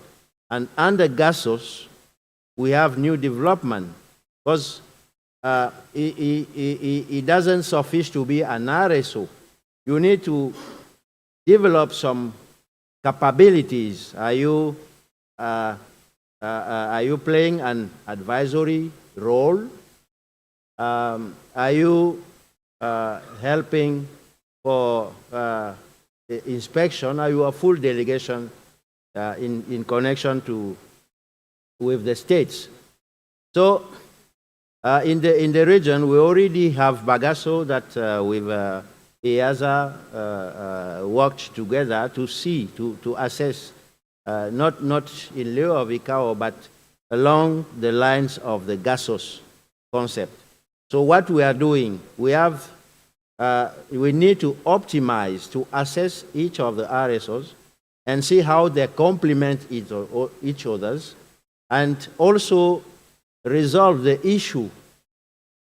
And under GASOS, we have new development, because it doesn't suffice to be an RSO. You need to develop some capabilities. Are you playing an advisory role? Are you helping for inspection? Are you a full delegation in connection with the states? So in the region, we already have Bagasso that with EASA worked together to see, to assess, not in lieu of ICAO, but along the lines of the GASOS concept. So what we are doing, we need to optimize, to assess each of the RSOs and see how they complement each other's, and also resolve the issue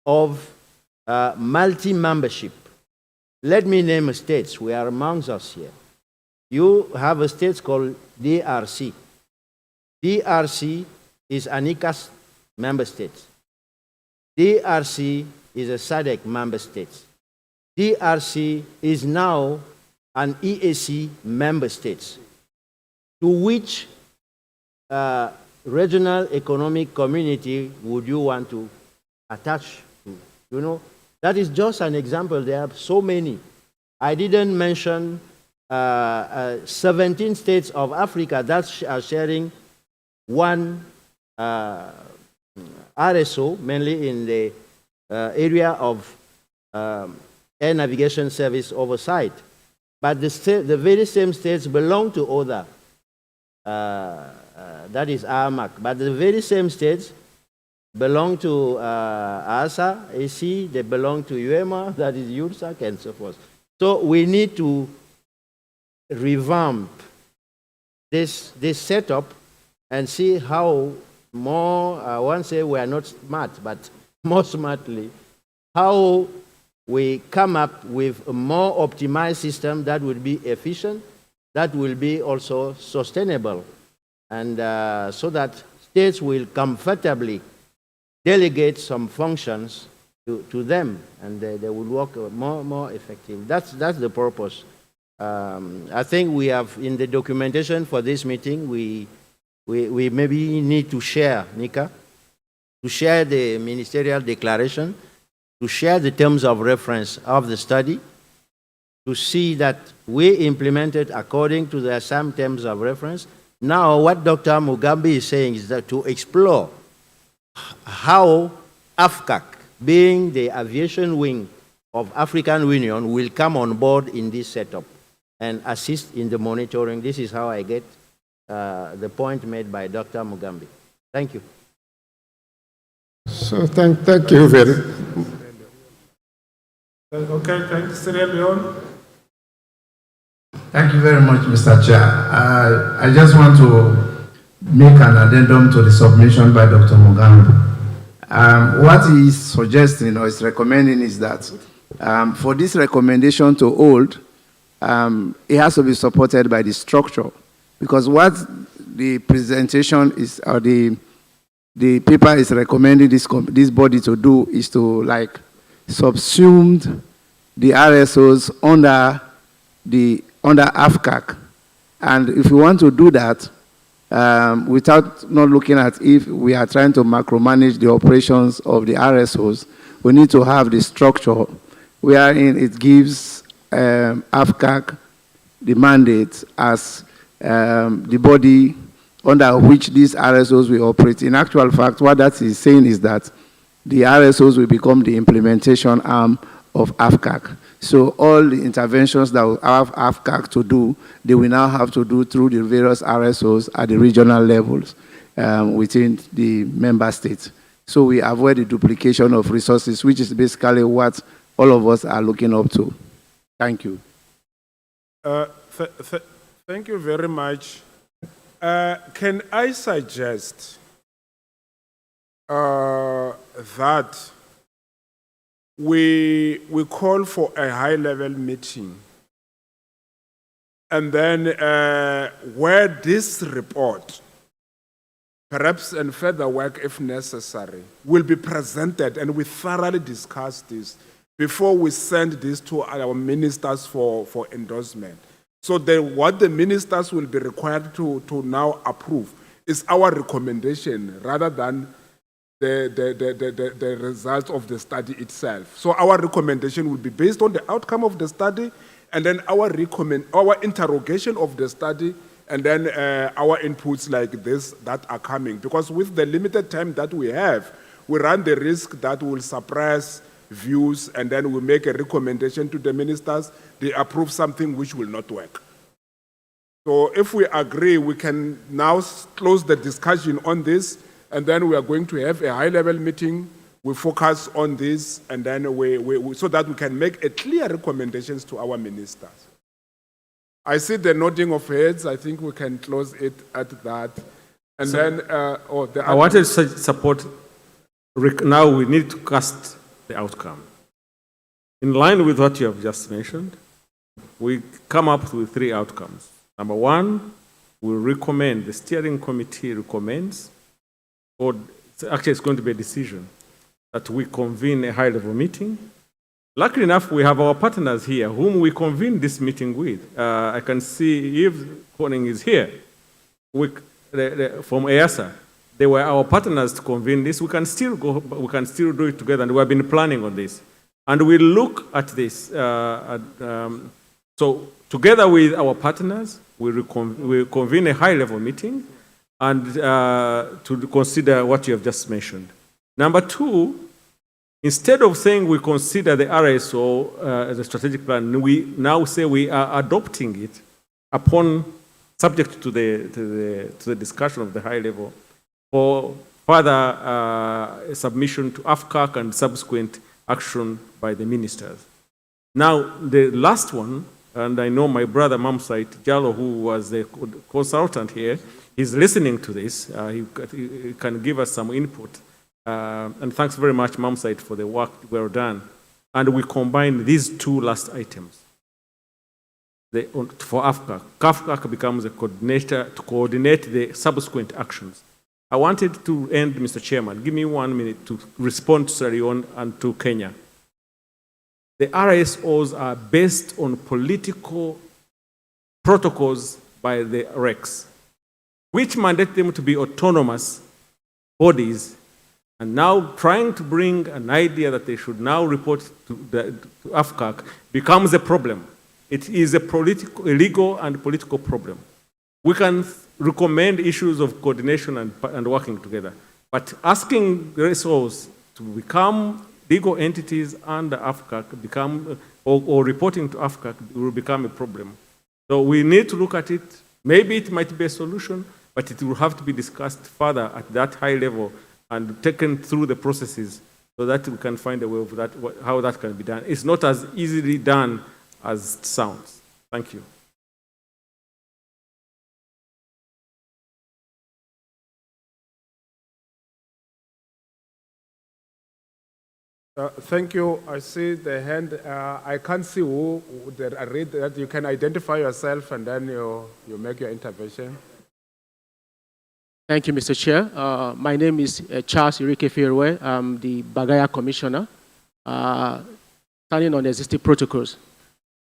of multi-membership. Let me name states. We are amongst us here. You have a state called DRC. DRC is an ICAS member state. DRC is a SADC member state. DRC is now an EAC member state, to which regional economic community would you want to attach to? You know, that is just an example. There are so many. I didn't mention 17 states of Africa that are sharing one RSO, mainly in the area of air navigation service oversight. But the very same states belong to other. That is AMAC. But the very same states belong to ASA, AC, they belong to UEMA, that is URSAC, and so forth. So we need to revamp this setup and see how more, I won't say we are not smart, but more smartly, how we come up with a more optimized system that will be efficient, that will be also sustainable, and so that states will comfortably delegate some functions to them, and they will work more effective. That's the purpose. I think we have, in the documentation for this meeting, we maybe need to share, Nika, to share the ministerial declaration, to share the terms of reference of the study, to see that we implemented according to the same terms of reference. Now, what Dr. Mugambi is saying is that to explore how AFCAC, being the aviation wing of African Union, will come on board in this setup and assist in the monitoring. This is how I get the point made by Dr. Mugambi. Thank you. So thank you very much. Okay, thanks, Sierra Leone. Thank you very much, Mr. Chair. I just want to make an addendum to the submission by Dr. Mugambi. What he is suggesting or is recommending is that for this recommendation to hold, it has to be supported by the structure, because what the presentation is, or the paper is recommending this body to do is to like subsume the RSOs under AFCAC. And if we want to do that, without not looking at if we are trying to macromanage the operations of the RSOs, we need to have the structure wherein it gives AFCAC the mandate as the body under which these RSOs will operate. In actual fact, what that is saying is that the RSOs will become the implementation arm of AFCAC. So all the interventions that will have AFCAC to do, they will now have to do through the various RSOs at the regional levels within the member states. So we avoid the duplication of resources, which is basically what all of us are looking up to. Thank you. Thank you very much. Can I suggest that we call for a high-level meeting, and then where this report, perhaps and further work if necessary, will be presented, and we thoroughly discuss this before we send this to our ministers for endorsement. So what the ministers will be required to now approve is our recommendation rather than the results of the study itself. So our recommendation will be based on the outcome of the study, and then our interrogation of the study, and then our inputs like this that are coming. Because with the limited time that we have, we run the risk that we'll suppress views, and then we make a recommendation to the ministers, they approve something which will not work. So if we agree, we can now close the discussion on this, and then we are going to have a high-level meeting. We focus on this, and then so that we can make a clear recommendations to our ministers. I see the nodding of heads. I think we can close it at that. And so, then, I wanted to support. Now we need to cast the outcome. In line with what you have just mentioned, we come up with 3 outcomes. Number 1, we recommend, the steering committee recommends, or actually it's going to be a decision, that we convene a high-level meeting. Luckily enough, we have our partners here whom we convene this meeting with. I can see Yves Koning is here from EASA. They were our partners to convene this. We can still do it together, and we have been planning on this. And we look at this. So together with our partners, we convene a high-level meeting and to consider what you have just mentioned. Number 2, instead of saying we consider the RSO as a strategic plan, we now say we are adopting it upon subject to the discussion of the high level for further submission to AFCAC and subsequent action by the ministers. Now, the last one, and I know my brother Mamsite Jalo, who was the consultant here, is listening to this. He can give us some input. And thanks very much, Mamsite, for the work well done. And we combine these 2 last items. For AFCAC, AFCAC becomes a coordinator to coordinate the subsequent actions. I wanted to end, Mr. Chairman. Give me 1 minute to respond to Sierra Leone and to Kenya. The RSOs are based on political protocols by the RECs, which mandate them to be autonomous bodies, and now trying to bring an idea that they should now report to AFCAC becomes a problem. It is a legal and political problem. We can recommend issues of coordination and working together, but asking the RSOs to become legal entities under AFCAC or reporting to AFCAC will become a problem. So we need to look at it. Maybe it might be a solution, but it will have to be discussed further at that high level and taken through the processes so that we can find a way of that, how that can be done. It's not as easily done as it sounds. Thank you. Thank you. I see the hand. I can't see who. I read that you can identify yourself and then you make your intervention. Thank you, Mr. Chair. My name is Charles Irike Firwe. I'm the Bagaya Commissioner, standing on existing protocols.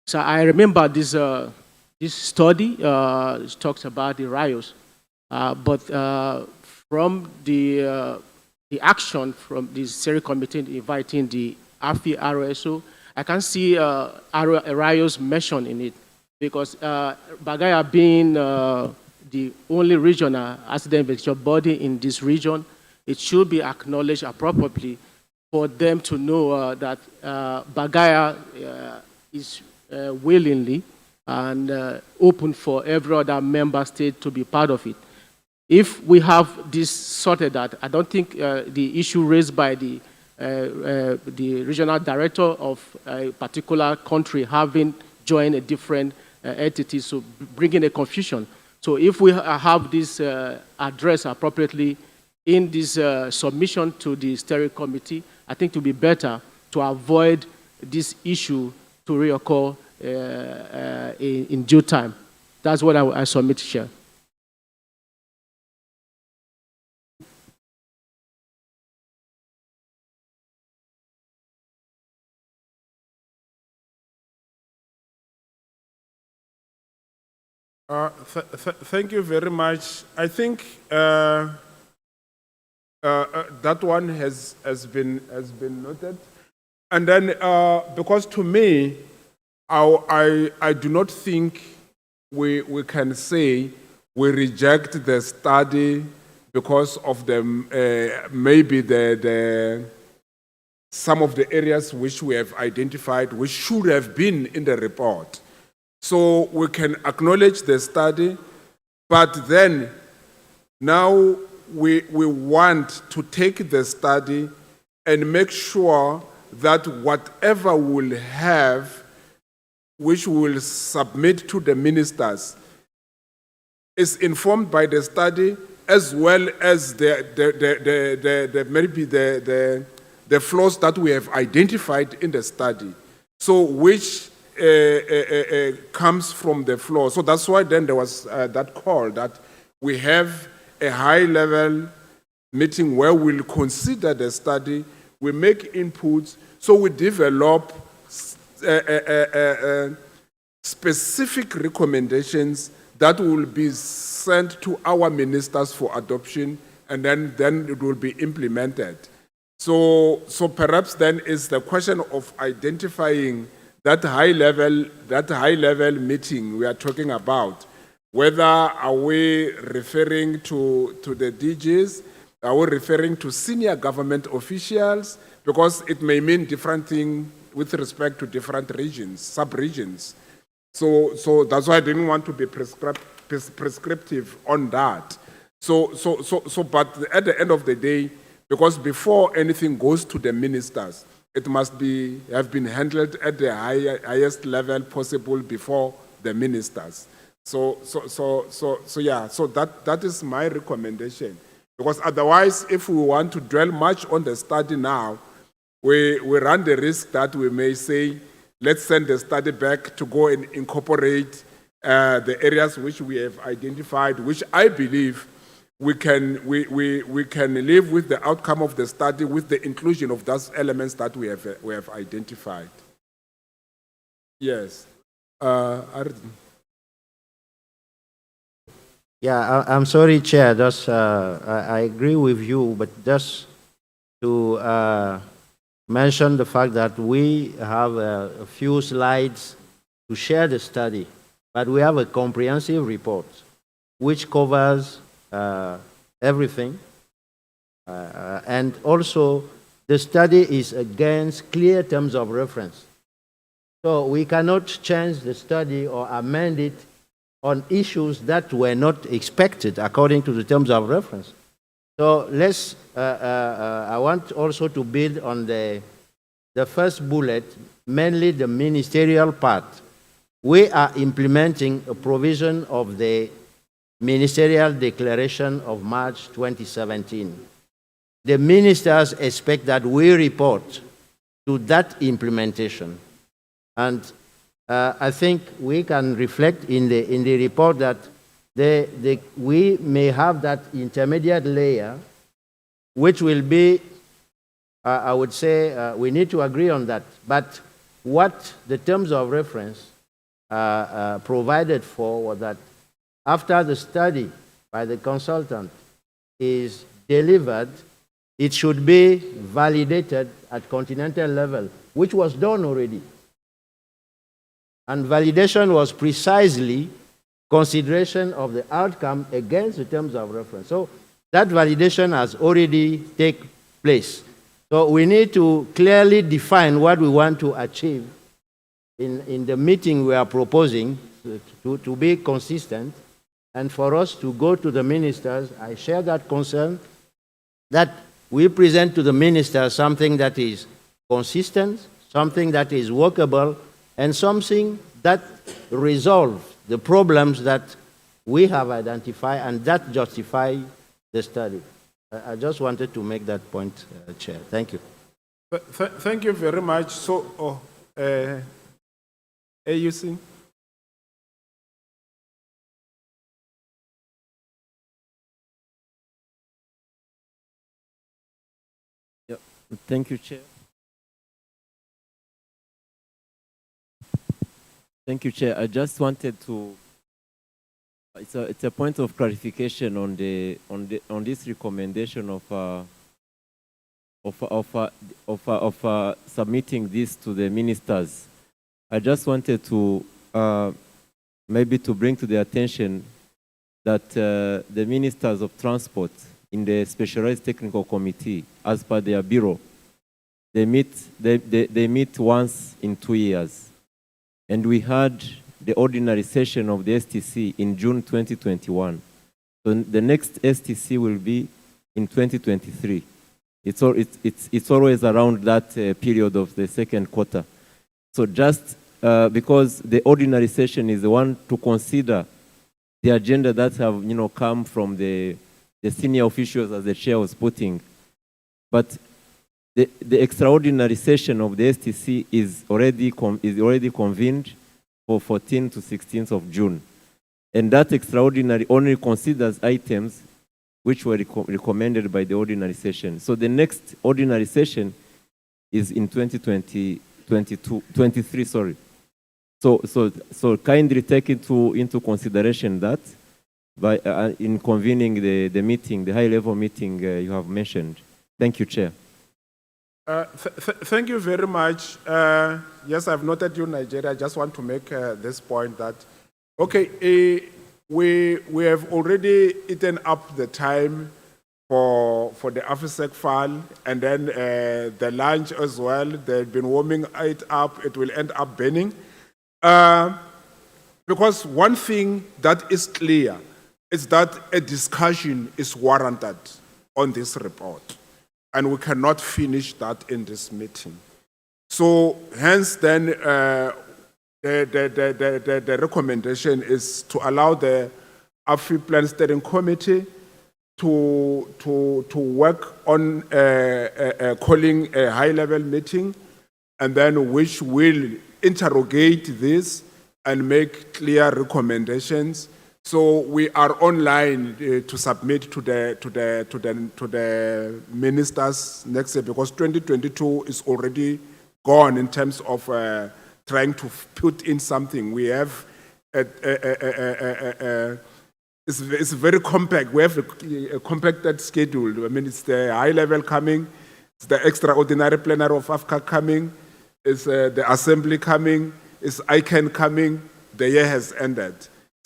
So I remember this study talks about the riots, but from the action from the Seri Committee inviting the AFI RSO, I can see riots mentioned in it, because Bagaya being the only regional accident investigation body in this region, it should be acknowledged appropriately for them to know that Bagaya is willingly and open for every other member state to be part of it. If we have this sorted out, I don't think the issue raised by the regional director of a particular country having joined a different entity, so bringing a confusion. So if we have this addressed appropriately in this submission to the steering committee, I think it will be better to avoid this issue to reoccur in due time. That's what I submit, Chair. Thank you very much. I think that one has been noted. And then, because to me, I do not think we can say we reject the study because of the maybe some of the areas which we have identified which should have been in the report. So we can acknowledge the study, but then now we want to take the study and make sure that whatever we'll have, which we will submit to the ministers, is informed by the study as well as maybe the flaws that we have identified in the study. So which comes from the floor. So that's why then there was that call that we have a high-level meeting where we'll consider the study, we make inputs, so we develop specific recommendations that will be sent to our ministers for adoption, and then it will be implemented. So perhaps then is the question of identifying that high level meeting we are talking about. Whether are we referring to the DGs, are we referring to senior government officials? Because it may mean different things with respect to different regions, sub-regions. So that's why I didn't want to be prescriptive on that. But at the end of the day, because before anything goes to the ministers, it must have been handled at the highest level possible before the ministers. So that is my recommendation. Because otherwise, if we want to dwell much on the study now, we run the risk that we may say, let's send the study back to go and incorporate the areas which we have identified, which I believe we can live with the outcome of the study with the inclusion of those elements that we have identified. Yes. Yeah, I'm sorry, Chair. Just I agree with you, but just to mention the fact that we have a few slides to share the study, but we have a comprehensive report which covers everything. And also, the study is against clear terms of reference. So we cannot change the study or amend it on issues that were not expected according to the terms of reference. So let's, I want also to build on the first bullet, mainly the ministerial part. We are implementing a provision of the Ministerial Declaration of March 2017. The ministers expect that we report to that implementation. And I think we can reflect in the report that we may have that intermediate layer, which will be, I would say, we need to agree on that. But what the terms of reference provided for was that after the study by the consultant is delivered, it should be validated at continental level, which was done already. And validation was precisely consideration of the outcome against the terms of reference. So that validation has already taken place. So we need to clearly define what we want to achieve in the meeting we are proposing to be consistent. And for us to go to the ministers, I share that concern, that we present to the ministers something that is consistent, something that is workable, and something that resolves the problems that we have identified, and that justifies the study. I just wanted to make that point, Chair. Thank you. Thank you very much. So, AUC. Thank you, Chair. Thank you, Chair. I just wanted to. It's a point of clarification on this recommendation of submitting this to the ministers. I just wanted to maybe to bring to their attention that the ministers of transport in the specialized technical committee, as per their bureau, they meet once in 2 years. And we had the ordinary session of the STC in June 2021. So the next STC will be in 2023. It's always around that period of the second quarter. So just because the ordinary session is the one to consider the agenda that have come from the senior officials, as the chair was putting, but the extraordinary session of the STC is already convened for 14th to 16th of June. And that extraordinary only considers items which were recommended by the ordinary session. So the next ordinary session is in 2023, sorry. So kindly take into consideration that by in convening the meeting, the high-level meeting you have mentioned. Thank you, Chair. Thank you very much. Yes, I've noted you, Nigeria. I just want to make this point that, okay, we have already eaten up the time for the AFISEC file, and then the lunch as well. They've been warming it up. It will end up burning. Because one thing that is clear is that a discussion is warranted on this report, and we cannot finish that in this meeting. So hence then the recommendation is to allow the AFI Plan Steering Committee to work on calling a high-level meeting, and then which will interrogate this and make clear recommendations. So we are online to submit to the ministers next year, because 2022 is already gone in terms of trying to put in something. We have it's very compact. We have a compacted schedule. I mean, it's the high level coming, it's the extraordinary plenary of AFCA coming, it's the assembly coming, it's ICANN coming. The year has ended.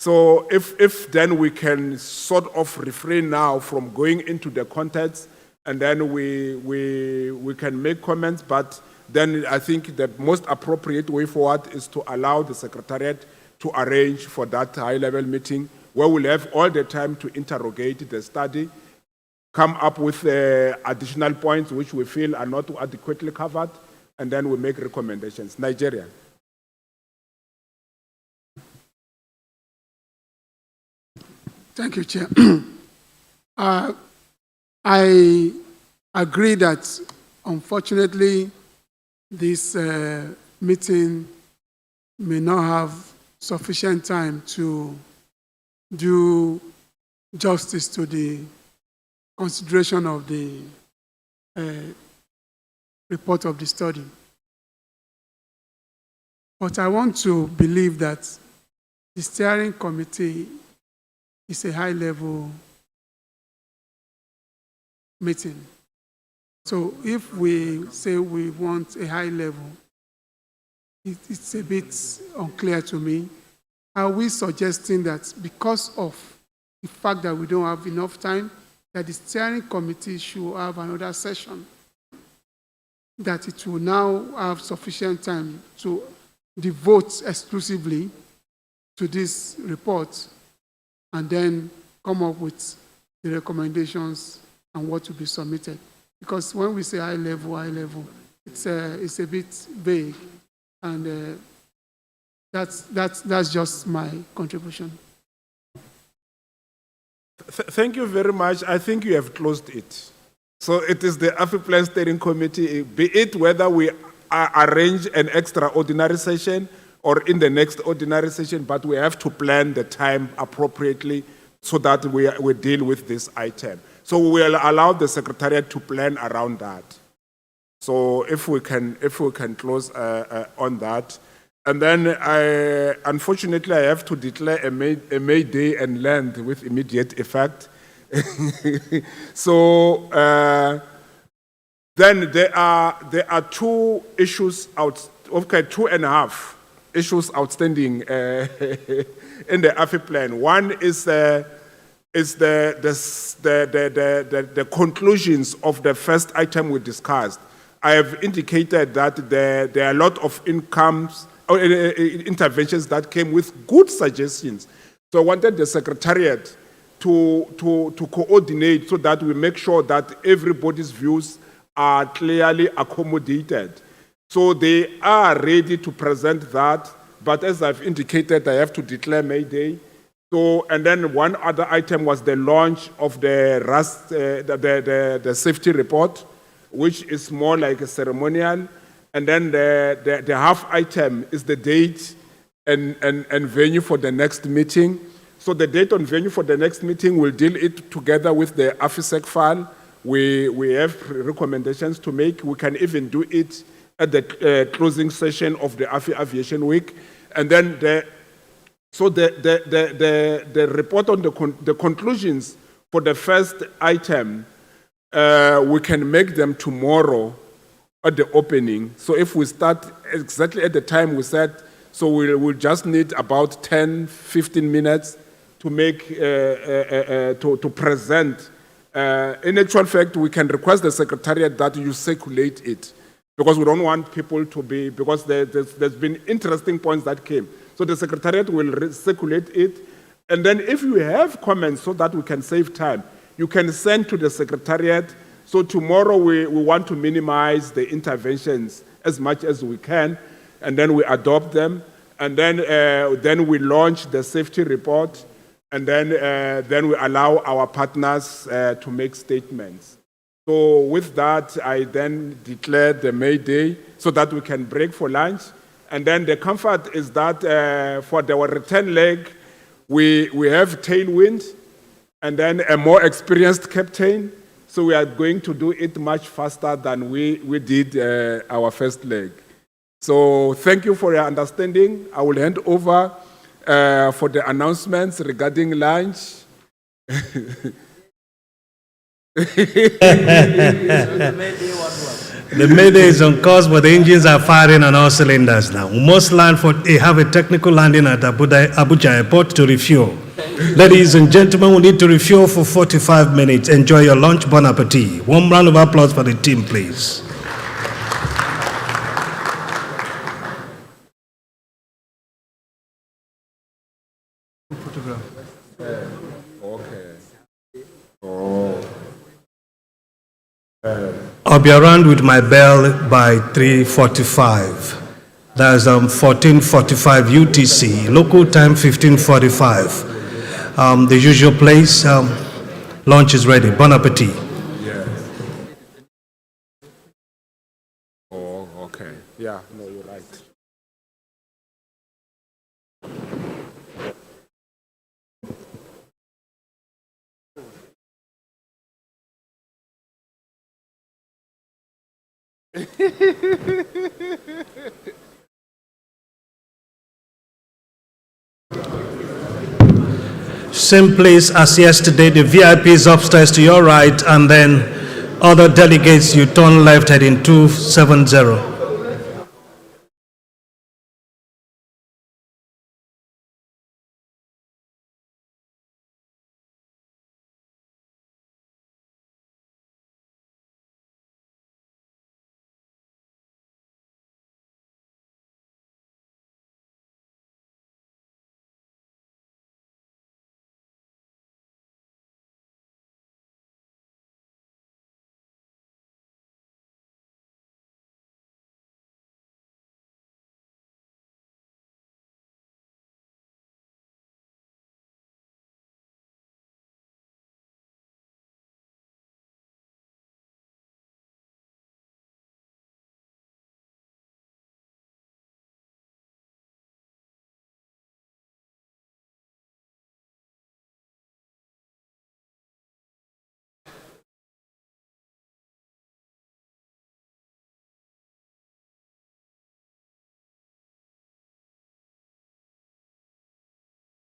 So if then we can sort of refrain now from going into the context, and then we can make comments, but then I think the most appropriate way forward is to allow the Secretariat to arrange for that high-level meeting, where we'll have all the time to interrogate the study, come up with additional points which we feel are not adequately covered, and then we make recommendations. Nigeria. Thank you, Chair. I agree that, unfortunately, this meeting may not have sufficient time to do justice to the consideration of the report of the study. But I want to believe that the steering committee is a high-level meeting. So if we say we want a high level, it's a bit unclear to me. Are we suggesting that because of the fact that we don't have enough time, that the steering committee should have another session, that it will now have sufficient time to devote exclusively to this report, and then come up with the recommendations and what to be submitted? Because when we say high level, it's a bit vague, and that's just my contribution. Thank you very much. I think you have closed it. So it is the AFI Plan Steering Committee, be it whether we arrange an extraordinary session or in the next ordinary session, but we have to plan the time appropriately so that we deal with this item. So we will allow the Secretariat to plan around that. So if we can close on that. And then unfortunately I have to declare a May Day and land with immediate effect. So then there are two issues two and a half issues outstanding in the AFI plan. One is the conclusions of the first item we discussed. I have indicated that there are a lot of interventions that came with good suggestions. So I wanted the Secretariat to coordinate so that we make sure that everybody's views are clearly accommodated. So they are ready to present that, but as I've indicated, I have to declare May Day. So, and then one other item was the launch of the safety report, which is more like a ceremonial. And then the half item is the date and venue for the next meeting. So the date and venue for the next meeting, we'll deal it together with the AFISEC file. We have recommendations to make. We can even do it at the closing session of the AFI Aviation Week. And then the report on the conclusions for the first item, we can make them tomorrow at the opening. So if we start exactly at the time we said, so we'll just need about 10, 15 minutes to make, to present. In actual fact, we can request the Secretariat that you circulate it because we don't want people to be, because there's been interesting points that came. So the Secretariat will circulate it. And then if you have comments so that we can save time, you can send to the Secretariat. So tomorrow we want to minimize the interventions as much as we can, and then we adopt them, and then we launch the safety report, and then we allow our partners to make statements. So with that, I then declare the May Day so that we can break for lunch. And then the comfort is that for the return leg, we have tailwind, and then a more experienced captain. So we are going to do it much faster than we did our first leg. So thank you for your understanding. I will hand over for the announcements regarding lunch. The Mayday is on course, but the engines are firing on all cylinders now. We must land have a technical landing at Abuja Airport to refuel. Ladies and gentlemen, we need to refuel for 45 minutes. Enjoy your lunch. Bon appetit. One round of applause for the team, please. I'll be around with my bell by 3:45. That's 14:45 UTC. Local time 15:45. The usual place. Lunch is ready. Bon appetit. Yes. Oh, okay. Yeah, no, you're right. Same place as yesterday. The VIP is upstairs to your right, and then other delegates, you turn left heading 270.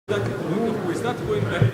We start going back.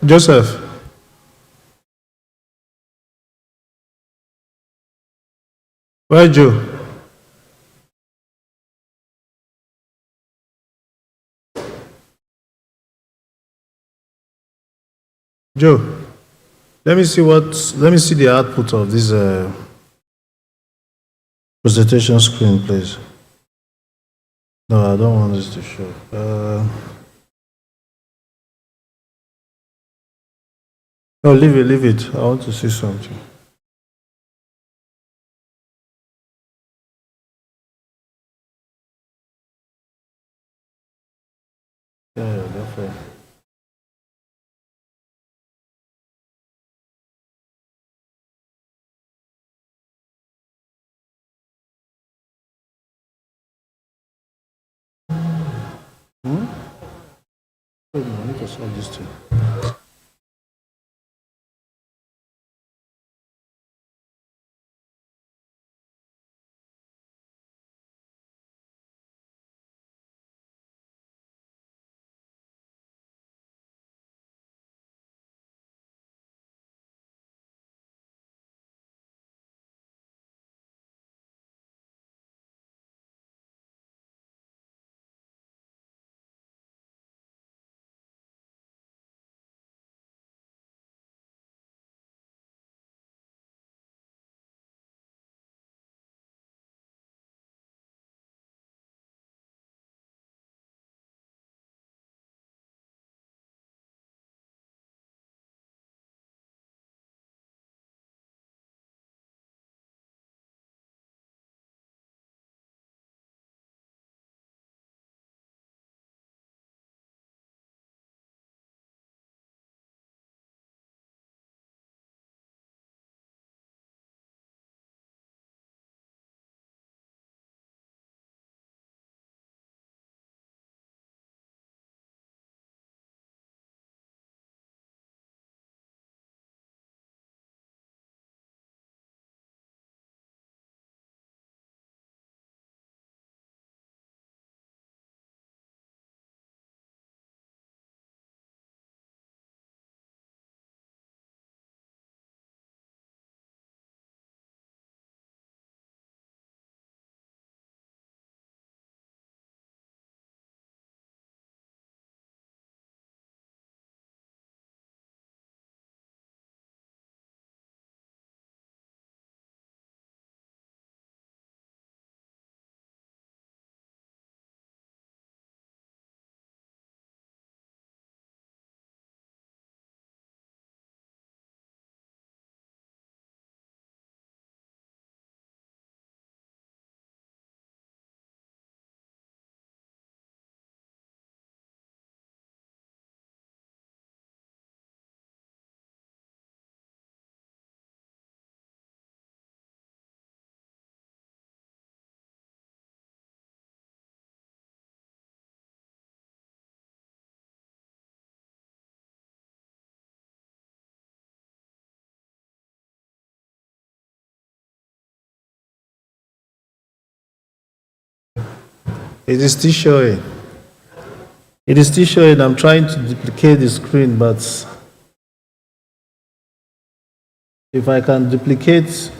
Joseph. Where Joe? Joe, let me see the output of this presentation screen, please. No, I don't want this to show. No, leave it. I want to see something. Yeah, definitely. Wait, no, I need to solve this thing. It is still showing. It is still showing. I'm trying to duplicate the screen, but if I can duplicate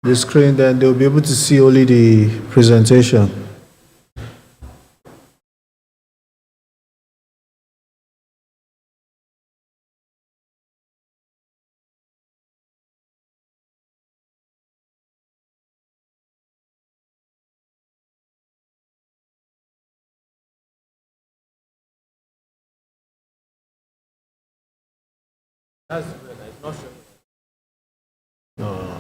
the screen, then they'll be able to see only the presentation. That's good. It's not showing. No.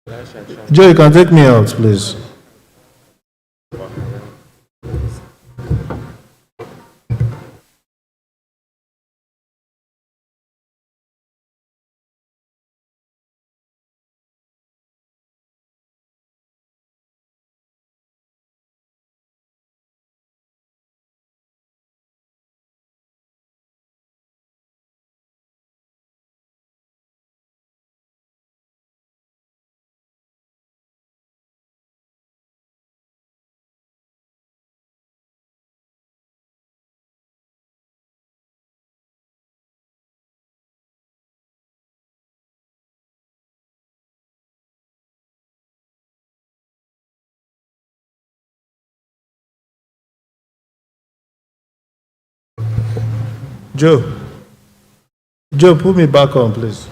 Joe, you can take me out, please. Joe. Joe, put me back on, please.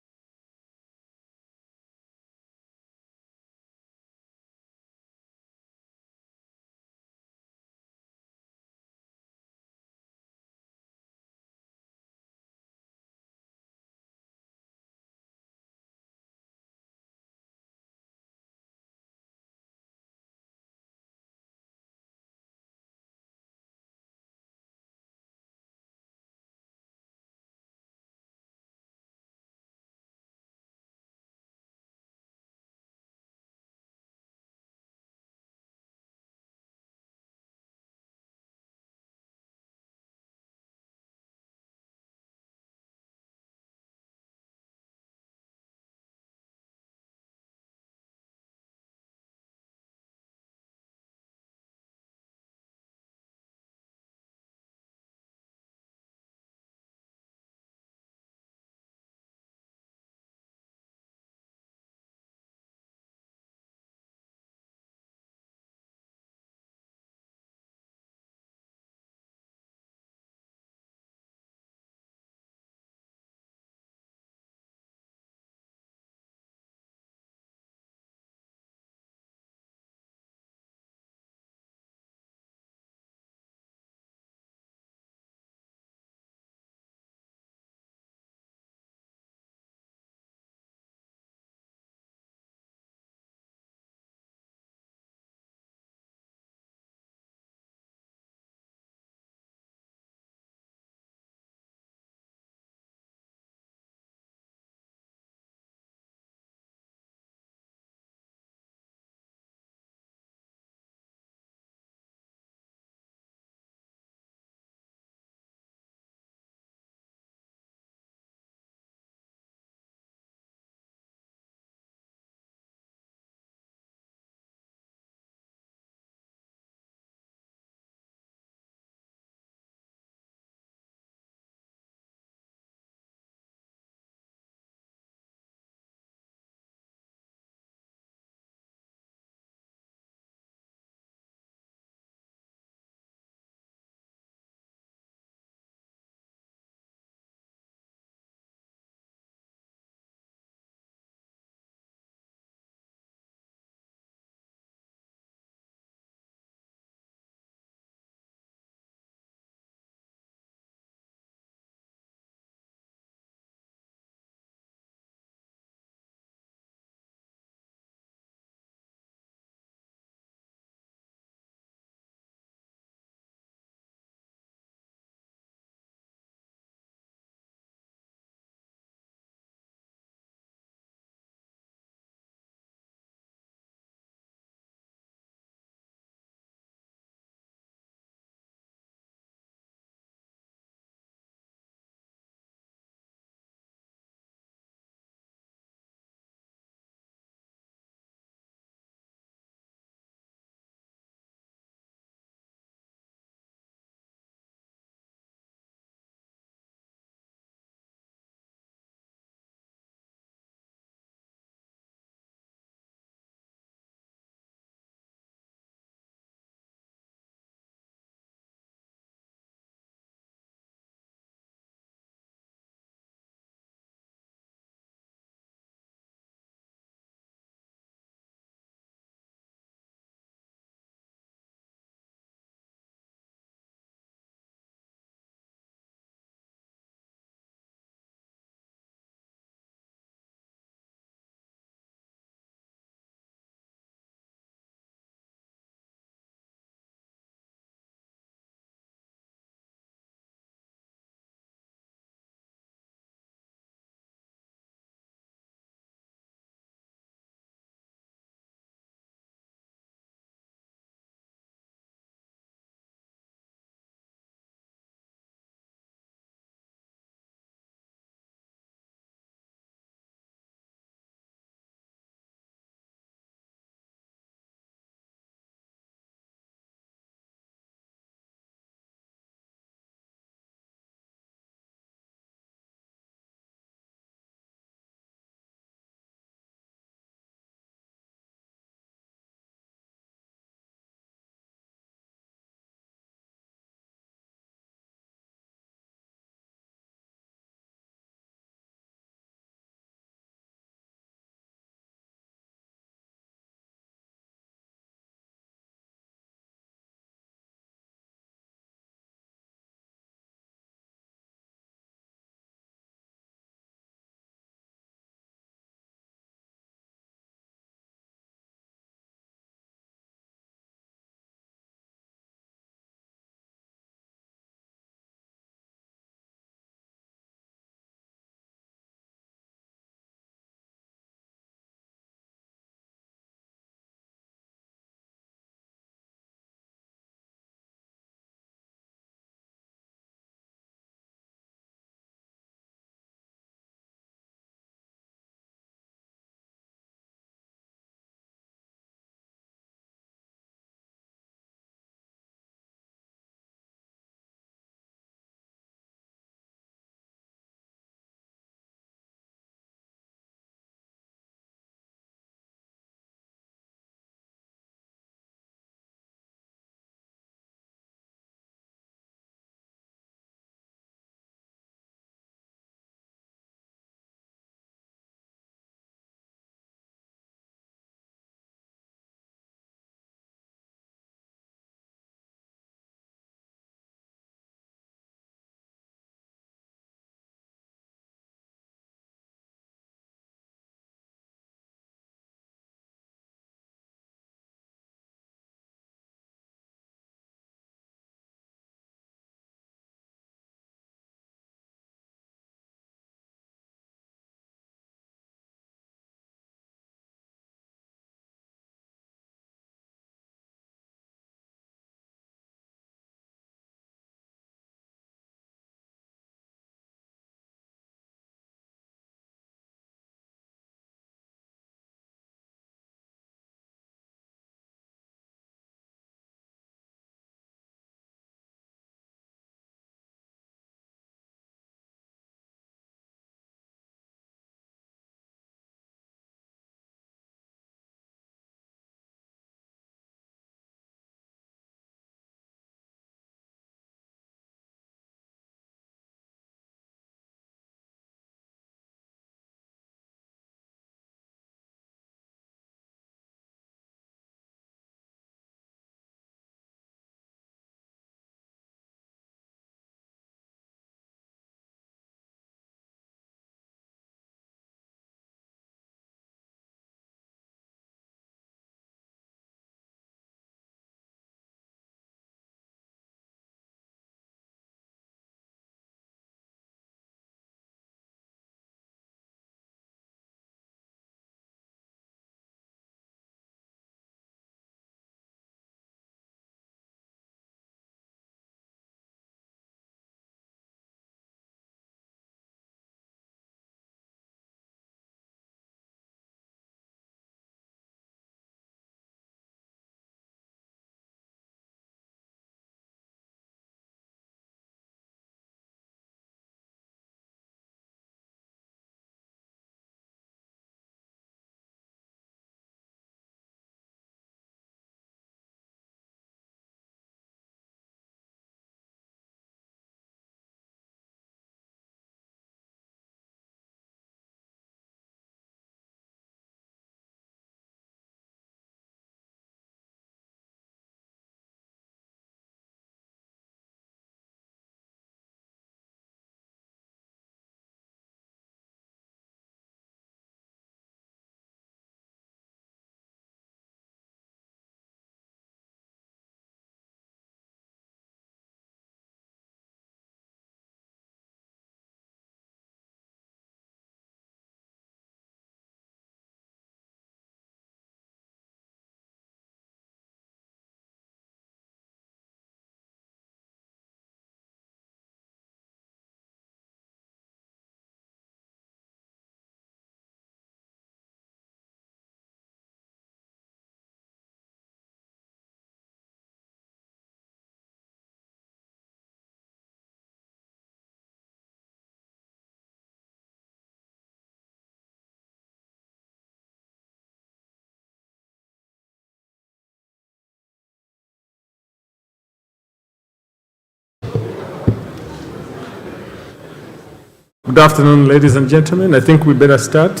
Good afternoon, ladies and gentlemen. I think we better start.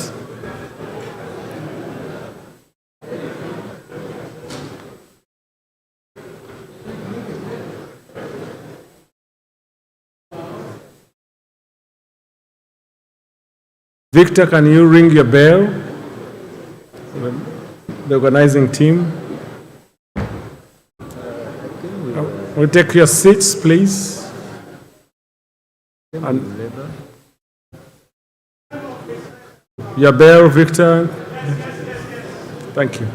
Victor, can you ring your bell? The organizing team. Will take your seats, please. And your bell, Victor. Thank you.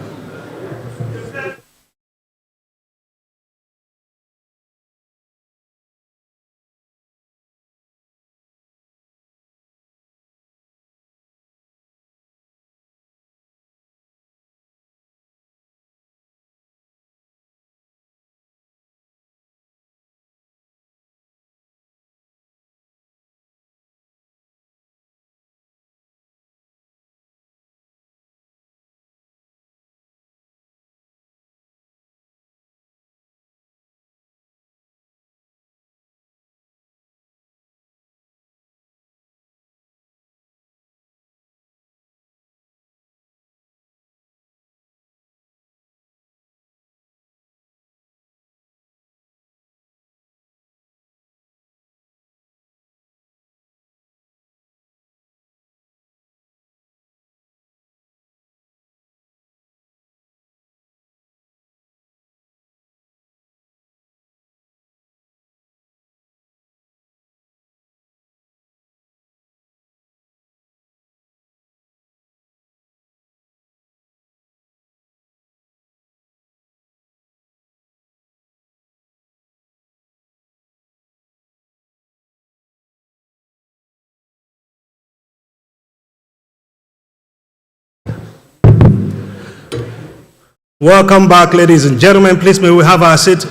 Welcome back, ladies and gentlemen. Please, may we have our seat?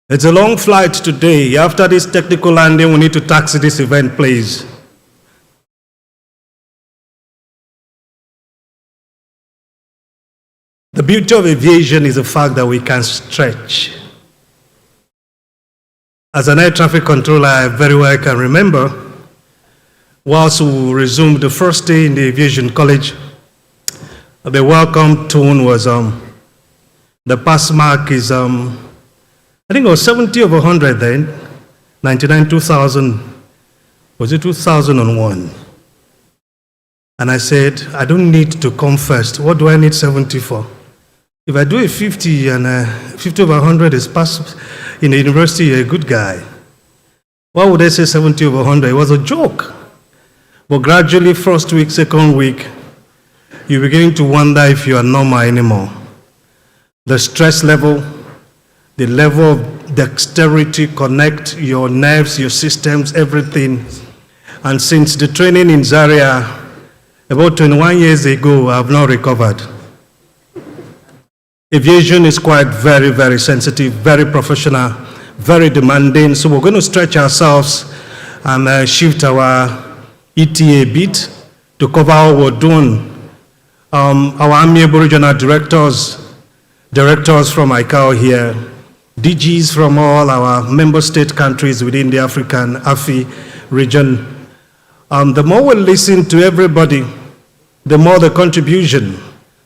It's a long flight today. After this technical landing, we need to taxi this event, please. The beauty of aviation is the fact that we can stretch. As an air traffic controller, I very well can remember, whilst we resumed the first day in the aviation college, the welcome tone was, the pass mark is, I think it was 70 over 100 then, 99, 2000, was it 2001? And I said, I don't need to come first. What do I need 70 for? If I do a 50 and 50 over 100 is passed in the university, you're a good guy. Why would I say 70 over 100? It was a joke. But gradually, first week, second week, you're beginning to wonder if you are normal anymore. The stress level, the level of dexterity connect your nerves, your systems, everything. And since the training in Zaria, about 21 years ago, I have not recovered. Aviation is quite very, very sensitive, very professional, very demanding. So we're going to stretch ourselves and shift our ETA a bit to cover what we're doing. Our amiable regional directors from ICAO here, DGs from all our member state countries within the African AFI region. The more we listen to everybody, the more the contribution.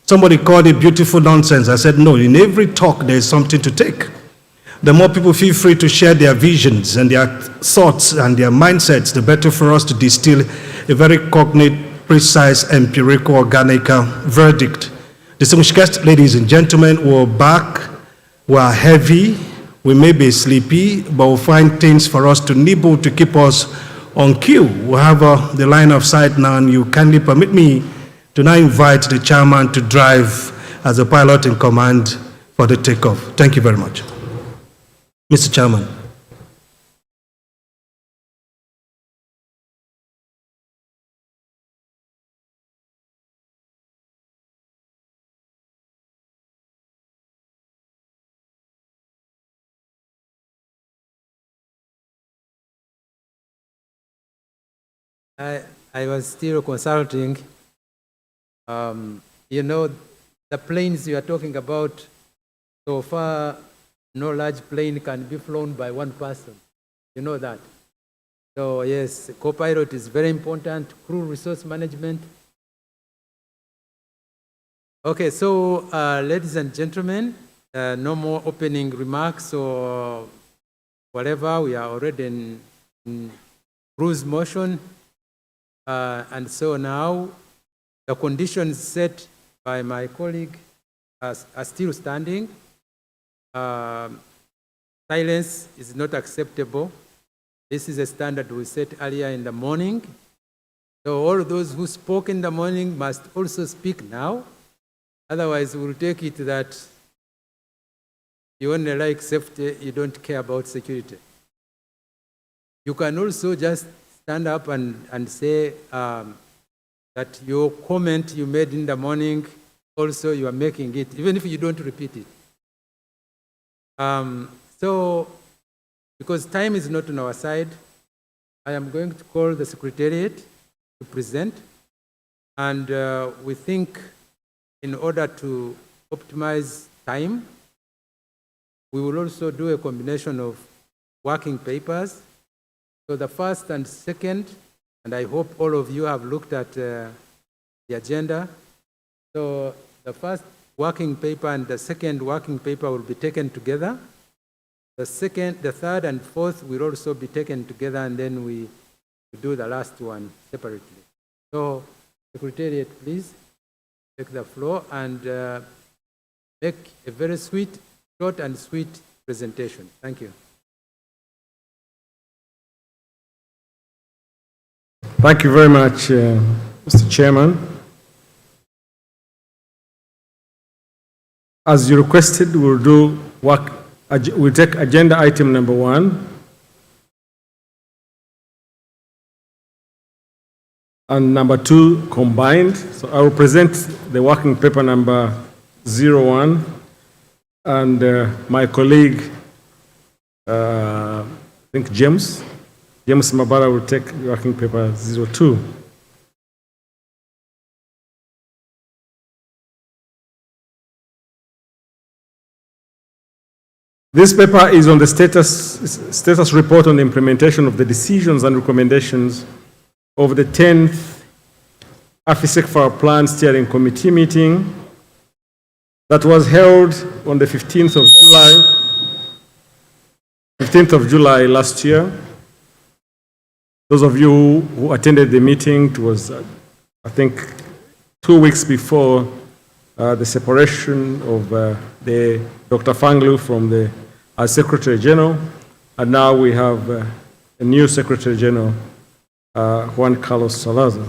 Somebody called it beautiful nonsense. I said, no, in every talk there's something to take. The more people feel free to share their visions and their thoughts and their mindsets, the better for us to distill a very cognate, precise, empirical, organic verdict. Distinguished guests, ladies and gentlemen, we're back. We're heavy. We may be sleepy, but we'll find things for us to nibble to keep us on cue. We have the line of sight now, and you kindly permit me to now invite the chairman to drive as a pilot in command for the takeoff. Thank you very much. Mr. Chairman. I was still consulting. You know, the planes you are talking about, so far, no large plane can be flown by one person. You know that. So yes, co-pilot is very important, crew resource management. Okay, so ladies and gentlemen, no more opening remarks or whatever. We are already in cruise motion. And so now the conditions set by my colleague are still standing. Silence is not acceptable. This is a standard we set earlier in the morning. So all those who spoke in the morning must also speak now. Otherwise, we'll take it that you only like safety, you don't care about security. You can also just stand up and say that your comment you made in the morning, also you are making it, even if you don't repeat it. So, because time is not on our side, I am going to call the Secretariat to present. And we think in order to optimize time, we will also do a combination of working papers. So the first and second, and I hope all of you have looked at the agenda. So the first working paper and the second working paper will be taken together. The third and fourth will also be taken together, and then we do the last one separately. So Secretariat, please take the floor and make a very short and sweet presentation. Thank you. Thank you very much, Mr. Chairman. As you requested, we'll take agenda item number 1 and number 2 combined. So I will present the working paper number 01, and my colleague, I think James Mabara will take working paper 02. This paper is on the status report on the implementation of the decisions and recommendations of the 10th AFI Plan Steering Committee meeting that was held on the 15th of July last year. Those of you who attended the meeting, it was, I think, 2 weeks before the separation of the Dr. Fanglu from the Secretary General, and now we have a new Secretary General, Juan Carlos Salazar.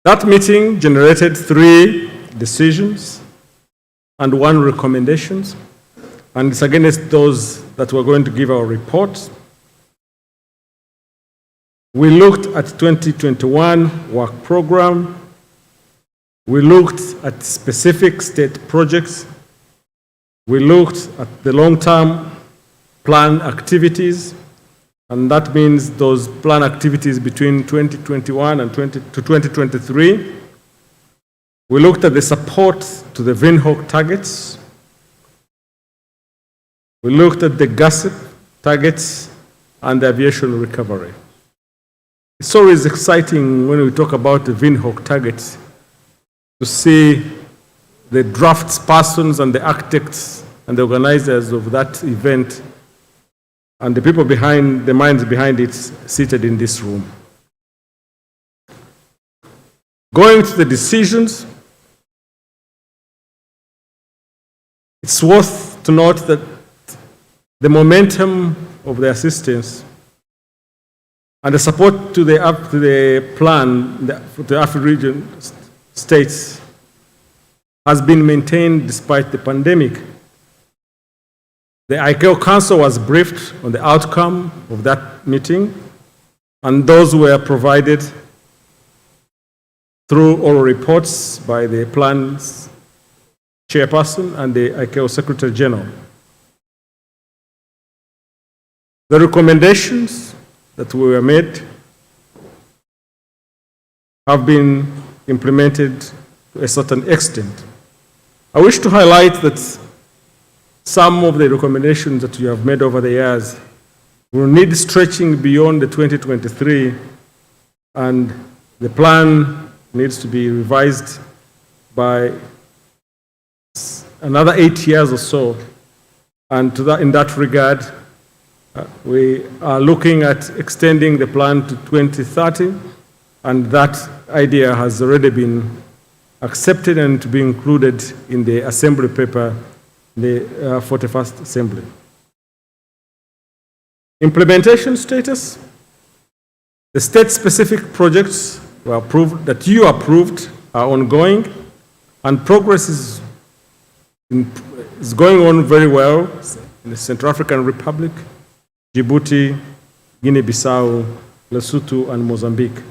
That meeting generated 3 decisions and 1 recommendation, and it's against those that we're going to give our report. We looked at 2021 work program. We looked at specific state projects. We looked at the long-term plan activities, and that means those plan activities between 2021 and 2023. We looked at the support to the Windhoek targets. We looked at the GASIP targets and the aviation recovery. It's always exciting when we talk about the Windhoek targets to see the draftspersons and the architects and the organizers of that event and the people behind, the minds behind it, seated in this room. Going to the decisions, it's worth to note that the momentum of the assistance and the support to the plan, the AFI region states, has been maintained despite the pandemic. The ICAO Council was briefed on the outcome of that meeting, and those were provided through oral reports by the plan's chairperson and the ICAO Secretary General. The recommendations that were made have been implemented to a certain extent. I wish to highlight that some of the recommendations that you have made over the years will need stretching beyond the 2023, and the plan needs to be revised by another 8 years or so. And in that regard, we are looking at extending the plan to 2030, and that idea has already been accepted and to be included in the assembly paper, the 41st Assembly. Implementation status. The state-specific projects were approved, that you approved, are ongoing, and progress is going on very well in the Central African Republic, Djibouti, Guinea-Bissau, Lesotho, and Mozambique.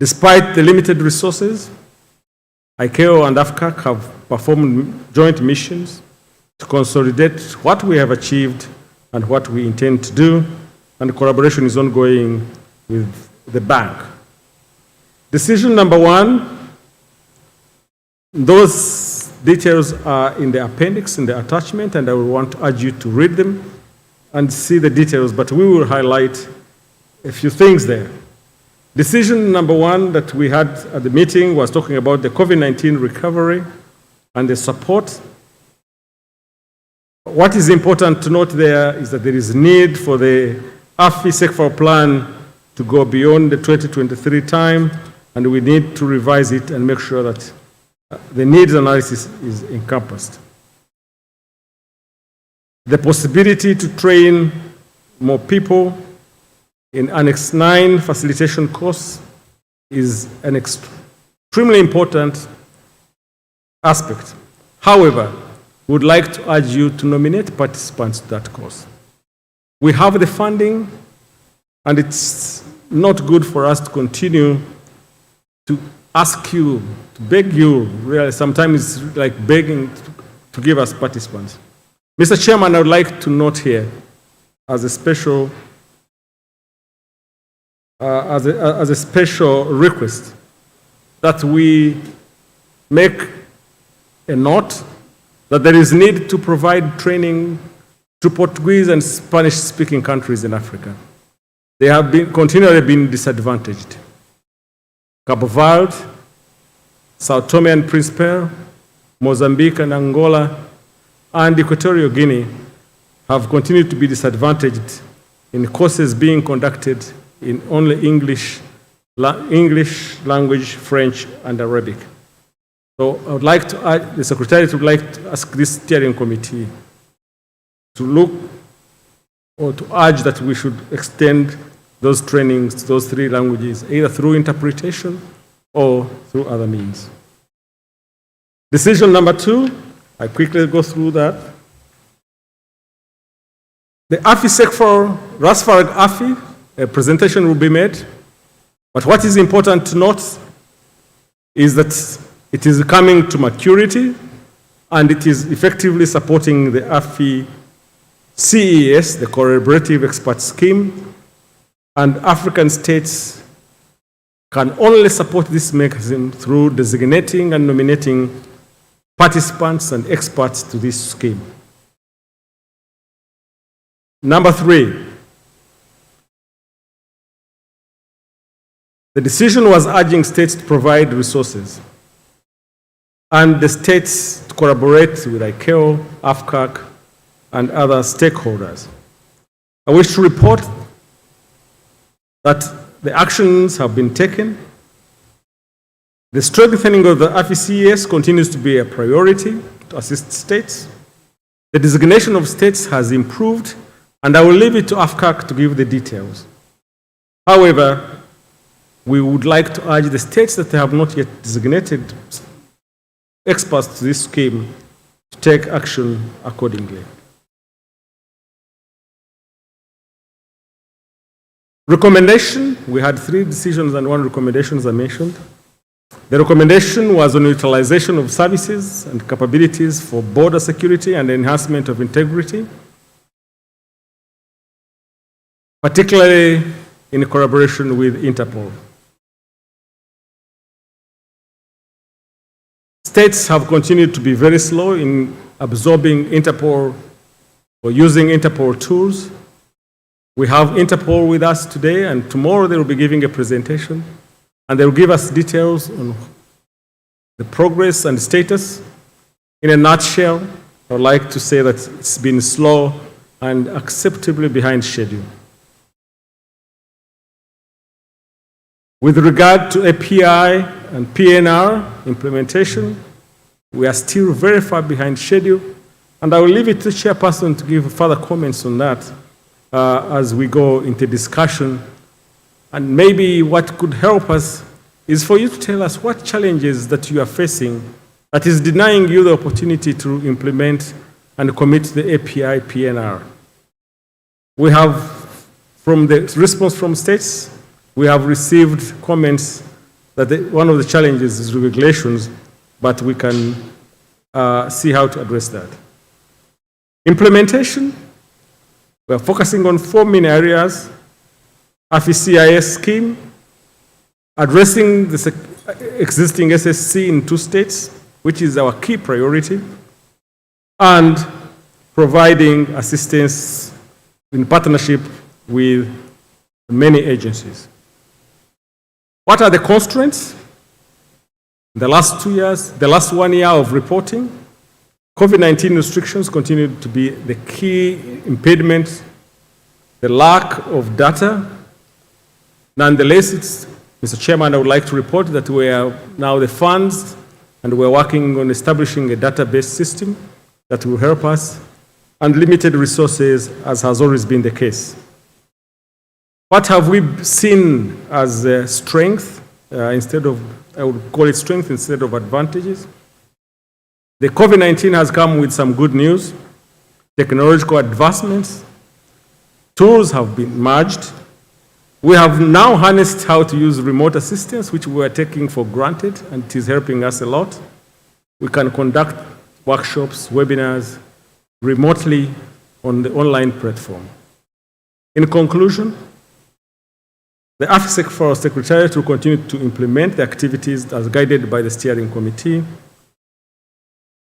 Despite the limited resources, ICAO and AFCAC have performed joint missions to consolidate what we have achieved and what we intend to do, and collaboration is ongoing with the bank. Decision number 1, those details are in the appendix, in the attachment, and I will want to urge you to read them and see the details, but we will highlight a few things there. Decision number 1 that we had at the meeting was talking about the COVID-19 recovery and the support. What is important to note there is that there is need for the AFI sector plan to go beyond the 2023 time, and we need to revise it and make sure that the needs analysis is encompassed. The possibility to train more people in Annex 9 facilitation course is an extremely important aspect. However, we would like to urge you to nominate participants to that course. We have the funding, and it's not good for us to continue to ask you, to beg you, really, sometimes it's like begging to give us participants. Mr. Chairman, I would like to note here as a special request that we make a note that there is need to provide training to Portuguese and Spanish-speaking countries in Africa. They have continually been disadvantaged. Cabo Verde, Sao Tome and Principe, Mozambique and Angola, and Equatorial Guinea have continued to be disadvantaged in courses being conducted in only English language, French, and Arabic. So I would like to ask, the Secretariat would like to ask this steering committee to look or to urge that we should extend those trainings to those 3 languages, either through interpretation or through other means. Decision number 2, I quickly go through that. The AFI sector, Rasfarag AFI, a presentation will be made, but what is important to note is that it is coming to maturity, and it is effectively supporting the AFI CES, the Collaborative Expert Scheme, and African states can only support this mechanism through designating and nominating participants and experts to this scheme. Number 3, the decision was urging states to provide resources and the states to collaborate with ICAO, AFCAC, and other stakeholders. I wish to report that the actions have been taken. The strengthening of the AFI-CES continues to be a priority to assist states. The designation of states has improved, and I will leave it to AFCAC to give the details. However, we would like to urge the states that have not yet designated experts to this scheme to take action accordingly. Recommendation, we had 3 decisions and 1 recommendation, as I mentioned. The recommendation was on utilization of services and capabilities for border security and enhancement of integrity, particularly in collaboration with Interpol. States have continued to be very slow in absorbing Interpol We're using Interpol tools. We have Interpol with us today, and tomorrow they will be giving a presentation, and they will give us details on the progress and status. In a nutshell, I would like to say that it's been slow and acceptably behind schedule. With regard to API and PNR implementation, we are still very far behind schedule, and I will leave it to the chairperson to give further comments on that as we go into discussion. And maybe what could help us is for you to tell us what challenges that you are facing that is denying you the opportunity to implement and commit the API PNR. We have, from the response from states, we have received comments that one of the challenges is regulations, but we can see how to address that. Implementation, we are focusing on 4 main areas: AFI CIS scheme, addressing the existing SSC in 2 states, which is our key priority, and providing assistance in partnership with many agencies. What are the constraints? In the last 2 years, the last 1 year of reporting, COVID-19 restrictions continue to be the key impediment, the lack of data. Nonetheless, Mr. Chairman, I would like to report that we are now the funds, and we're working on establishing a database system that will help us, and limited resources, as has always been the case. What have we seen as strength instead of, I would call it strength instead of advantages? The COVID-19 has come with some good news, technological advancements, tools have been merged. We have now harnessed how to use remote assistance, which we were taking for granted, and it is helping us a lot. We can conduct workshops, webinars, remotely on the online platform. In conclusion, the AFI Secretariat will continue to implement the activities as guided by the steering committee.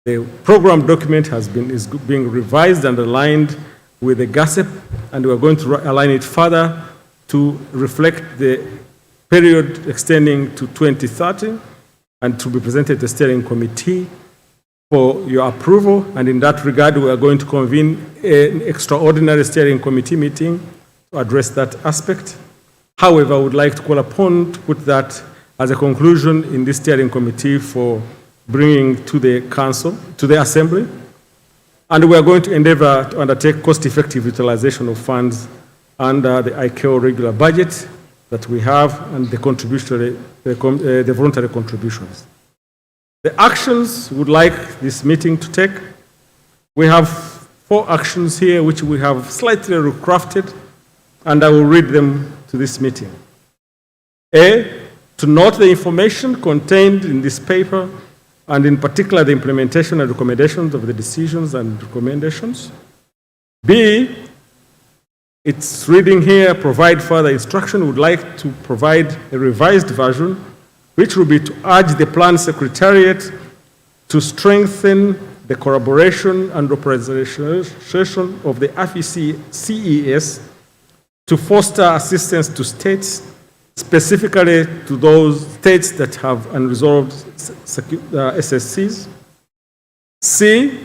The program document is being revised and aligned with the GASEP, and we are going to align it further to reflect the period extending to 2030 and to be presented to the steering committee for your approval. And in that regard, we are going to convene an extraordinary steering committee meeting to address that aspect. However, I would like to call upon to put that as a conclusion in this steering committee for bringing to the council, to the assembly. And we are going to endeavor to undertake cost-effective utilization of funds under the ICAO regular budget that we have and the voluntary contributions. The actions we would like this meeting to take, we have 4 actions here which we have slightly recrafted, and I will read them to this meeting. A, to note the information contained in this paper, and in particular the implementation and recommendations of the decisions and recommendations. B, it's reading here, provide further instruction. We would like to provide a revised version, which will be to urge the Plan Secretariat to strengthen the collaboration and operationalization of the AFI CES to foster assistance to states, specifically to those states that have unresolved SSCs. C,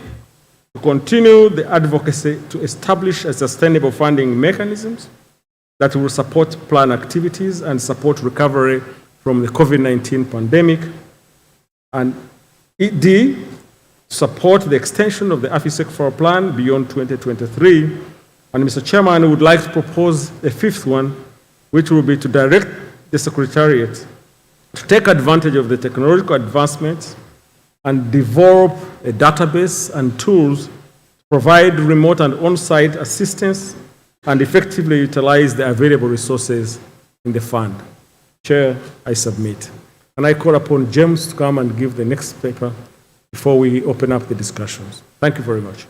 to continue the advocacy to establish a sustainable funding mechanisms that will support plan activities and support recovery from the COVID-19 pandemic. And D, support the extension of the AFI plan beyond 2023. And Mr. Chairman, I would like to propose a 5th one, which will be to direct the Secretariat to take advantage of the technological advancements and develop a database and tools to provide remote and on-site assistance and effectively utilize the available resources in the fund. Chair, I submit. And I call upon James to come and give the next paper before we open up the discussions. Thank you very much.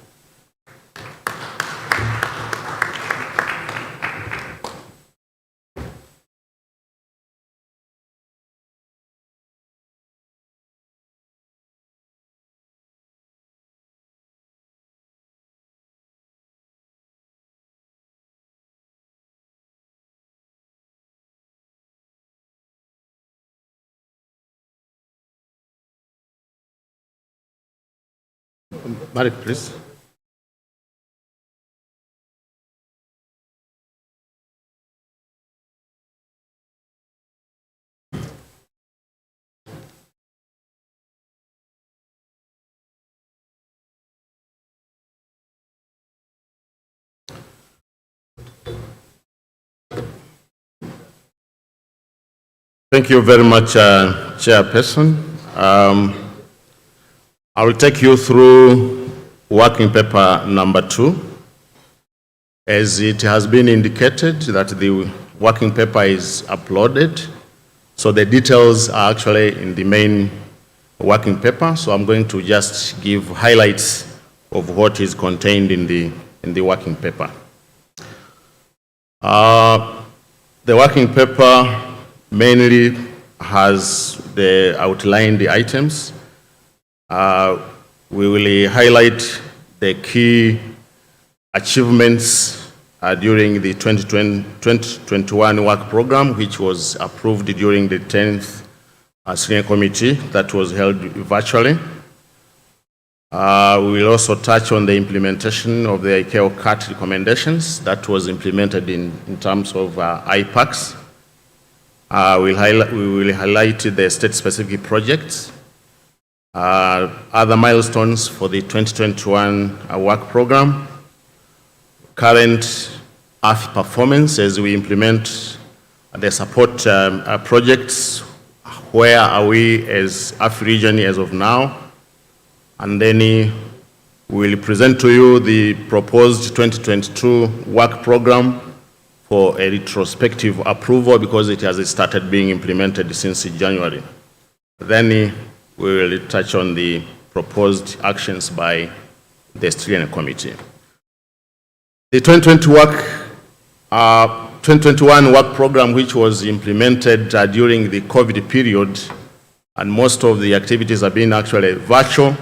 Marek, please. Thank you very much, Chairperson. I will take you through working paper number 2. As it has been indicated that the working paper is uploaded, so the details are actually in the main working paper, so I'm going to just give highlights of what is contained in the working paper. The working paper mainly has outlined the items. We will highlight the key achievements during the 2021 work program, which was approved during the 10th Senior Committee that was held virtually. We will also touch on the implementation of the ICAO CAT recommendations that was implemented in terms of IPACs. We will highlight the state-specific projects, other milestones for the 2021 work program, current AFI performance as we implement the support projects, where are we as AFI region as of now, and then we will present to you the proposed 2022 work program for a retrospective approval because it has started being implemented since January. Then we will touch on the proposed actions by the steering committee. The 2021 work program, which was implemented during the COVID period, and most of the activities have been actually virtual,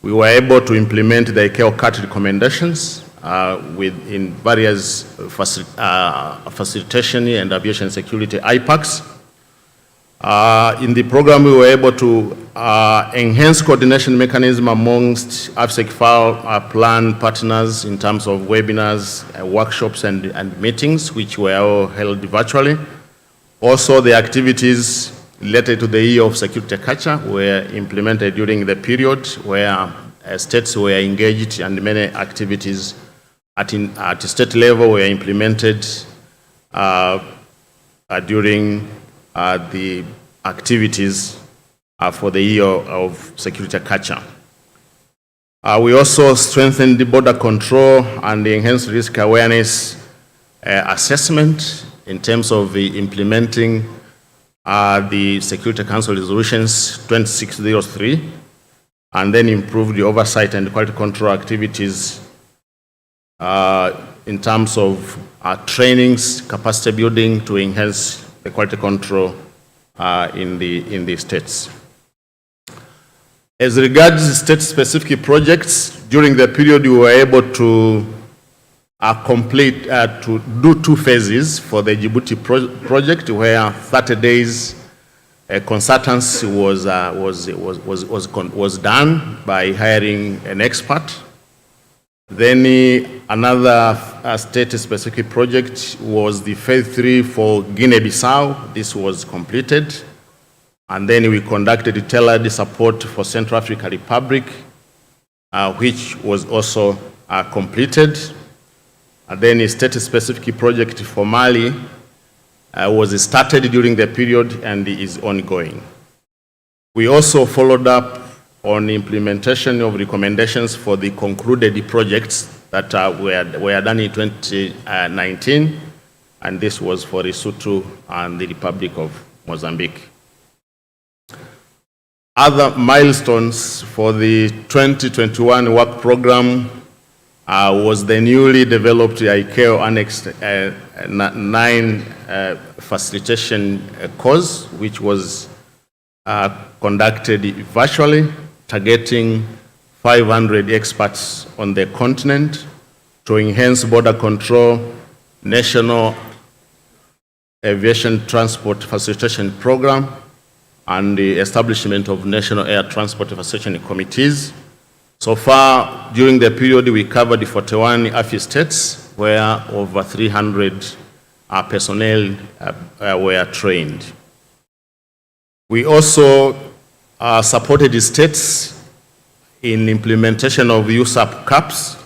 we were able to implement the ICAO CAT recommendations in various facilitation and aviation security IPACs. In the program, we were able to enhance coordination mechanism amongst AFSEC plan partners in terms of webinars, workshops, and meetings, which were all held virtually. Also, the activities related to the year of security culture were implemented during the period where states were engaged, and many activities at state level were implemented during the activities for the year of security culture. We also strengthened the border control and the enhanced risk awareness assessment in terms of implementing the Security Council resolutions 2603, and then improve the oversight and quality control activities in terms of trainings, capacity building to enhance the quality control in the states. As regards state-specific projects, during the period we were able to to do 2 phases for the Djibouti project, where 30 days consultancy was done by hiring an expert. Then another state-specific project was the phase 3 for Guinea-Bissau. This was completed. And then we conducted tailored support for Central African Republic, which was also completed. And then a state-specific project for Mali was started during the period and is ongoing. We also followed up on implementation of recommendations for the concluded projects that were done in 2019, and this was for Lesotho and the Republic of Mozambique. Other milestones for the 2021 work program was the newly developed ICAO Annex 9 facilitation course, which was conducted virtually, targeting 500 experts on the continent to enhance border control, national aviation transport facilitation program, and the establishment of national air transport facilitation committees, So far, during the period, we covered the 41 AFI states where over 300 personnel were trained. We also supported the states in implementation of USAP caps,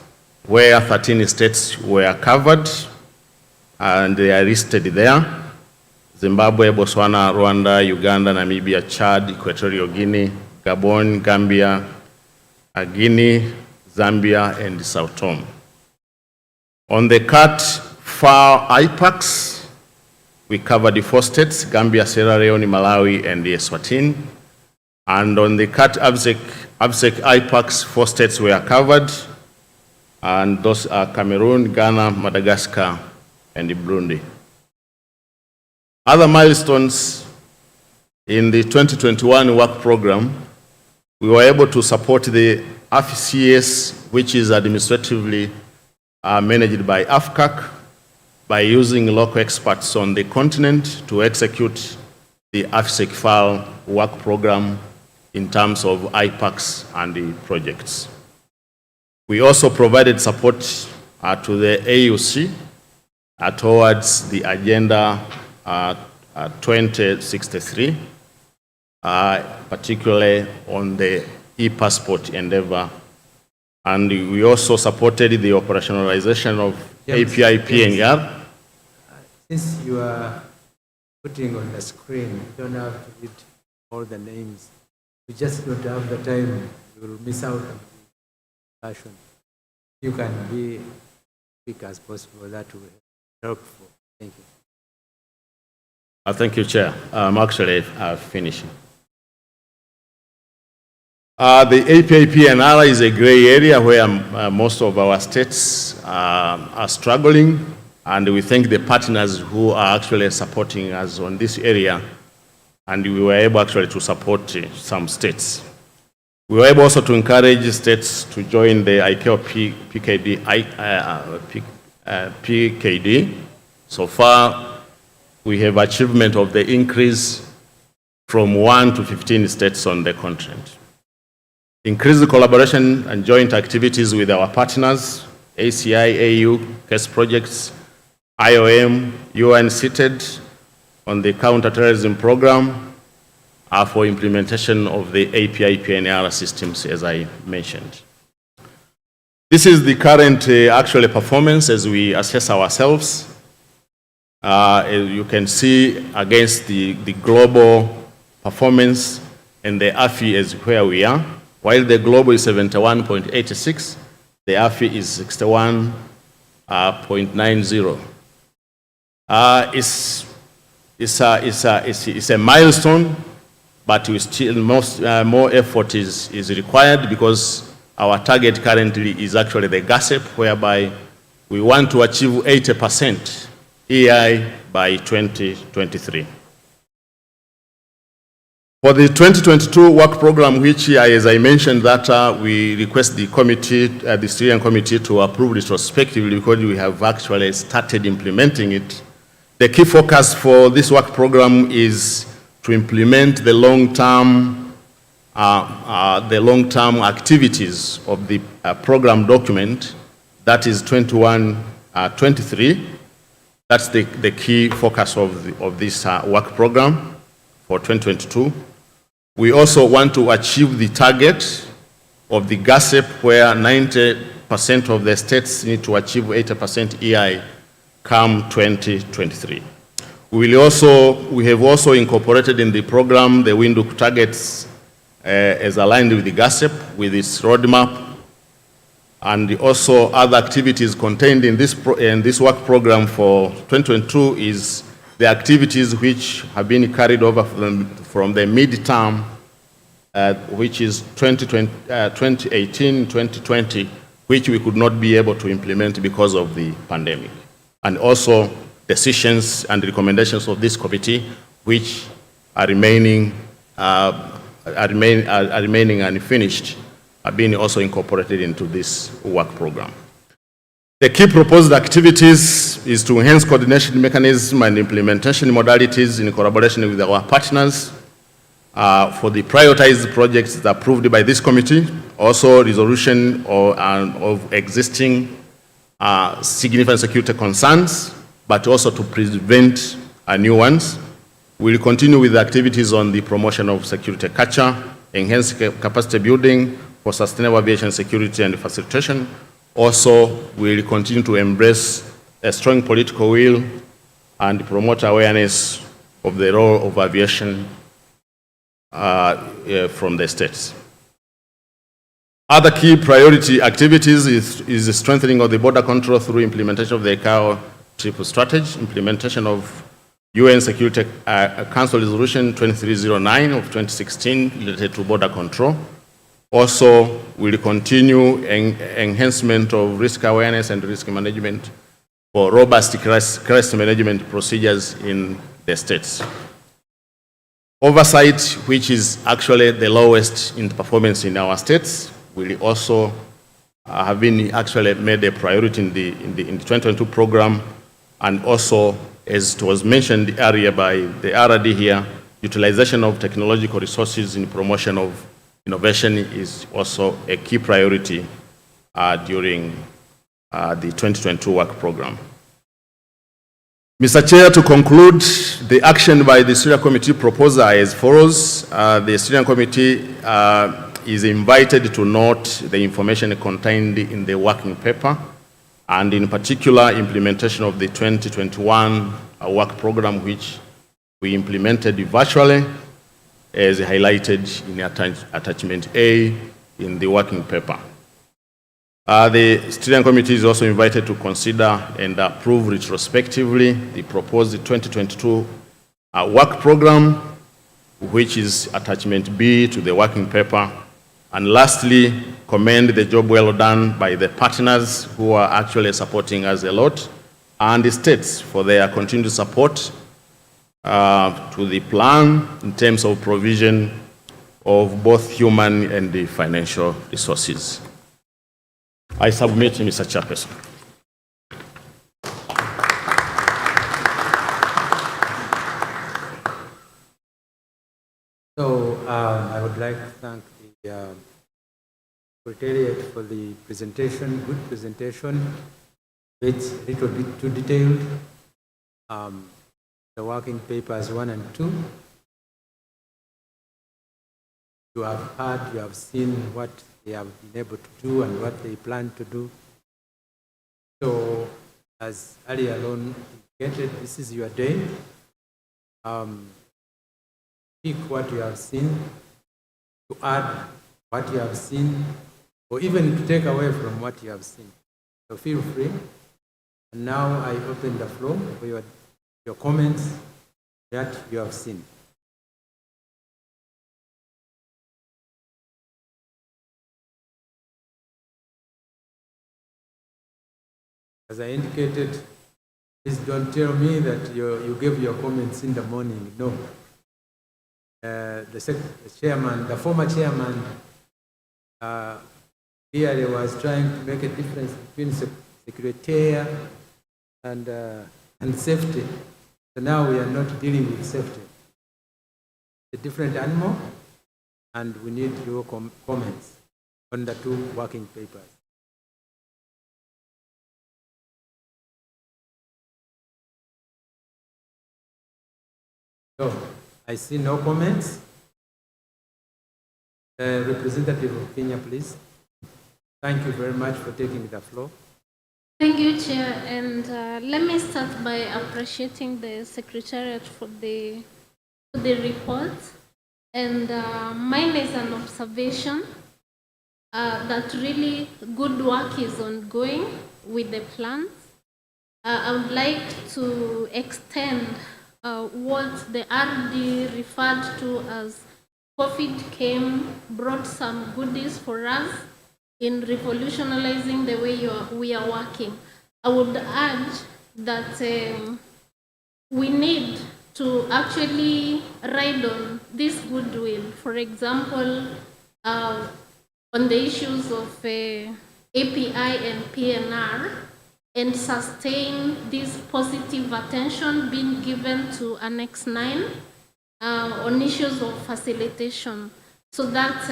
where 13 states were covered, and they are listed there: Zimbabwe, Botswana, Rwanda, Uganda, Namibia, Chad, Equatorial Guinea, Gabon, Gambia, Guinea, Zambia, and Sao Tome. On the CAT FAR IPACs, we covered the 4 states: Gambia, Sierra Leone, Malawi, and Eswatini. And on the CAT ABSEC IPACs, 4 states were covered, and those are Cameroon, Ghana, Madagascar, and Burundi. Other milestones in the 2021 work program: we were able to support the AFCS, which is administratively managed by AFCAC, by using local experts on the continent to execute the AFSEC file work program in terms of IPACs and the projects. We also provided support to the AUC towards the Agenda 2063, particularly on the e-passport endeavor. And we also supported the operationalization of API PNR. Since you are putting on the screen, you don't have to read all the names. You just don't have the time. You will miss out on the discussion. You can be quick as possible. That will be helpful. Thank you. Thank you, Chair. I'm actually finishing. The API PNR is a gray area where most of our states are struggling, and we thank the partners who are actually supporting us on this area, and we were able actually to support some states. We were able also to encourage states to join the ICAO PKD. So far, we have achievement of the increase from 1 to 15 states on the continent. Increase the collaboration and joint activities with our partners, ACI, AU, CASE projects, IOM, UN seated on the counterterrorism program for implementation of the API PNR systems, as I mentioned. This is the current actual performance as we assess ourselves. As you can see against the global performance, and the AFI is where we are. While the global is 71.86, the AFI is 61.90. It's a milestone, but we still more effort is required, because our target currently is actually the GASEP, whereby we want to achieve 80% EI by 2023. For the 2022 work program, which, as I mentioned, that we request the committee, the steering committee, to approve retrospectively, because we have actually started implementing it. The key focus for this work program is to implement the long-term activities of the program document, that is 21-23. That's the key focus of this work program for 2022. We also want to achieve the target of the GASEP, where 90% of the states need to achieve 80% EI come 2023. We have also incorporated in the program the Windhoek targets as aligned with the GASEP, with its roadmap, and also other activities contained in this work program for 2022 is the activities which have been carried over from the midterm, which is 2018-2020, which we could not be able to implement because of the pandemic. And also decisions and recommendations of this committee, which are remaining unfinished, are being also incorporated into this work program. The key proposed activities is to enhance coordination mechanism and implementation modalities in collaboration with our partners for the prioritized projects approved by this committee, also resolution of existing significant security concerns, but also to prevent new ones. We'll continue with the activities on the promotion of security culture, enhance capacity building for sustainable aviation security and facilitation. Also, we'll continue to embrace a strong political will and promote awareness of the role of aviation from the states. Other key priority activities is the strengthening of the border control through implementation of the ICAO triple strategy, implementation of UN Security Council Resolution 2309 of 2016 related to border control. Also, we'll continue enhancement of risk awareness and risk management for robust crisis management procedures in the states. Oversight, which is actually the lowest in performance in our states, will also have been actually made a priority in the 2022 program, and also, as it was mentioned earlier by the RD here, utilization of technological resources in promotion of innovation is also a key priority during the 2022 work program. Mr. Chair, to conclude, the action by the Steering Committee proposal as follows. The Steering Committee is invited to note the information contained in the working paper, and in particular, implementation of the 2021 work program, which we implemented virtually, as highlighted in attachment A in the working paper. The Steering Committee is also invited to consider and approve retrospectively the proposed 2022 work program, which is attachment B to the working paper. And lastly, commend the job well done by the partners who are actually supporting us a lot, and the states for their continued support to the plan in terms of provision of both human and the financial resources. I submit, Mr. Chairperson. So I would like to thank the Secretariat for the presentation, good presentation. It's a little bit too detailed. The working papers 1 and 2. You have heard, you have seen what they have been able to do and what they plan to do. So, as Ali alone indicated, this is your day. Pick what you have seen, to add what you have seen, or even to take away from what you have seen. So feel free. And now I open the floor for your comments that you have seen. As I indicated, please don't tell me that you gave your comments in the morning. No. The chairman, the former chairman, clearly was trying to make a difference between secretariat and safety. So now we are not dealing with safety. It's a different animal, and we need your comments on the 2 working papers. So, I see no comments. Representative of Kenya, please. Thank you very much for taking the floor. Thank you, Chair. And let me start by appreciating the Secretariat for the report. And mine is an observation that really good work is ongoing with the plans. I would like to extend what the RD referred to as COVID came, brought some goodies for us in revolutionizing the way we are working. I would urge that we need to actually ride on this goodwill. For example, on the issues of API and PNR, and sustain this positive attention being given to Annex 9 on issues of facilitation. so that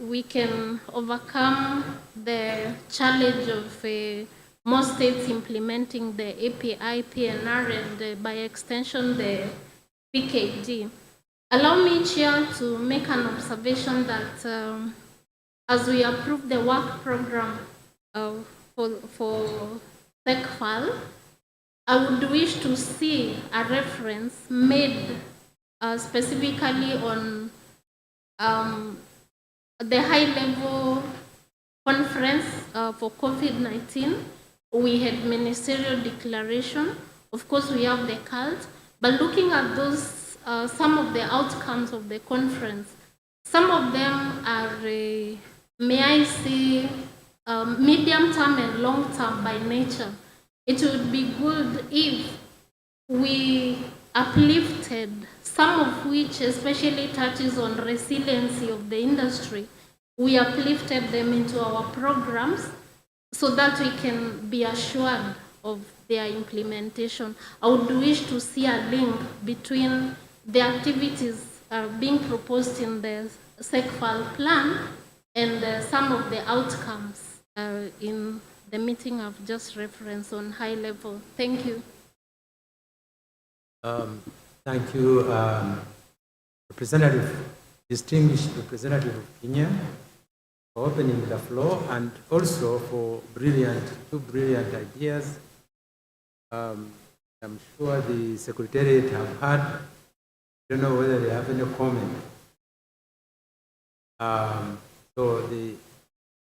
we can overcome the challenge of more states implementing the API, PNR, and by extension the PKD. Allow me, Chair, to make an observation that as we approve the work program for SECFAL, I would wish to see a reference made specifically on the high-level conference for COVID-19. We had ministerial declaration. Of course, we have the cult. But looking at those, some of the outcomes of the conference, some of them are, may I say, medium term and long term by nature. It would be good if we uplifted some of which especially touches on resiliency of the industry. We uplifted them into our programs so that we can be assured of their implementation. I would wish to see a link between the activities being proposed in the SECFAL plan and some of the outcomes in the meeting I've just referenced on high level. Thank you. Thank you, distinguished representative of Kenya, for opening the floor and also for two brilliant ideas. I'm sure the Secretariat have heard. I don't know whether they have any comment.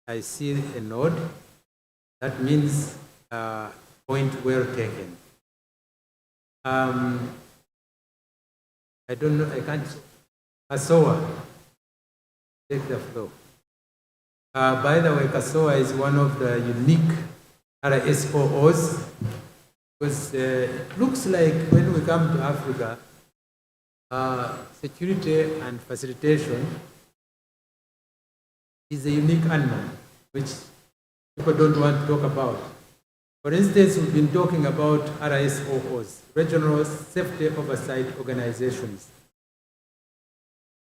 I see a nod. That means point well taken. I don't know, I can't. Kasoa, take the floor. By the way, Kasoa is one of the unique RSOOs because it looks like when we come to Africa, security and facilitation is a unique animal which people don't want to talk about. For instance, we've been talking about RSOOs, Regional Safety Oversight Organizations.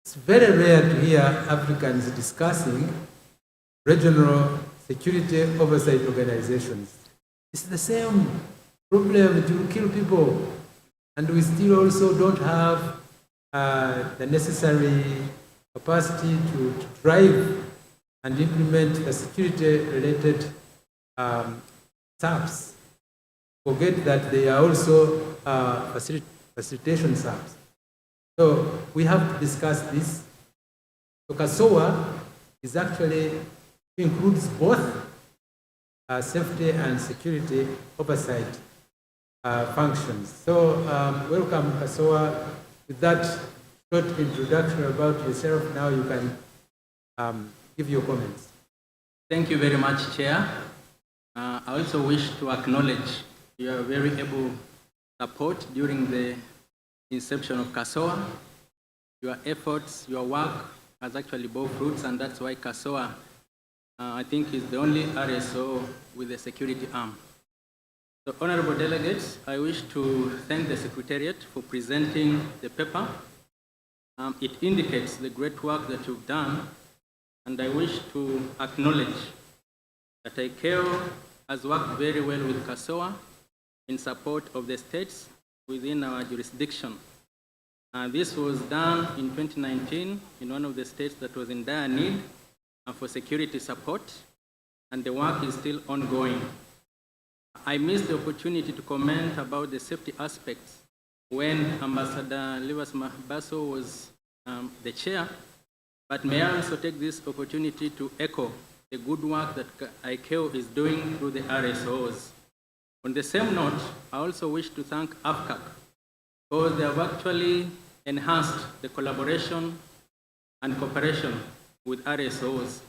It's very rare to hear Africans discussing regional security oversight organizations. It's the same problem, it will kill people. And we still also don't have the necessary capacity to drive and implement the security-related SAPs. Forget that they are also facilitation SAPs. So we have to discuss this. So Kasoa is actually includes both safety and security oversight functions. So welcome, Kasoa. With that short introduction about yourself, now you can give your comments. Thank you very much, Chair. I also wish to acknowledge your very able support during the inception of Kasoa. Your efforts, your work has actually bore fruits, and that's why Kasoa, I think, is the only RSO with a security arm. So, honorable delegates, I wish to thank the Secretariat for presenting the paper. It indicates the great work that you've done, and I wish to acknowledge that ICAO has worked very well with Kasoa in support of the states within our jurisdiction. This was done in 2019 in one of the states that was in dire need for security support, and the work is still ongoing. I missed the opportunity to comment about the safety aspects when Ambassador Livas Mabaso was the chair, but may I also take this opportunity to echo the good work that ICAO is doing through the RSOs. On the same note, I also wish to thank AFCAC because they have actually enhanced the collaboration and cooperation with RSOs.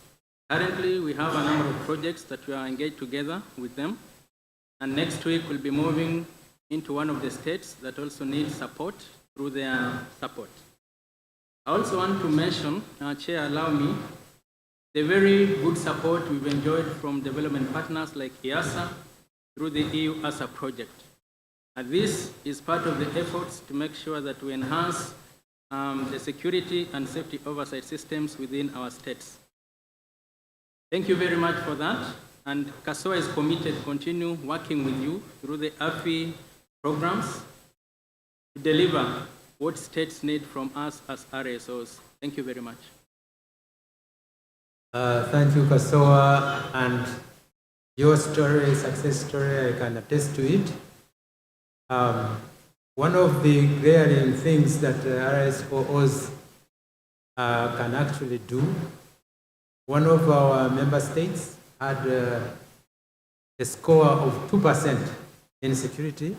Currently, we have a number of projects that we are engaged together with them, and next week we'll be moving into one of the states that also needs support through their support. I also want to mention, Chair, allow me, the very good support we've enjoyed from development partners like EASA through the EU ASA project. And this is part of the efforts to make sure that we enhance the security and safety oversight systems within our states. Thank you very much for that. And CASOA is committed to continue working with you through the AFI programs to deliver what states need from us as RSOs. Thank you very much. Thank you, CASOA, and your story, success story, I can attest to it. One of the glaring things that RSOs can actually do, one of our member states had a score of 2% in security.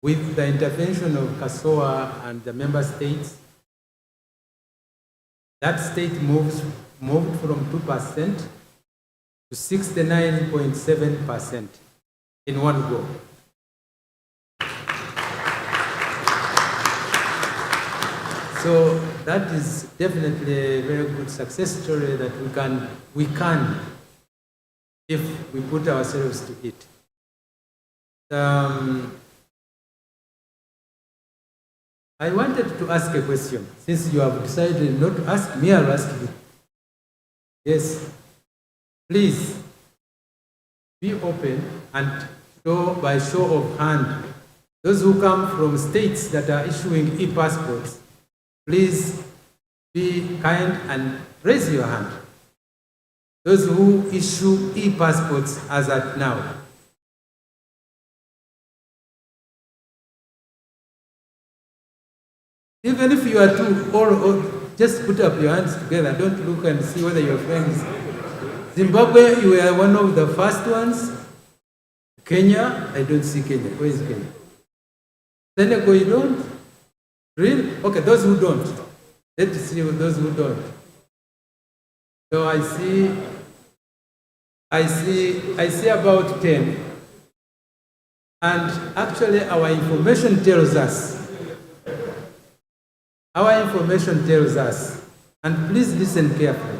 With the intervention of CASOA and the member states, that state moved from 2% to 69.7% in one go. So that is definitely a very good success story that we can if we put ourselves to it. I wanted to ask a question. Since you have decided not to ask me, I'll ask you. Yes, please be open and show by show of hand, those who come from states that are issuing e-passports, please be kind and raise your hand. Those who issue e-passports as at now. Even if you are two, or just put up your hands together. Don't look and see whether your friend is. Zimbabwe, you were one of the first ones. Kenya, I don't see Kenya. Where is Kenya? Senegal, you don't? Really? Okay, those who don't. Let's see those who don't. So I see about 10. And actually our information tells us, and please listen carefully,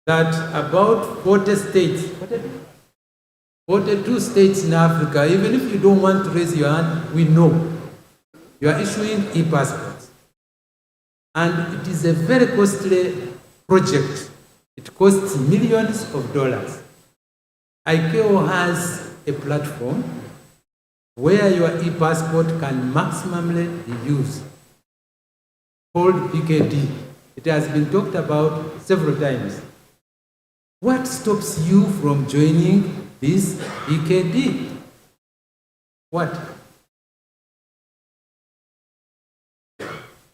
that about 40 states, 42 states in Africa, even if you don't want to raise your hand, we know you are issuing e-passports. And it is a very costly project. It costs millions of dollars. ICAO has a platform where your e-passport can maximally be used, called PKD. It has been talked about several times. What stops you from joining this PKD? What?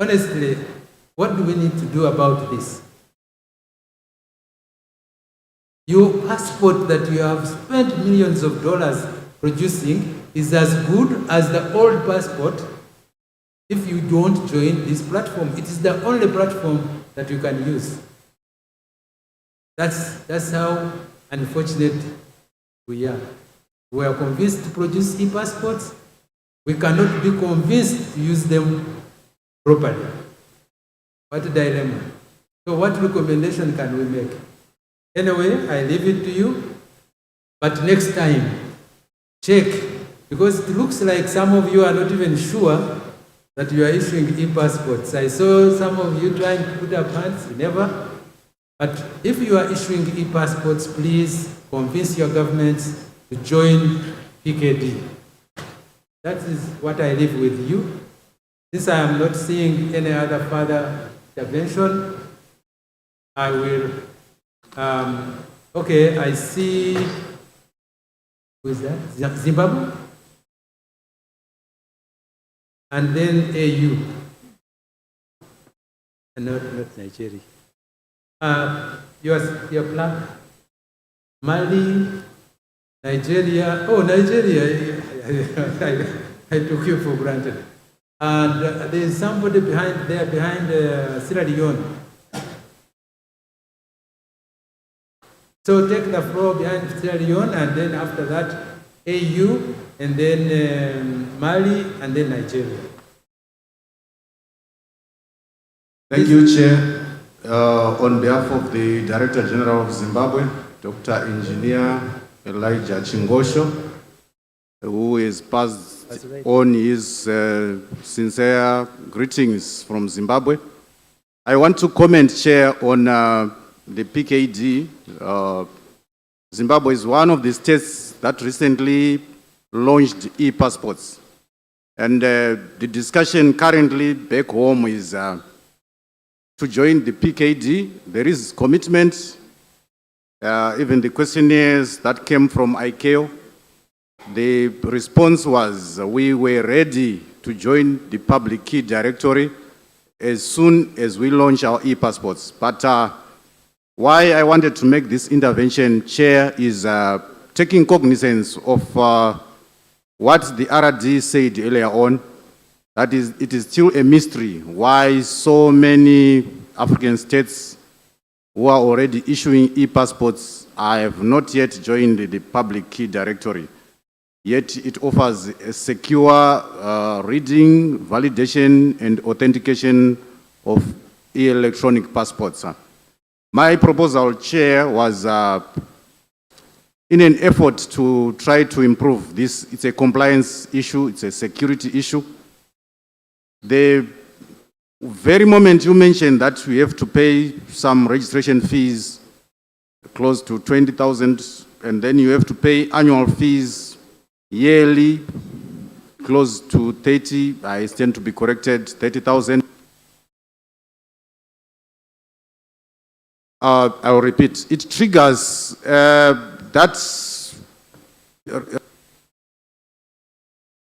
Honestly, what do we need to do about this? Your passport that you have spent millions of dollars producing is as good as the old passport if you don't join this platform. It is the only platform that you can use. That's how unfortunate we are. We are convinced to produce e-passports. We cannot be convinced to use them properly. What a dilemma. So what recommendation can we make? Anyway, I leave it to you. But next time, check. Because it looks like some of you are not even sure that you are issuing e-passports. I saw some of you trying to put up hands, never. But if you are issuing e-passports, please convince your governments to join PKD. That is what I leave with you. Since I am not seeing any other further intervention, I will, okay, I see, who is that? Zimbabwe? And then AU. Not Nigeria. Your plan? Mali, Nigeria. Oh, Nigeria. I took you for granted. And there is somebody behind Sierra Leone. So take the floor behind Sierra Leone, and then after that, AU, and then Mali, and then Nigeria. Thank you, Chair. On behalf of the Director General of Zimbabwe, Dr. Engineer Elijah Chingosho, who is passed on his sincere greetings from Zimbabwe. I want to comment, Chair, on the PKD. Zimbabwe is one of the states that recently launched e-passports. And the discussion currently back home is to join the PKD. There is commitment, even the questionnaires that came from ICAO. The response was we were ready to join the public key directory as soon as we launch our e-passports. But why I wanted to make this intervention, Chair, is taking cognizance of what the RD said earlier on, that is, it is still a mystery why so many African states who are already issuing e-passports have not yet joined the public key directory. Yet it offers a secure reading, validation, and authentication of electronic passports. My proposal, Chair, was in an effort to try to improve this. It's a compliance issue, it's a security issue. The very moment you mentioned that we have to pay some registration fees close to 20,000, and then you have to pay annual fees yearly close to 30, I stand to be corrected, 30,000. I'll repeat, it triggers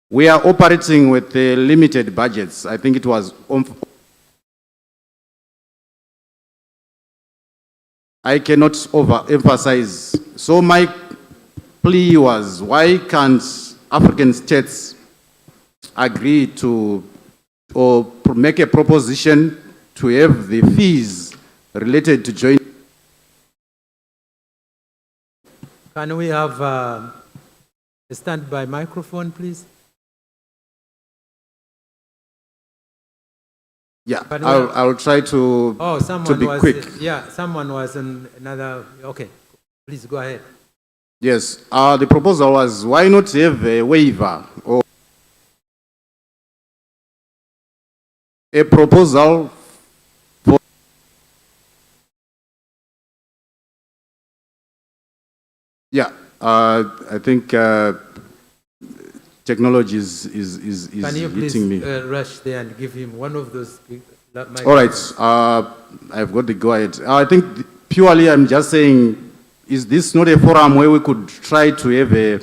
we are operating with limited budgets. I think it was I cannot overemphasize. So my plea was, why can't African states agree to or make a proposition to have the fees related to join? Can we have a standby microphone, please? Yeah, I'll try to be quick. Yeah, someone was in another, okay. Please go ahead. Yes, the proposal was, why not have a waiver or a proposal for I think technology is Can you please hitting me. Rush there and give him one of those? All right, I've got the go ahead. I think purely I'm just saying, is this not a forum where we could try to have a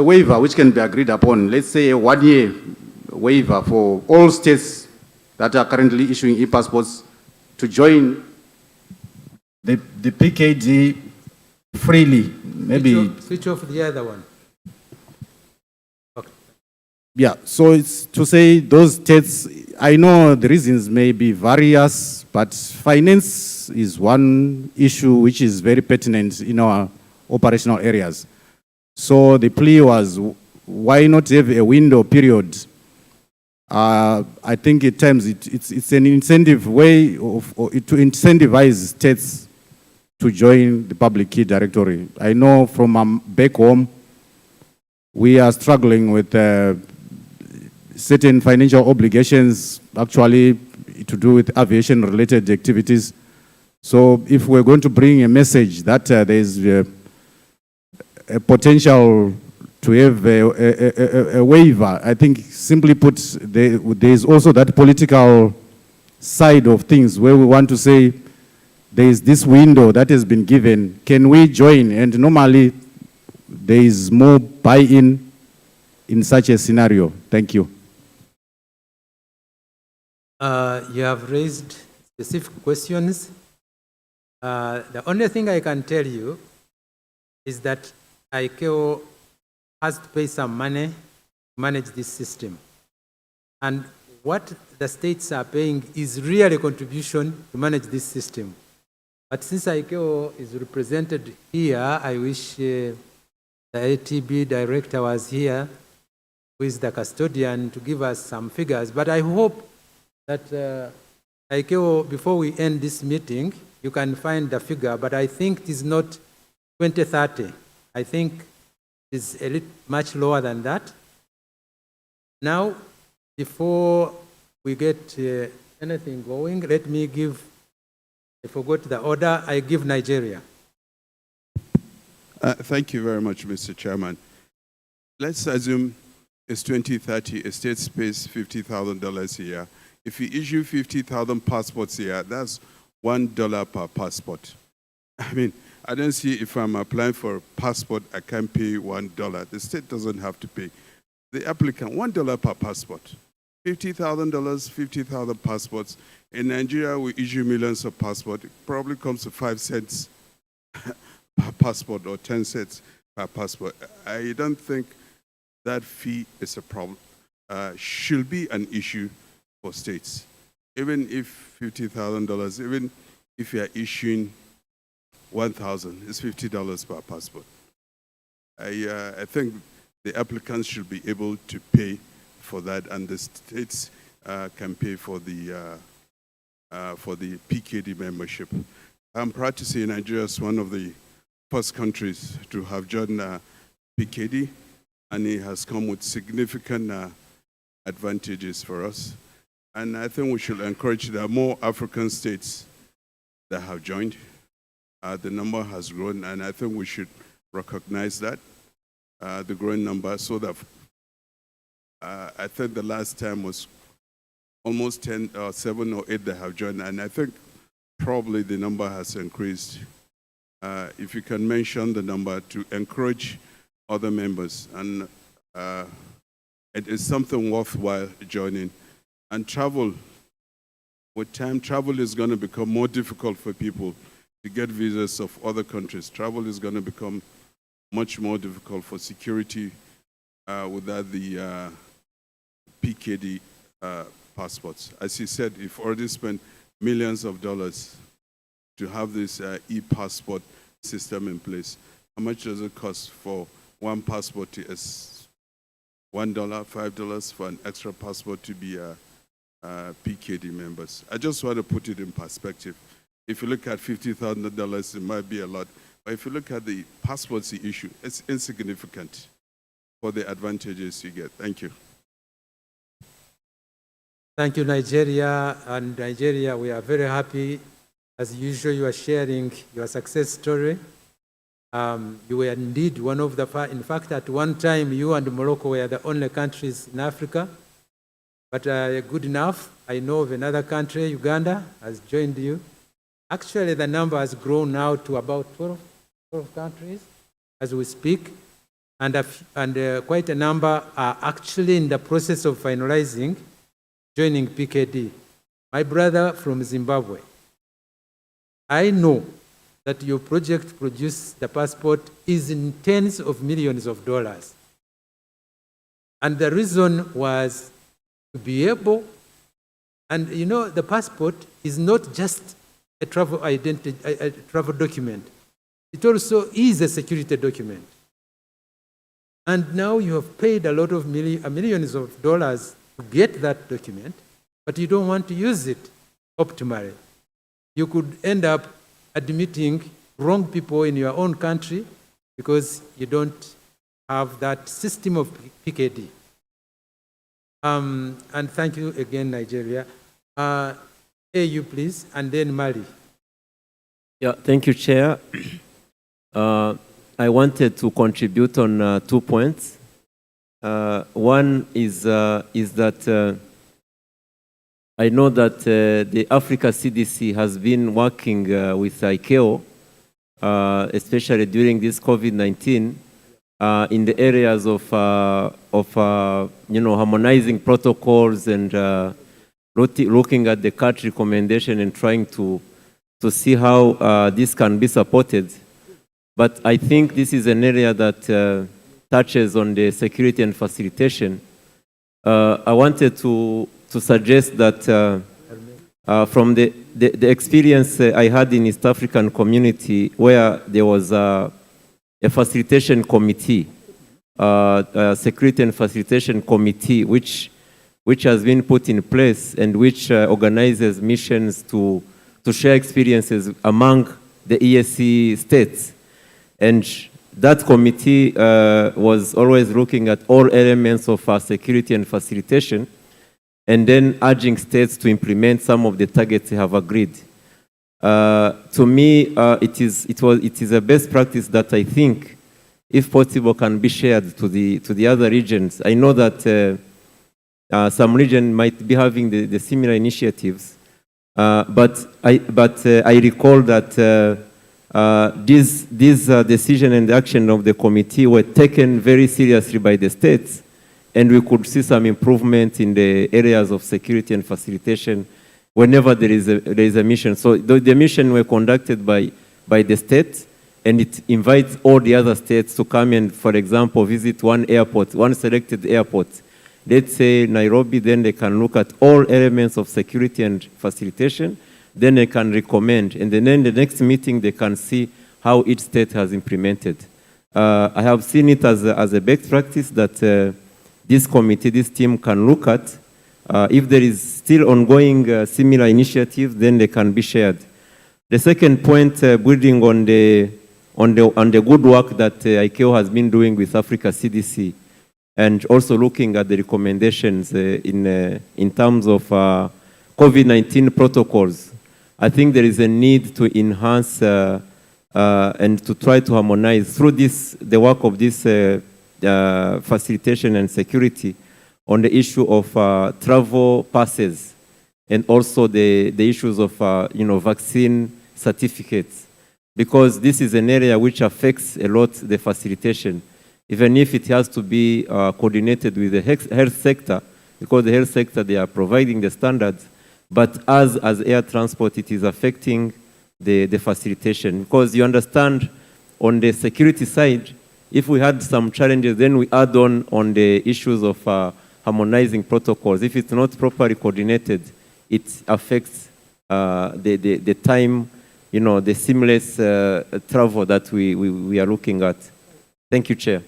waiver which can be agreed upon? Let's say a 1-year waiver for all states that are currently issuing e-passports to join the PKD freely. Maybe Switch off the other one. Okay. yeah, so it's to say those states, I know the reasons may be various, but finance is one issue which is very pertinent in our operational areas. So the plea was, why not have a window period? I think at times it's an incentive way to incentivize states to join the public key directory. I know from back home, we are struggling with certain financial obligations, actually to do with aviation-related activities. So if we're going to bring a message that there's a potential to have a waiver, I think simply put, there's also that political side of things where we want to say there's this window that has been given. Can we join? And normally there is more buy-in in such a scenario. Thank you. You have raised specific questions. The only thing I can tell you is that ICAO has to pay some money to manage this system. And what the states are paying is really a contribution to manage this system. But since ICAO is represented here, I wish the ATB director was here, who is the custodian, to give us some figures. But I hope that ICAO, before we end this meeting, you can find the figure, but I think it is not 2030. I think is a little much lower than that. Now, before we get anything going, let me give, I forgot the order, I give Nigeria. Thank you very much, Mr. Chairman. Let's assume it's 2030, a state pays $50,000 a year. If you issue 50,000 passports a year, that's $1 per passport. I mean, I don't see if I'm applying for a passport, I can pay $1. The state doesn't have to pay. The applicant, $1 per passport. $50,000, 50,000 passports. In Nigeria, we issue millions of passports. It probably comes to 5 cents per passport or 10 cents per passport. I don't think that fee is a problem, should be an issue for states. Even if $50,000, even if you are issuing 1,000, it's $50 per passport. I think the applicants should be able to pay for that, and the states can pay for the PKD membership. I'm proud to say Nigeria is one of the first countries to have joined PKD, and it has come with significant advantages for us. And I think we should encourage there are more African states that have joined. The number has grown, and I think we should recognize that, the growing number, so that I think the last time was almost 10 or 7 or 8 that have joined, and I think probably the number has increased. If you can mention the number to encourage other members, and it is something worthwhile joining. And travel, with time, travel is going to become more difficult for people to get visas of other countries. Travel is going to become much more difficult for security without the PKD passports. As you said, you've already spent millions of dollars to have this e-passport system in place. How much does it cost for one passport? Is $1, $5 for an extra passport to be PKD members? I just want to put it in perspective. If you look at $50,000, it might be a lot. But if you look at the passports issue, it's insignificant for the advantages you get. Thank you. Thank you, Nigeria. And Nigeria, we are very happy. As usual, you are sharing your success story. You were indeed one of the, in fact, at one time, you and Morocco were the only countries in Africa. But good enough, I know of another country, Uganda, has joined you. Actually, the number has grown now to about 12 countries as we speak. And quite a number are actually in the process of finalizing joining PKD. My brother from Zimbabwe, I know that your project produce the passport is in tens of millions of dollars. And the reason was to be able, and you know, the passport is not just a travel identity, a travel document. It also is a security document. And now you have paid a lot of millions of dollars to get that document, but you don't want to use it optimally. You could end up admitting wrong people in your own country because you don't have that system of PKD. And thank you again, Nigeria. AU, please, and then Mali. Yeah, thank you, Chair. I wanted to contribute on 2 points. One is that I know that the Africa CDC has been working with ICAO, especially during this COVID-19, in the areas of harmonizing protocols and looking at the country recommendation and trying to see how this can be supported. But I think this is an area that touches on the security and facilitation. I wanted to suggest that from the experience I had in East African community, where there was a facilitation committee, a security and facilitation committee, which has been put in place and which organizes missions to share experiences among the EAC states. And that committee was always looking at all elements of security and facilitation, and then urging states to implement some of the targets they have agreed. To me, it is a best practice that I think, if possible, can be shared to the other regions. I know that some region might be having the similar initiatives, but I recall that these decision and action of the committee were taken very seriously by the states, and we could see some improvement in the areas of security and facilitation whenever there is a mission. So the mission were conducted by the state, and it invites all the other states to come and, for example, visit one airport, one selected airport. Let's say Nairobi, then they can look at all elements of security and facilitation, then they can recommend, and then in the next meeting they can see how each state has implemented. I have seen it as a best practice that this committee, this team can look at. If there is still ongoing similar initiatives, then they can be shared. The second point, building on the good work that ICAO has been doing with Africa CDC, and also looking at the recommendations in terms of COVID-19 protocols. I think there is a need to enhance and to try to harmonize through the work of this facilitation and security on the issue of travel passes, and also the issues of vaccine certificates, because this is an area which affects a lot the facilitation, even if it has to be coordinated with the health sector, because the health sector, they are providing the standards, but as air transport, it is affecting the facilitation. Because you understand, on the security side, if we had some challenges, then we add on the issues of harmonizing protocols. If it's not properly coordinated, it affects the time, the seamless travel that we are looking at. Thank you, Chair.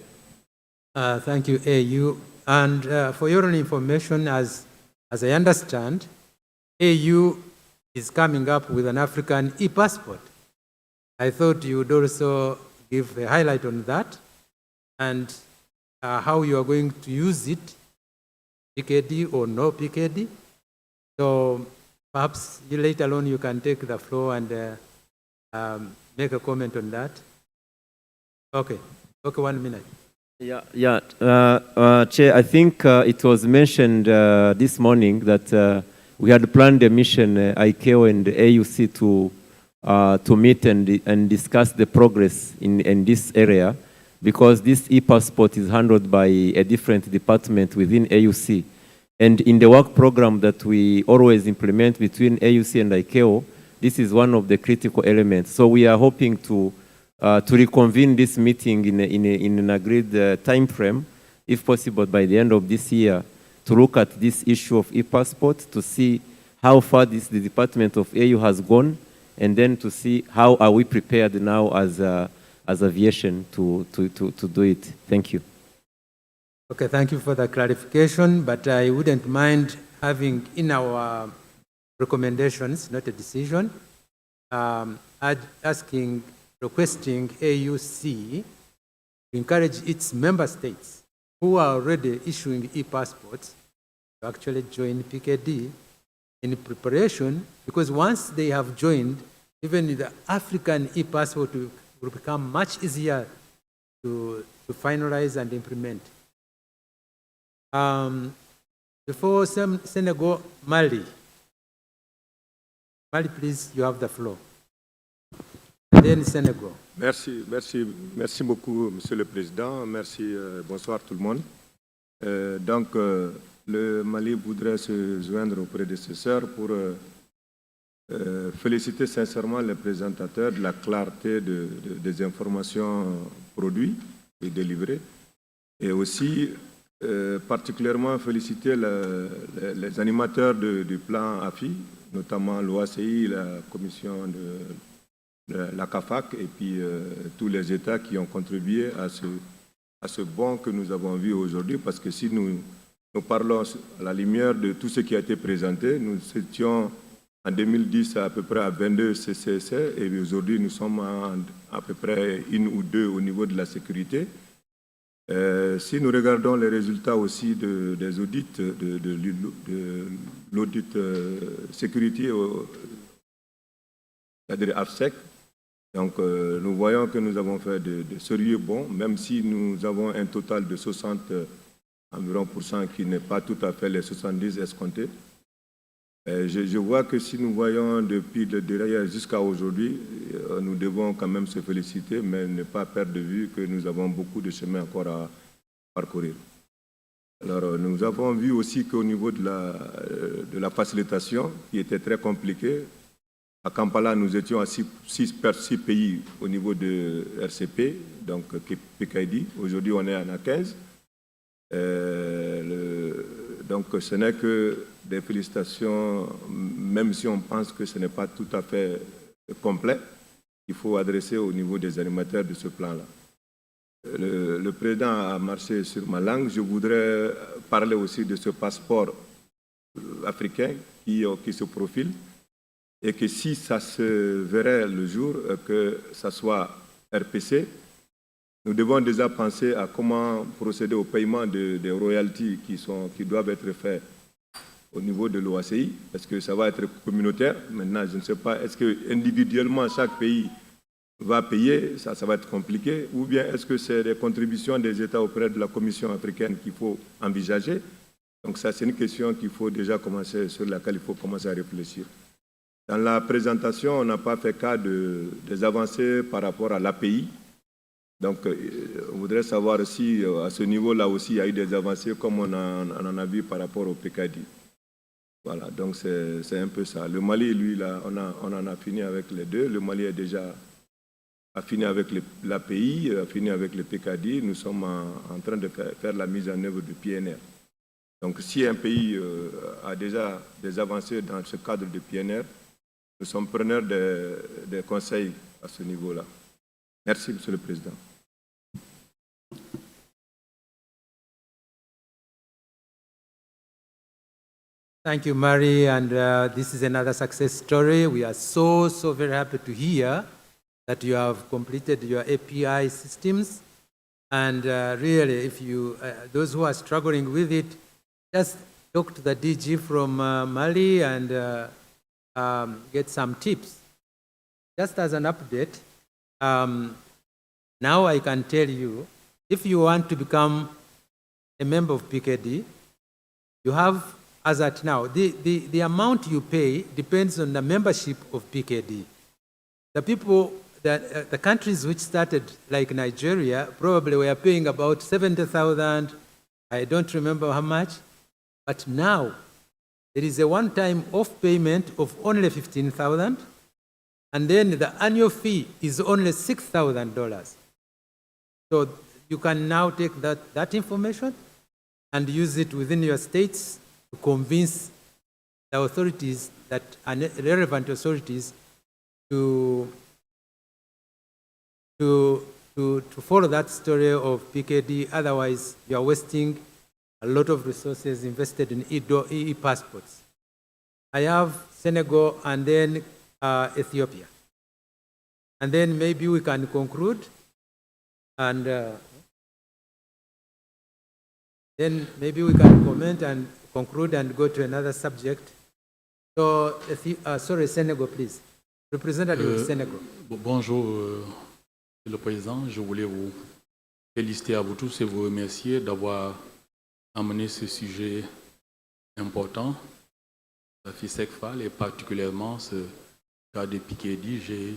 Thank you, AU. And for your information, as I understand, AU is coming up with an African e-passport. I thought you would also give a highlight on that and how you are going to use it, PKD or no PKD. So perhaps later on you can take the floor and make a comment on that. Okay, 1 minute. Chair, I think it was mentioned this morning that we had planned a mission, ICAO and AUC, to meet and discuss the progress in this area, because this e-passport is handled by a different department within AUC. And in the work program that we always implement between AUC and ICAO, this is one of the critical elements. So we are hoping to reconvene this meeting in an agreed time frame, if possible by the end of this year, to look at this issue of e-passport, to see how far the Department of AU has gone, and then to see how are we prepared now as aviation to do it. Thank you. Okay, thank you for the clarification, but I wouldn't mind having in our recommendations, not a decision, requesting AUC to encourage its member states who are already issuing e-passports to actually join PKD in preparation, because once they have joined, even the African e-passport will become much easier to finalize and implement. Before Senegal, Mali. Mali, please, you have the floor. And then Senegal. Merci beaucoup, Monsieur le Président. Merci, bonsoir tout le monde. Le Mali voudrait se joindre aux prédécesseurs pour féliciter sincèrement les présentateurs de la clarté des informations produites et délivrées, et aussi particulièrement féliciter les animateurs du plan AFI, notamment l'OACI, la commission de la CAFAC, et puis tous les États qui ont contribué à ce bond que nous avons vu aujourd'hui, parce que si nous parlons à la lumière de tout ce qui a été présenté, nous étions En 2010, à peu près à 22 CCSR, et aujourd'hui, nous sommes à peu près 1 ou 2 au niveau de la sécurité. Si nous regardons les résultats aussi des audits, de l'audit sécurité, c'est-à-dire AFSEC, donc nous voyons que nous avons fait de sérieux bons, même si nous avons un total de 60 environ % qui n'est pas tout à fait les 70 escomptés. Je vois que si nous voyons depuis le derrière jusqu'à aujourd'hui, nous devons quand même se féliciter, mais ne pas perdre de vue que nous avons beaucoup de chemin encore à parcourir. Alors, nous avons vu aussi qu'au niveau de la facilitation, qui était très compliquée, à Kampala, nous étions à 6 pays au niveau de RCP, donc PKID. Aujourd'hui, on est à 15. Donc, ce n'est que des félicitations, même si on pense que ce n'est pas tout à fait complet, il faut adresser au niveau des animateurs de ce plan-là. Le président a marché sur ma langue. Je voudrais parler aussi de ce passeport africain qui se profile et que si ça se verrait le jour, que ça soit RPC, nous devons déjà penser à comment procéder au paiement des royalties qui doivent être faits au niveau de l'OACI. Est-ce que ça va être communautaire? Maintenant, je ne sais pas. Est-ce que individuellement, chaque pays va payer? Ça va être compliqué. Ou bien est-ce que c'est des contributions des États auprès de la Commission africaine qu'il faut envisager? Donc ça, c'est une question qu'il faut déjà commencer, sur laquelle il faut commencer à réfléchir. Dans la présentation, on n'a pas fait cas des avancées par rapport à l'API. Donc, on voudrait savoir si, à ce niveau-là aussi, il y a eu des avancées comme on en a vu par rapport au PKD. Voilà, donc c'est un peu ça. Le Mali, lui, là, on en a fini avec les deux. Le Mali a fini avec l'API, a fini avec le PKD. Nous sommes en train de faire la mise en œuvre du PNR. Donc, si un pays a déjà des avancées dans ce cadre de PNR, nous sommes preneurs des conseils à ce niveau-là. Merci, Monsieur le Président. Thank you, Mary, and this is another success story. We are so very happy to hear that you have completed your API systems. And really, if you, those who are struggling with it, just talk to the DG from Mali and get some tips. Just as an update, now I can tell you, if you want to become a member of PKD, you have, as at now, the amount you pay depends on the membership of PKD. The people, the countries which started, like Nigeria, probably were paying about 70,000, I don't remember how much, but now there is a one-time off payment of only 15,000, and then the annual fee is only $6,000. So you can now take that information and use it within your states to convince the authorities, that are relevant authorities, to follow that story of PKD. Otherwise, you are wasting a lot of resources invested in e-passports. I have Senegal and then Ethiopia. And then maybe we can conclude, and then maybe we can comment and conclude and go to another subject. So, sorry, Senegal, please. Representative of Senegal. Bonjour, Monsieur le Président. Je voulais vous féliciter à vous tous et vous remercier d'avoir amené ce sujet important, la FISEC-FAL, et particulièrement ce cas de PKD. J'ai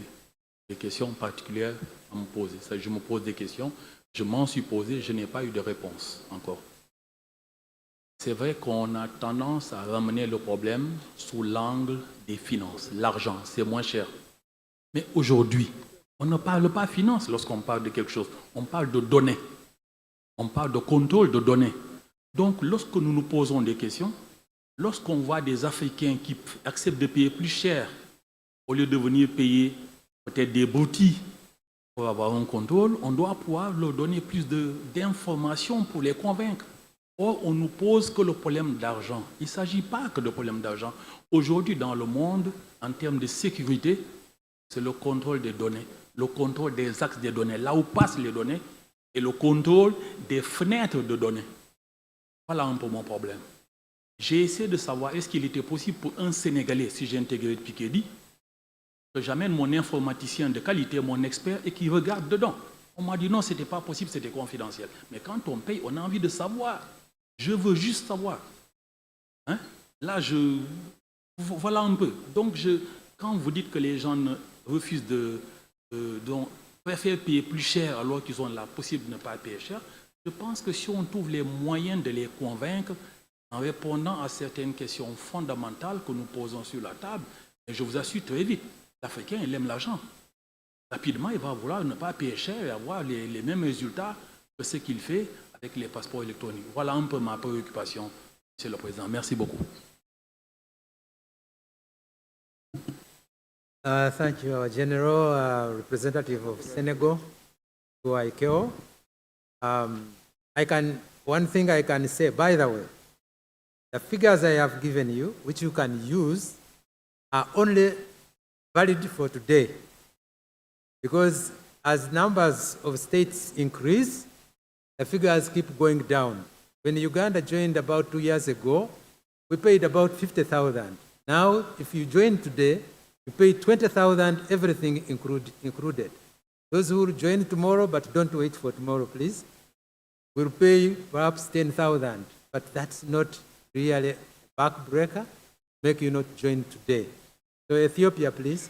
des questions particulières à me poser. Je me pose des questions, je m'en suis posé, je n'ai pas eu de réponse encore. C'est vrai qu'on a tendance à ramener le problème sous l'angle des finances. L'argent, c'est moins cher. Mais aujourd'hui, on ne parle pas finance lorsqu'on parle de quelque chose. On parle de données. On parle de contrôle de données. Donc, lorsque nous nous posons des questions, lorsqu'on voit des Africains qui acceptent de payer plus cher au lieu de venir payer peut-être des broutilles pour avoir un contrôle, on doit pouvoir leur donner plus d'informations pour les convaincre. Or, on nous pose que le problème d'argent. Il ne s'agit pas que de problème d'argent. Aujourd'hui, dans le monde, en termes de sécurité, c'est le contrôle des données, le contrôle des axes des données, là où passent les données, et le contrôle des fenêtres de données. Voilà un peu mon problème. J'ai essayé de savoir est-ce qu'il était possible pour un Sénégalais, si j'ai intégré Pikedi, que j'amène mon informaticien de qualité, mon expert, et qu'il regarde dedans. On m'a dit non, ce n'était pas possible, c'était confidentiel. Mais quand on paye, on a envie de savoir. Je veux juste savoir. Hein? Là, voilà un peu. Donc, quand vous dites que les gens refusent préfèrent payer plus cher alors qu'ils ont la possibilité de ne pas payer cher, je pense que si on trouve les moyens de les convaincre en répondant à certaines questions fondamentales que nous posons sur la table, et je vous assure très vite, l'Africain, il aime l'argent. Rapidement, il va vouloir ne pas payer cher et avoir les mêmes résultats que ce qu'il fait avec les passeports électroniques. Voilà un peu ma préoccupation, Monsieur le Président. Merci beaucoup. Thank you, General Representative of Senegal, to ICAO. One thing I can say, by the way, the figures I have given you, which you can use, are only valid for today. Because as numbers of states increase, the figures keep going down. When Uganda joined about 2 years ago, we paid about 50,000. Now, if you join today, you pay 20,000, everything included. Those who will join tomorrow, but don't wait for tomorrow, please, will pay perhaps 10,000. But that's not really a backbreaker, make you not join today. So Ethiopia, please.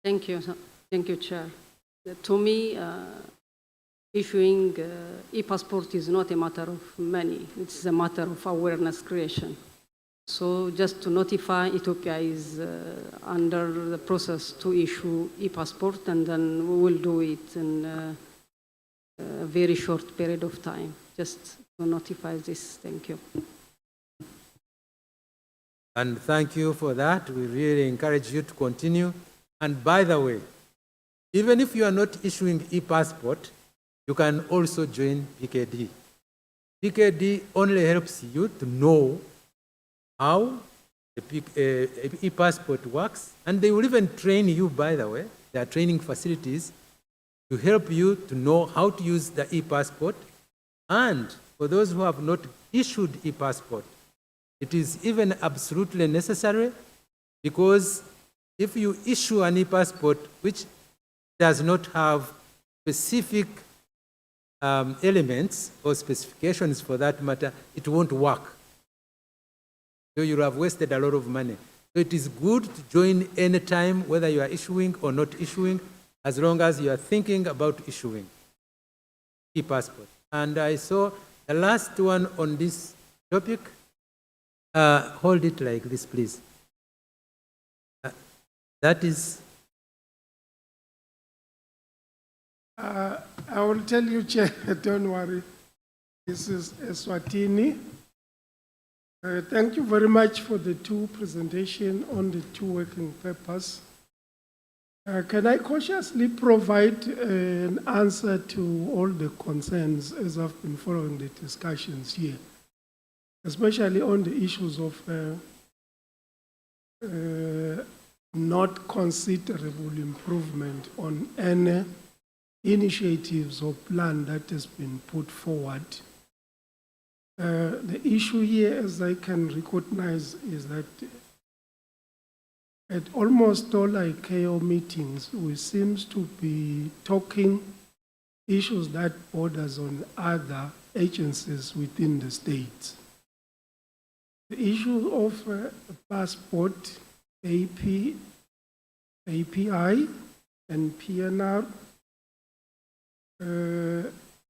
Thank you, Chair. To me, issuing e-passport is not a matter of money. It's a matter of awareness creation. So just to notify, Ethiopia is under the process to issue e-passport, and then we will do it in a very short period of time, just to notify this. Thank you. And thank you for that. We really encourage you to continue. And by the way, even if you are not issuing e-passport, you can also join PKD. PKD only helps you to know how the e-passport works, and they will even train you, by the way. There are training facilities to help you to know how to use the e-passport. And for those who have not issued e-passport, it is even absolutely necessary, because if you issue an e-passport which does not have specific elements or specifications for that matter, it won't work. So you have wasted a lot of money. So it is good to join any time, whether you are issuing or not issuing, as long as you are thinking about issuing e-passport. And I saw the last one on this topic. Hold it like this, please. That is. I will tell you, Chair, don't worry. This is Eswatini. Thank you very much for the two presentations on the two working papers. Can I cautiously provide an answer to all the concerns as I've been following the discussions here, especially on the issues of not considerable improvement on any initiatives or plan that has been put forward. The issue here, as I can recognize, is that at almost all ICAO meetings, we seem to be talking issues that borders on other agencies within the states. The issue of passport, API, and PNR,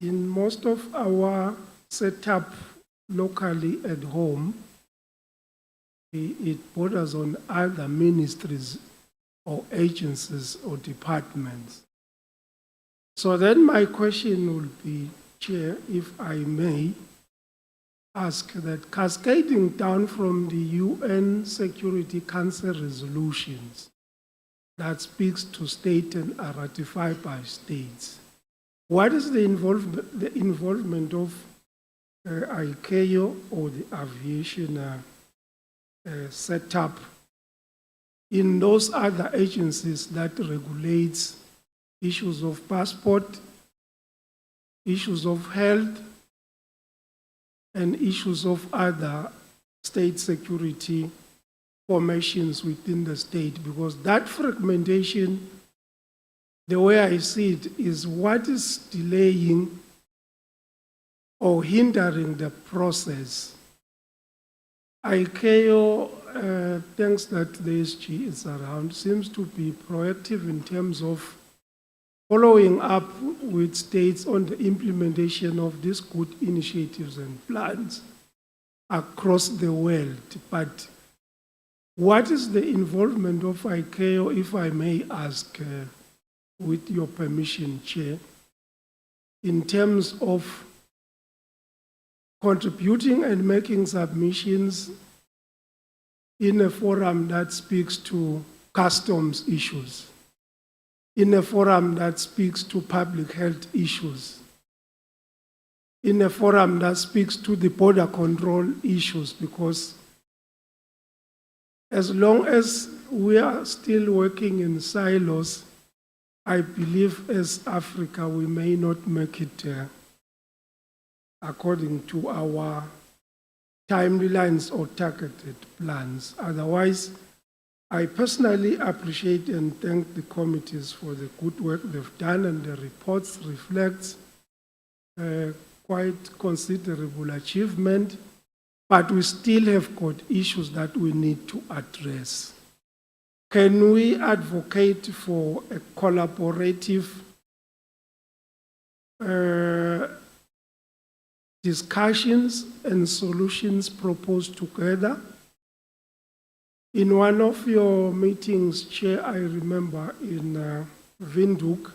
in most of our setup locally at home, it borders on other ministries or agencies or departments. So then my question would be, Chair, if I may ask that, cascading down from the UN Security Council resolutions that speaks to state and are ratified by states, what is the involvement of ICAO or the aviation setup in those other agencies that regulates issues of passport, issues of health, and issues of other state security formations within the state, because that fragmentation, the way I see it, is what is delaying or hindering the process. ICAO, thanks that the SG is around, seems to be proactive in terms of following up with states on the implementation of these good initiatives and plans across the world. But what is the involvement of ICAO, if I may ask, with your permission, Chair, in terms of contributing and making submissions in a forum that speaks to customs issues, in a forum that speaks to public health issues, in a forum that speaks to the border control issues, because as long as we are still working in silos, I believe as Africa we may not make it according to our timelines or targeted plans. Otherwise, I personally appreciate and thank the committees for the good work they've done, and the reports reflect quite considerable achievement, but we still have got issues that we need to address. Can we advocate for a collaborative discussions and solutions proposed together? In one of your meetings, Chair, I remember in Windhoek,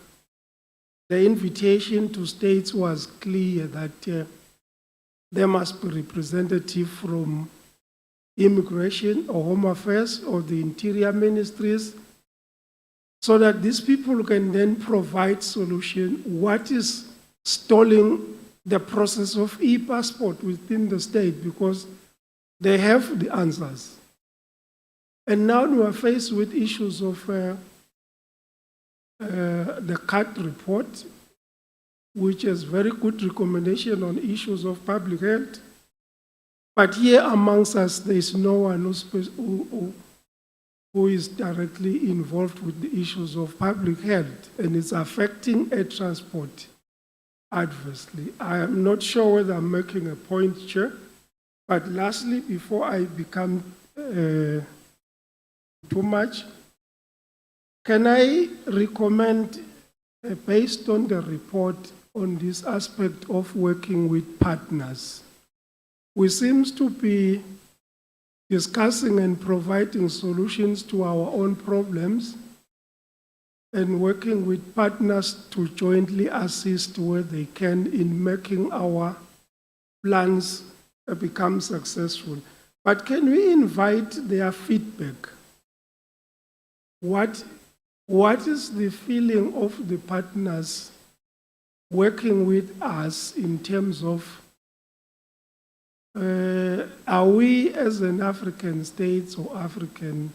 the invitation to states was clear that there must be representative from immigration or home affairs or the interior ministries, so that these people can then provide solution. What is stalling the process of e-passport within the state? Because they have the answers. And now we are faced with issues of the CAT report, which is very good recommendation on issues of public health. But here amongst us, there is no one who is directly involved with the issues of public health, and it's affecting air transport adversely. I am not sure whether I'm making a point, Chair, but lastly, before I become too much, can I recommend, based on the report on this aspect of working with partners? We seem to be discussing and providing solutions to our own problems and working with partners to jointly assist where they can in making our plans become successful. But can we invite their feedback? What is the feeling of the partners working with us in terms of are we as an African states or African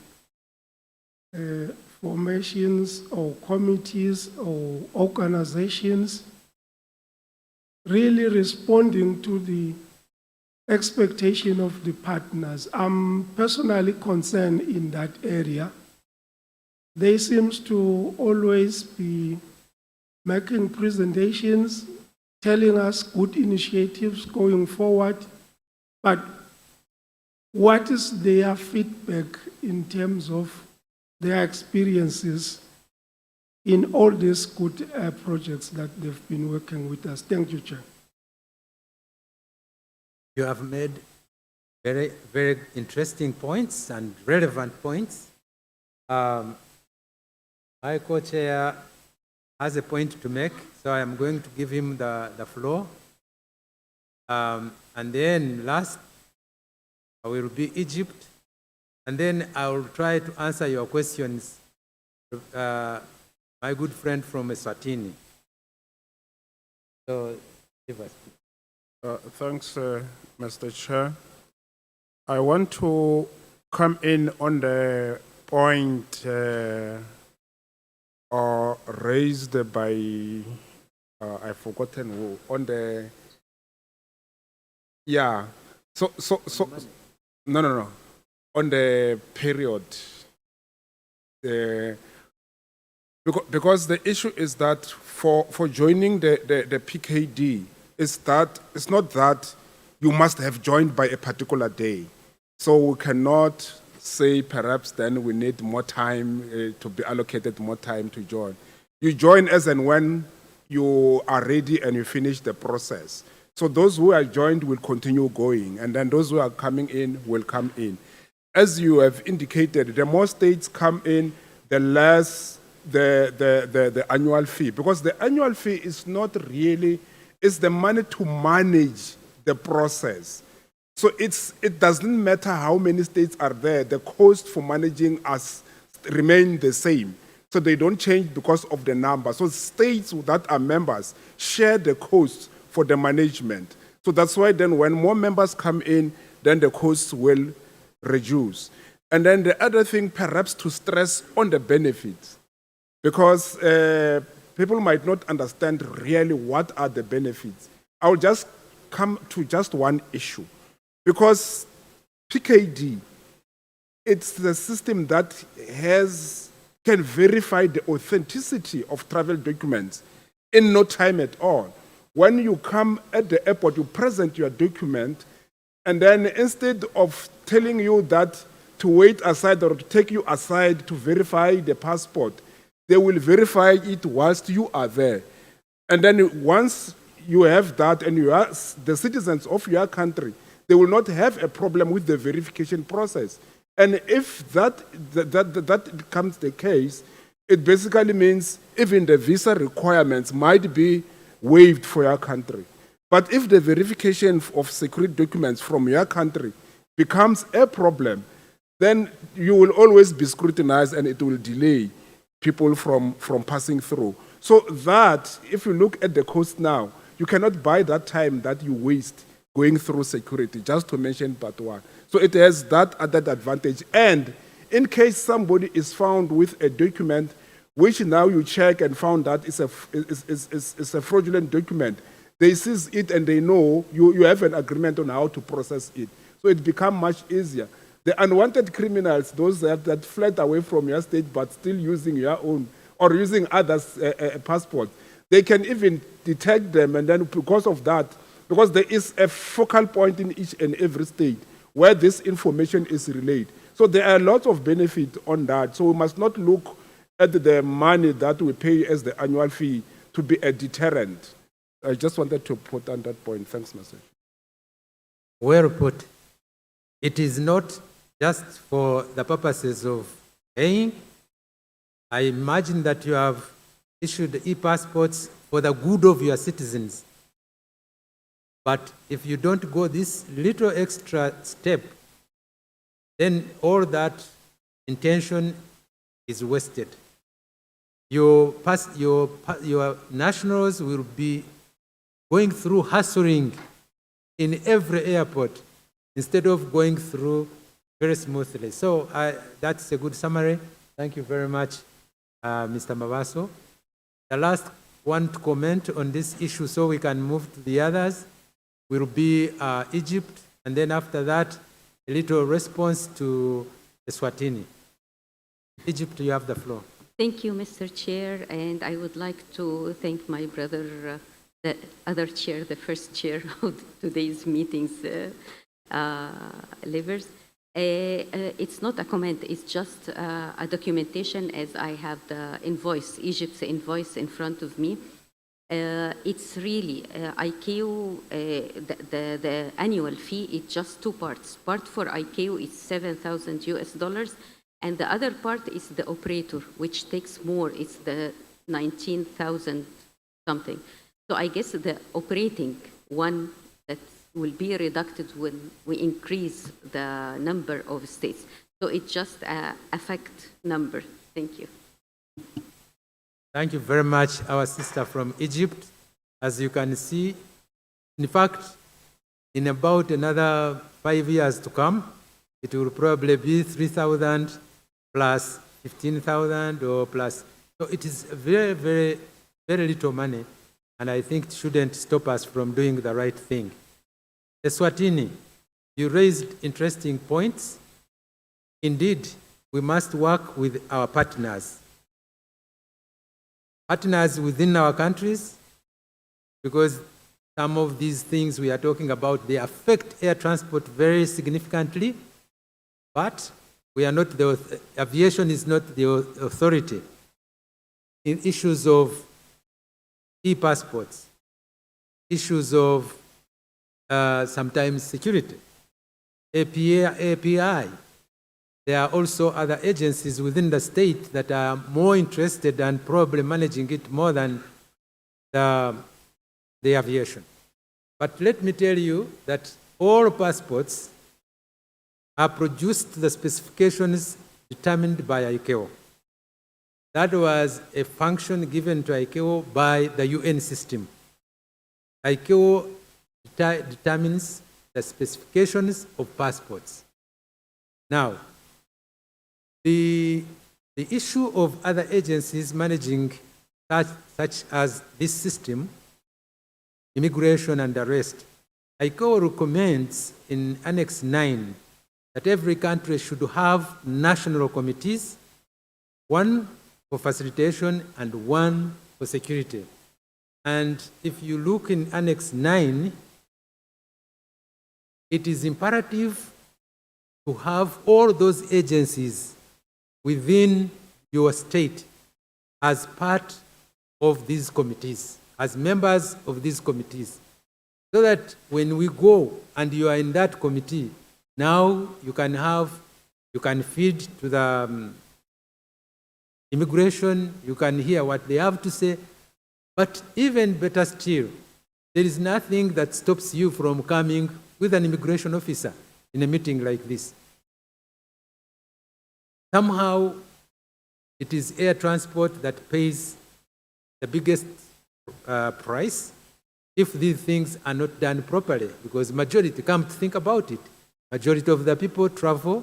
formations or committees or organizations really responding to the expectation of the partners? I'm personally concerned in that area. They seem to always be making presentations, telling us good initiatives going forward, but what is their feedback in terms of their experiences in all these good projects that they've been working with us? Thank you, Chair. You have made very, very interesting points and relevant points. My co-chair has a point to make, so I am going to give him the floor. And then last will be Egypt, and then I will try to answer your questions, my good friend from Eswatini. So, give us. Thanks, Mr. Chair. I want to come in on the point raised by, I've forgotten who, on the, yeah, no, on the period. Because the issue is that for joining the PKD, is that it's not that you must have joined by a particular day. So we cannot say perhaps then we need more time to be allocated more time to join. You join as and when you are ready and you finish the process. So those who are joined will continue going, and then those who are coming in will come in. As you have indicated, the more states come in, the less the annual fee, because the annual fee is not really, it's the money to manage the process. So it doesn't matter how many states are there, the cost for managing us remain the same. So they don't change because of the number. So states that are members share the cost for the management. So that's why then when more members come in, then the costs will reduce. And then the other thing, perhaps to stress on the benefits, because people might not understand really what are the benefits. I'll just come to just one issue. Because PKD, it's the system that can verify the authenticity of travel documents in no time at all. When you come at the airport, you present your document, and then instead of telling you that to wait aside or to take you aside to verify the passport, they will verify it whilst you are there. And then once you have that and you are the citizens of your country, they will not have a problem with the verification process. And if that becomes the case, it basically means even the visa requirements might be waived for your country. But if the verification of security documents from your country becomes a problem, then you will always be scrutinized and it will delay people from passing through. So that, if you look at the cost now, you cannot buy that time that you waste going through security, just to mention but one. So it has that added advantage. And in case somebody is found with a document which now you check and found that it's a fraudulent document, they seize it and they know you have an agreement on how to process it. So it becomes much easier. The unwanted criminals, those that fled away from your state but still using your own or using others' passports, they can even detect them, and then because of that, because there is a focal point in each and every state where this information is relayed. So there are lots of benefit on that. So we must not look at the money that we pay as the annual fee to be a deterrent. I just wanted to put on that point. Thanks, Mr. Well put. It is not just for the purposes of paying. I imagine that you have issued e-passports for the good of your citizens. But if you don't go this little extra step, then all that intention is wasted. Your nationals will be going through hassling in every airport instead of going through very smoothly. So that's a good summary. Thank you very much, Mr. Mabaso. The last one to comment on this issue so we can move to the others will be Egypt, and then after that, a little response to Eswatini. Egypt, you have the floor. Thank you, Mr. Chair, and I would like to thank my brother, the other chair, the first chair of today's meetings, Livers. It's not a comment, it's just a documentation, as I have the invoice, Egypt's invoice in front of me. It's really ICAO, the annual fee, it's just two parts. Part for ICAO is $7,000 US, and the other part is the operator, which takes more. It's the 19,000 something. So I guess the operating one that will be reducted when we increase the number of states. So it just affect number. Thank you. Thank you very much, our sister from Egypt. As you can see, in fact, in about another 5 years to come, it will probably be 3,000 plus 15,000 or plus. So it is very, very, very little money, and I think it shouldn't stop us from doing the right thing. Eswatini, you raised interesting points. Indeed, we must work with our partners. Partners within our countries, because some of these things we are talking about, they affect air transport very significantly, but we are not aviation is not the authority in issues of e-passports, issues of sometimes security, API. There are also other agencies within the state that are more interested and probably managing it more than the aviation. But let me tell you that all passports are produced to the specifications determined by ICAO. That was a function given to ICAO by the UN system. ICAO determines the specifications of passports. Now, the issue of other agencies managing such as this system, immigration and the rest, ICAO recommends in Annex 9 that every country should have national committees, one for facilitation and one for security. And if you look in Annex 9, it is imperative to have all those agencies within your state as part of these committees, as members of these committees, so that when we go and you are in that committee, now you can feed to the immigration, you can hear what they have to say, but even better still, there is nothing that stops you from coming with an immigration officer in a meeting like this. Somehow, it is air transport that pays the biggest price if these things are not done properly, because majority, come to think about it, majority of the people travel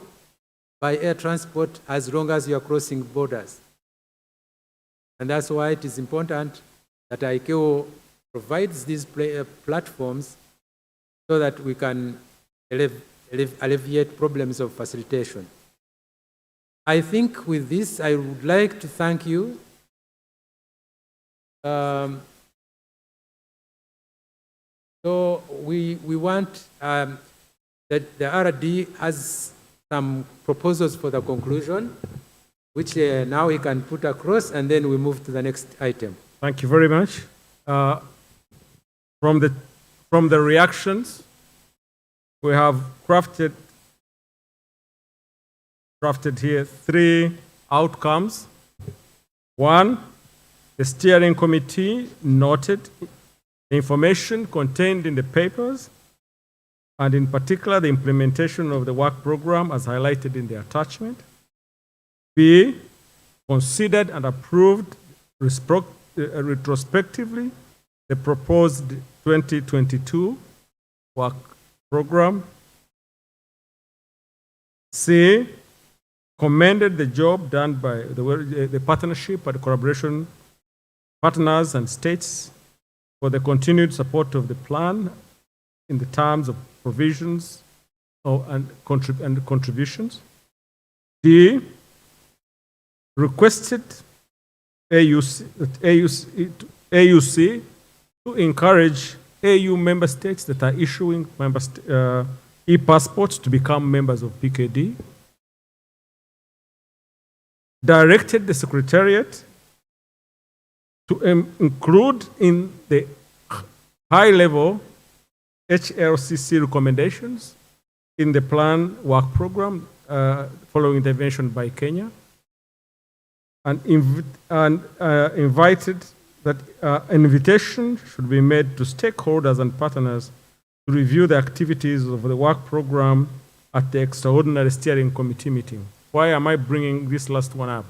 by air transport as long as you are crossing borders. And that's why it is important that ICAO provides these platforms so that we can alleviate problems of facilitation. I think with this, I would like to thank you. So we want that the RD has some proposals for the conclusion, which now he can put across, and then we move to the next item. Thank you very much. From the reactions, we have crafted here 3 outcomes. 1, the steering committee noted the information contained in the papers, and in particular the implementation of the work program as highlighted in the attachment. B, considered and approved retrospectively the proposed 2022 work program. C, commended the job done by the partnership and collaboration partners and states for the continued support of the plan in the terms of provisions and contributions. D, requested AUC to encourage AU member states that are issuing e-passports to become members of PKD. Directed the Secretariat to include in the high-level HLCC recommendations in the plan work program following intervention by Kenya, and invited that an invitation should be made to stakeholders and partners to review the activities of the work program at the extraordinary steering committee meeting. Why am I bringing this last one up?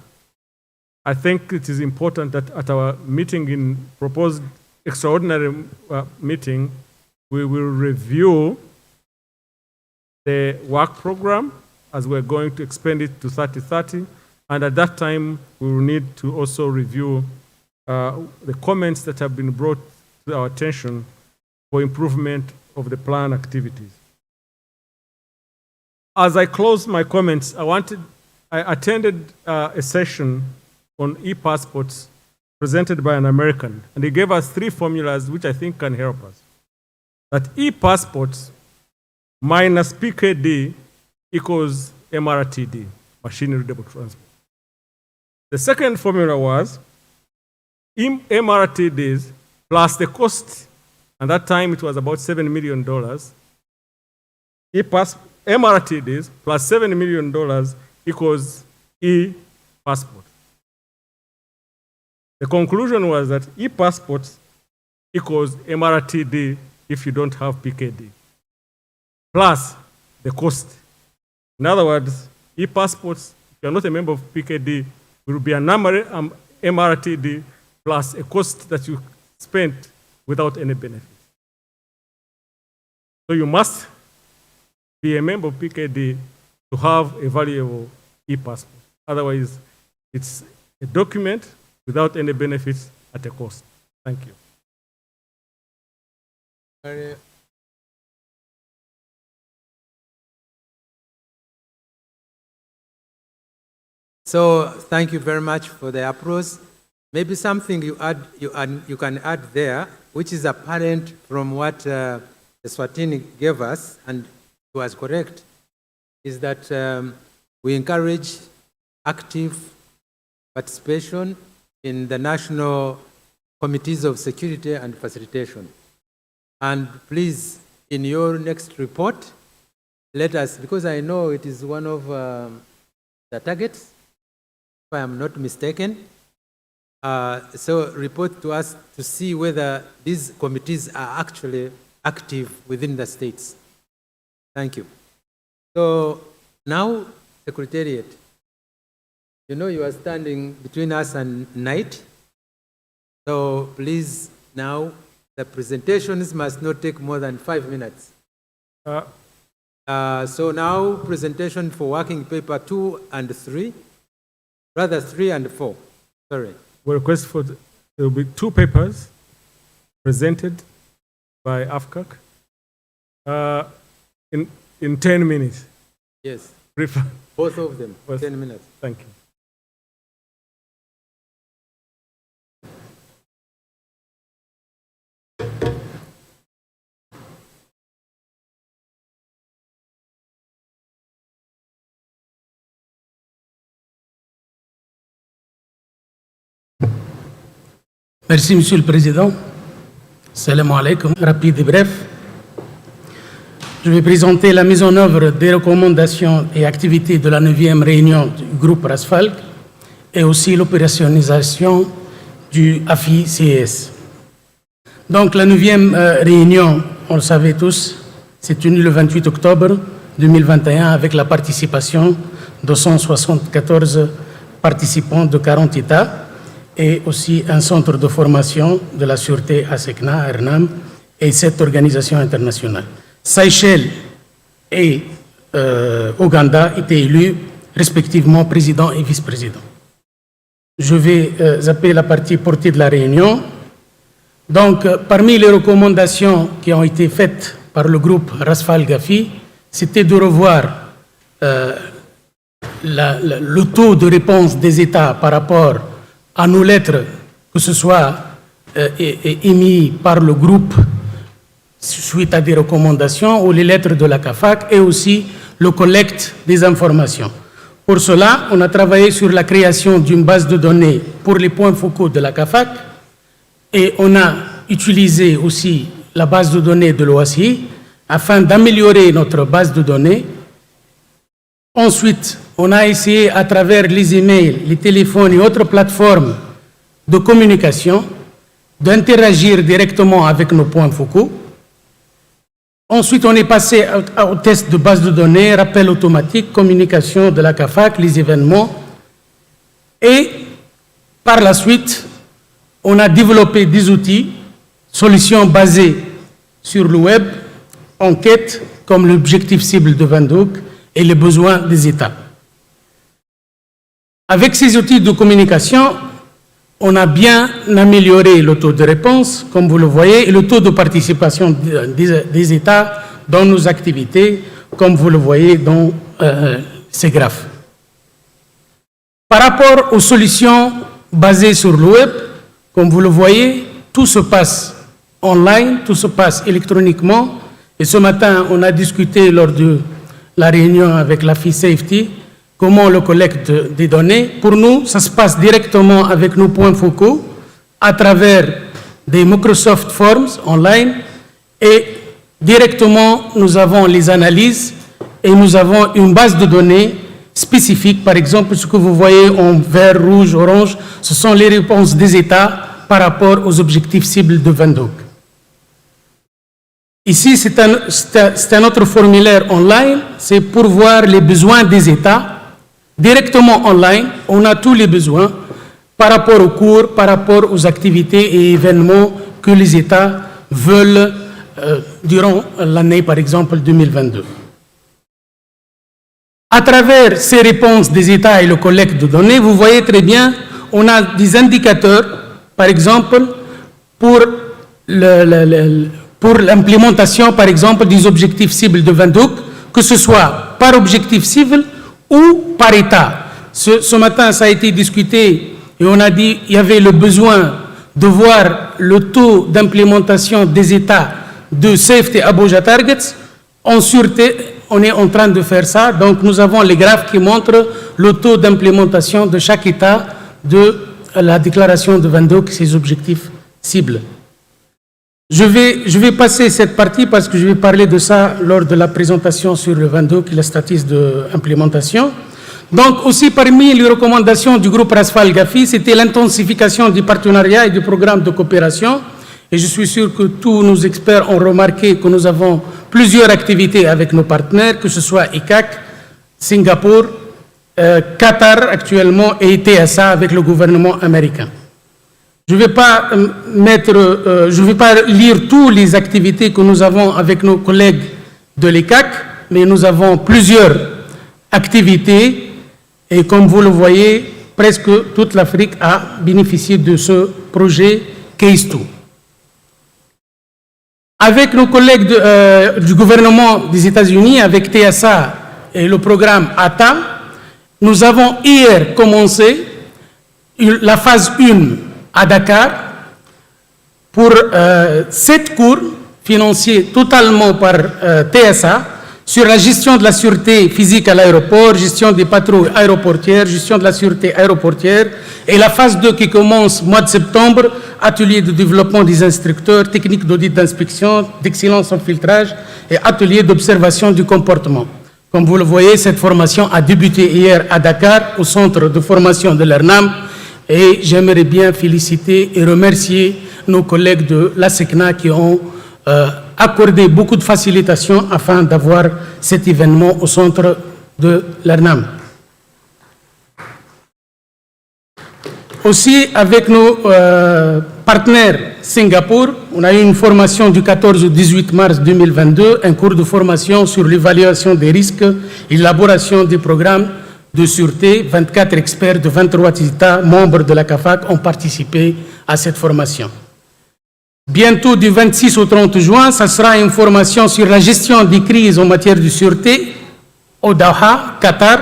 I think it is important that at our meeting in proposed extraordinary meeting, we will review the work program as we're going to expand it to 3030. And at that time, we will need to also review the comments that have been brought to our attention for improvement of the plan activities. As I close my comments, I attended a session on e-passports presented by an American, and he gave us 3 formulas which I think can help us. That e-passports minus PKD equals MRTD, machine readable transport. The second formula was MRTDs plus the cost, and that time it was about $7 million. MRTDs plus $7 million equals e-passport. The conclusion was that e-passports equals MRTD if you don't have PKD, plus the cost. In other words, e-passports, if you're not a member of PKD, will be a number MRTD plus a cost that you spent without any benefit. So you must be a member of PKD to have a valuable e-passport. Otherwise, it's a document without any benefits at a cost. Thank you. So thank you very much for the approach. Maybe something you can add there, which is apparent from what Swatini gave us, and it was correct, is that we encourage active participation in the national committees of security and facilitation. And please, in your next report, let us, because I know it is one of the targets, if I am not mistaken, so report to us to see whether these committees are actually active within the states. Thank you. So now, Secretariat, you know you are standing between us and night. So please, now, the presentations must not take more than 5 minutes. So now, presentation for working paper 2 and 3, rather 3 and 4, sorry. We request for, there will be 2 papers presented by AFCAC in 10 minutes. Yes. Brief. Both of them, 10 minutes. Thank you. Merci, Monsieur le Président. Salam alaikum. Rapide et bref. Je vais présenter la mise en œuvre des recommandations et activités de la 9e réunion du groupe RASFALC et aussi l'opérationnalisation du AFI CES. Donc la 9e réunion, on le savait tous, s'est tenue le 28 octobre 2021 avec la participation de 174 participants de 40 États et aussi un centre de formation de la sûreté ASECNA, ERNAM, et 7 organisations internationales. Seychelles et Ouganda étaient élus respectivement président et vice-président. Je vais zapper la partie portée de la réunion. Donc, parmi les recommandations qui ont été faites par le groupe RASFAL-GAFI, c'était de revoir le taux de réponse des États par rapport à nos lettres, que ce soit émis par le groupe suite à des recommandations ou les lettres de la CAFAC et aussi le collecte des informations. Pour cela, on a travaillé sur la création d'une base de données pour les points focaux de la CAFAC et on a utilisé aussi la base de données de l'OACI afin d'améliorer notre base de données. Ensuite, on a essayé à travers les emails, les téléphones et autres plateformes de communication d'interagir directement avec nos points focaux. Ensuite, on est passé au test de base de données, rappel automatique, communication de la CAFAC, les événements. Et par la suite, on a développé des outils, solutions basées sur le web, enquête comme l'objectif cible de Windhoek et les besoins des États. Avec ces outils de communication, on a bien amélioré le taux de réponse, comme vous le voyez, et le taux de participation des États dans nos activités, comme vous le voyez dans ces graphes. Par rapport aux solutions basées sur le web, comme vous le voyez, tout se passe online, tout se passe électroniquement. Et ce matin, on a discuté lors de la réunion avec l'AFI Safety comment on collecte des données. Pour nous, ça se passe directement avec nos points focaux à travers des Microsoft Forms online et directement, nous avons les analyses et nous avons une base de données spécifique. Par exemple, ce que vous voyez en vert, rouge, orange, ce sont les réponses des États par rapport aux objectifs cibles de Windhoek. Ici, c'est un autre formulaire online, c'est pour voir les besoins des États. Directement online, on a tous les besoins par rapport aux cours, par rapport aux activités et événements que les États veulent durant l'année, par exemple, 2022. À travers ces réponses des États et le collecte de données, vous voyez très bien, on a des indicateurs, par exemple, pour l'implémentation, par exemple, des objectifs cibles de Windhoek, que ce soit par objectif cible ou par État. Ce matin, ça a été discuté et on a dit qu'il y avait le besoin de voir le taux d'implémentation des États de Safety Abuja Targets. En sûreté, on est en train de faire ça. Donc, nous avons les graphes qui montrent le taux d'implémentation de chaque État de la déclaration de Windhoek, ses objectifs cibles. Je vais passer cette partie parce que je vais parler de ça lors de la présentation sur le Windhoek et la statistique d'implémentation. Donc aussi parmi les recommandations du groupe Rasfal-Gafi, c'était l'intensification du partenariat et du programme de coopération. Et je suis sûr que tous nos experts ont remarqué que nous avons plusieurs activités avec nos partenaires, que ce soit ICAC, Singapour, Qatar actuellement et TSA avec le gouvernement américain. Je ne vais pas lire toutes les activités que nous avons avec nos collègues de l'ECAC, mais nous avons plusieurs activités et comme vous le voyez, presque toute l'Afrique a bénéficié de ce projet Case 2. Avec nos collègues du gouvernement des États-Unis, avec TSA et le programme ATA, nous avons hier commencé la phase 1 à Dakar pour 7 cours financés totalement par TSA sur la gestion de la sûreté physique à l'aéroport, gestion des patrouilles aéroportières, gestion de la sûreté aéroportière et la phase 2 qui commence mois de septembre, atelier de développement des instructeurs, techniques d'audit d'inspection, d'excellence en filtrage et atelier d'observation du comportement. Comme vous le voyez, cette formation a débuté hier à Dakar au centre de formation de l'ERNAM. Et j'aimerais bien féliciter et remercier nos collègues de la SECNA qui ont accordé beaucoup de facilitations afin d'avoir cet événement au centre de l'ERNAM. Aussi, avec nos partenaires Singapour, on a eu une formation du 14 au 18 mars 2022, un cours de formation sur l'évaluation des risques et l'élaboration des programmes de sûreté. 24 experts de 23 États membres de la CAFAC ont participé à cette formation. Bientôt, du 26 au 30 juin, ça sera une formation sur la gestion des crises en matière de sûreté au Doha, Qatar,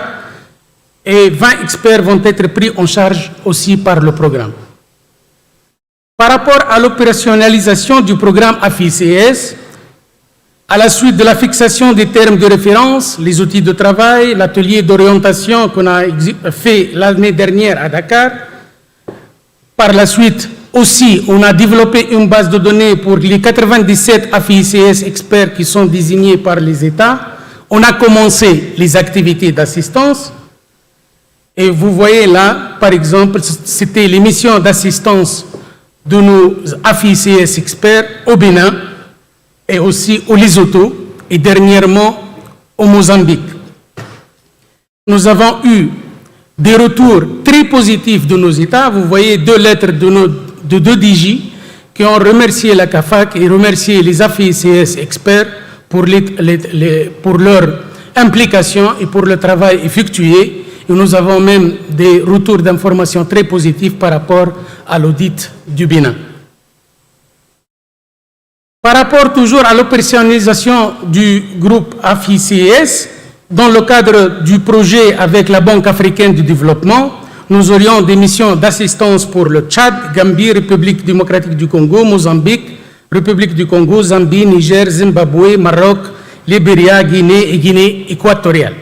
et 20 experts vont être pris en charge aussi par le programme. Par rapport à l'opérationnalisation du programme AFI-CS, à la suite de la fixation des termes de référence, les outils de travail, l'atelier d'orientation qu'on a fait l'année dernière à Dakar, par la suite aussi, on a développé une base de données pour les 97 AFI-CS experts qui sont désignés par les États. On a commencé les activités d'assistance. Et vous voyez là, par exemple, c'était les missions d'assistance de nos AFI-CS experts au Bénin, et aussi au Lesotho et dernièrement au Mozambique. Nous avons eu des retours très positifs de nos États. Vous voyez 2 lettres de 2 DG qui ont remercié la CAFAC et remercié les AFI ICS experts pour leur implication et pour le travail effectué. Et nous avons même des retours d'informations très positifs par rapport à l'audit du Bénin. Par rapport toujours à l'opérationnalisation du groupe AFI ICS, dans le cadre du projet avec la Banque africaine du développement, nous aurions des missions d'assistance pour le Tchad, Gambie, République démocratique du Congo, Mozambique, République du Congo, Zambie, Niger, Zimbabwe, Maroc, Libéria, Guinée et Guinée équatoriale.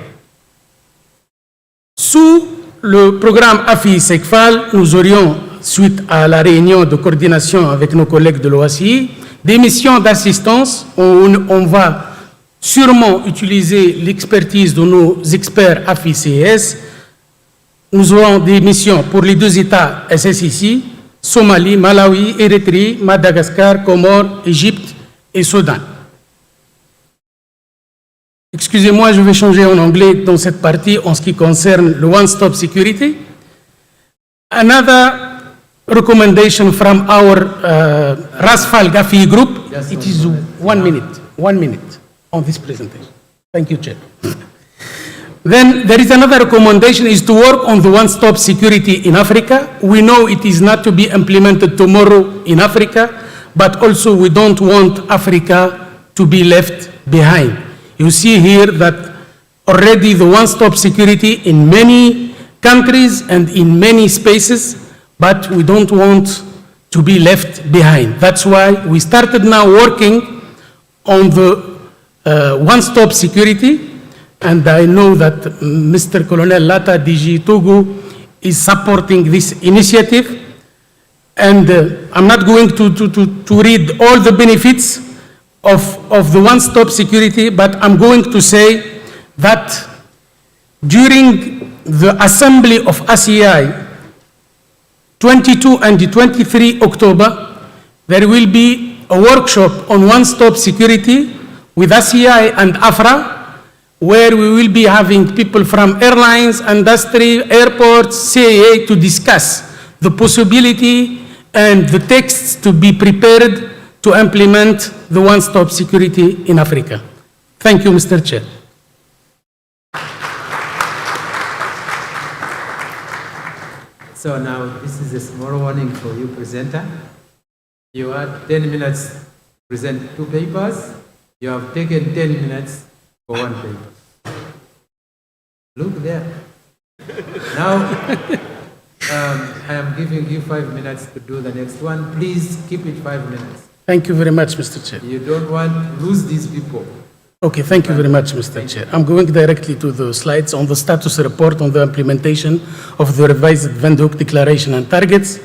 Sous le programme AFI SECFAL, nous aurions, suite à la réunion de coordination avec nos collègues de l'OACI, des missions d'assistance où on va sûrement utiliser l'expertise de nos experts AFI CS. Nous aurons des missions pour les 2 États SSIC, Somalie, Malawi, Érythrée, Madagascar, Comores, Égypte et Soudan. Excusez-moi, je vais changer en anglais dans cette partie en ce qui concerne le One-Stop Security. Another recommendation from our RASFAL GAFI group, it is 1 minute on this presentation. Thank you, Chair. Then there is another recommendation is to work on the one-stop security in Africa. We know it is not to be implemented tomorrow in Africa, but also we don't want Africa to be left behind. You see here that already the one-stop security in many countries and in many spaces, but we don't want to be left behind. That's why we started now working on the one-stop security. And I know that Mr. Colonel Lata, DG Togo, is supporting this initiative. And I'm not going to read all the benefits of the one-stop security, but I'm going to say that during the assembly of ACI, 22 and 23 October, there will be a workshop on one-stop security with ACI and AFRA, where we will be having people from airlines, industry, airports, CAA to discuss the possibility and the texts to be prepared to implement the one-stop security in Africa. Thank you, Mr. Chair. So now this is a small warning for you, presenter. You had 10 minutes to present 2 papers. You have taken 10 minutes for 1 paper. Look there. Now, I am giving you 5 minutes to do the next one. Please keep it 5 minutes. Thank you very much, Mr. Chair. You don't want to lose these people. Okay, thank you very much, Mr. Chair. I'm going directly to the slides on the status report on the implementation of the revised Windhoek Declaration and Targets.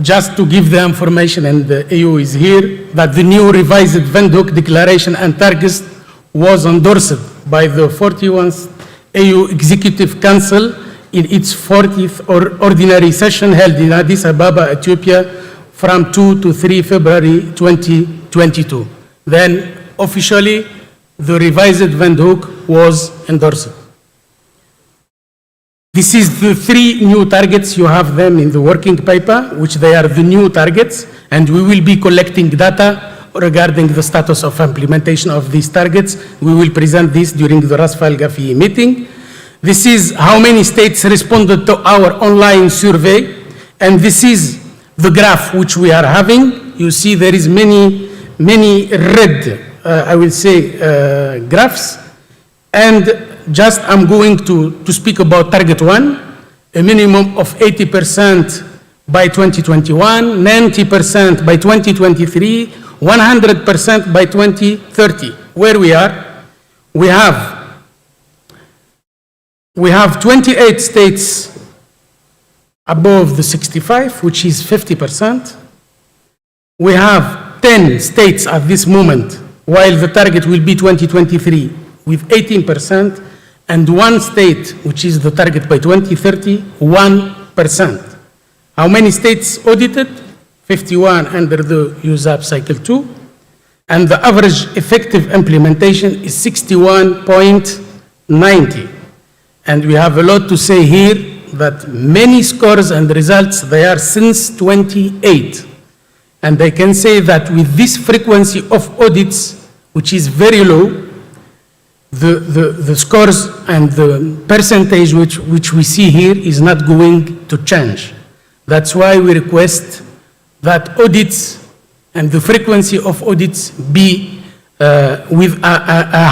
Just to give the information, and the AU is here, that the new revised Windhoek Declaration and Targets was endorsed by the 41st AU Executive Council in its 40th ordinary session held in Addis Ababa, Ethiopia, from 2 to 3 February 2022. Then, officially, the revised Windhoek was endorsed. This is the 3 new targets. You have them in the working paper, which they are the new targets, and we will be collecting data regarding the status of implementation of these targets. We will present this during the RASFAL GAFI meeting. This is how many states responded to our online survey, and this is the graph which we are having. You see there is many red, I will say, graphs, and just I'm going to speak about target 1, a minimum of 80% by 2021, 90% by 2023, 100% by 2030. Where we are, we have 28 states above the 65, which is 50%. We have 10 states at this moment, while the target will be 2023 with 18%, and 1 state, which is the target by 2030, 1%. How many states audited? 51 under the USAP Cycle 2, and the average effective implementation is 61.90. And we have a lot to say here, that many scores and results, they are since 28. And I can say that with this frequency of audits, which is very low, the scores and the percentage which we see here is not going to change. That's why we request that audits and the frequency of audits be with a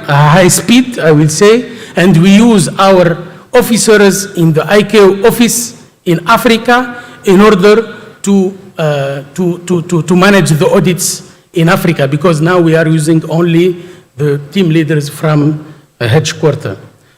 high speed, I will say, and we use our officers in the ICAO office in Africa in order to manage the audits in Africa, because now we are using only the team leaders from headquarters.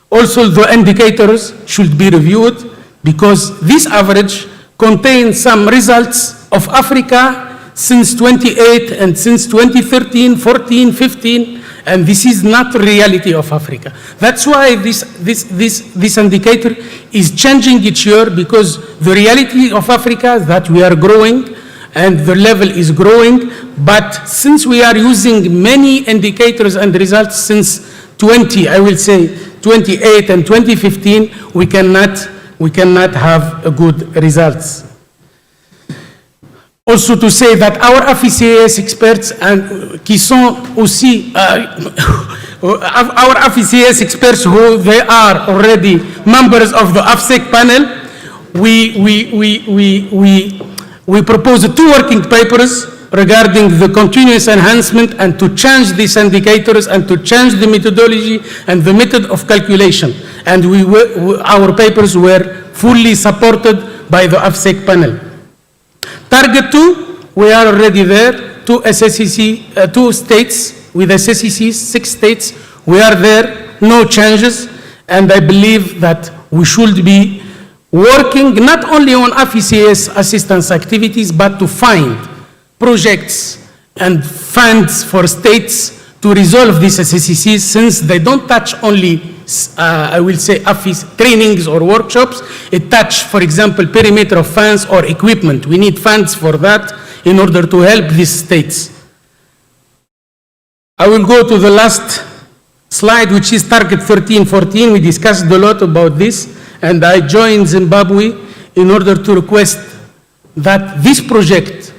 Also, the indicators should be reviewed because this average contains some results of Africa since 28 and since 2013, 14, 15, and this is not reality of Africa. That's why this indicator is changing each year, because the reality of Africa is that we are growing and the level is growing, but since we are using many indicators and results since 20, I will say 28 and 2015, we cannot have a good results. Also to say that our AFI experts and qui sont aussi our AFI experts who they are already members of the AFSEC panel, we propose 2 working papers regarding the continuous enhancement and to change these indicators and to change the methodology and the method of calculation. And our papers were fully supported by the AFSEC panel. Target 2, we are already there. 2 states with SSCC, 6 states, we are there, no changes. And I believe that we should be working not only on AFI assistance activities, but to find projects and funds for states to resolve these SSCCs, since they don't touch only, I will say, AFI trainings or workshops. It touch, for example, perimeter of funds or equipment. We need funds for that in order to help these states. I will go to the last slide, which is target 13-14. We discussed a lot about this, and I joined Zimbabwe in order to request that this project,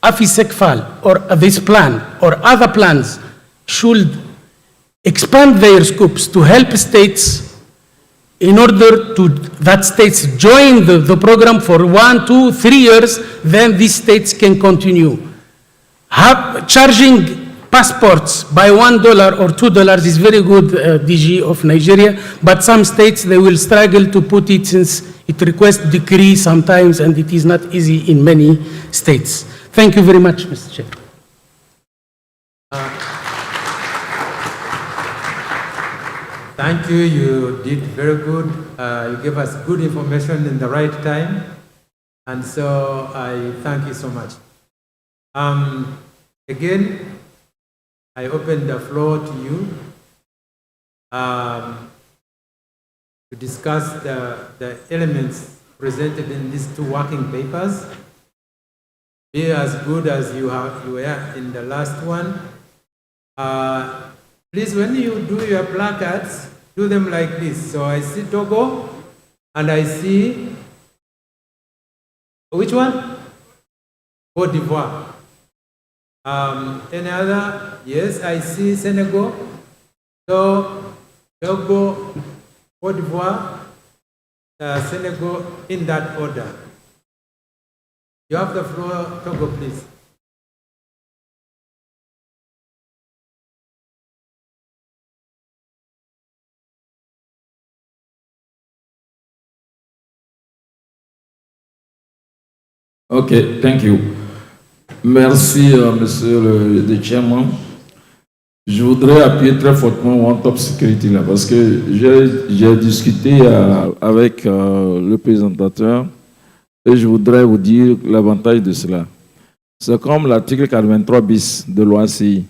AFI-SECFAL, or this plan, or other plans, should expand their scopes to help states in order to that states join the program for 1, 2, 3 years, then these states can continue. Charging passports by $1 or $2 is very good, DG of Nigeria, but some states, they will struggle to put it since it requests decree sometimes, and it is not easy in many states. Thank you very much, Mr. Chair. Thank you. You did very good. You gave us good information in the right time. And so I thank you so much. Again, I open the floor to you to discuss the elements presented in these 2 working papers. Be as good as you were in the last one. Please, when you do your placards, do them like this. So I see Togo, and I see, which one? Côte d'Ivoire. Any other? Yes, I see Senegal. So Togo, Côte d'Ivoire, Senegal, in that order. You have the floor, Togo, please. Okay, thank you. Merci, monsieur le chairman. Je voudrais appuyer très fortement One Top Security là, parce que j'ai discuté avec le présentateur et je voudrais vous dire l'avantage de cela. C'est comme l'article 43 bis de l'OACI.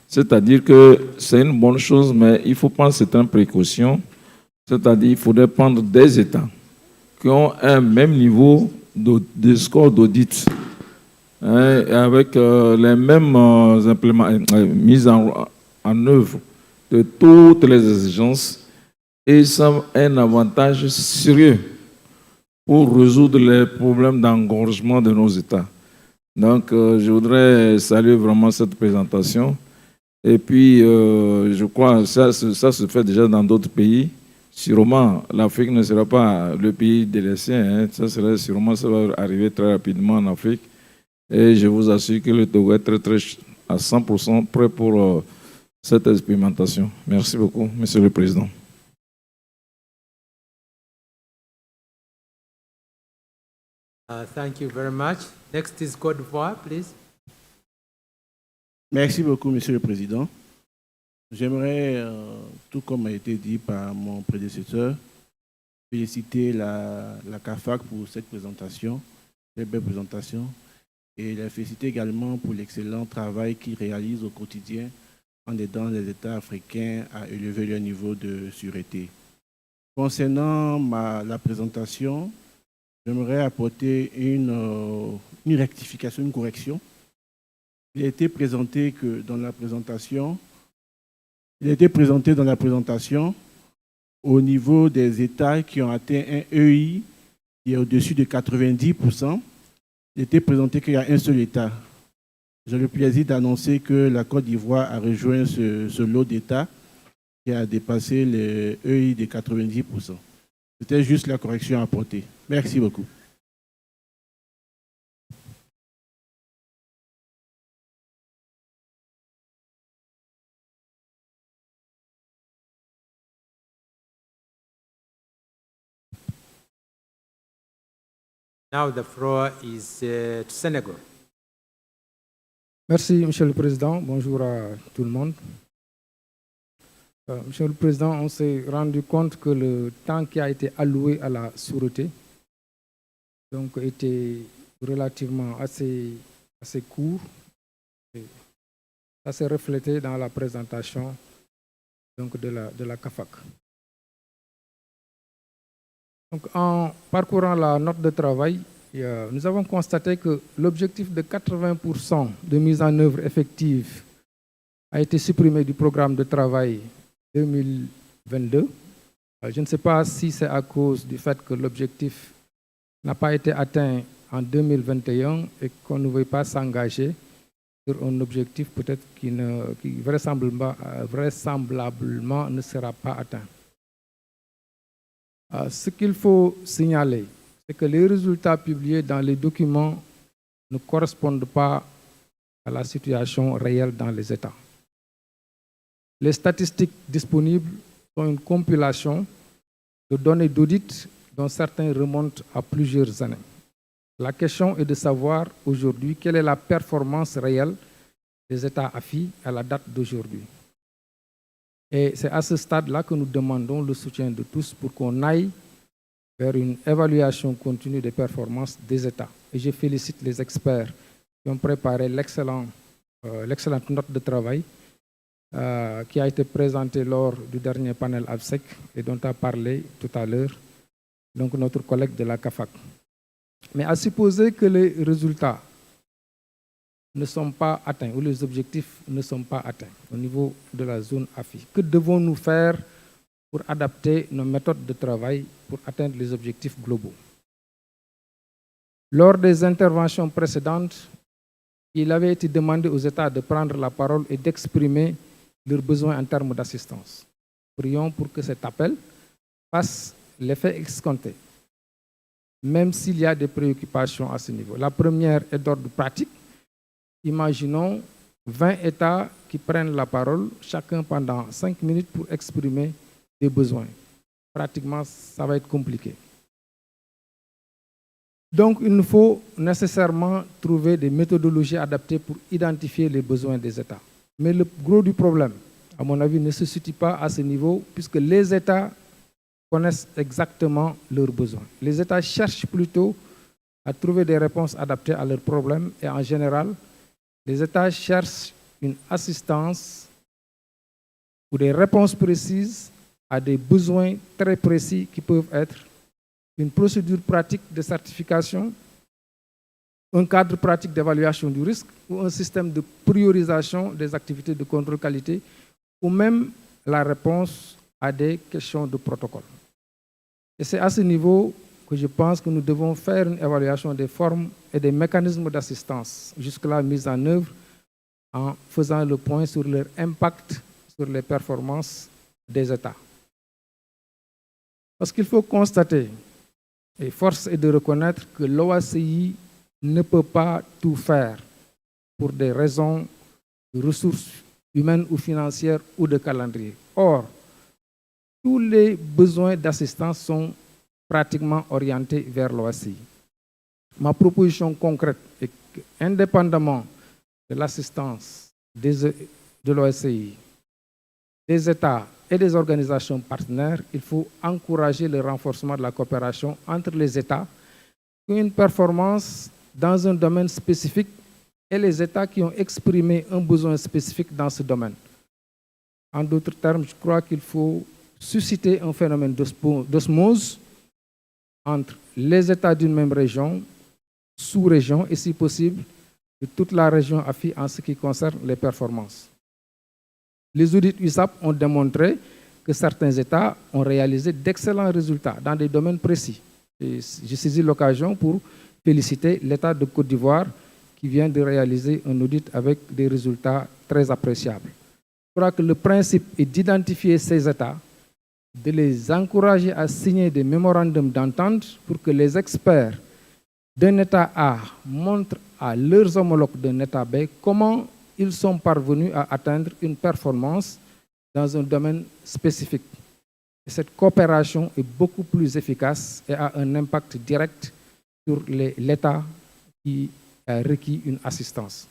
C'est-à-dire que c'est une bonne chose, mais il faut prendre certaines précautions. C'est-à-dire qu'il faudrait prendre des États qui ont un même niveau de score d'audit, avec les mêmes mises en œuvre de toutes les exigences, et ça a un avantage sérieux pour résoudre les problèmes d'engorgement de nos États. Donc, je voudrais saluer vraiment cette présentation. Et puis, je crois que ça se fait déjà dans d'autres pays. Sûrement, l'Afrique ne sera pas le pays délaissé. Hein. Ça va arriver très rapidement en Afrique. Et je vous assure que le Togo est à 100% prêt pour cette expérimentation. Merci beaucoup, Monsieur le Président. Thank you very much. Next is Côte d'Ivoire, please. Merci beaucoup, Monsieur le Président. J'aimerais, tout comme a été dit par mon prédécesseur, féliciter la CAFAC pour cette présentation, cette belle présentation, et la féliciter également pour l'excellent travail qu'ils réalisent au quotidien en aidant les États africains à élever leur niveau de sûreté. Concernant la présentation, j'aimerais apporter une rectification, une correction. Il a été présenté dans la présentation au niveau des États qui ont atteint un EI qui est au-dessus de 90%. Il a été présenté qu'il y a un seul État. J'ai le plaisir d'annoncer que la Côte d'Ivoire a rejoint ce lot d'États qui a dépassé le EI de 90%. C'était juste la correction à apporter. Merci beaucoup. Now the floor is to Senegal. Merci, Monsieur le Président. Bonjour à tout le monde. Monsieur le Président, on s'est rendu compte que le temps qui a été alloué à la sûreté était relativement assez court. Et ça s'est reflété dans la présentation de la CAFAC. En parcourant la note de travail, nous avons constaté que l'objectif de 80% de mise en œuvre effective a été supprimé du programme de travail 2022. Je ne sais pas si c'est à cause du fait que l'objectif n'a pas été atteint en 2021 et qu'on ne veut pas s'engager sur un objectif peut-être qui vraisemblablement ne sera pas atteint. Ce qu'il faut signaler, c'est que les résultats publiés dans les documents ne correspondent pas à la situation réelle dans les États. Les statistiques disponibles sont une compilation de données d'audit dont certains remontent à plusieurs années. La question est de savoir aujourd'hui quelle est la performance réelle des États AFI à la date d'aujourd'hui. Et c'est à ce stade-là que nous demandons le soutien de tous pour qu'on aille vers une évaluation continue des performances des États. Et je félicite les experts qui ont préparé l'excellente note de travail qui a été présentée lors du dernier panel AVSEC et dont a parlé tout à l'heure notre collègue de la CAFAC. Mais à supposer que les résultats ne sont pas atteints ou les objectifs ne sont pas atteints au niveau de la zone AFI, que devons-nous faire pour adapter nos méthodes de travail pour atteindre les objectifs globaux? Lors des interventions précédentes, il avait été demandé aux États de prendre la parole et d'exprimer leurs besoins en termes d'assistance. Prions pour que cet appel fasse l'effet escompté, même s'il y a des préoccupations à ce niveau. La première est d'ordre pratique. Imaginons 20 États qui prennent la parole, chacun pendant 5 minutes pour exprimer des besoins. Pratiquement, ça va être compliqué. Donc, il nous faut nécessairement trouver des méthodologies adaptées pour identifier les besoins des États. Mais le gros du problème, à mon avis, ne se situe pas à ce niveau, puisque les États connaissent exactement leurs besoins. Les États cherchent plutôt à trouver des réponses adaptées à leurs problèmes et en général, les États cherchent une assistance ou des réponses précises à des besoins très précis qui peuvent être une procédure pratique de certification, un cadre pratique d'évaluation du risque ou un système de priorisation des activités de contrôle qualité ou même la réponse à des questions de protocole. Et c'est à ce niveau que je pense que nous devons faire une évaluation des formes et des mécanismes d'assistance jusque-là mis en œuvre en faisant le point sur leur impact sur les performances des États. Parce qu'il faut constater, et force est de reconnaître que l'OACI ne peut pas tout faire pour des raisons de ressources humaines ou financières ou de calendrier. Or, tous les besoins d'assistance sont pratiquement orientés vers l'OACI. Ma proposition concrète est qu'indépendamment de l'assistance de l'OACI, des États et des organisations partenaires, il faut encourager le renforcement de la coopération entre les États qui ont une performance dans un domaine spécifique et les États qui ont exprimé un besoin spécifique dans ce domaine. En d'autres termes, je crois qu'il faut susciter un phénomène d'osmose entre les États d'une même région, sous-région et, si possible, de toute la région AFI en ce qui concerne les performances. Les audits USAP ont démontré que certains États ont réalisé d'excellents résultats dans des domaines précis. J'ai saisi l'occasion pour féliciter l'État de Côte d'Ivoire qui vient de réaliser un audit avec des résultats très appréciables. Je crois que le principe est d'identifier ces États, de les encourager à signer des mémorandums d'entente pour que les experts d'un État A montrent à leurs homologues d'un État B comment ils sont parvenus à atteindre une performance dans un domaine spécifique. Et cette coopération est beaucoup plus efficace et a un impact direct sur l'État qui a requis une assistance.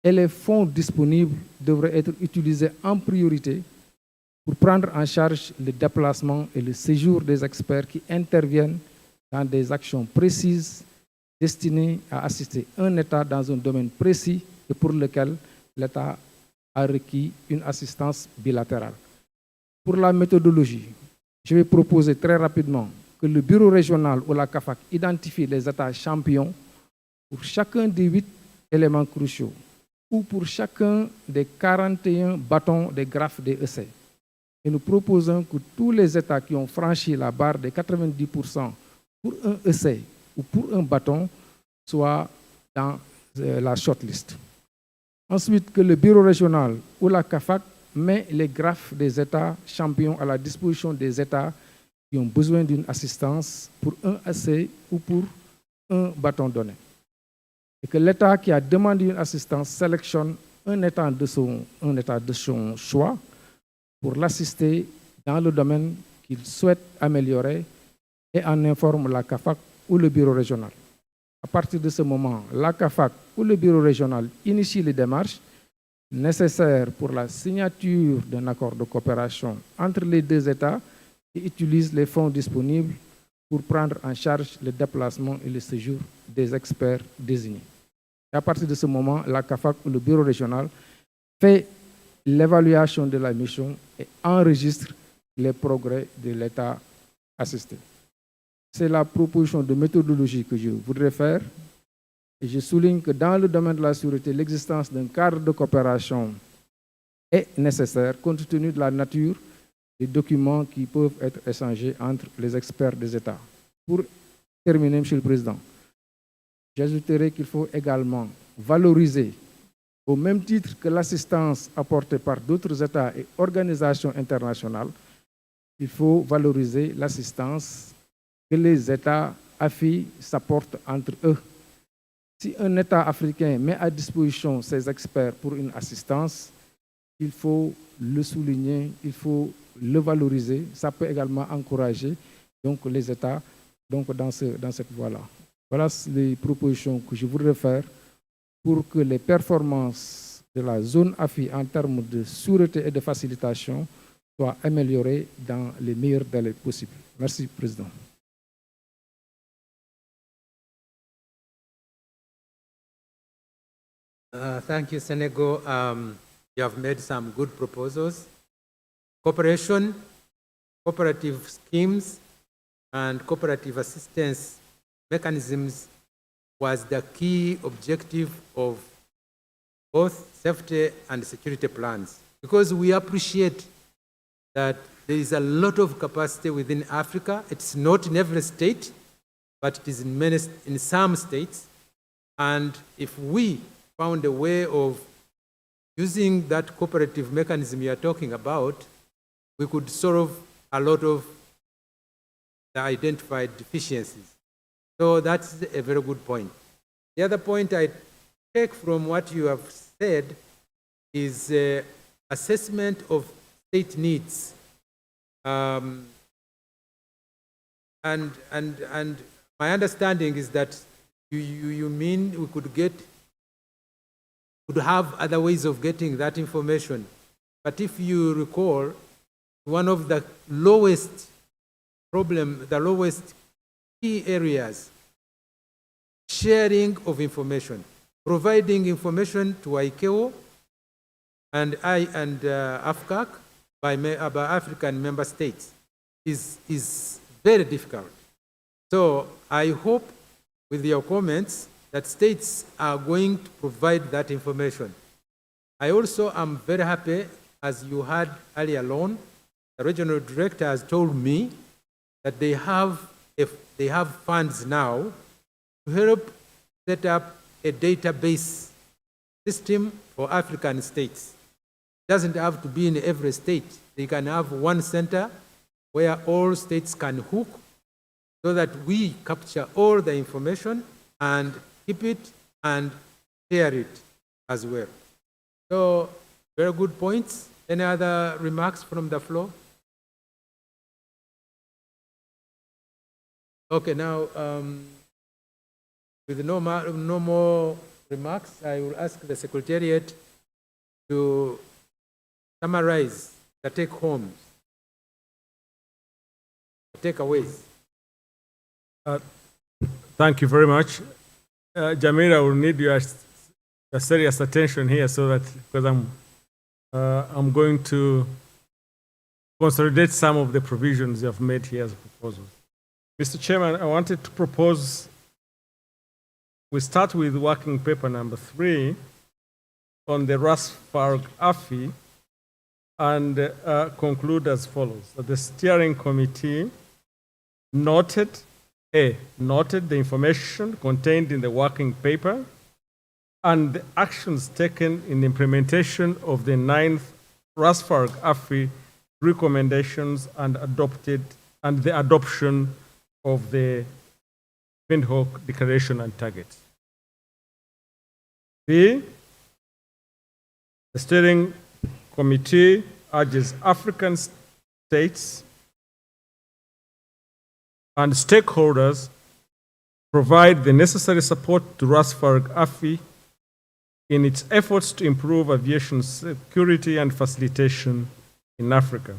Et les fonds disponibles devraient être utilisés en priorité pour prendre en charge le déplacement et le séjour des experts qui interviennent dans des actions précises destinées à assister un État dans un domaine précis et pour lequel l'État a requis une assistance bilatérale. Pour la méthodologie, je vais proposer très rapidement que le bureau régional ou la CAFAC identifie les États champions pour chacun des 8 éléments cruciaux ou pour chacun des 41 bâtons des graphes des essais. Et nous proposons que tous les États qui ont franchi la barre des 90% pour un essai ou pour un bâton soient dans la shortlist. Ensuite, que le bureau régional ou la CAFAC met les graphes des États champions à la disposition des États qui ont besoin d'une assistance pour un essai ou pour un bâton donné. Et que l'État qui a demandé une assistance sélectionne un État de son choix pour l'assister dans le domaine qu'il souhaite améliorer et en informe la CAFAC ou le bureau régional. À partir de ce moment, la CAFAC ou le bureau régional initie les démarches nécessaires pour la signature d'un accord de coopération entre les deux États et utilise les fonds disponibles pour prendre en charge le déplacement et le séjour des experts désignés. Et à partir de ce moment, la CAFAC ou le bureau régional fait l'évaluation de la mission et enregistre les progrès de l'État assisté. C'est la proposition de méthodologie que je voudrais faire. Et je souligne que dans le domaine de la sûreté, l'existence d'un cadre de coopération est nécessaire compte tenu de la nature des documents qui peuvent être échangés entre les experts des États. Pour terminer, Monsieur le Président, j'ajouterai qu'il faut également valoriser, au même titre que l'assistance apportée par d'autres États et organisations internationales, il faut valoriser l'assistance que les États AFI s'apportent entre eux. Si un État africain met à disposition ses experts pour une assistance, il faut le souligner, il faut le valoriser. Ça peut également encourager donc, les États dans cette voie-là. Voilà les propositions que je voudrais faire pour que les performances de la zone AFI en termes de sûreté et de facilitation soient améliorées dans les meilleurs délais possibles. Merci, Président. Thank you, Senego. You have made some good proposals. Cooperation, cooperative schemes, and cooperative assistance mechanisms was the key objective of both safety and security plans, because we appreciate that there is a lot of capacity within Africa. It's not in every state, but it is in some states. And if we found a way of using that cooperative mechanism you are talking about, we could solve a lot of the identified deficiencies. So that's a very good point. The other point I take from what you have said is assessment of state needs. And my understanding is that you mean we could have other ways of getting that information. But if you recall, one of the lowest key areas, sharing of information, providing information to ICAO and AFCAC by African member states is very difficult. So I hope with your comments that states are going to provide that information. I also am very happy, as you heard earlier on, the regional director has told me that they have funds now to help set up a database system for African states. It doesn't have to be in every state. They can have one center where all states can hook so that we capture all the information and keep it and share it as well. So, very good points. Any other remarks from the floor? Okay, now, with no more remarks, I will ask the Secretariat to summarize the take-homes, the takeaways. Thank you very much. Jamila will need your serious attention here, so that, because I'm going to consolidate some of the provisions you have made here as proposals. Mr. Chairman, I wanted to propose we start with working paper number 3 on the RASFARG AFI and conclude as follows. That the steering committee noted the information contained in the working paper and the actions taken in the implementation of the 9th RASFARG AFI recommendations and the adoption of the Windhoek Declaration and Targets. B, the steering committee urges African states and stakeholders provide the necessary support to RASFARG AFI in its efforts to improve aviation security and facilitation in Africa.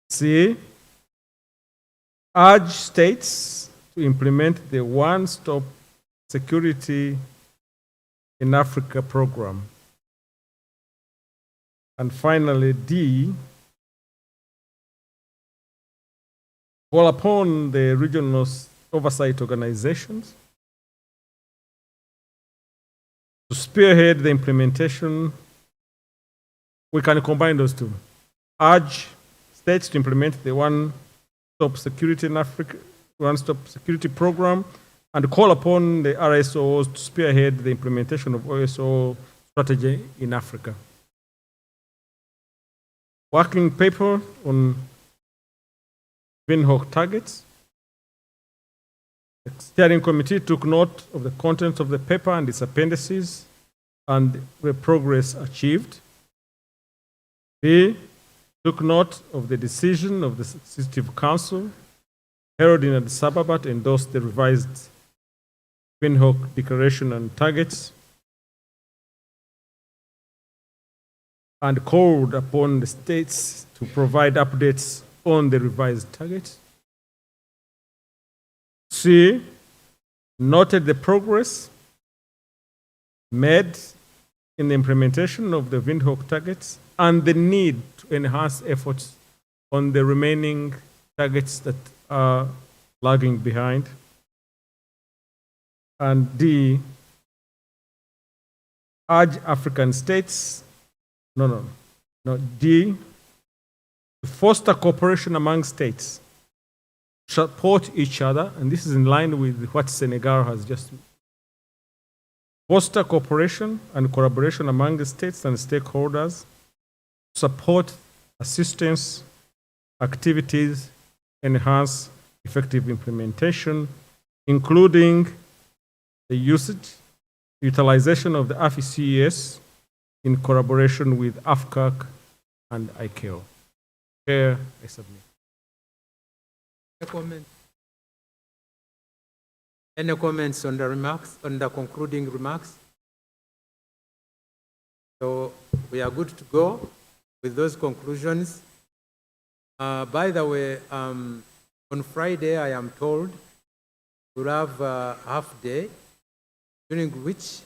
C, urge states to implement the One-Stop Security in Africa program. And finally, D, call upon the regional oversight organizations to spearhead the implementation. We can combine those two. Urge states to implement the One-Stop Security in Africa, One-Stop Security program, and call upon the RSOs to spearhead the implementation of OSO strategy in Africa. Working paper on Windhoek targets. The steering committee took note of the contents of the paper and its appendices and the progress achieved. B, took note of the decision of the Executive Council held in Addis Ababa to endorse the revised Windhoek Declaration and Targets, and called upon the states to provide updates on the revised targets. C, noted the progress made in the implementation of the Windhoek targets and the need to enhance efforts on the remaining targets that are lagging behind. And D, urge African states, D, to foster cooperation among states, support each other, and this is in line with what Senegal has just. Foster cooperation and collaboration among the states and stakeholders, support assistance activities, enhance effective implementation, including the utilization of the AFI CES in collaboration with AFCAC and ICAO. Chair, I submit. Any comments on the remarks, on the concluding remarks? So we are good to go with those conclusions. By the way, on Friday, I am told we'll have a half day during which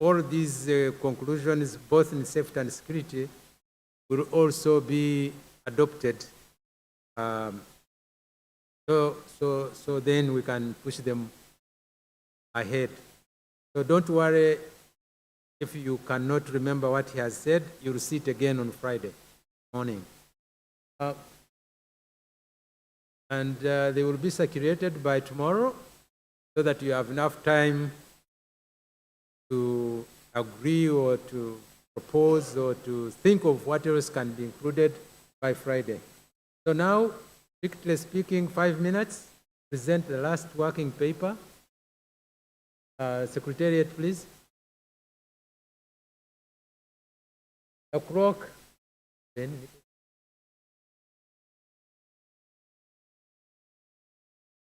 all these conclusions, both in safety and security, will also be adopted. So then we can push them ahead. So don't worry if you cannot remember what he has said, you'll see it again on Friday morning. And they will be circulated by tomorrow so that you have enough time to agree or to propose or to think of what else can be included by Friday. So now, strictly speaking, 5 minutes, present the last working paper. Secretariat, please. The clock.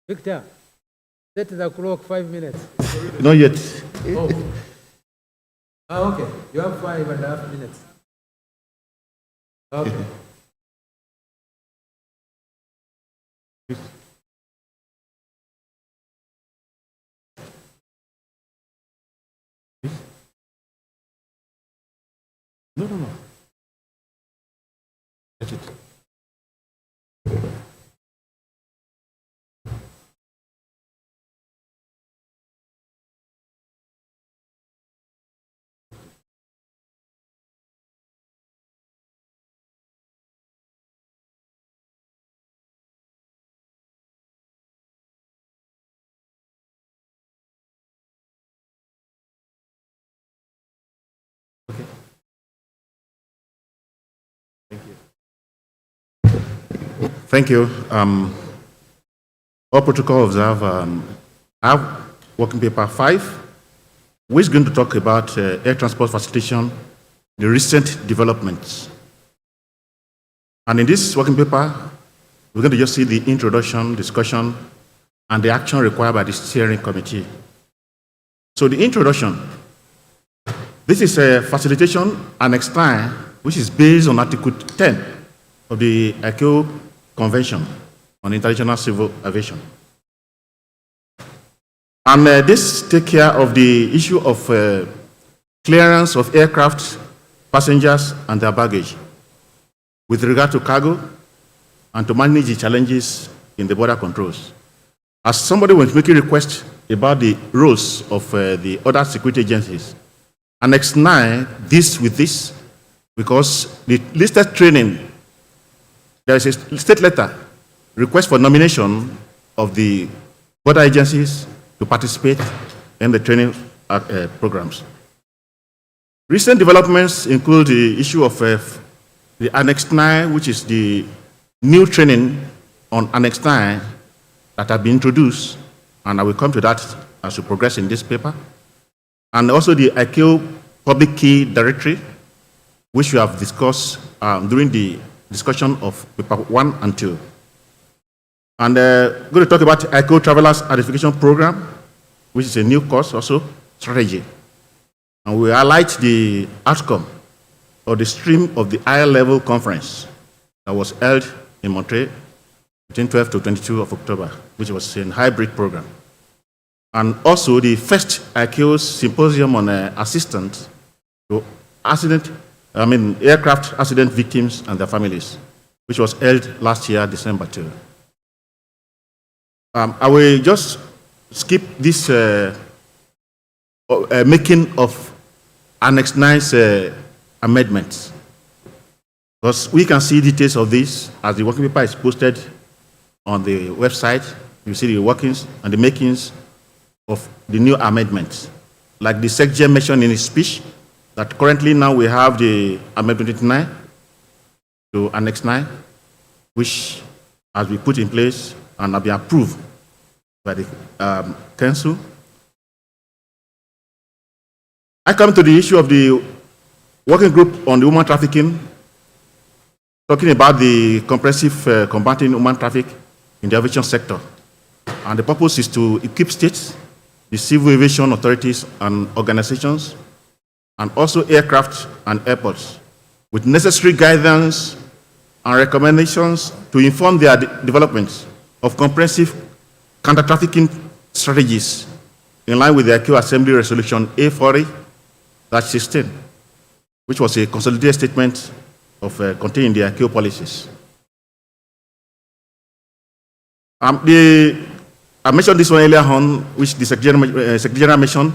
Victor, set the clock 5 minutes. Not yet. Oh. Okay. You have 5.5 minutes. Okay. No. That's it. Thank you. All protocol observe. I have working paper 5, which is going to talk about air transport facilitation, the recent developments. And in this working paper, we're going to just see the introduction, discussion, and the action required by the steering committee. So the introduction, this is a facilitation annex 9, which is based on Article 10 of the ICAO Convention on International Civil Aviation. And this takes care of the issue of clearance of aircraft, passengers, and their baggage with regard to cargo and to manage the challenges in the border controls. As somebody was making a request about the roles of the other security agencies, Annex 9 deals with this because the listed training, there is a state letter, request for nomination of the border agencies to participate in the training programs. Recent developments include the issue of the Annex 9, which is the new training on Annex 9 that have been introduced, and I will come to that as we progress in this paper. And also the ICAO Public Key Directory, which we have discussed during the discussion of paper 1 and 2. And we're going to talk about ICAO Travelers Identification Program, which is a new course also, strategy. And we highlight the outcome of the stream of the higher level conference that was held in Montreal between 12 to 22 of October, which was a hybrid program. And also the first ICAO symposium on assistance to aircraft accident victims and their families, which was held last year, December 2. I will just skip this making of Annex 9's amendments. Because we can see details of this as the working paper is posted on the website. You see the workings and the makings of the new amendments. Like the Secretary mentioned in his speech, that currently now we have the Amendment 29 to Annex 9, which has been put in place and have been approved by the Council. I come to the issue of the working group on the human trafficking, talking about the comprehensive combating human traffic in the aviation sector. And the purpose is to equip states, the civil aviation authorities and organizations, and also aircraft and airports, with necessary guidance and recommendations to inform their development of comprehensive counter-trafficking strategies in line with the ICAO Assembly Resolution A40-16, which was a consolidated statement of containing the ICAO policies. I mentioned this one earlier on, which the Secretary General mentioned,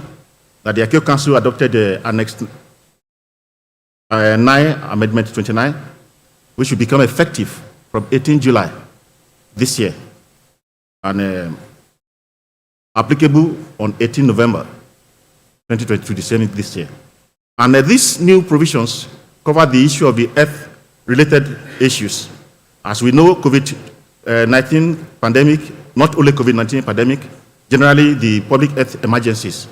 that the ICAO Council adopted Annex 9, Amendment 29, which will become effective from 18 July this year and applicable on 18 November 2022, the same this year. And these new provisions cover the issue of the health-related issues. As we know, COVID-19 pandemic, not only COVID-19 pandemic, generally the public health emergencies,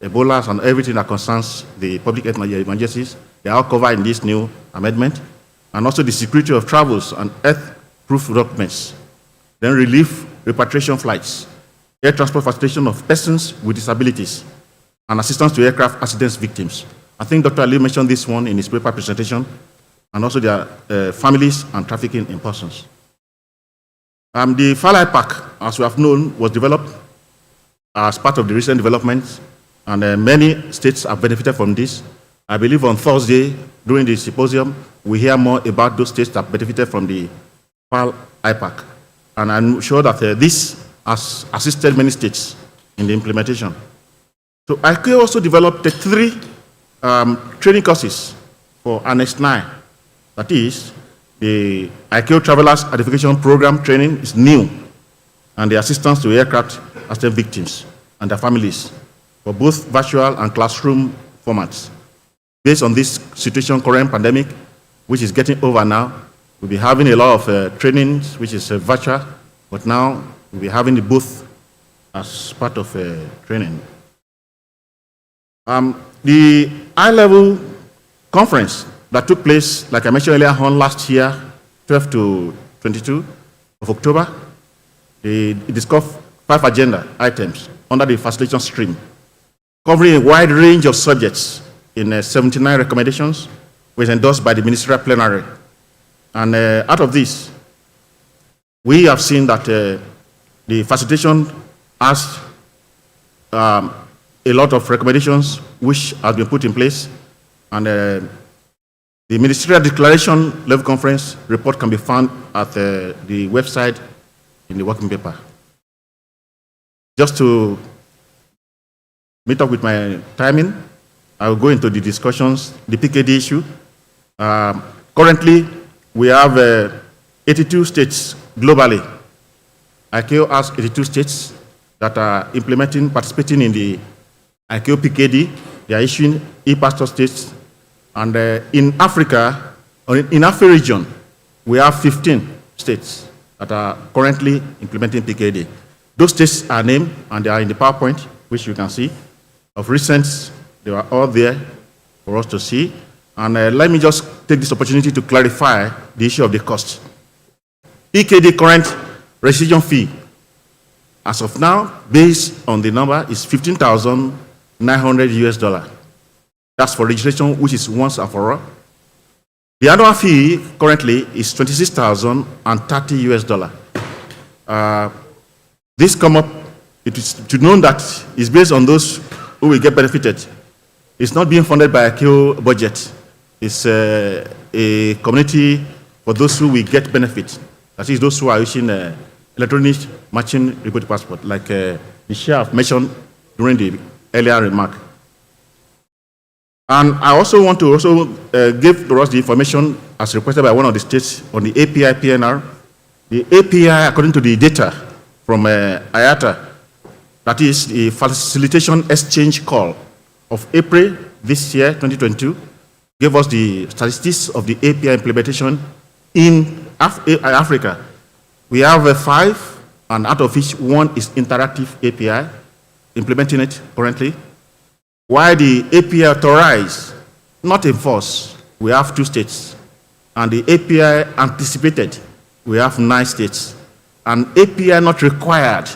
Ebola and everything that concerns the public health emergencies, they are all covered in this new amendment. And also the security of travels and health-proof documents. Then relief, repatriation flights, air transport facilitation of persons with disabilities, and assistance to aircraft accidents victims. I think Dr. Ali mentioned this one in his paper presentation, and also their families and trafficking in persons. The FALI Pack, as we have known, was developed as part of the recent developments, and many states have benefited from this. I believe on Thursday, during the symposium, we hear more about those states that benefited from the FALI Pack. And I'm sure that this has assisted many states in the implementation. So ICAO also developed 3 training courses for Annex 9. That is, the ICAO Travelers Identification Program training is new, and the assistance to aircraft accident victims and their families for both virtual and classroom formats. Based on this situation, current pandemic, which is getting over now, we'll be having a lot of trainings, which is virtual, but now we'll be having the both as part of training. The high-level conference that took place, like I mentioned earlier on last year, 12 to 22 of October, it discussed 5 agenda items under the facilitation stream, covering a wide range of subjects in 79 recommendations, was endorsed by the ministerial plenary. And out of this, we have seen that the facilitation has a lot of recommendations which have been put in place, and the ministerial declaration level conference report can be found at the website in the working paper. Just to meet up with my timing, I will go into the discussions, the PKD issue. Currently, we have 82 states globally. ICAO has 82 states that are participating in the ICAO PKD. They are issuing e-passport states. And in Africa, or in Africa region, we have 15 states that are currently implementing PKD. Those states are named, and they are in the PowerPoint, which you can see. Of recent, they were all there for us to see. And let me just take this opportunity to clarify the issue of the cost. PKD current registration fee, as of now, based on the number, is $15,900. That's for registration, which is once and for all. The annual fee currently is $26,030. This come up, it is to know that it's based on those who will get benefited. It's not being funded by a ICAO budget. It's a community for those who will get benefit. That is, those who are using electronic matching report passport, like the chair have mentioned during the earlier remark. And I also want to give us the information as requested by one of the states on the API PNR. The API, according to the data from IATA, that is the Facilitation Exchange Call of April this year, 2022, gave us the statistics of the API implementation in Africa. We have 5, and out of which 1 is interactive API, implementing it currently. While the API authorized, not enforced, we have 2 states. And the API anticipated, we have 9 states. And API not required,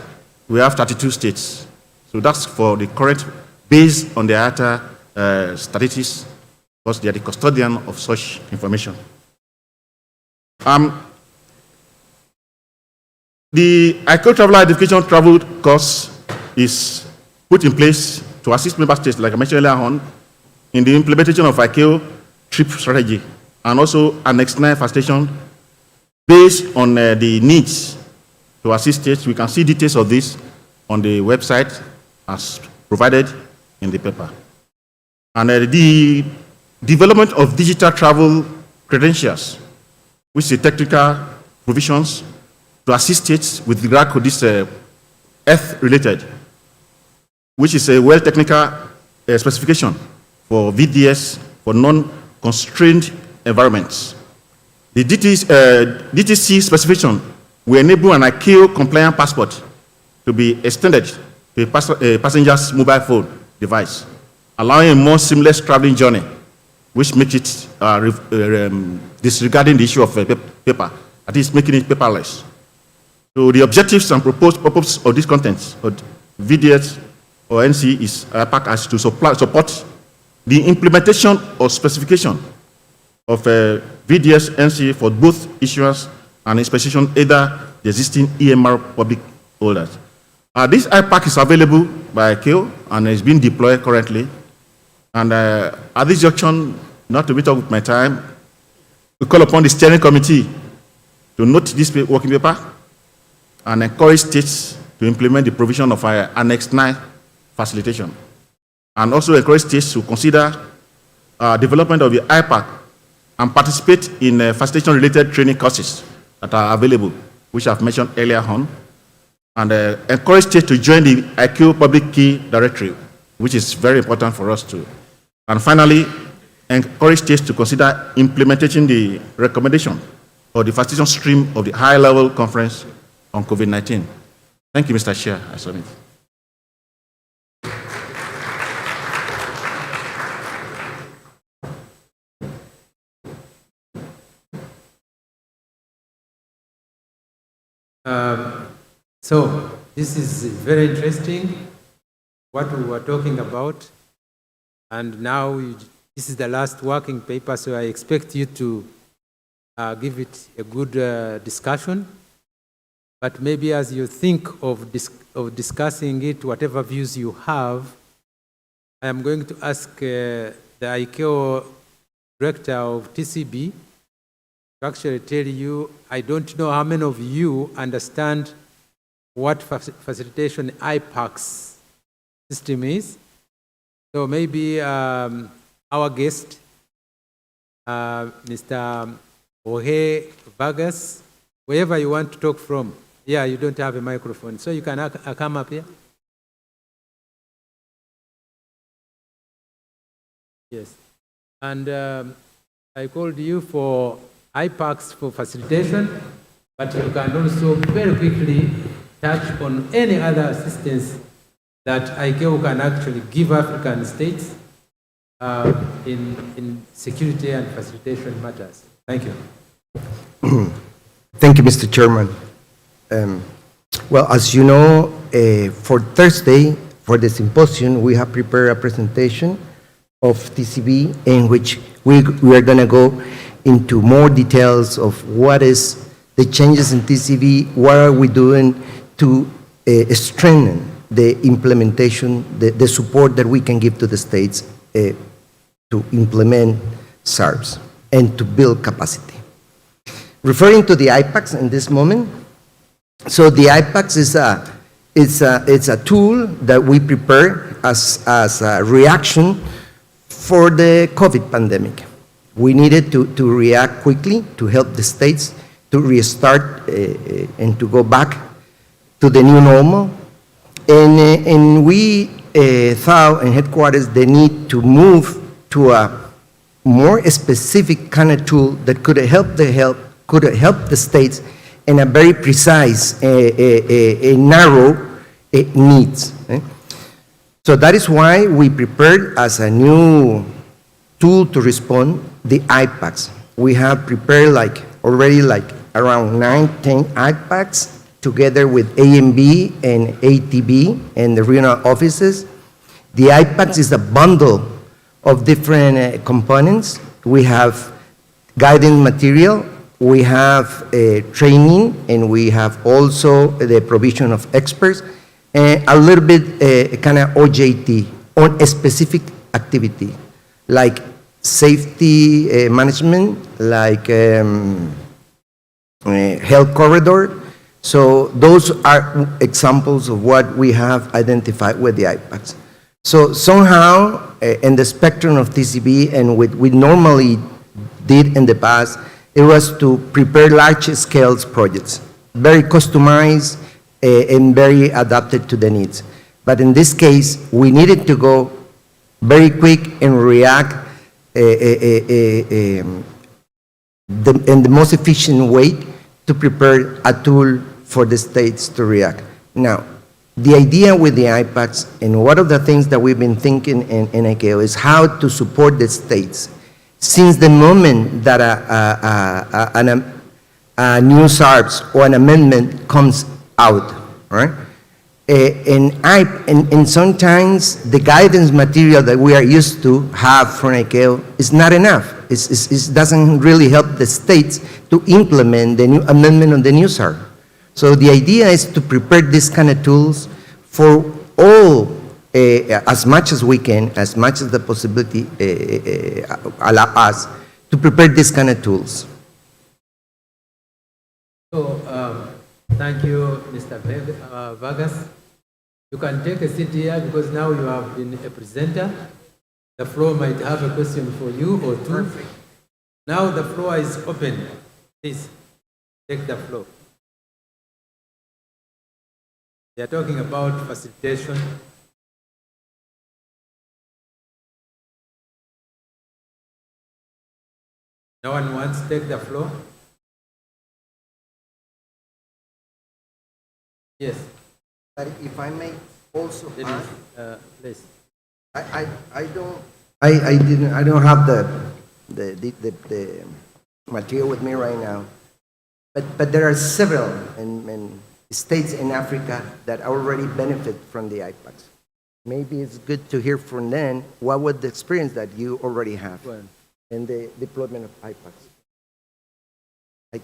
we have 32 states. So that's for the current, based on the IATA statistics, because they are the custodian of such information. The ICAO Traveler Education Travel course is put in place to assist member states, like I mentioned earlier on, in the implementation of ICAO trip strategy, and also Annex 9 facilitation based on the needs to assist states. We can see details of this on the website as provided in the paper. And the development of digital travel credentials, which is technical provisions to assist states with regard to this Earth-related, which is a well-technical specification for VDS for non-constrained environments. The DTC specification will enable an ICAO-compliant passport to be extended to a passenger's mobile phone device, allowing a more seamless traveling journey, which makes it disregarding the issue of paper, that is making it paperless. So the objectives and proposed purpose of this content, of VDS or NC, is APAC as to support the implementation or specification of VDS NC for both issuers and inspection, either the existing EMR public holders. This IPAC is available by ICAO and is being deployed currently. And at this junction, not to beat up with my time, we call upon the steering committee to note this working paper and encourage states to implement the provision of Annex 9 facilitation. And also encourage states to consider development of the IPAC and participate in facilitation-related training courses that are available, which I've mentioned earlier on. And encourage states to join the ICAO Public Key Directory, which is very important for us too. And finally, encourage states to consider implementing the recommendation or the facilitation stream of the high-level conference on COVID-19. Thank you, Mr. Chair. I submit. So this is very interesting, what we were talking about. And now this is the last working paper, so I expect you to give it a good discussion. But maybe as you think of discussing it, whatever views you have, I am going to ask the ICAO Director of TCB to actually tell you, I don't know how many of you understand what facilitation IPAC's system is. So maybe our guest, Mr. Jorge Vargas, wherever you want to talk from. Yeah, you don't have a microphone, so you can come up here. Yes. And I called you for IPACs for facilitation, but you can also very quickly touch on any other assistance that ICAO can actually give African states in security and facilitation matters. Thank you. Thank you, Mr. Chairman. Well, as you know, for Thursday, for the symposium, we have prepared a presentation of TCB in which we are going to go into more details of what is the changes in TCB, what are we doing to strengthen the implementation, the support that we can give to the states to implement SARBs and to build capacity. Referring to the IPACs in this moment, so the IPACs is a tool that we prepare as a reaction for the COVID pandemic. We needed to react quickly to help the states to restart and to go back to the new normal. And we thought in headquarters the need to move to a more specific kind of tool that could help the states in a very precise, narrow needs. So that is why we prepared as a new tool to respond the IPACs. We have prepared already around 9-10 IPACs together with AMB and ATB and the regional offices. The IPACs is a bundle of different components. We have guidance material, we have training, and we have also the provision of experts, and a little bit kind of OJT on a specific activity, like safety management, like health corridor. So those are examples of what we have identified with the IPACs. So somehow, in the spectrum of TCB and what we normally did in the past, it was to prepare large-scale projects, very customized and very adapted to the needs. But in this case, we needed to go very quick and react in the most efficient way to prepare a tool for the states to react. Now, the idea with the IPACs, and one of the things that we've been thinking in ICAO, is how to support the states. Since the moment that a new SARPS or an amendment comes out, right? And sometimes the guidance material that we are used to have from ICAO is not enough. It doesn't really help the states to implement the new amendment on the new SARP. So the idea is to prepare these kind of tools for all, as much as we can, as much as the possibility allow us to prepare these kind of tools. So, thank you, Mr. Vargas. You can take a seat here because now you have been a presenter. The floor might have a question for you or two. Perfect. Now the floor is open. Please, take the floor. They are talking about facilitation. No one wants to take the floor? Yes. But if I may also add, please. I don't have the material with me right now, but there are several states in Africa that already benefit from the IPACs. Maybe it's good to hear from them what was the experience that you already have in the deployment of IPACs. I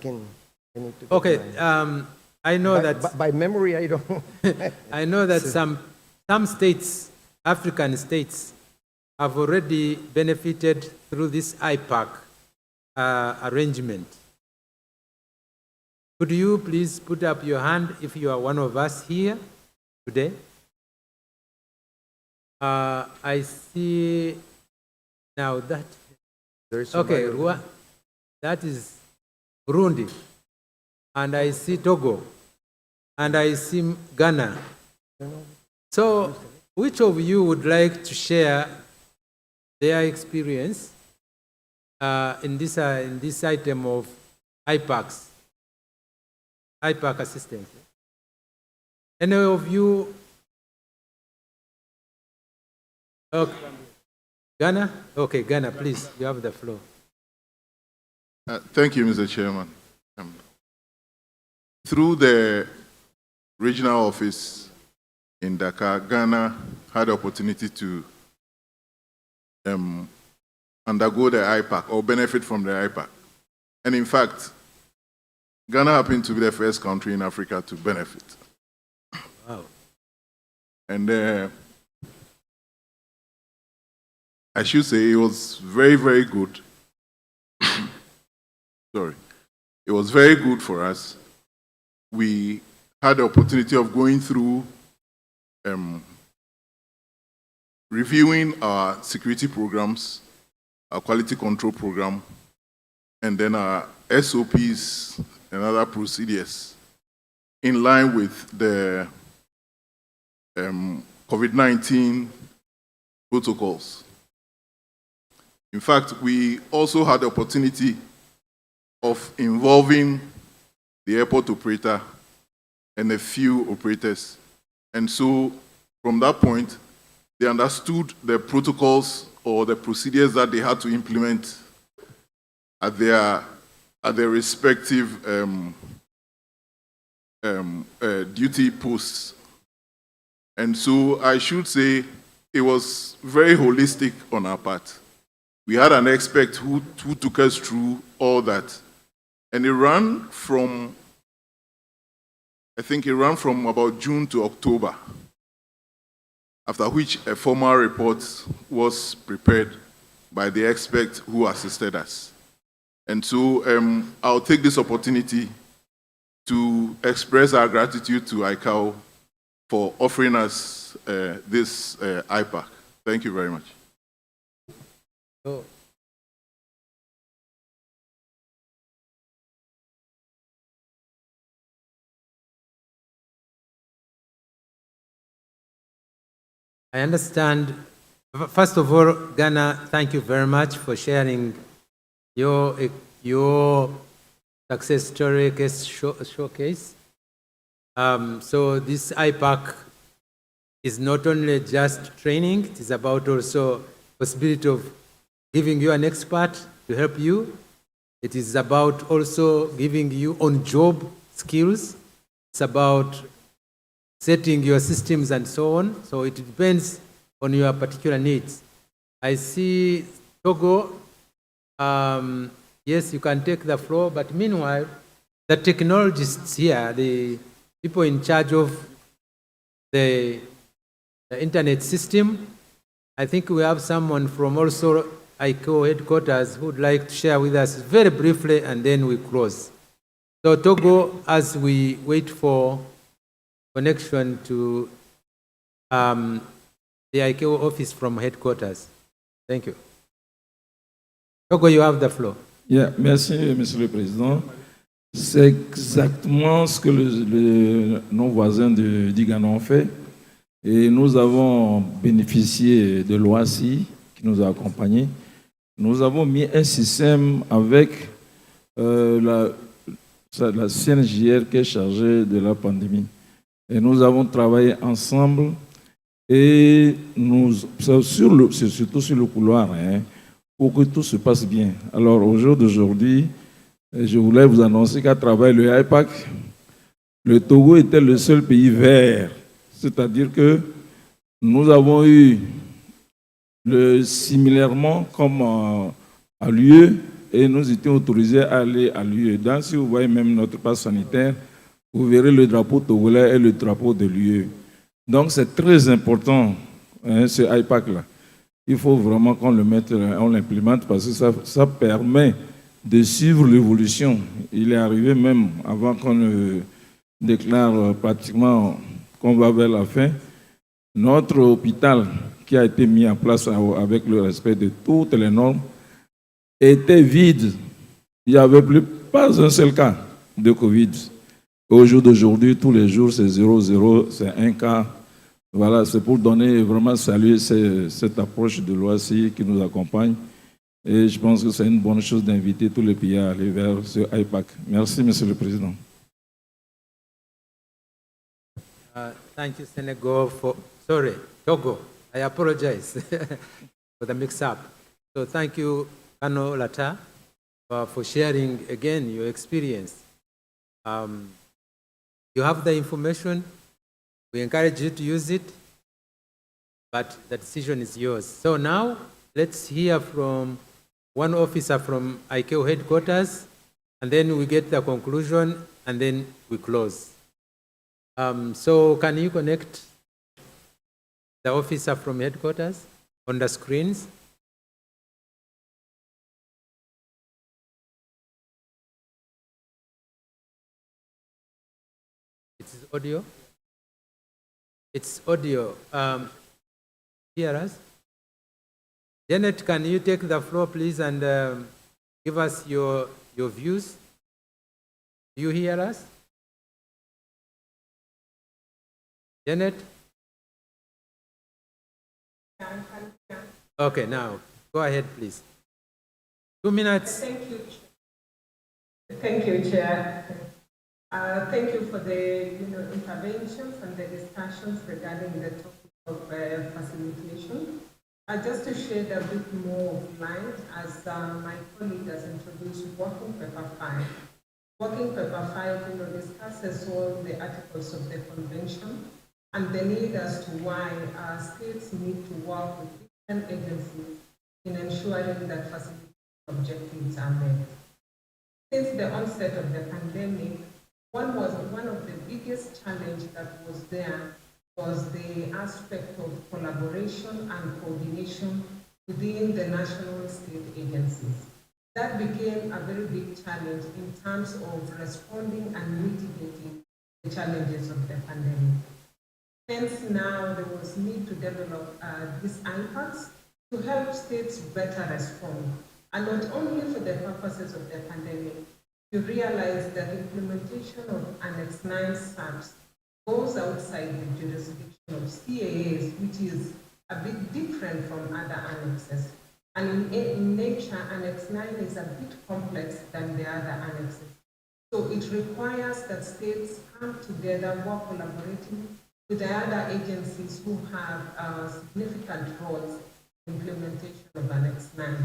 need to. Okay. I know that by memory I don't. I know that some states, African states, have already benefited through this IPAC arrangement. Could you please put up your hand if you are one of us here today? I see now that. Okay, that is Burundi. And I see Togo. And I see Ghana. So, which of you would like to share their experience in this item of IPACs? IPAC assistance. Any of you? Okay. Ghana? Okay, Ghana, please, you have the floor. Thank you, Mr. Chairman. Through the regional office in Dakar, Ghana had the opportunity to undergo the IPAC or benefit from the IPAC. And in fact, Ghana happened to be the first country in Africa to benefit. Wow. And I should say it was very, very good. Sorry. It was very good for us. We had the opportunity of going through reviewing our security programs, our quality control program, and then our SOPs and other procedures in line with the COVID-19 protocols. In fact, we also had the opportunity of involving the airport operator and a few operators. And so from that point, they understood the protocols or the procedures that they had to implement at their respective duty posts. And so I should say it was very holistic on our part. We had an expert who took us through all that. And it ran from, I think it ran from about June to October, after which a formal report was prepared by the expert who assisted us. And so I'll take this opportunity to express our gratitude to ICAO for offering us this IPAC. Thank you very much. So, I understand. First of all, Ghana, thank you very much for sharing your success story case showcase. So this IPAC is not only just training, it is about also possibility of giving you an expert to help you. It is about also giving you on-job skills. It's about setting your systems and so on. So it depends on your particular needs. I see Togo. Yes, you can take the floor, but meanwhile, the technologists here, the people in charge of the internet system, I think we have someone from also ICAO headquarters who would like to share with us very briefly, and then we close. So Togo, as we wait for connection to the ICAO office from headquarters. Thank you. Togo, you have the floor. Yeah, merci, Monsieur le Président. C'est exactement ce que nos voisins du Ghana ont fait. Et nous avons bénéficié de l'OACI qui nous a accompagnés. Nous avons mis un système avec la CNJR qui est chargée de la pandémie. Et nous avons travaillé ensemble et c'est surtout sur le couloir pour que tout se passe bien. Alors au jour d'aujourd'hui, je voulais vous annoncer qu'à travers le IPAC, le Togo était le seul pays vert. C'est-à-dire que nous avons eu similairement comme à l'UE et nous étions autorisés à aller à l'UE. Donc si vous voyez même notre passe sanitaire, vous verrez le drapeau togolais et le drapeau de l'UE. Donc c'est très important ce IPAC-là. Il faut vraiment qu'on le mette, on l'implémente parce que ça permet de suivre l'évolution. Il est arrivé même avant qu'on ne déclare pratiquement qu'on va vers la fin. Notre hôpital qui a été mis en place avec le respect de toutes les normes était vide. Il n'y avait pas un seul cas de Covid. Au jour d'aujourd'hui, tous les jours, c'est 0,0, c'est un cas. Voilà, c'est pour donner vraiment saluer cette approche de l'OACI qui nous accompagne. Et je pense que c'est une bonne chose d'inviter tous les pays à aller vers ce IPAC. Merci, Monsieur le Président. Thank you, Senegal, Togo. I apologize for the mix-up. So thank you, Kano Lata, for sharing again your experience. You have the information. We encourage you to use it, but the decision is yours. So now, let's hear from one officer from ICAO headquarters, and then we get the conclusion, and then we close. So can you connect the officer from headquarters on the screens? It's audio. It's audio. Hear us? Janet, can you take the floor, please, and give us your views? Do you hear us? Janet? Okay, now, go ahead, please. 2 minutes. Thank you. Thank you, Chair. Thank you for the interventions and the discussions regarding the topic of facilitation. Just to shed a bit more of light, as my colleague has introduced Working Paper 5. Working Paper 5 discusses all the articles of the convention and the need as to why states need to work with different agencies in ensuring that facilitation objectives are met. Since the onset of the pandemic, one of the biggest challenges that was there was the aspect of collaboration and coordination within the national state agencies. That became a very big challenge in terms of responding and mitigating the challenges of the pandemic. Hence now there was need to develop these IPACs to help states better respond. And not only for the purposes of the pandemic, you realize that implementation of Annex 9 SAPs goes outside the jurisdiction of CAAs, which is a bit different from other annexes. And in nature, Annex 9 is a bit complex than the other annexes. So it requires that states come together, work collaboratively with the other agencies who have significant roles in implementation of Annex 9.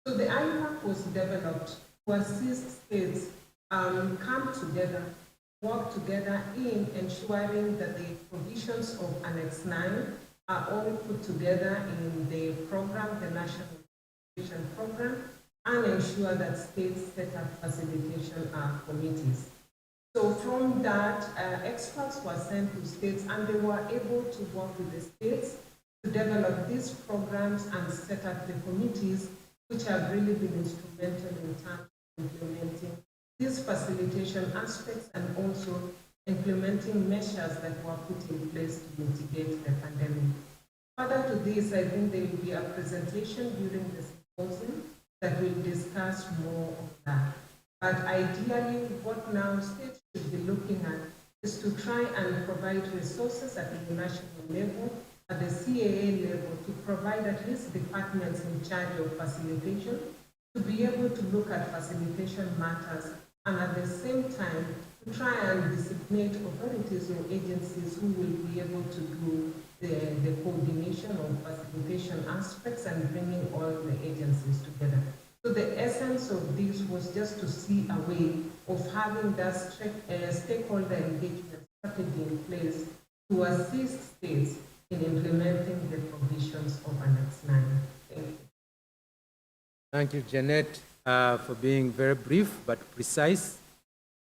So the IPAC was developed to assist states come together, work together in ensuring that the provisions of Annex 9 are all put together in the program, the National Facilitation Program, and ensure that states set up facilitation committees. So from that, experts were sent to states and they were able to work with the states to develop these programs and set up the committees which have really been instrumental in terms of implementing these facilitation aspects and also implementing measures that were put in place to mitigate the pandemic. Further to this, I think there will be a presentation during the symposium that will discuss more of that. But ideally, what now states should be looking at is to try and provide resources at the national level, at the CAA level, to provide at least departments in charge of facilitation to be able to look at facilitation matters and at the same time to try and designate authorities or agencies who will be able to do the coordination of facilitation aspects and bringing all the agencies together. So the essence of this was just to see a way of having that stakeholder engagement strategy in place to assist states in implementing the provisions of Annex 9. Thank you. Thank you, Janet, for being very brief but precise.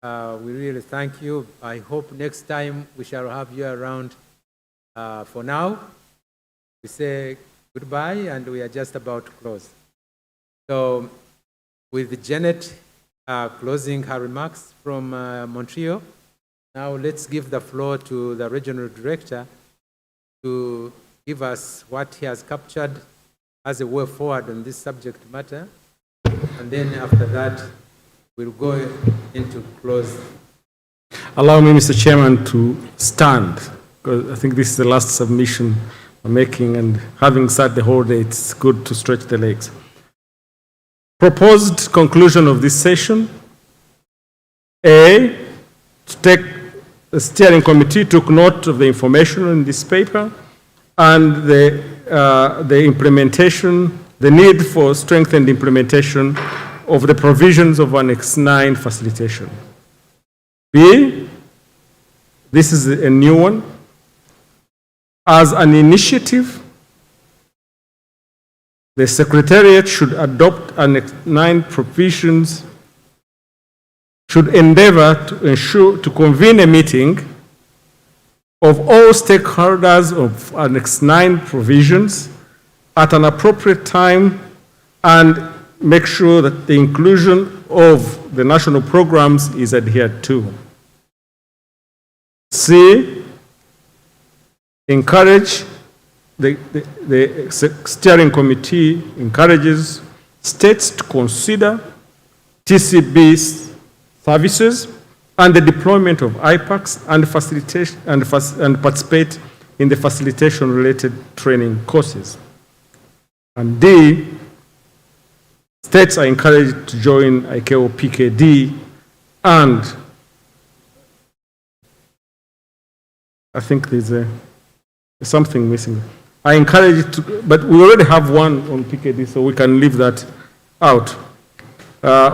We really thank you. I hope next time we shall have you around. For now, we say goodbye and we are just about to close. So with Janet closing her remarks from Montreal, now let's give the floor to the regional director to give us what he has captured as a way forward on this subject matter. And then after that, we'll go into close. Allow me, Mr. Chairman, to stand, because I think this is the last submission I'm making, and having sat the whole day, it's good to stretch the legs. Proposed conclusion of this session: A, the steering committee took note of the information in this paper and the implementation, the need for strengthened implementation of the provisions of Annex 9 facilitation. B, this is a new one. As an initiative, the Secretariat should adopt Annex 9 provisions, should endeavor to convene a meeting of all stakeholders of Annex 9 provisions at an appropriate time and make sure that the inclusion of the national programs is adhered to. C, encourage the steering committee encourages states to consider TCB services and the deployment of IPACs and facilitation and participate in the facilitation-related training courses. And D, states are encouraged to join ICAO PKD, and I think there's something missing. I encourage it to, but we already have one on PKD, so we can leave that out.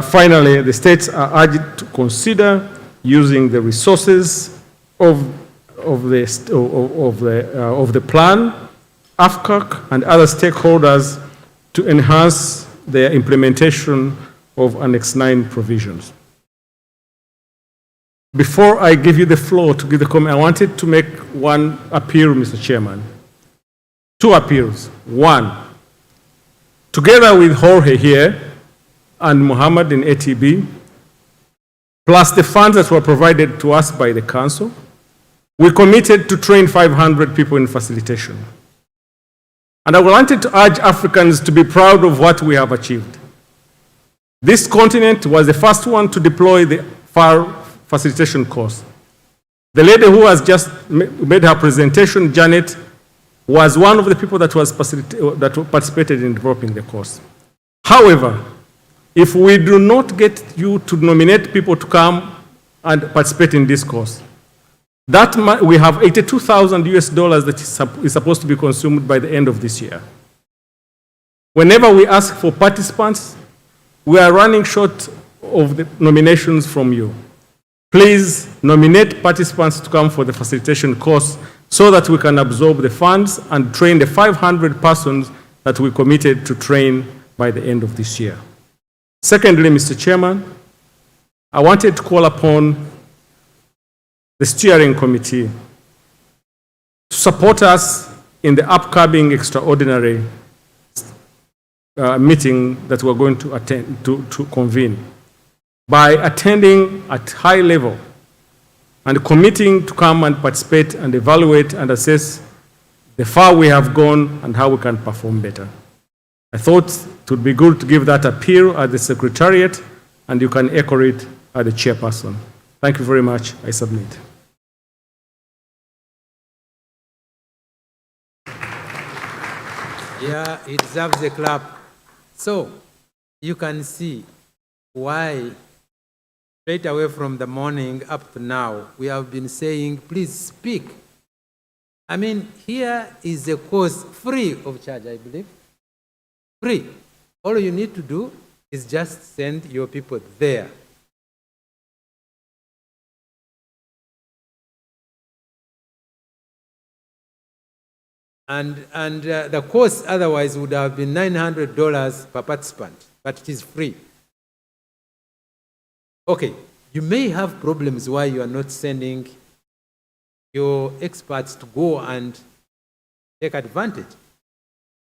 Finally, the states are urged to consider using the resources of the plan, AFCAC, and other stakeholders to enhance their implementation of Annex 9 provisions. Before I give you the floor to give the comment, I wanted to make one appeal, Mr. Chairman. Two appeals. One, together with Jorge here and Muhammad in ATB, plus the funds that were provided to us by the Council, we committed to train 500 people in facilitation. And I wanted to urge Africans to be proud of what we have achieved. This continent was the first one to deploy the FAR facilitation course. The lady who has just made her presentation, Janet, was one of the people that participated in developing the course. However, if we do not get you to nominate people to come and participate in this course, that we have $82,000 that is supposed to be consumed by the end of this year. Whenever we ask for participants, we are running short of the nominations from you. Please nominate participants to come for the facilitation course so that we can absorb the funds and train the 500 persons that we committed to train by the end of this year. Secondly, Mr. Chairman, I wanted to call upon the steering committee to support us in the upcoming extraordinary meeting that we're going to attend to convene by attending at high level and committing to come and participate and evaluate and assess the far we have gone and how we can perform better. I thought it would be good to give that appeal at the Secretariat, and you can echo it at the chairperson. Thank you very much. I submit. Yeah, it deserves a clap. So, you can see why, straight away from the morning up to now, we have been saying, please speak. I mean, here is a course free of charge, I believe. Free. All you need to do is just send your people there. And the course otherwise would have been $900 per participant, but it is free. Okay, you may have problems why you are not sending your experts to go and take advantage.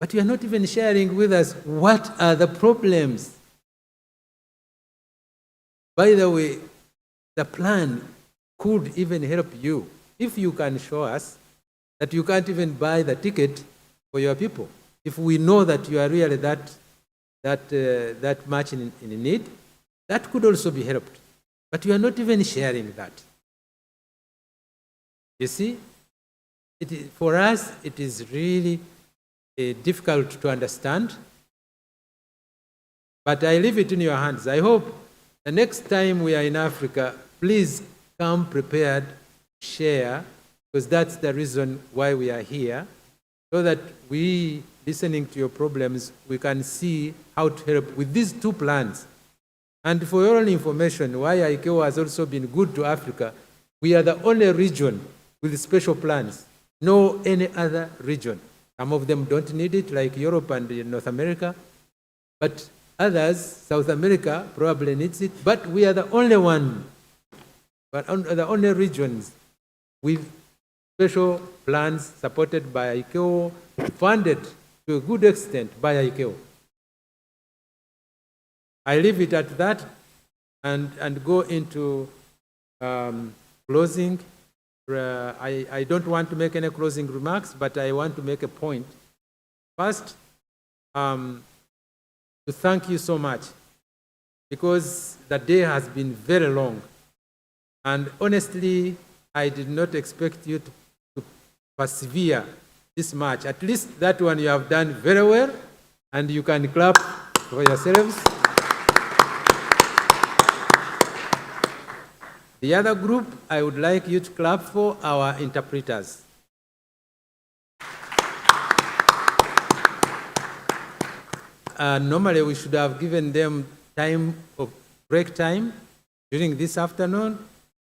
But you are not even sharing with us what are the problems. By the way, the plan could even help you if you can show us that you can't even buy the ticket for your people. If we know that you are really that much in need, that could also be helped. But you are not even sharing that. You see, for us, it is really difficult to understand. But I leave it in your hands. I hope the next time we are in Africa, please come prepared, share, because that's the reason why we are here, so that we, listening to your problems, we can see how to help with these two plans. And for your own information, why ICAO has also been good to Africa, we are the only region with special plans. No any other region. Some of them don't need it, like Europe and North America, but others, South America, probably needs it, but we are the only one, but the only regions with special plans supported by ICAO, funded to a good extent by ICAO. I leave it at that and go into closing. I don't want to make any closing remarks, but I want to make a point. First, to thank you so much, because the day has been very long. And honestly, I did not expect you to persevere this much. At least that one you have done very well, and you can clap for yourselves. The other group, I would like you to clap for our interpreters. Normally, we should have given them time of break time during this afternoon,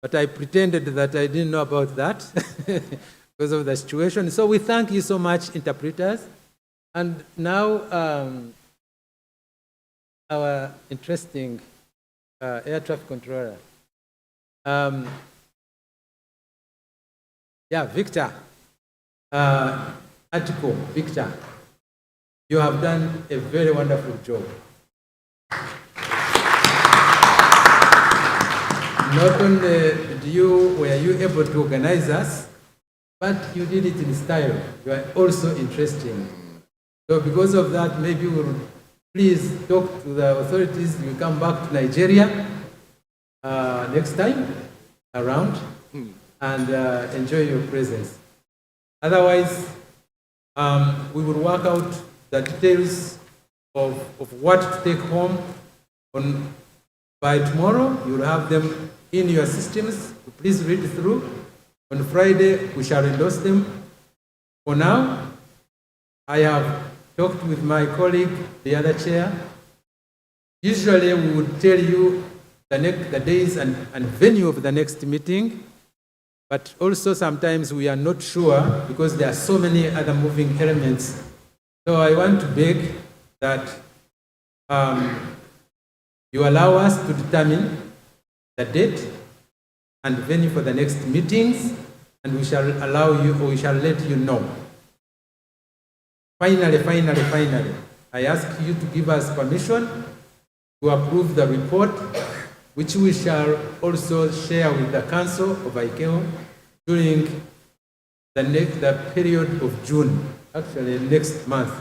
but I pretended that I didn't know about that because of the situation. So we thank you so much, interpreters. And now, our interesting air traffic controller. Victor, Atiko, Victor, you have done a very wonderful job. Not only were you able to organize us, but you did it in style. You are also interesting. So because of that, maybe we'll please talk to the authorities. You come back to Nigeria next time around and enjoy your presence. Otherwise, we will work out the details of what to take home. By tomorrow, you'll have them in your systems. Please read through. On Friday, we shall endorse them. For now, I have talked with my colleague, the other chair. Usually, we would tell you the days and venue of the next meeting, but also sometimes we are not sure because there are so many other moving elements. So I want to beg that you allow us to determine the date and venue for the next meetings, and we shall allow you, or we shall let you know. Finally, I ask you to give us permission to approve the report, which we shall also share with the Council of ICAO during the period of June, actually next month.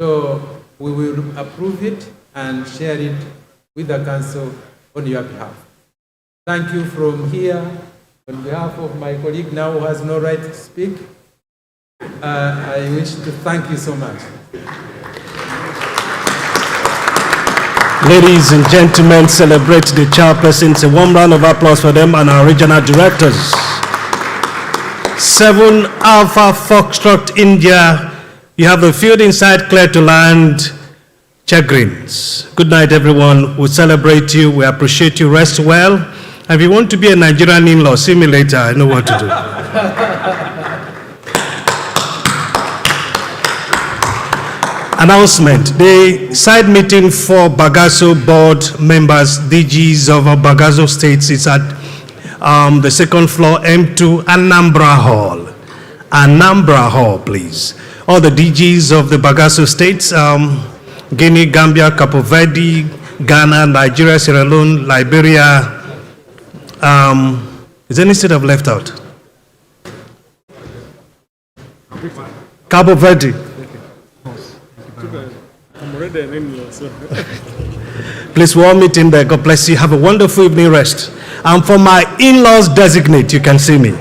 So we will approve it and share it with the Council on your behalf. Thank you from here. On behalf of my colleague now who has no right to speak, I wish to thank you so much. Ladies and gentlemen, celebrate the chairpersons. A warm round of applause for them and our regional directors. 7 Alpha Foxtrot India. You have the field inside clear to land. Check greens. Good night, everyone. We celebrate you. We appreciate you. Rest well. And if you want to be a Nigerian in-law, see me later. I know what to do. Announcement. The side meeting for Bagasso board members, DGs of Bagasso states, is at the second floor, M2, Anambra Hall. Anambra Hall, please. All the DGs of the Bagasso states, Guinea, Gambia, Cape Verde, Ghana, Nigeria, Sierra Leone, Liberia. Is there any state I've left out? Cape Verde. I'm already an in-law, so. Please, we'll all meet in there. God bless you. Have a wonderful evening rest. And for my in-laws designate, you can see me.